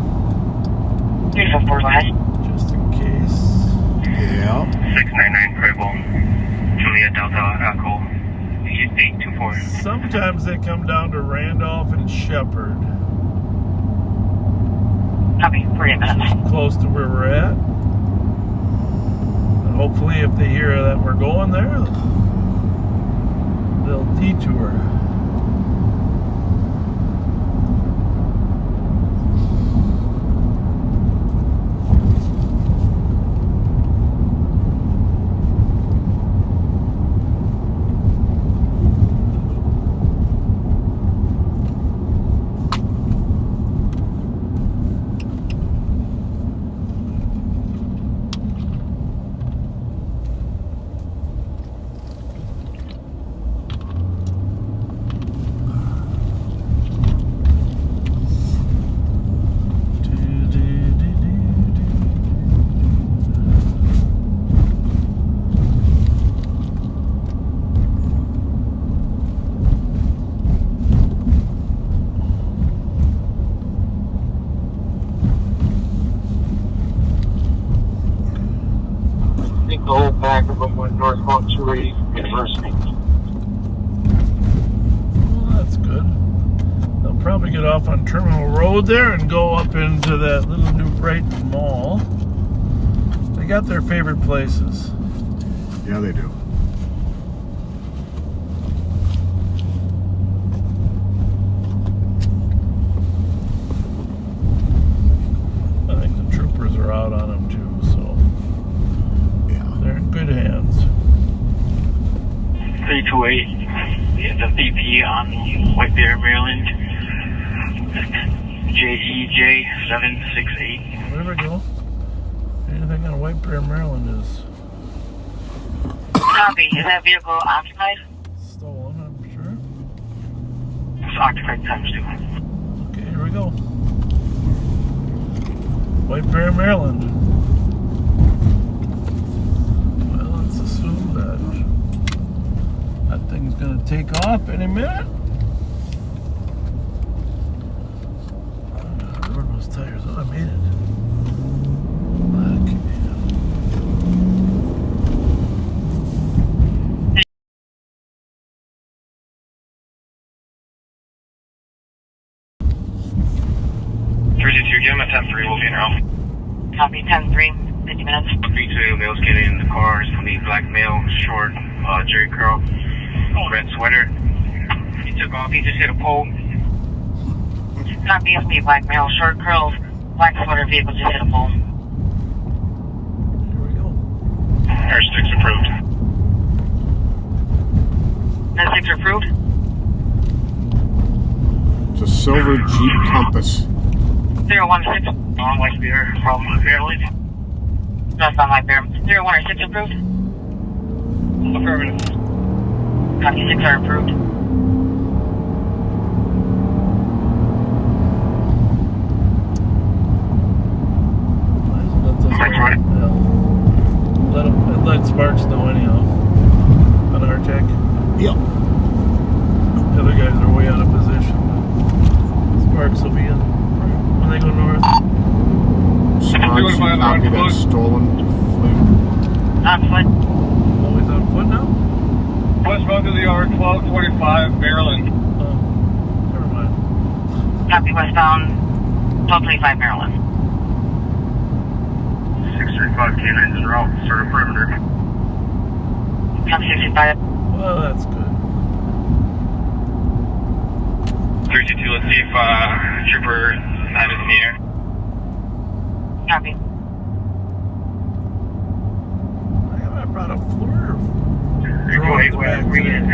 374 last. Just in case. Yeah. 699 Crable. Juliet Delta Echo. 824. Sometimes they come down to Randolph and Shepherd. Copy, 48 minutes. Close to where we're at. And hopefully if they hear that we're going there, they'll detour. northbound 280 University. Well, that's good. They'll probably get off on Terminal Road there and go up into that little New Brighton Mall. They got their favorite places. Yeah, they do. I think the troopers are out on them too, so yeah, they're in good hands. 328, the VP on White Bear, Maryland. JEJ768. There we go. Anything on White Bear, Maryland is Copy. Is that vehicle occupied? stolen, I'm sure. It's occupied times 2. Okay, here we go. White Bear, Maryland. Well, let's assume that thing's gonna take off any minute. Where are those tires? Oh, I made it. Okay. 322, give him a 10-3, we'll be in route. Copy. 10-3. 50 minutes. 322, males getting in the cars from the black male, short, Jerry curl, red sweater. He took off, he just hit a pole. Copy. SB black male, short curls, black sweater vehicle just hit a pole. Here we go. Air sticks approved. Net 6 are approved. It's a silver Jeep Compass. 016 on White Bear from Maryland. That's on White Bear. 016 approved. Affirmative. Copy. 6 are approved. Let Sparks know anyhow. On our tech. Yep. The other guys are way out of position. Sparks will be in when they go north. Sparks, copy that stolen fleet. On foot. Always on foot now? Westbound to the yard, 1225, Maryland. Oh, never mind. Copy. Westbound 1225 Maryland. 635 canines en route, sort of perimeter. Copy. 65. Well, that's good. 322, let's see if Trooper 9 is in the air. Copy. I brought a floor. 328, West Green.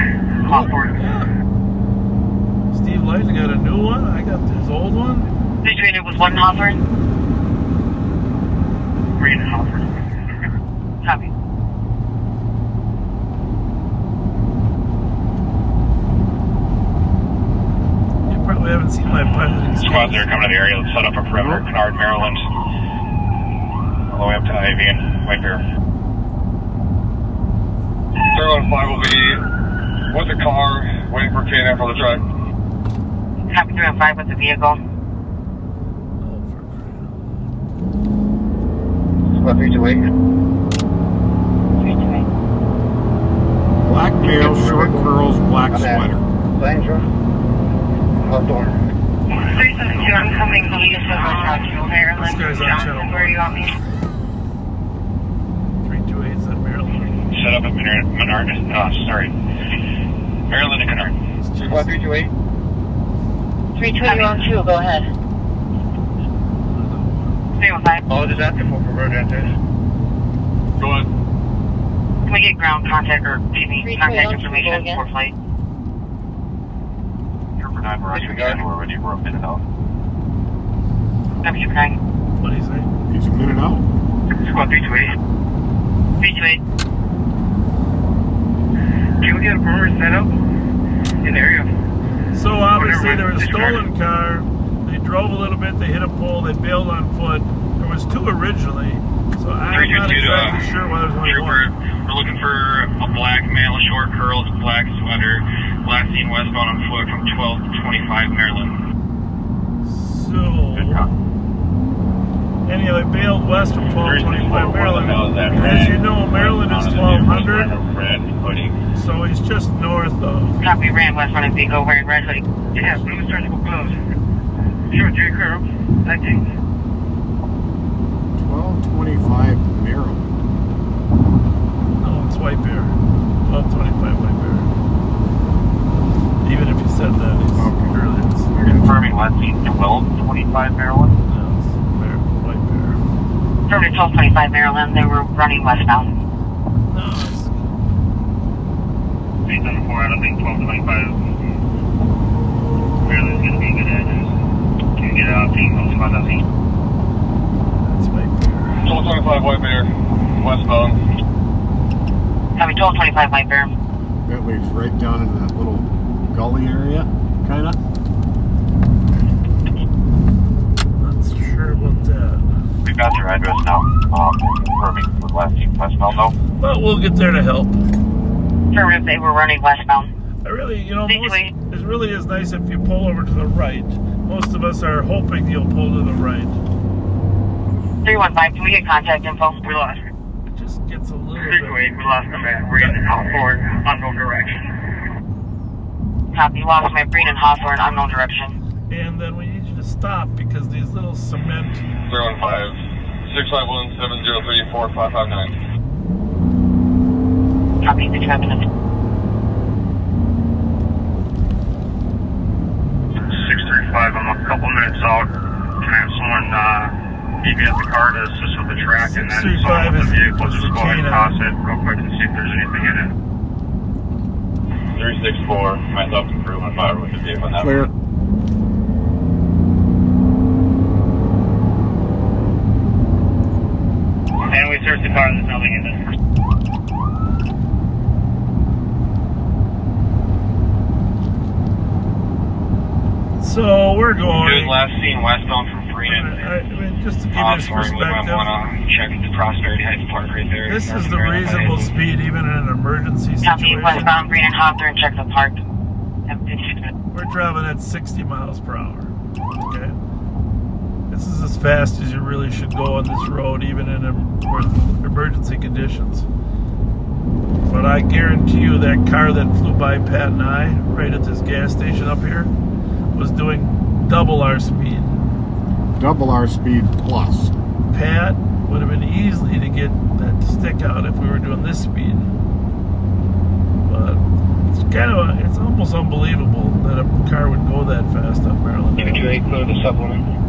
Hawthorne. Yeah. Steve Lights got a new one. I got his old one. 328 was one Hawthorne. Green and Hawthorne. Copy. You probably haven't seen my piloting Squads that are coming to the area, let's set up a perimeter. Kennard, Maryland. All the way up to Ivy and White Bear. 315 will be with the car, waiting for K&N for the truck. Copy. 305 with the vehicle. Squad 328. 328. Black male, short curls, black sweater. Sandra. Hawthorne. 372, I'm coming to you, Maryland. This guy's on channel. Where do you want me? 328's at Maryland. Set up at Menard. Sorry. Maryland and Kennard. Squad 328. 321, go ahead. 305. Oh, just asking for road answers. Go ahead. Can we get ground contact or contact information for flight? Trooper 9, we're ready to go. We're ready. We're a minute out. Copy. Trooper 9. What do you say? He's a minute out. Squad 328. 328. Can we get a perimeter set up in the area? So obviously there was a stolen car. They drove a little bit. They hit a pole. They bailed on foot. There was two originally. So I'm not exactly sure why there's only one. We're looking for a black male, short curls, black sweater, last seen westbound on foot from 12 to 25 Maryland. So Anyway, bailed west from 1225 Maryland. And as you know, Maryland is 1200. So he's just north of. Copy, ran west running vehicle wearing red hoodie. Yeah, blue surgical gloves. Sure, J. Curve. I think. 1225 Maryland. No, it's White Bear. 1225 White Bear. Even if you said that, it's early. Confirming last seat 1225 Maryland. No, it's White Bear. Affirmative 1225 Maryland. They were running westbound. No, it's. Based on the 4 out of 1225. Maryland's going to be a good address. Can you get out team on spot that scene? That's White Bear. 1225 White Bear, westbound. Copy, 1225 White Bear. That leads right down into that little gully area, kind of. Not sure about that. We got your address now. Confirming with last seat westbound though. But we'll get there to help. Affirmative, they were running westbound. I really, it really is nice if you pull over to the right. Most of us are hoping you'll pull to the right. 315, can we get contact info? We lost. It just gets a little 328, we lost them at Green and Hawthorne, unknown direction. Copy, lost my Green and Hawthorne, unknown direction. And then we need you to stop because these little cement. 315 651 703 4559. Copy, the traffic. 635, I'm a couple minutes out. Can I have someone deviate the car to assist with the track, and then someone with the vehicle just go ahead and toss it real quick and see if there's anything in it. 364, myself and crew on fire with the vehicle now. Clear. And we searched the car, there's nothing in it. So we're going. Doing last seen westbound from Freedom. I mean, just to give you this perspective. I want to check the Prosperity Heights Park right there. This is the reasonable speed, even in an emergency situation. Copy, westbound Green and Hawthorne, check the park. We're driving at 60 miles per hour. Okay. This is as fast as you really should go on this road, even in emergency conditions. But I guarantee you that car that flew by Pat and I, right at this gas station up here, was doing double our speed. Double our speed plus. Pat would have been easily to get that stick out if we were doing this speed. But it's almost unbelievable that a car would go that fast on Maryland. Give it to 8 clear the supplement.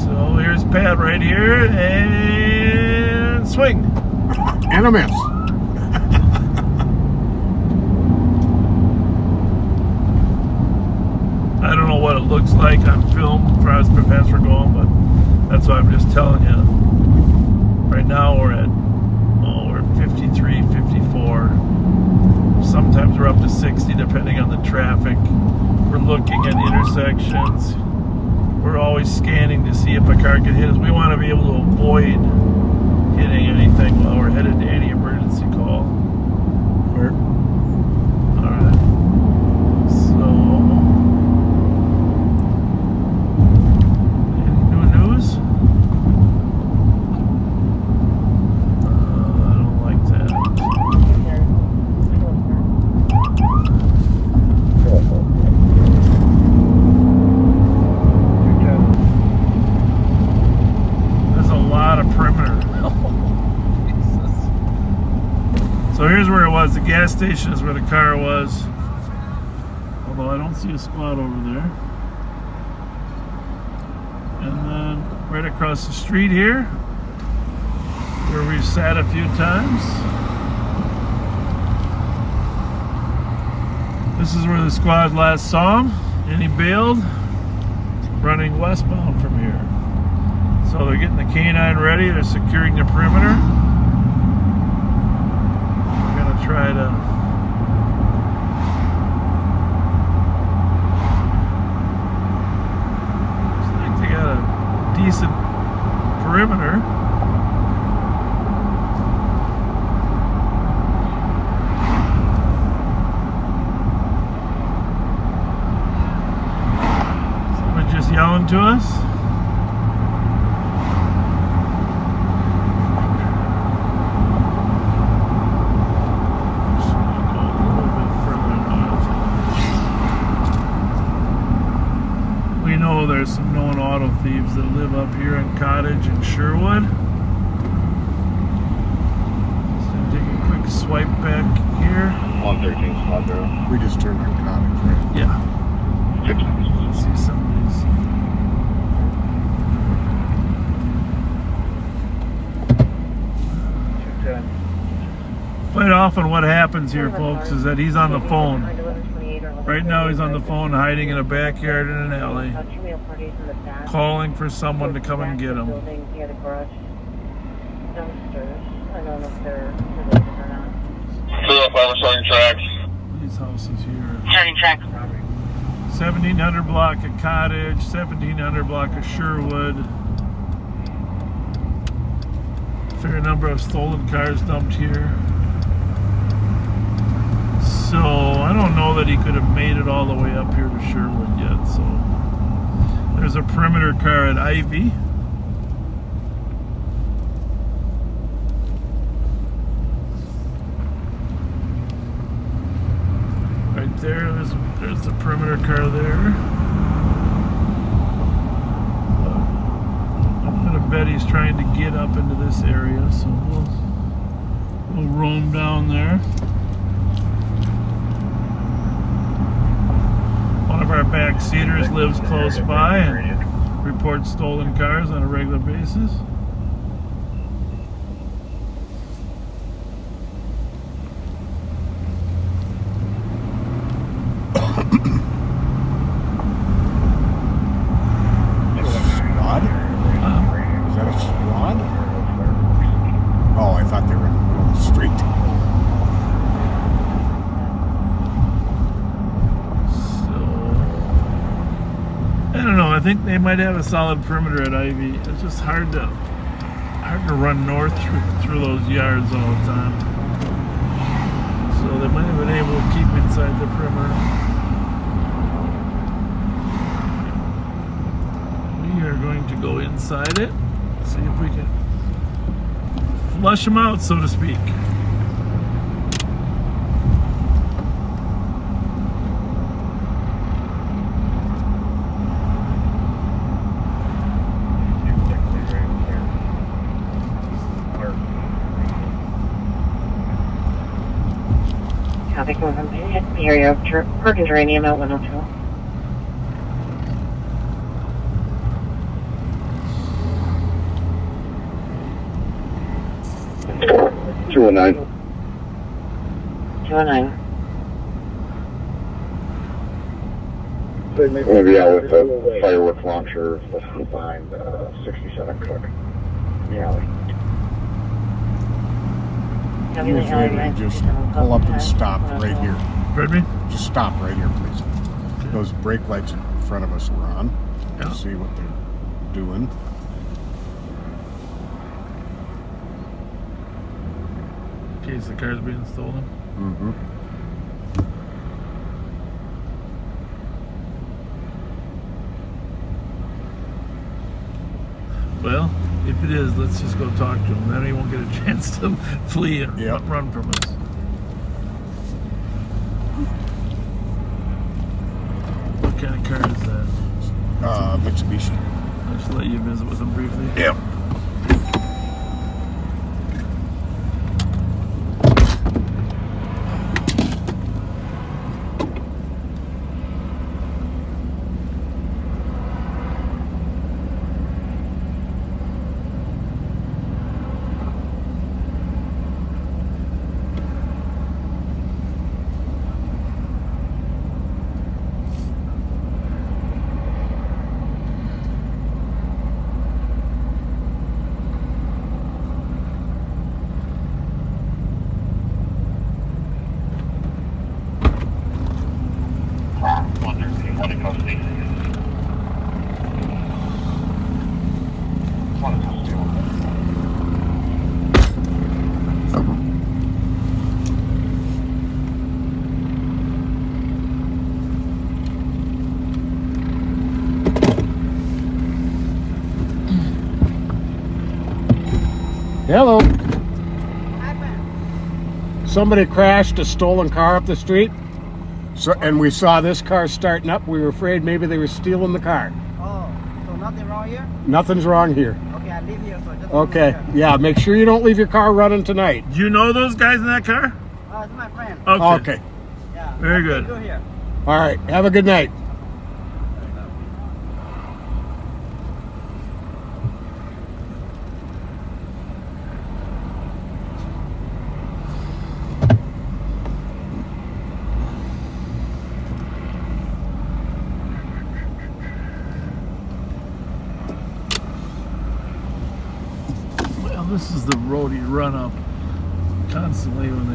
So here's Pat right here, and swing. And a miss. I don't know what it looks like on film as fast we're going, but that's what I'm just telling you. Right now we're at 53, 54. Sometimes we're up to 60 depending on the traffic. We're looking at intersections. We're always scanning to see if a car can hit us. We want to be able to avoid hitting anything while we're headed to any emergency call. Clear. Alright. So, any new news? I don't like that. There's a lot of perimeter. So here's where it was. The gas station is where the car was. Although I don't see a squad over there. And then right across the street here, where we've sat a few times. This is where the squad last saw him, and he bailed, running westbound from here. So they're getting the canine ready. They're securing the perimeter. Try to looks like they got a decent perimeter. Someone just yelling to us. know there's some known auto thieves that live up here in Cottage and Sherwood. So take a quick swipe back here. 113 spot there. We just turned on Cottage, right? Yeah. Let's see some of these. Quite often what happens here, folks, is that he's on the phone. Right now he's on the phone hiding in a backyard in an alley, calling for someone to come and get him. I don't know if they're related or not. Starting tracks. These houses here. Starting track. 1700 block of Cottage, 1700 block of Sherwood. Fair number of stolen cars dumped here. So I don't know that he could have made it all the way up here to Sherwood yet. So there's a perimeter car at Ivy. Right there, there's the perimeter car there. I'm gonna bet he's trying to get up into this area, so we'll roam down there. One of our backseaters lives close by and reports stolen cars on a regular basis. I think they might have a solid perimeter at Ivy. It's just hard to run north through those yards all the time. So they might have been able to keep inside the perimeter. We are going to go inside it, see if we can flush them out, so to speak. Coming from the area of Perkins Uranium at 102. $209. We're going to be out with a fireworks launcher. Let's find 67 truck in the alley. Just pull up and stop right here. Pardon me? Just stop right here, please. Those brake lights in front of us are on. Yeah. See what they're doing. In case the car's being stolen. Mm-hmm. Well, if it is, let's just go talk to him. Then he won't get a chance to flee and run from us. What kind of car is that? Mitsubishi. I'll just let you visit with him briefly. Yep. Hello. Somebody crashed a stolen car up the street. So, and we saw this car starting up. We were afraid maybe they were stealing the car. Oh, nothing wrong here? Nothing's wrong here. Okay, I leave here, so just Okay, yeah, make sure you don't leave your car running tonight. Do you know those guys in that car? It's my friend. Okay. Yeah. Very good. Go here. All right, have a good night. Well, this is the road you run up constantly when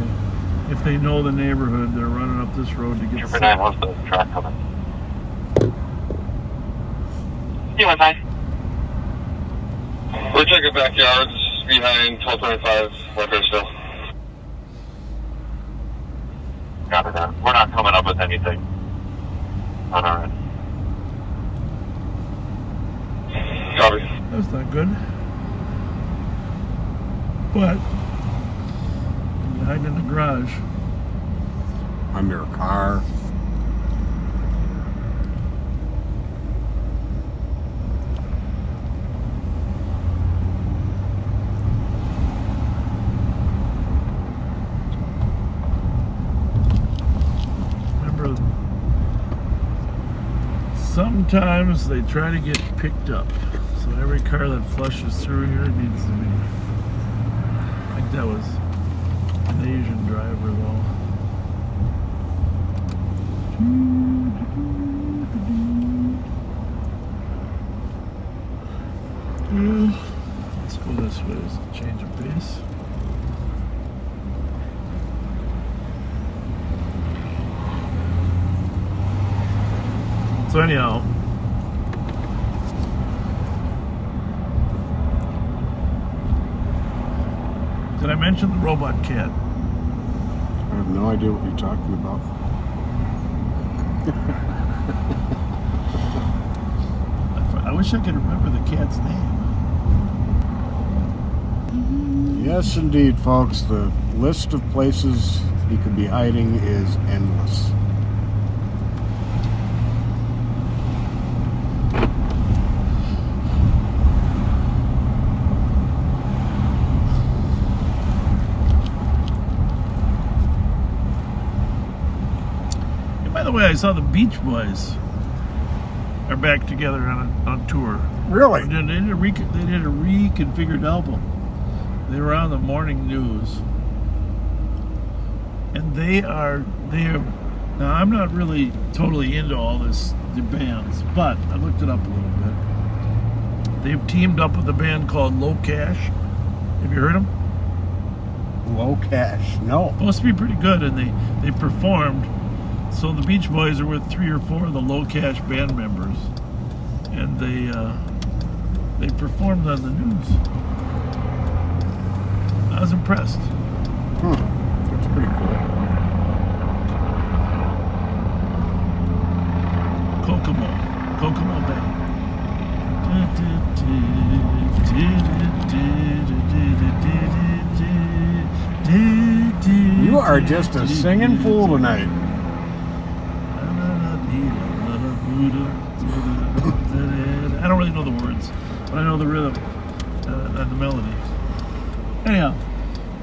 if they know the neighborhood, they're running up this road to get. For 9, what's the track coming? You fine. We're checking backyards behind 1225 Weathersville. Copy that. We're not coming up with anything on our end. Copy. That's not good. But hide in the garage. Under a car. Remember, sometimes they try to get picked up. So every car that flushes through here needs to be. I think that was an Asian driver though. Let's go this way. It's a change of pace. So anyhow, did I mention the robot cat? I have no idea what you're talking about. I wish I could remember the cat's name. Yes, indeed, folks. The list of places he could be hiding is endless. And by the way, I saw the Beach Boys are back together on tour. Really? They did a reconfigured album. They were on the morning news, and they are. Now I'm not really totally into all the bands, but I looked it up a little bit. They've teamed up with a band called Low Cash. Have you heard them? Low Cash, no. Supposed to be pretty good, and they performed. So the Beach Boys are with 3 or 4 of the Low Cash band members, and they performed on the news. I was impressed. That's pretty cool. Kokomo Bay. You are just a singing fool tonight. I don't really know the words, but I know the rhythm and the melody. Anyhow,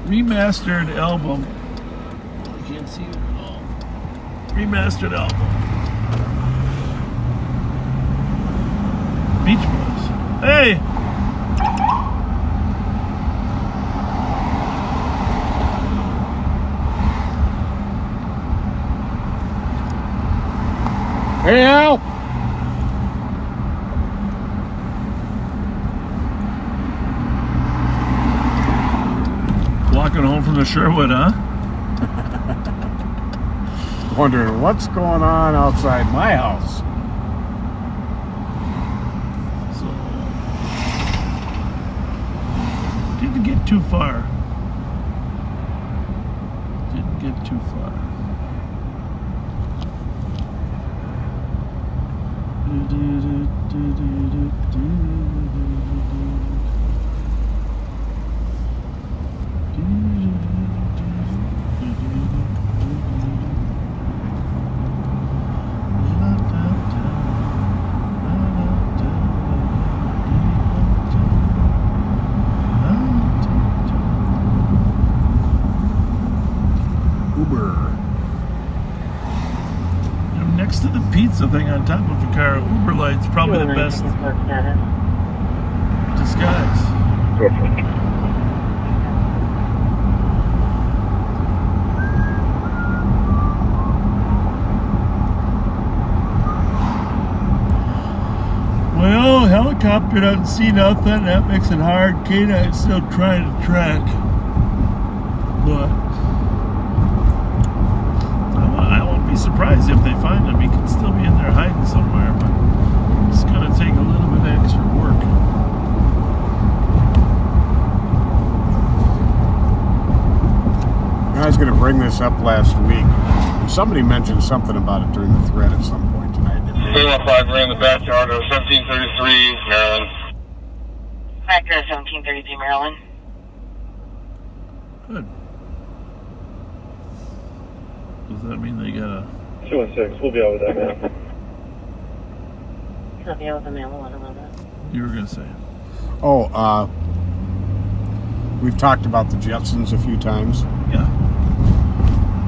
remastered album. I can't see it at all. Remastered album. Beach Boys. Hey! Hey, Al! Walking home from the Sherwood, huh? Wondering what's going on outside my house. So, didn't get too far. Didn't get too far. next to the pizza thing on top of a car, Uber Light's probably the best disguise. Well, helicopter doesn't see nothing. That makes it hard. K9's still trying to track. But I won't be surprised if they find him. He could still be in there hiding somewhere, but it's going to take a little bit of extra work. I was going to bring this up last week. Somebody mentioned something about it during the thread at some point tonight. 315, we're in the backyard of 1733 Maryland. Backyard 1733 Maryland. Good. Does that mean they got a... 216, we'll be out with that now. I'll be out with the mail, I don't know that. You were going to say? Oh, we've talked about the Jetsons a few times. Yeah.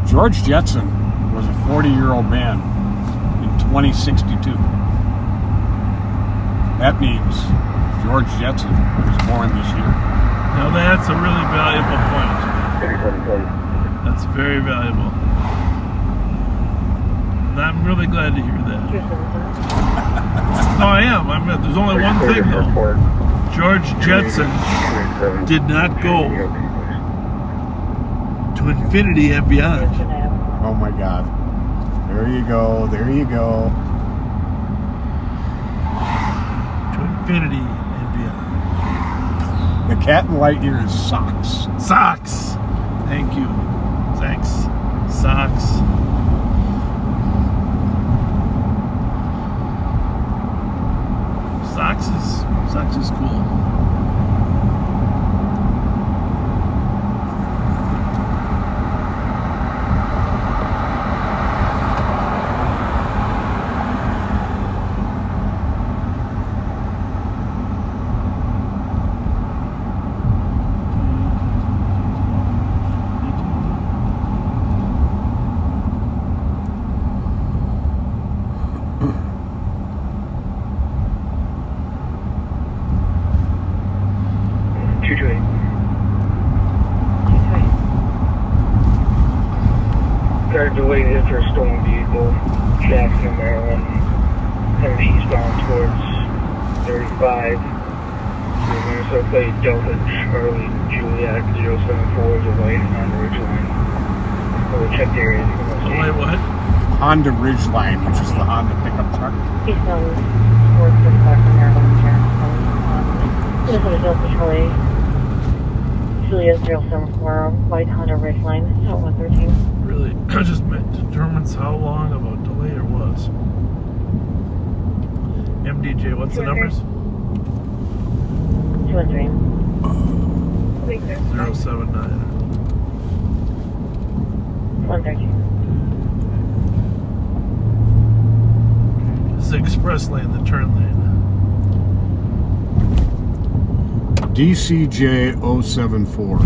George Jetson was a 40-year-old man in 2062. That means George Jetson was born this year. Now that's a really valuable point. That's very valuable. And I'm really glad to hear that. No, I am. There's only one thing, though. George Jetson did not go to infinity and beyond. Oh my God. There you go. There you go. To infinity and beyond. The cat in light year is socks. Socks. Thank you. Thanks. Socks. Socks is cool. Delayed in for a stolen vehicle, Jackson, Maryland, headed eastbound towards 35. Minnesota plate Delta Charlie Juliet 074 is a white Honda Ridgeline. We'll check the area. Wait, what? Honda Ridgeline, which is the Honda pickup truck. Eastbound towards 35 from Maryland, Jackson. Minnesota Delta Charlie Juliet 074, white Honda Ridgeline, at 113. Really, just determines how long of a delay there was. MDJ, what's the numbers? 213. 079. 113. This is express lane, the turn lane. DCJ 074.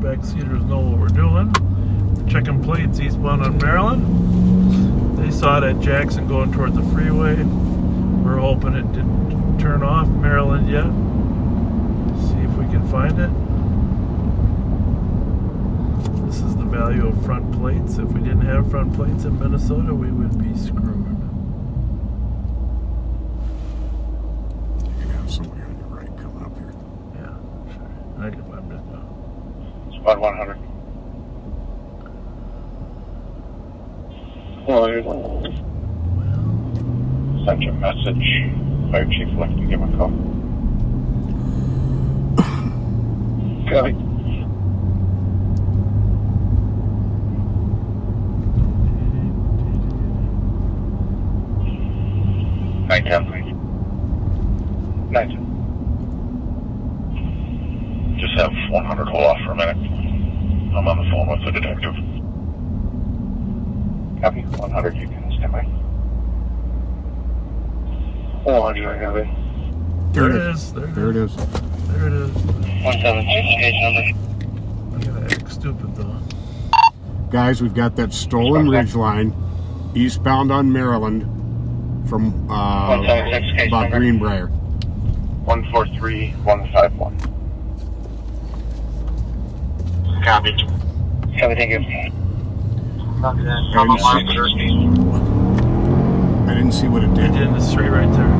Backseaters know what we're doing. We're checking plates eastbound on Maryland. They saw it at Jackson going toward the freeway. We're hoping it didn't turn off Maryland yet. See if we can find it. This is the value of front plates. If we didn't have front plates in Minnesota, we would be screwed. You're gonna have somebody on your right coming up here. Yeah, sure. I can find it now. About 100. Well, sent you a message. Fire chief left to give him a call. Copy. Night 10. Just have 100 hold off for a minute. I'm on the phone with the detective. Copy. 100, you can stand by. 100, I got it. There it is. There it is. There it is. 172, case number. I'm gonna act stupid though. Guys, we've got that stolen Ridgeline eastbound on Maryland from about Greenbrier. 143151. Copy. Thank you. I didn't see what it did. It did in the street right there.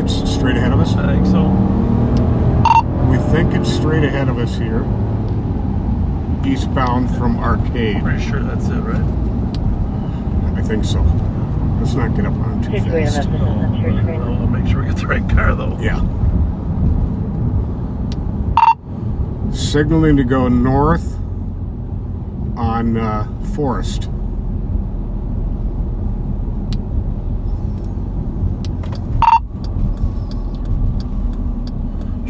It's straight ahead of us? I think so. We think it's straight ahead of us here. Eastbound from Arcade. Pretty sure that's it, right? I think so. Let's not get up on too fast. I want to make sure we get the right car though. Yeah. Signaling to go north on Forest.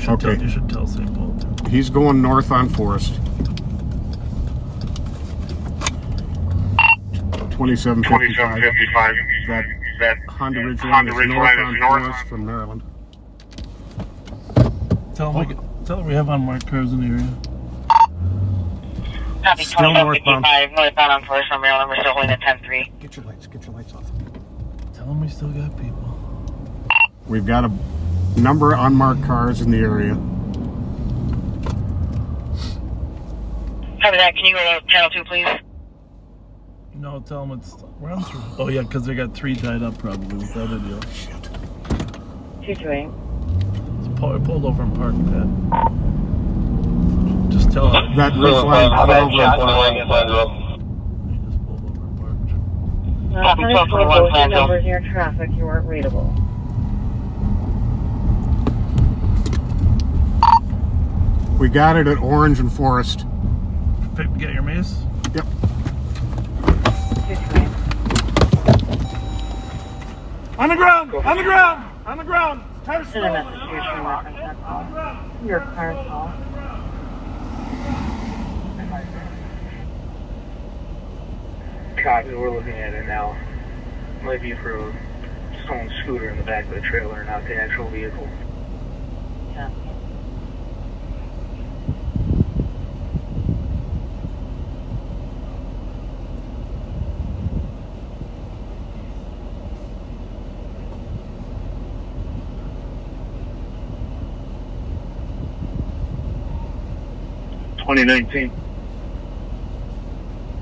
Okay. You should tell St. Paul too. He's going north on Forest. 2755. That Honda Ridgeline is north on Forest from Maryland. Tell them we have unmarked cars in the area. Copy, Still northbound. Northbound on Forest from Maryland. We're still holding at 10-3. Get your lights off. Tell them we still got people. We've got a number of unmarked cars in the area. Copy that. Can you go to channel 2, please? No, tell them it's round through. Oh yeah, because they got 3 tied up probably with that video. Shit. 228. It's pulled over and parked that. Just tell them. That Ridgeline pulled over and parked. He just pulled over and parked. Both your numbers in your traffic, you aren't readable. We got it at Orange and Forest. Get your mace? Yep. On the ground! On the ground! On the ground! Car's stolen! Your car's off. Copy, we're looking at it now. Might be for a stolen scooter in the back of the trailer, not the actual vehicle. Yeah.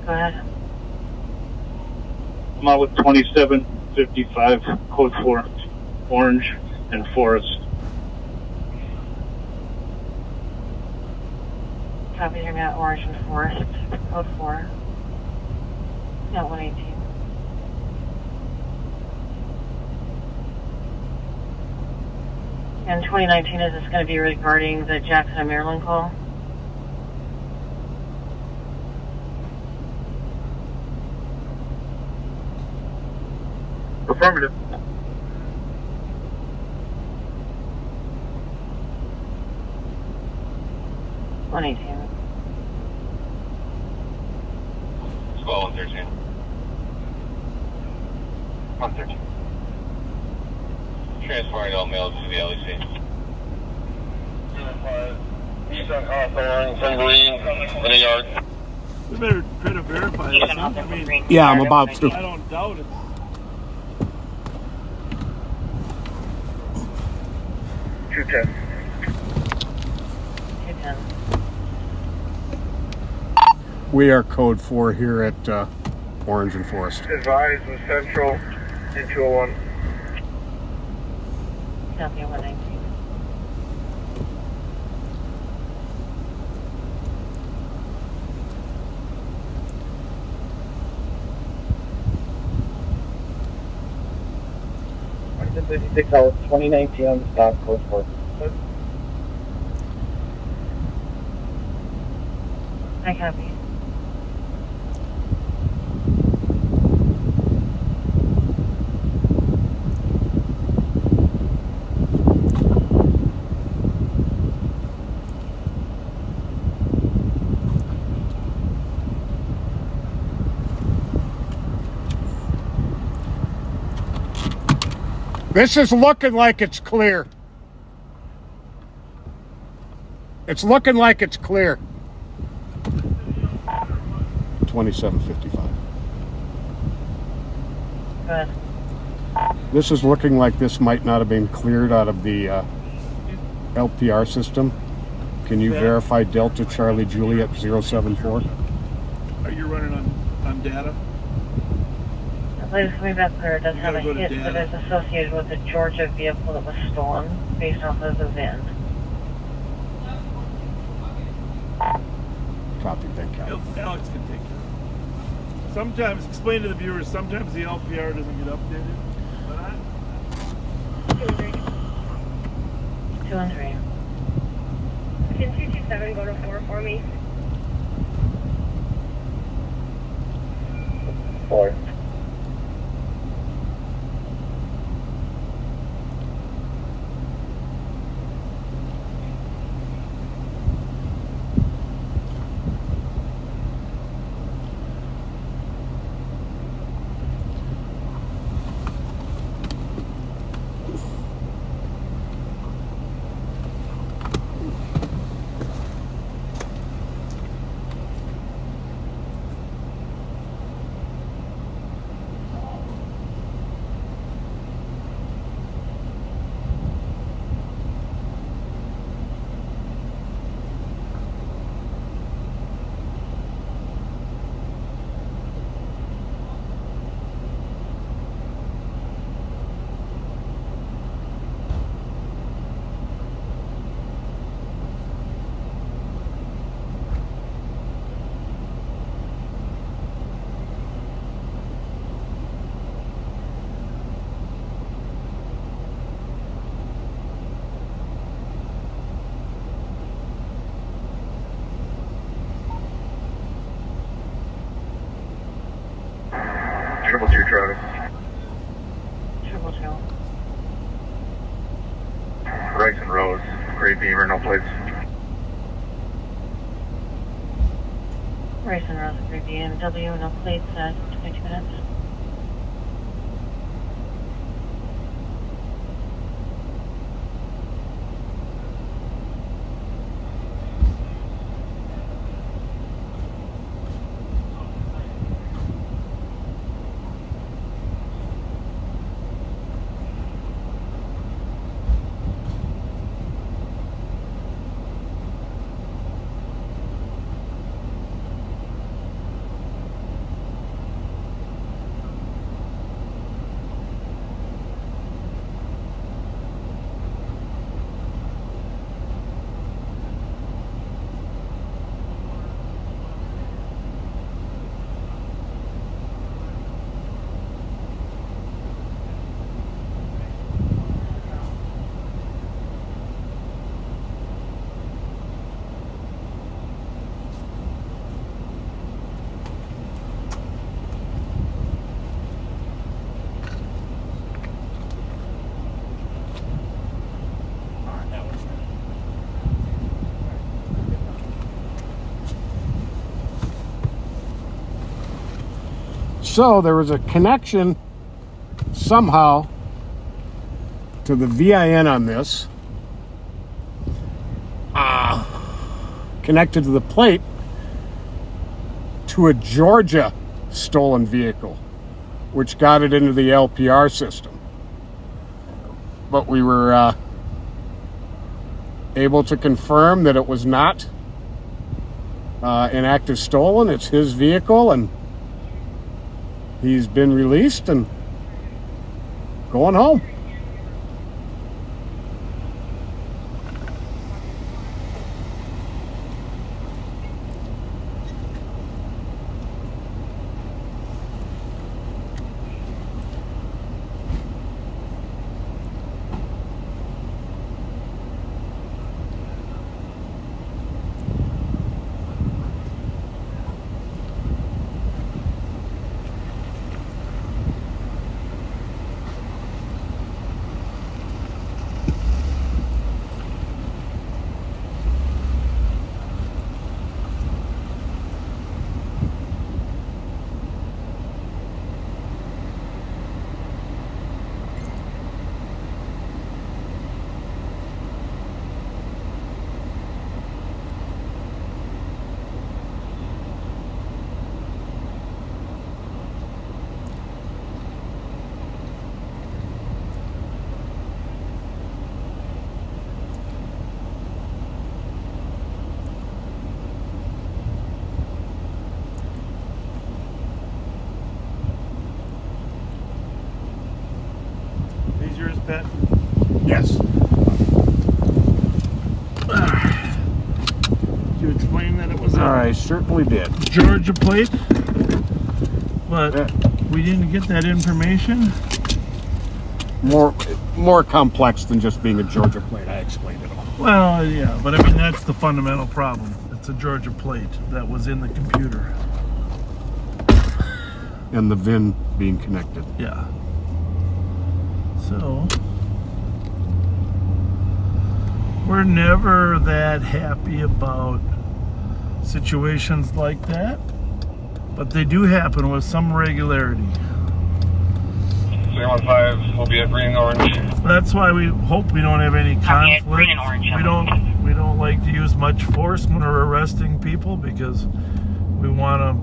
Go ahead. I'm out with 2755, code 4, Orange and Forest. Copy, you're at Orange and Forest, code 4. Yeah, 118. And 2019, is this going to be regarding the Jackson, Maryland call? Affirmative. It's 113. 113. Transferring all mail to the LEC. East on Hawthorne, Sun Green, in the yard. We better try to verify this. I mean, Yeah, I'm about to. I don't doubt it. Two-10. We are code 4 here at Orange and Forest. Advised with Central in 201. Copy, 119. $56, 2019 on the stop, code 4. I copy. This is looking like it's clear. It's looking like it's clear. 2755. Good. This is looking like this might not have been cleared out of the LPR system. Can you verify Delta Charlie Juliet 074? Are you running on data? I believe coming back clear does have a hit that is associated with the Georgia vehicle that was stolen based off of the VIN. Copy, thank you. Alex can take care of it. Sometimes, explain to the viewers, sometimes the LPR doesn't get updated. But 2 and 3. Can 227 go to 4 for me? 4. Triple two, Travis. Triple two. Rice and Rose, Great Beaver, no plates. Rice and Rose, 3 BMW, no plates at 22 minutes. So there was a connection somehow to the VIN on this, connected to the plate to a Georgia stolen vehicle, which got it into the LPR system. But we were able to confirm that it was not an active stolen. It's his vehicle, and he's been released and going home. I certainly did. Georgia plate, but we didn't get that information. More complex than just being a Georgia plate. I explained it all. Well, yeah, but I mean, that's the fundamental problem. It's a Georgia plate that was in the computer. And the VIN being connected. Yeah. So, we're never that happy about situations like that, but they do happen with some regularity. 315 will be at green and orange. That's why we hope we don't have any conflict. Green and orange. We don't like to use much force when we're arresting people because we want to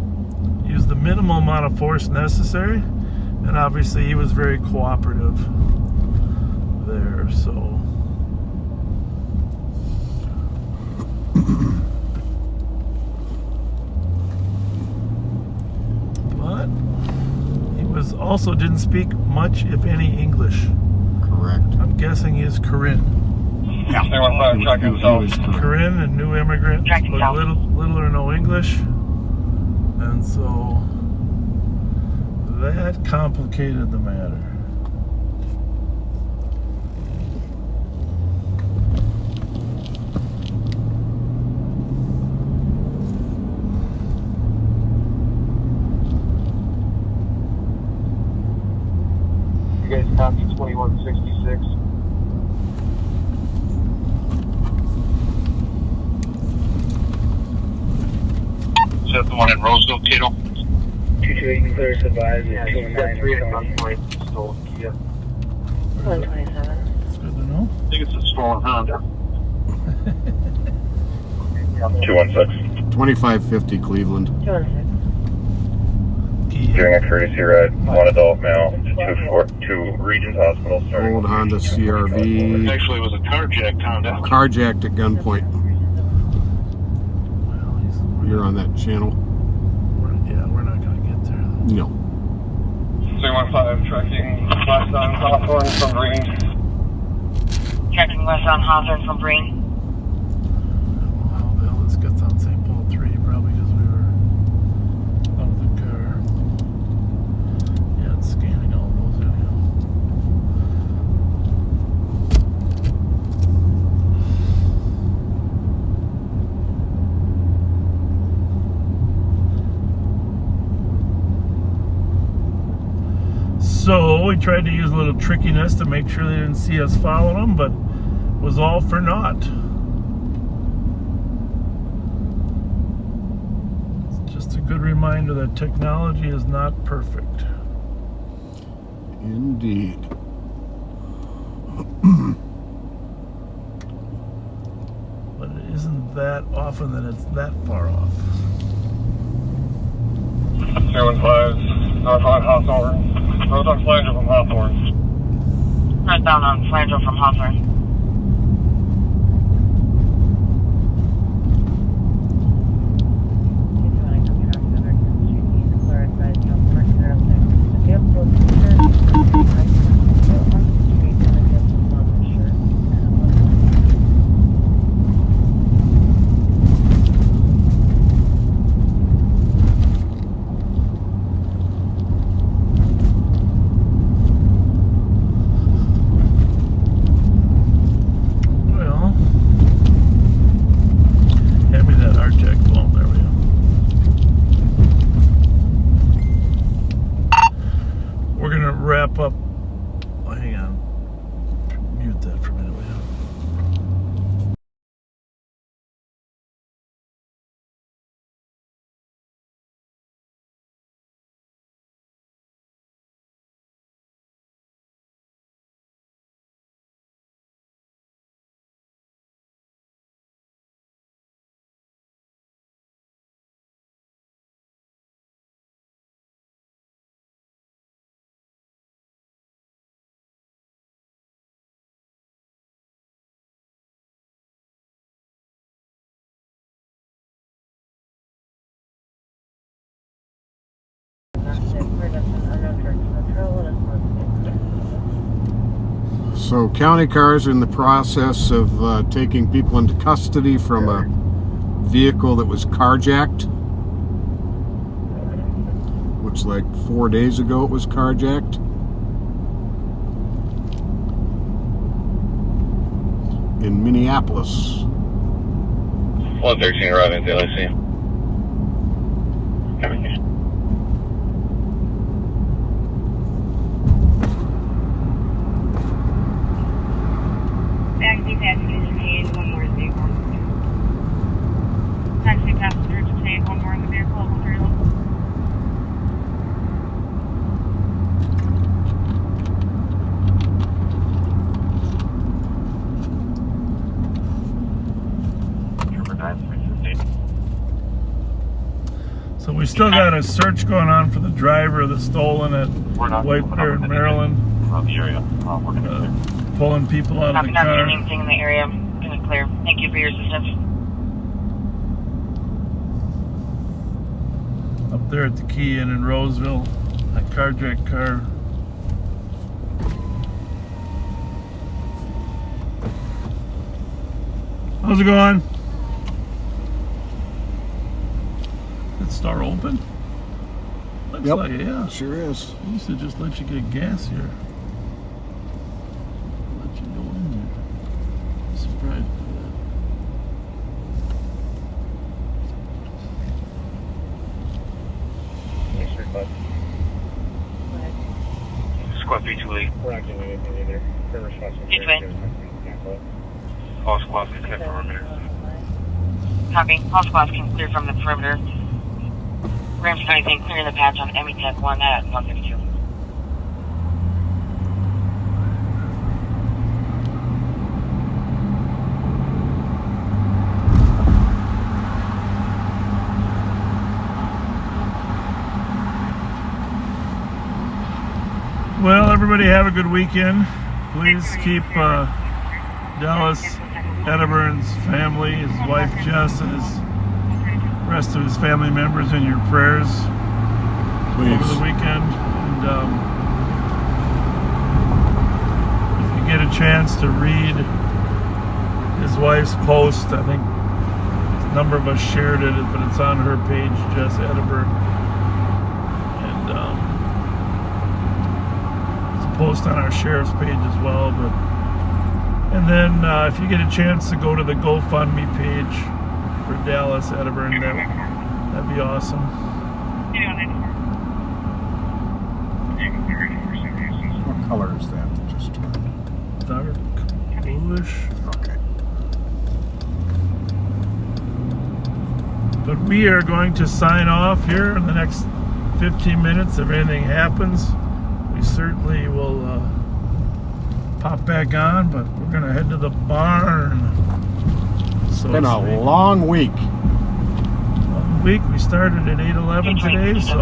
use the minimal amount of force necessary. And obviously he was very cooperative there, so. But he was also didn't speak much, if any, English. Correct. I'm guessing he's Korean. Yeah. Korean and new immigrant, spoke little or no English. And so that complicated the matter. You guys copy 2166. Is that the one in Roseville, Cato? 228, you clear advise. Yeah, she's got 3 at gunpoint. Stolen Kia. 127. It's good to know. I think it's a stolen Honda. 216. 2550 Cleveland. 216. Doing a courtesy ride, one adult male to Regions Hospital. Old Honda CRV. Actually, it was a carjacked Honda. Carjacked at gunpoint. You're on that channel? We're not going to get there. No. 315, tracking west on Hawthorne from Green. Tracking west on Hawthorne from Green. How the hell this gets on St. Paul 3? Probably because we were out of the car. Yeah, it's scanning all those anyhow. So we tried to use a little trickiness to make sure they didn't see us following them, but was all for naught. It's just a good reminder that technology is not perfect. Indeed. But it isn't that often that it's that far off. 315, north on Hawthorne. North on Flanger from Hawthorne. Northbound on Flanger from Hawthorne. Wrap up. Oh, hang on. Mute that for a minute. So county cars are in the process of taking people into custody from a vehicle that was carjacked. Looks like 4 days ago it was carjacked. In Minneapolis. 113 arriving at LAC. Taxi passengers detained, one more in the vehicle. Taxi passengers detained, one more in the vehicle, level 3 level. So we still got a search going on for the driver of the stolen at White Bear in Maryland. Pulling people out of the car. Not anything in the area. Gonna clear. Thank you for your assistance. Up there at the Key Inn in Roseville, that carjacked car. How's it going? That store open? Looks like it, yeah. Sure is. They used to just let you get gas here. Let you go in there. I'm surprised by that. Squad 3 late. We're not doing anything either. They're responsible. All squads can clear perimeter. Copy. All squads can clear from the perimeter. Ramsey County thing clearing the patch on METech 1 at 152. Well, everybody have a good weekend. Please keep Dallas Ediburn's family, his wife Jess, and his rest of his family members in your prayers over the weekend. And if you get a chance to read his wife's post, I think a number of us shared it, but it's on her page, Jess Ediburn. And it's a post on our sheriff's page as well. And then if you get a chance to go to the GoFundMe page for Dallas Ediburn, that'd be awesome. What color is that just turned? Dark bluish. Okay. But we are going to sign off here in the next 15 minutes. If anything happens, we certainly will pop back on, but we're going to head to the barn. It's been a long week. We started at 8:11 today, so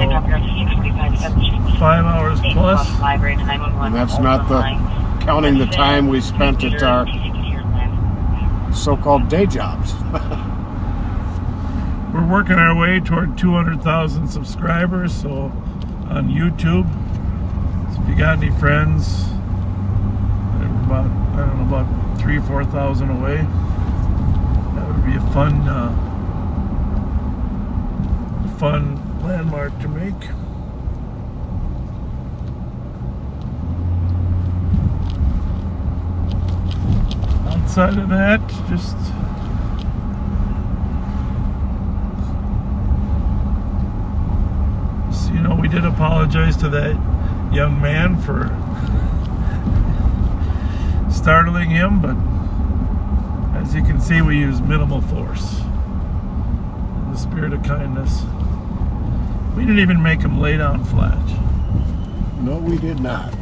5 hours plus. And that's not counting the time we spent at our so-called day jobs. We're working our way toward 200,000 subscribers, so on YouTube. So if you got any friends, about 3,000 or 4,000 away. That would be a fun landmark to make. Outside of that, just so you know, we did apologize to that young man for startling him, but as you can see, we use minimal force in the spirit of kindness. We didn't even make him lay down flat. No, we did not.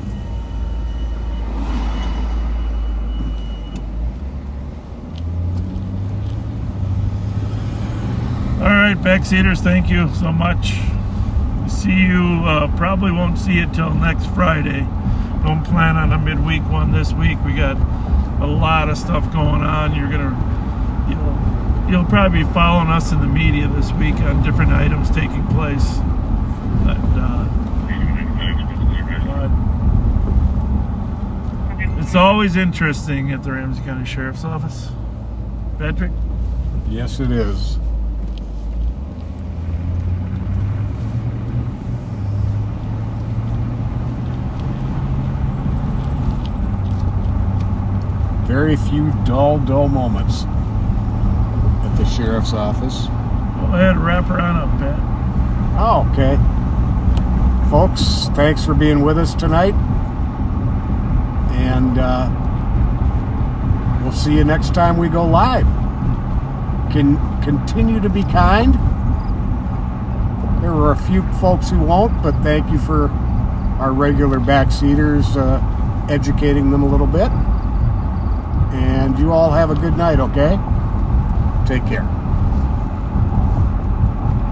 All right, backseaters, thank you so much. See you, probably won't see it till next Friday. Don't plan on a midweek one this week. We got a lot of stuff going on. You'll probably be following us in the media this week on different items taking place. But it's always interesting at the Ramsey County Sheriff's Office. Patrick? Yes, it is. very few dull moments at the sheriff's office. Go ahead, wrap her on up, Pat. Oh, okay. Folks, thanks for being with us tonight. And we'll see you next time we go live. Continue to be kind. There were a few folks who won't, but thank you for our regular backseaters educating them a little bit. And you all have a good night, okay? Take care.